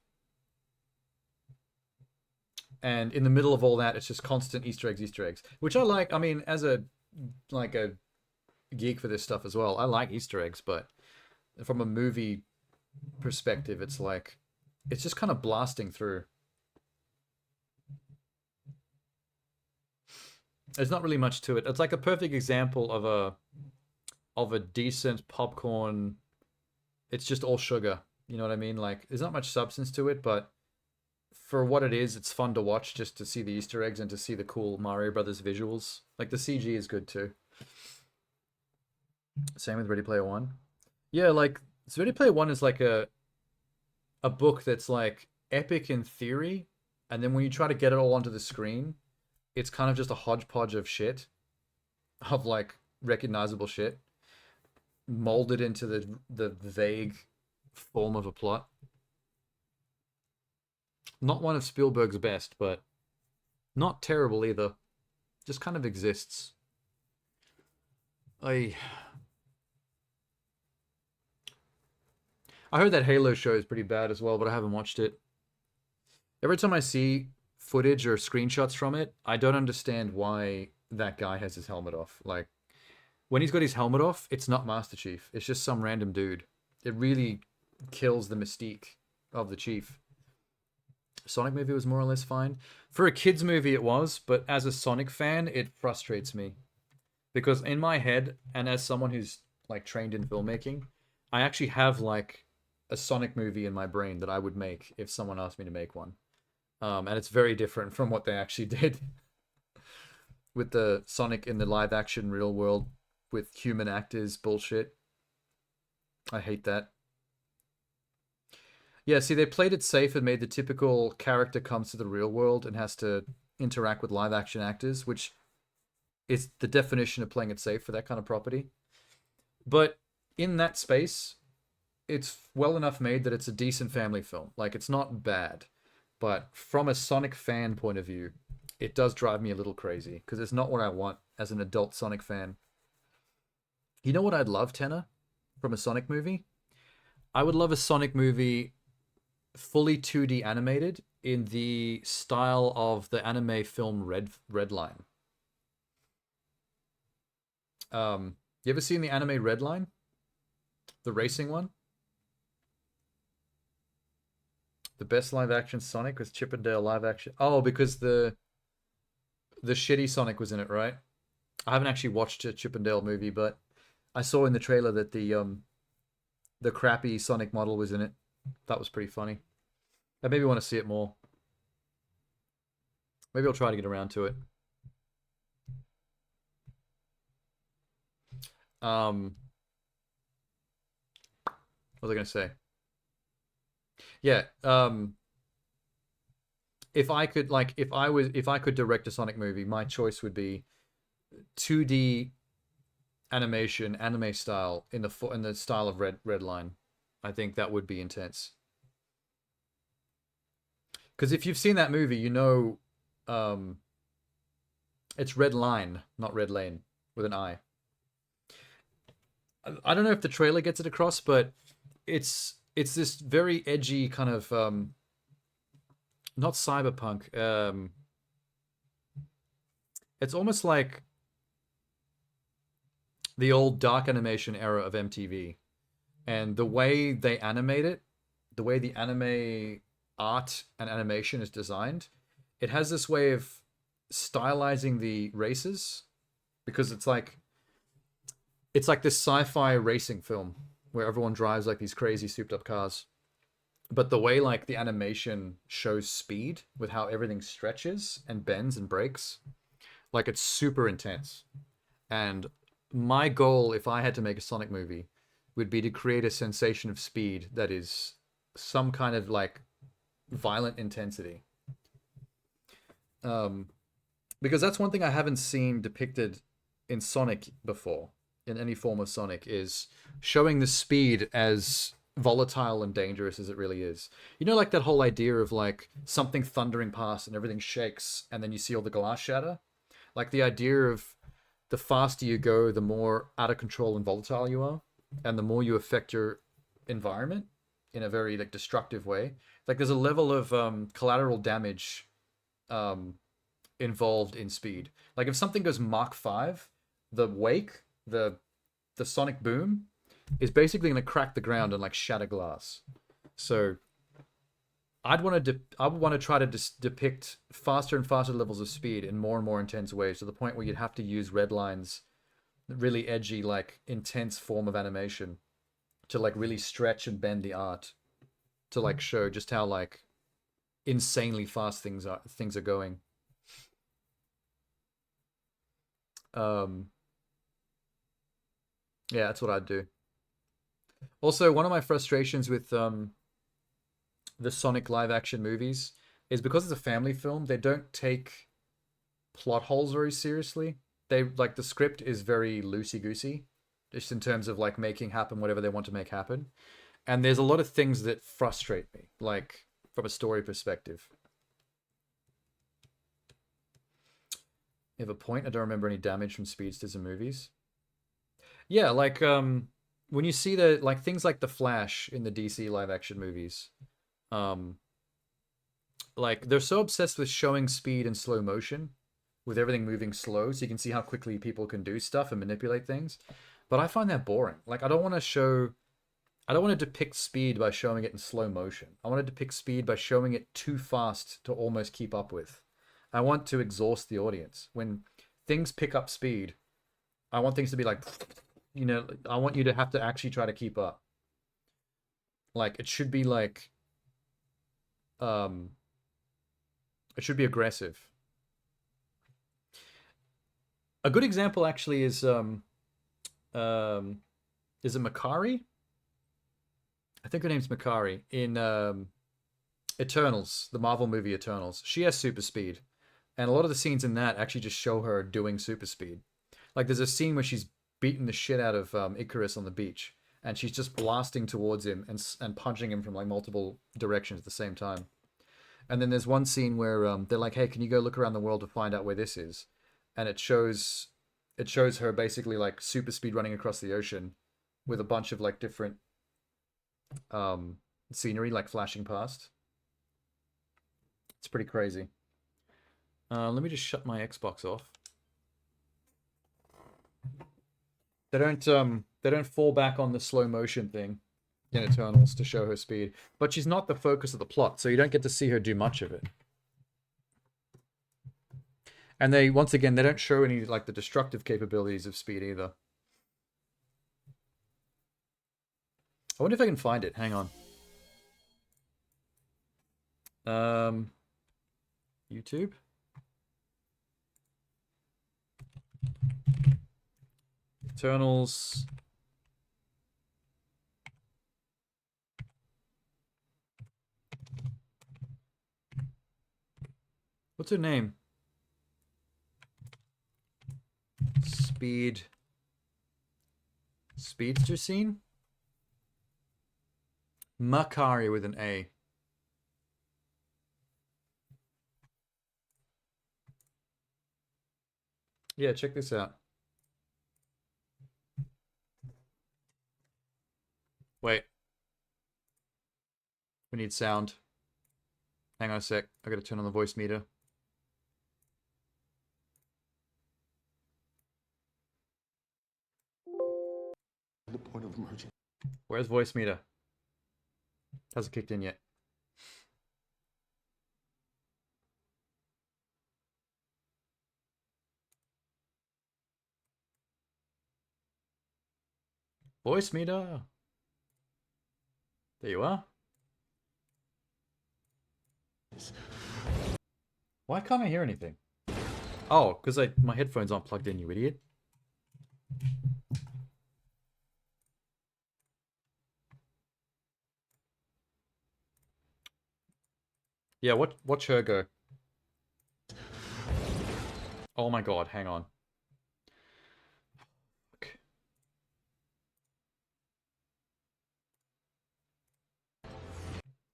And in the middle of all that, it's just constant Easter eggs, which I like. I mean, as a geek for this stuff as well, I like Easter eggs, but from a movie perspective, it's like, it's just kind of blasting through. There's not really much to it. It's like a perfect example of a decent popcorn. It's just all sugar. You know what I mean? Like, there's not much substance to it, but for what it is, it's fun to watch just to see the Easter eggs and to see the cool Mario Brothers visuals. Like, the CG is good too. Same with Ready Player One. Yeah, like, so Ready Player One is like a book that's like epic in theory, and then when you try to get it all onto the screen, it's kind of just a hodgepodge of shit, of like recognizable shit, molded into the vague form of a plot. Not one of Spielberg's best, but not terrible either. Just kind of exists. I heard that Halo show is pretty bad as well, but I haven't watched it. Every time I see footage or screenshots from it, I don't understand why that guy has his helmet off. Like, when he's got his helmet off, it's not Master Chief. It's just some random dude. It really kills the mystique of the Chief. Sonic movie was more or less fine. For a kid's movie it was, but as a Sonic fan, it frustrates me. Because in my head, and as someone who's like trained in filmmaking, I actually have like a Sonic movie in my brain that I would make if someone asked me to make one. And it's very different from what they actually did with the Sonic in the live action real world with human actors bullshit. I hate that. Yeah, see, they played it safe and made the typical character comes to the real world and has to interact with live action actors, which is the definition of playing it safe for that kind of property. But in that space, it's well enough made that it's a decent family film. Like, it's not bad. But from a Sonic fan point of view, it does drive me a little crazy because it's not what I want as an adult Sonic fan. You know what I'd love, Tenor, from a Sonic movie? I would love a Sonic movie fully 2D animated in the style of the anime film Redline. You ever seen the anime Redline? The racing one? The best live action Sonic was Chippendale live action. Oh, because the shitty Sonic was in it, right? I haven't actually watched a Chippendale movie, but I saw in the trailer that the crappy Sonic model was in it. That was pretty funny. I maybe want to see it more. Maybe I'll try to get around to it. What was I going to say? Yeah, if I could if I could direct a Sonic movie, my choice would be 2D animation, anime style in the style of Redline. I think that would be intense. Because if you've seen that movie, you know it's Red Line, not Red Lane, with an I. I don't know if the trailer gets it across, but it's this very edgy kind of not cyberpunk. It's almost like the old dark animation era of MTV. And the way they animate it, the way the anime art and animation is designed, it has this way of stylizing the races because it's like this sci-fi racing film where everyone drives like these crazy souped up cars. But the way like the animation shows speed with how everything stretches and bends and breaks, like it's super intense. And my goal, if I had to make a Sonic movie, would be to create a sensation of speed that is some kind of like violent intensity. Because that's one thing I haven't seen depicted in Sonic before, in any form of Sonic, is showing the speed as volatile and dangerous as it really is. You know, like that whole idea of like something thundering past and everything shakes and then you see all the glass shatter? Like the idea of the faster you go, the more out of control and volatile you are, and the more you affect your environment in a very like destructive way. Like there's a level of collateral damage involved in speed. Like if something goes Mach 5, the wake, the sonic boom is basically going to crack the ground and like shatter glass. So I would want to try to depict faster and faster levels of speed in more and more intense ways, to the point where you'd have to use red lines, really edgy, like intense form of animation, to like really stretch and bend the art, to like show just how like insanely fast things are going. Yeah, that's what I'd do. Also, one of my frustrations with the Sonic live action movies is because it's a family film, they don't take plot holes very seriously. They like the script is very loosey-goosey, just in terms of like making happen whatever they want to make happen. And there's a lot of things that frustrate me, like from a story perspective. You have a point? I don't remember any damage from speedsters in movies. Yeah, like when you see the like things like the Flash in the DC live action movies, like they're so obsessed with showing speed in slow motion, with everything moving slow, so you can see how quickly people can do stuff and manipulate things. But I find that boring. Like I don't want to depict speed by showing it in slow motion. I want to depict speed by showing it too fast to almost keep up with. I want to exhaust the audience. When things pick up speed, I want things to be like, you know, I want you to have to actually try to keep up. Like, it should be like, it should be aggressive. A good example actually is it Makari? I think her name's Makari in Eternals, the Marvel movie Eternals. She has super speed, and a lot of the scenes in that actually just show her doing super speed. Like, there's a scene where she's beating the shit out of Icarus on the beach, and she's just blasting towards him and punching him from like multiple directions at the same time. And then there's one scene where they're like, "Hey, can you go look around the world to find out where this is?" And it shows her basically like super speed running across the ocean with a bunch of like different scenery like flashing past. It's pretty crazy. Let me just shut my Xbox off. They don't fall back on the slow motion thing in Eternals to show her speed, but she's not the focus of the plot, so you don't get to see her do much of it. And they, once again, they don't show any like the destructive capabilities of speed either. I wonder if I can find it. Hang on. YouTube. Eternals. What's her name? Speedster scene? Makari with an A. Yeah, check this out. Wait. We need sound. Hang on a sec. I gotta turn on the voice meter.
The point of emergency.
Where's voice meter? Hasn't kicked in yet. Voice meter. There you are. Why can't I hear anything? Oh, because my headphones aren't plugged in, you idiot. Yeah, watch her go. Oh my god, hang on. Fuck.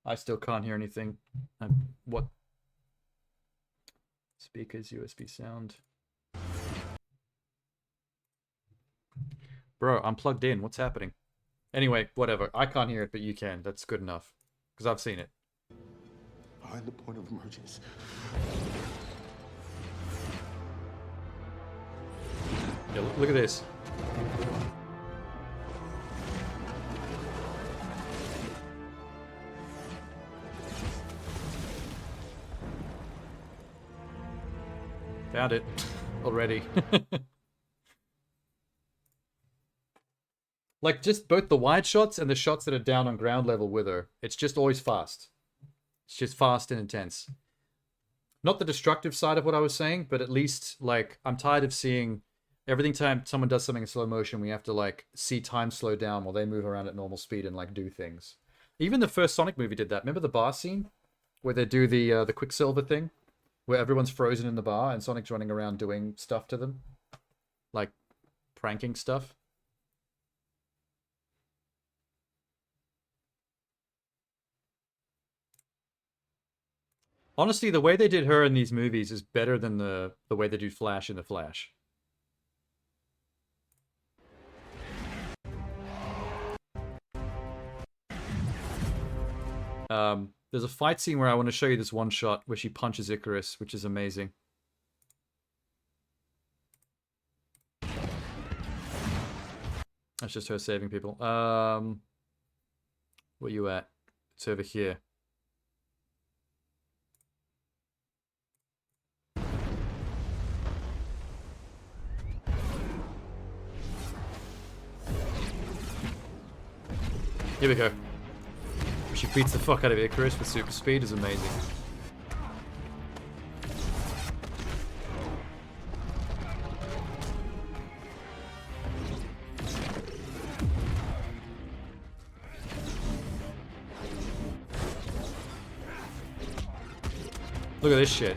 I still can't hear anything. What? Speakers, USB sound. Bro, I'm plugged in. What's happening? Anyway, whatever. I can't hear it, but you can. That's good enough. Because I've seen it.
Behind the point of emergence.
Yeah, look at this. Found it already. Like, just both the wide shots and the shots that are down on ground level with her. It's just always fast. It's just fast and intense. Not the destructive side of what I was saying, but at least, like, I'm tired of seeing every time someone does something in slow motion, we have to, like, see time slow down while they move around at normal speed and, like, do things. Even the first Sonic movie did that. Remember the bar scene? Where they do the Quicksilver thing? Where everyone's frozen in the bar and Sonic's running around doing stuff to them? Like, pranking stuff? Honestly, the way they did her in these movies is better than the way they do Flash in The Flash. There's a fight scene where I want to show you this one shot where she punches Icarus, which is amazing. That's just her saving people. Where you at? It's over here. Here we go. She beats the fuck out of Icarus with super speed is amazing. Look at this shit.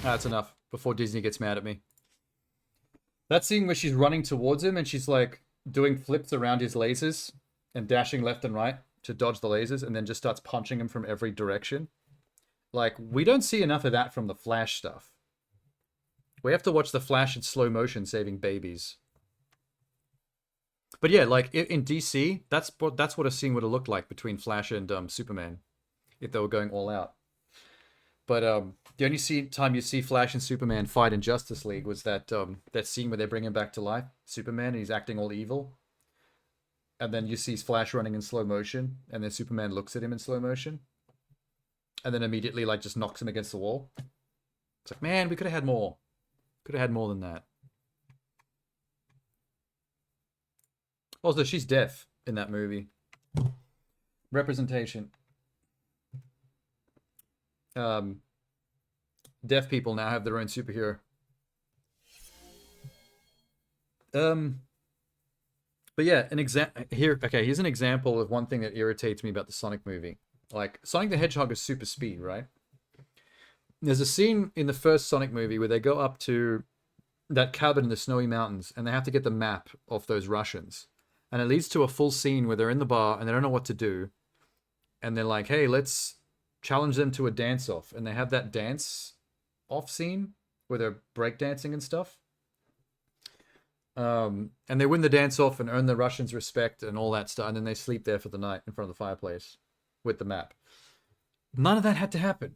That's enough before Disney gets mad at me. That scene where she's running towards him and she's like doing flips around his lasers and dashing left and right to dodge the lasers and then just starts punching him from every direction. Like, we don't see enough of that from the Flash stuff. We have to watch the Flash in slow motion saving babies. But yeah, like in DC, that's what a scene would have looked like between Flash and Superman if they were going all out. But the only time you see Flash and Superman fight in Justice League was that that scene where they bring him back to life, Superman, and he's acting all evil. And then you see Flash running in slow motion, and then Superman looks at him in slow motion. And then immediately, like, just knocks him against the wall. It's like, man, we could have had more. Could have had more than that. Also, she's deaf in that movie. Representation. Deaf people now have their own superhero. But yeah, here's an example of one thing that irritates me about the Sonic movie. Like, Sonic the Hedgehog is super speed, right? There's a scene in the first Sonic movie where they go up to that cabin in the snowy mountains and they have to get the map off those Russians. And it leads to a full scene where they're in the bar and they don't know what to do. And they're like, hey, let's challenge them to a dance-off. And they have that dance-off scene where they're breakdancing and stuff. And they win the dance-off and earn the Russians' respect and all that stuff. And then they sleep there for the night in front of the fireplace with the map. None of that had to happen.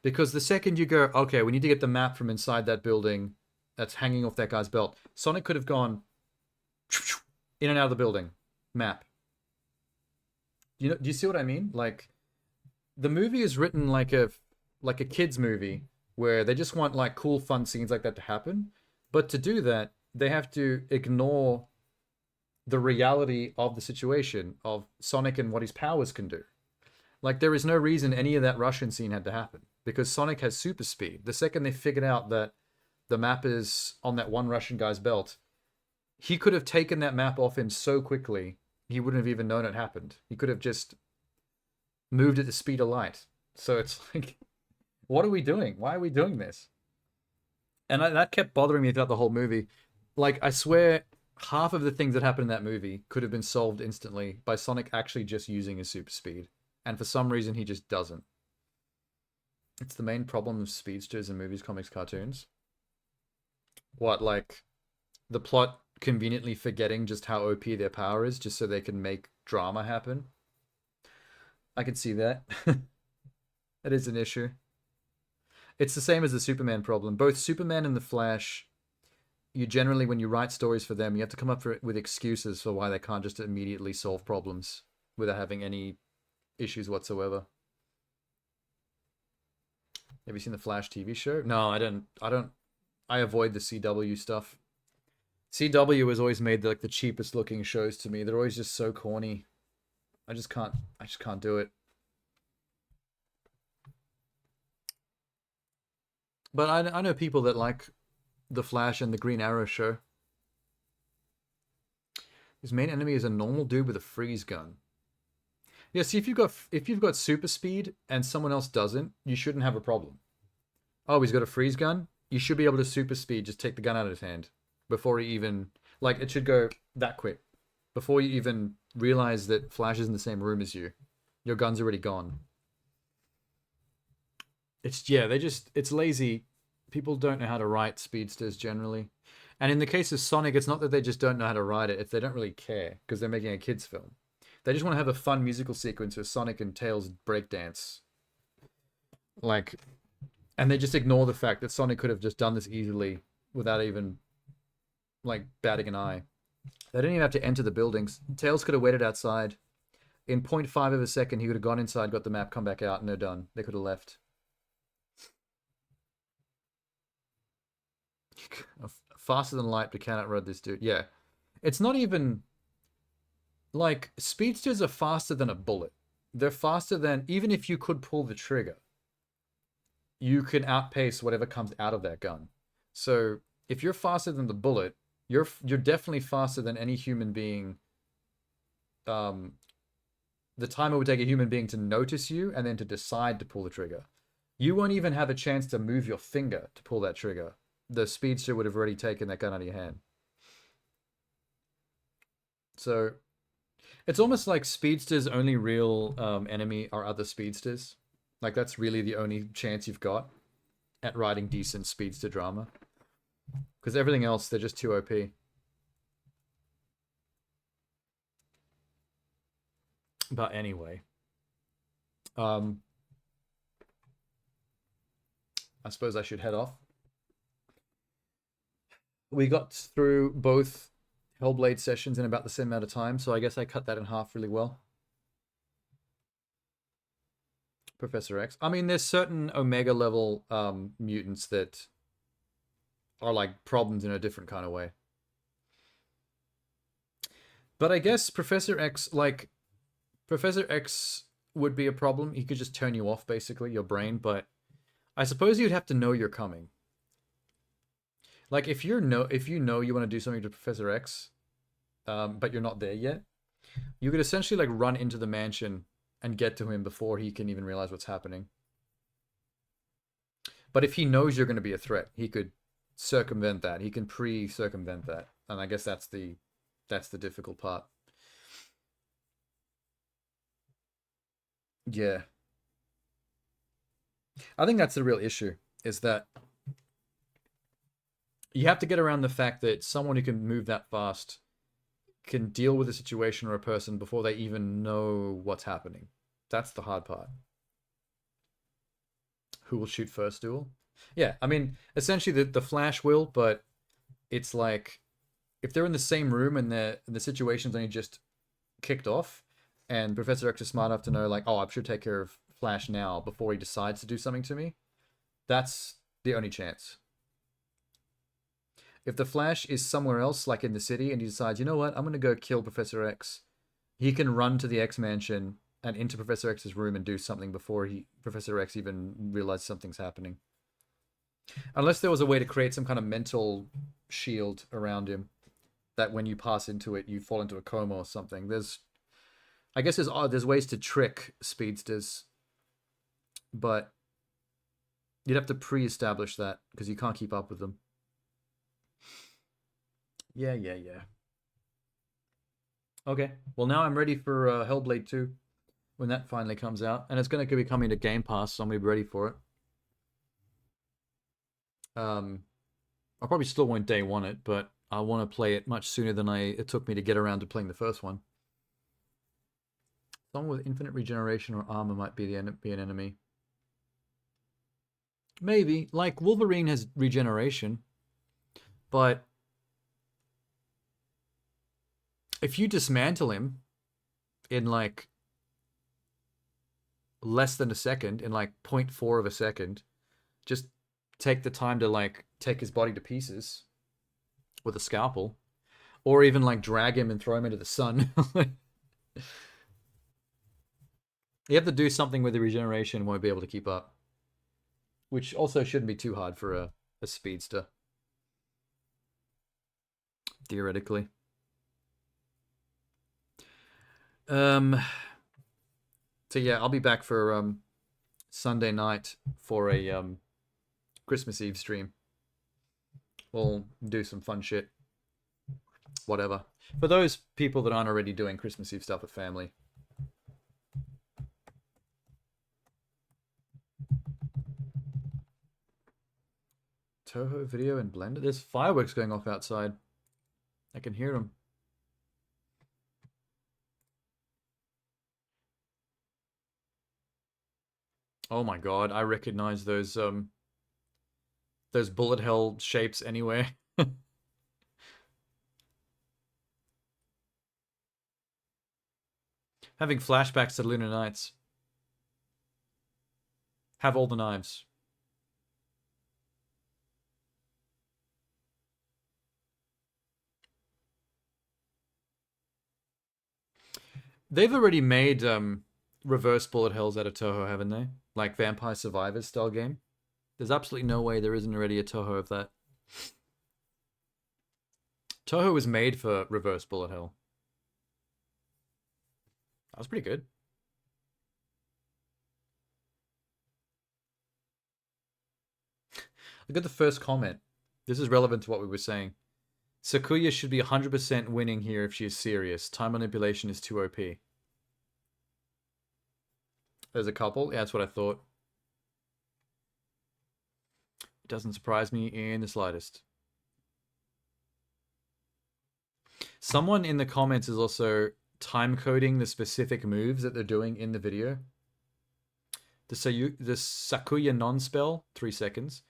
Because the second you go, okay, we need to get the map from inside that building that's hanging off that guy's belt, Sonic could have gone in and out of the building. Map. Do you see what I mean? Like, the movie is written like a kid's movie where they just want like cool, fun scenes like that to happen. But to do that, they have to ignore the reality of the situation of Sonic and what his powers can do. Like, there is no reason any of that Russian scene had to happen. Because Sonic has super speed. The second they figured out that the map is on that one Russian guy's belt, he could have taken that map off him so quickly, he wouldn't have even known it happened. He could have just moved at the speed of light. So it's like, what are we doing? Why are we doing this? And that kept bothering me throughout the whole movie. Like, I swear, half of the things that happened in that movie could have been solved instantly by Sonic actually just using his super speed. And for some reason, he just doesn't. It's the main problem of speedsters in movies, comics, cartoons. What, like, the plot conveniently forgetting just how OP their power is, just so they can make drama happen? I can see that. That is an issue. It's the same as the Superman problem. Both Superman and the Flash, you generally, when you write stories for them, you have to come up with excuses for why they can't just immediately solve problems without having any issues whatsoever. Have you seen the Flash TV show? No, I don't. I avoid the CW stuff. CW has always made the cheapest looking shows to me. They're always just so corny. I just can't do it. But I know people that like the Flash and the Green Arrow show. His main enemy is a normal dude with a freeze gun. Yeah, see, if you've got super speed and someone else doesn't, you shouldn't have a problem. Oh, he's got a freeze gun? You should be able to super speed, just take the gun out of his hand. Before he even... Like, it should go that quick. Before you even realize that Flash is in the same room as you. Your gun's already gone. It's lazy. People don't know how to write speedsters generally. And in the case of Sonic, it's not that they just don't know how to write it, it's they don't really care, because they're making a kid's film. They just want to have a fun musical sequence where Sonic and Tails breakdance. Like, and they just ignore the fact that Sonic could have just done this easily without even, like, batting an eye. They didn't even have to enter the buildings. Tails could have waited outside. in 0.5 of a second, he would have gone inside, got the map, come back out, and they're done. They could have left. Faster than light, but cannot ride this dude. Yeah. It's not even... Like, speedsters are faster than a bullet. They're faster than... Even if you could pull the trigger, you can outpace whatever comes out of that gun. So, if you're faster than the bullet, you're definitely faster than any human being. The time it would take a human being to notice you and then to decide to pull the trigger. You won't even have a chance to move your finger to pull that trigger. The speedster would have already taken that gun out of your hand. So, it's almost like speedster's only real enemy are other speedsters. Like, that's really the only chance you've got at writing decent speedster drama. Because everything else, they're just too OP. But anyway. I suppose I should head off. We got through both Hellblade sessions in about the same amount of time, so I guess I cut that in half really well. Professor X. I mean, there's certain Omega level mutants that are like problems in a different kind of way. But I guess Professor X would be a problem. He could just turn you off, basically, your brain, but I suppose you'd have to know you're coming. Like, if you know you want to do something to Professor X, but you're not there yet, you could essentially like run into the mansion and get to him before he can even realize what's happening. But if he knows you're going to be a threat, he could circumvent that. He can pre-circumvent that. And I guess that's the difficult part. Yeah. I think that's the real issue, is that you have to get around the fact that someone who can move that fast can deal with a situation or a person before they even know what's happening. That's the hard part. Who will shoot first duel? Yeah, I mean, essentially the Flash will, but it's like, if they're in the same room and the situation's only just kicked off, and Professor X is smart enough to know, like, oh, I should take care of Flash now before he decides to do something to me, that's the only chance. If the Flash is somewhere else, like in the city, and he decides, you know what, I'm going to go kill Professor X, he can run to the X Mansion and into Professor X's room and do something before Professor X even realizes something's happening. Unless there was a way to create some kind of mental shield around him, that when you pass into it, you fall into a coma or something. I guess there's ways to trick speedsters, but you'd have to pre-establish that, because you can't keep up with them. Yeah. Okay, well now I'm ready for Hellblade 2, when that finally comes out. And it's going to be coming to Game Pass, so I'm going to be ready for it. I probably still won't day one it, but I want to play it much sooner than it took me to get around to playing the first one. Someone with infinite regeneration or armor might be an enemy. Maybe. Like, Wolverine has regeneration, but if you dismantle him in like less than a second, in like 0.4 of a second, just take the time to like take his body to pieces with a scalpel, or even like drag him and throw him into the sun. You have to do something with the regeneration and won't be able to keep up, which also shouldn't be too hard for a speedster, theoretically. So yeah, I'll be back for Sunday night for a Christmas Eve stream. We'll do some fun shit. Whatever. For those people that aren't already doing Christmas Eve stuff with family. Toho Video and Blender? There's fireworks going off outside. I can hear them. Oh my god, I recognize those bullet hell shapes anywhere. Having flashbacks to Lunar Nights. Have all the knives. They've already made reverse bullet hells out of Toho, haven't they? Like Vampire Survivors style game. There's absolutely no way there isn't already a Toho of that. Toho was made for reverse bullet hell. That was pretty good. Look at the first comment. This is relevant to what we were saying. Sakuya should be 100% winning here if she is serious. Time manipulation is too OP. There's a couple. Yeah, that's what I thought. It doesn't surprise me in the slightest. Someone in the comments is also time coding the specific moves that they're doing in the video. The Sakuya non-spell, 3 seconds.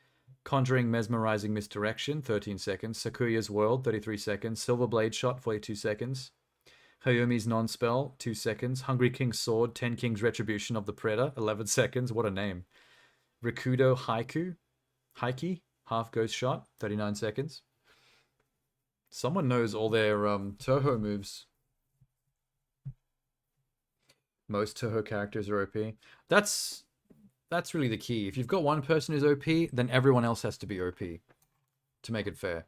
Conjuring Mesmerizing Misdirection, 13 seconds. Sakuya's World, 33 seconds. Silver Blade Shot, 42 seconds. Hayumi's non-spell, 2 seconds. Hungry King's Sword, 10 King's Retribution of the Predator, 11 seconds. What a name. Rikudo Haiki, Half Ghost Shot, 39 seconds. Someone knows all their Toho moves. Most Toho characters are OP. That's really the key. If you've got one person who's OP, then everyone else has to be OP to make it fair.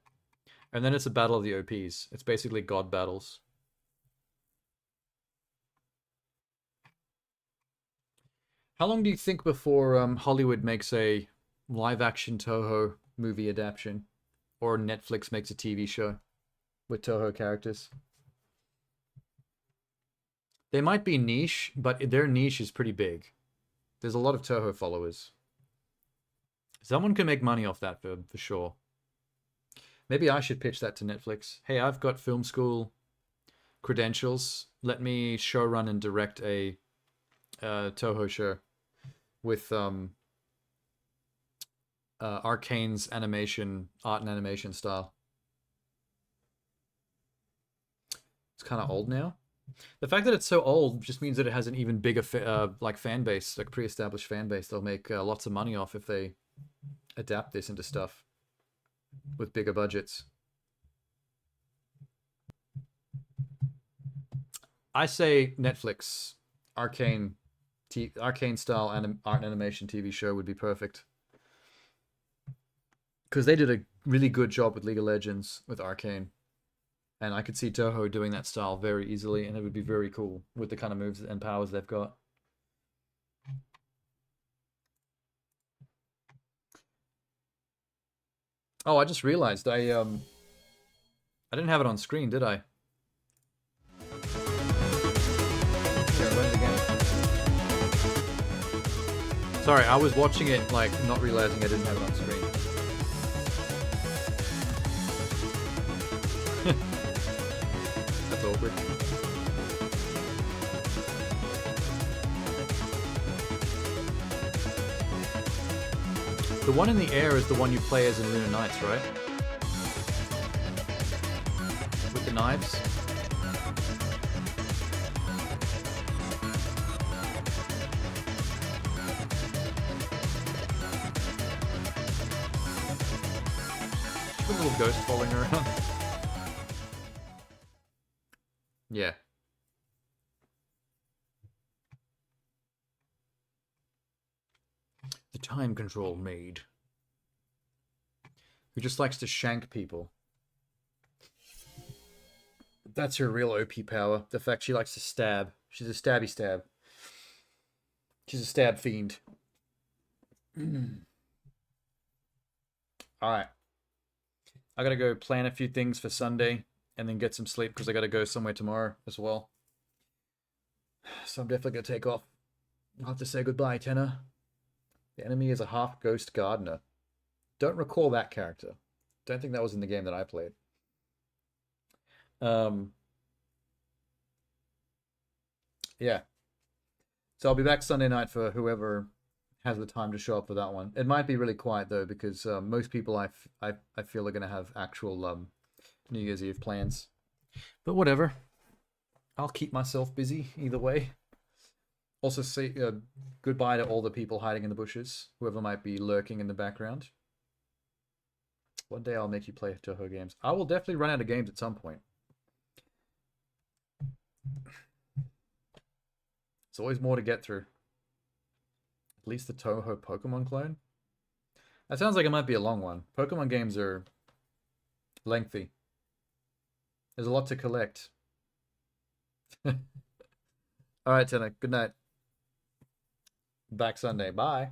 And then it's a battle of the OPs. It's basically god battles. How long do you think before Hollywood makes a live-action Toho movie adaptation? Or Netflix makes a TV show with Toho characters? They might be niche, but their niche is pretty big. There's a lot of Toho followers. Someone can make money off that for sure. Maybe I should pitch that to Netflix. Hey, I've got film school credentials. Let me showrun and direct a Toho show with Arcane's animation, art and animation style. It's kind of old now. The fact that it's so old just means that it has an even bigger like fan base, like pre-established fan base. They'll make lots of money off if they adapt this into stuff with bigger budgets. I say Netflix, Arcane style art and animation TV show would be perfect. Because they did a really good job with League of Legends with Arcane. And I could see Toho doing that style very easily, and it would be very cool with the kind of moves and powers they've got. Oh, I just realized I didn't have it on screen, did I? Here, run it again. Sorry, I was watching it, like, not realizing I didn't have it on screen. That's awkward. The one in the air is the one you play as in Lunar Nights, right? With the knives? Just a little ghost following around. Yeah. The time control maid. Who just likes to shank people. That's her real OP power. The fact she likes to stab. She's a stabby stab. She's a stab fiend. Alright. I gotta go plan a few things for Sunday and then get some sleep because I gotta go somewhere tomorrow as well. So I'm definitely gonna take off. I'll have to say goodbye, Tenor. The enemy is a half-ghost gardener. Don't recall that character. Don't think that was in the game that I played. Yeah. So I'll be back Sunday night for whoever has the time to show up for that one. It might be really quiet though because most people I feel are going to have actual New Year's Eve plans. But whatever. I'll keep myself busy either way. Also, say goodbye to all the people hiding in the bushes, whoever might be lurking in the background. One day I'll make you play Toho games. I will definitely run out of games at some point. There's always more to get through. At least the Toho Pokemon clone. That sounds like it might be a long one. Pokemon games are lengthy. There's a lot to collect. Alright, Tina. Good night. Back Sunday. Bye.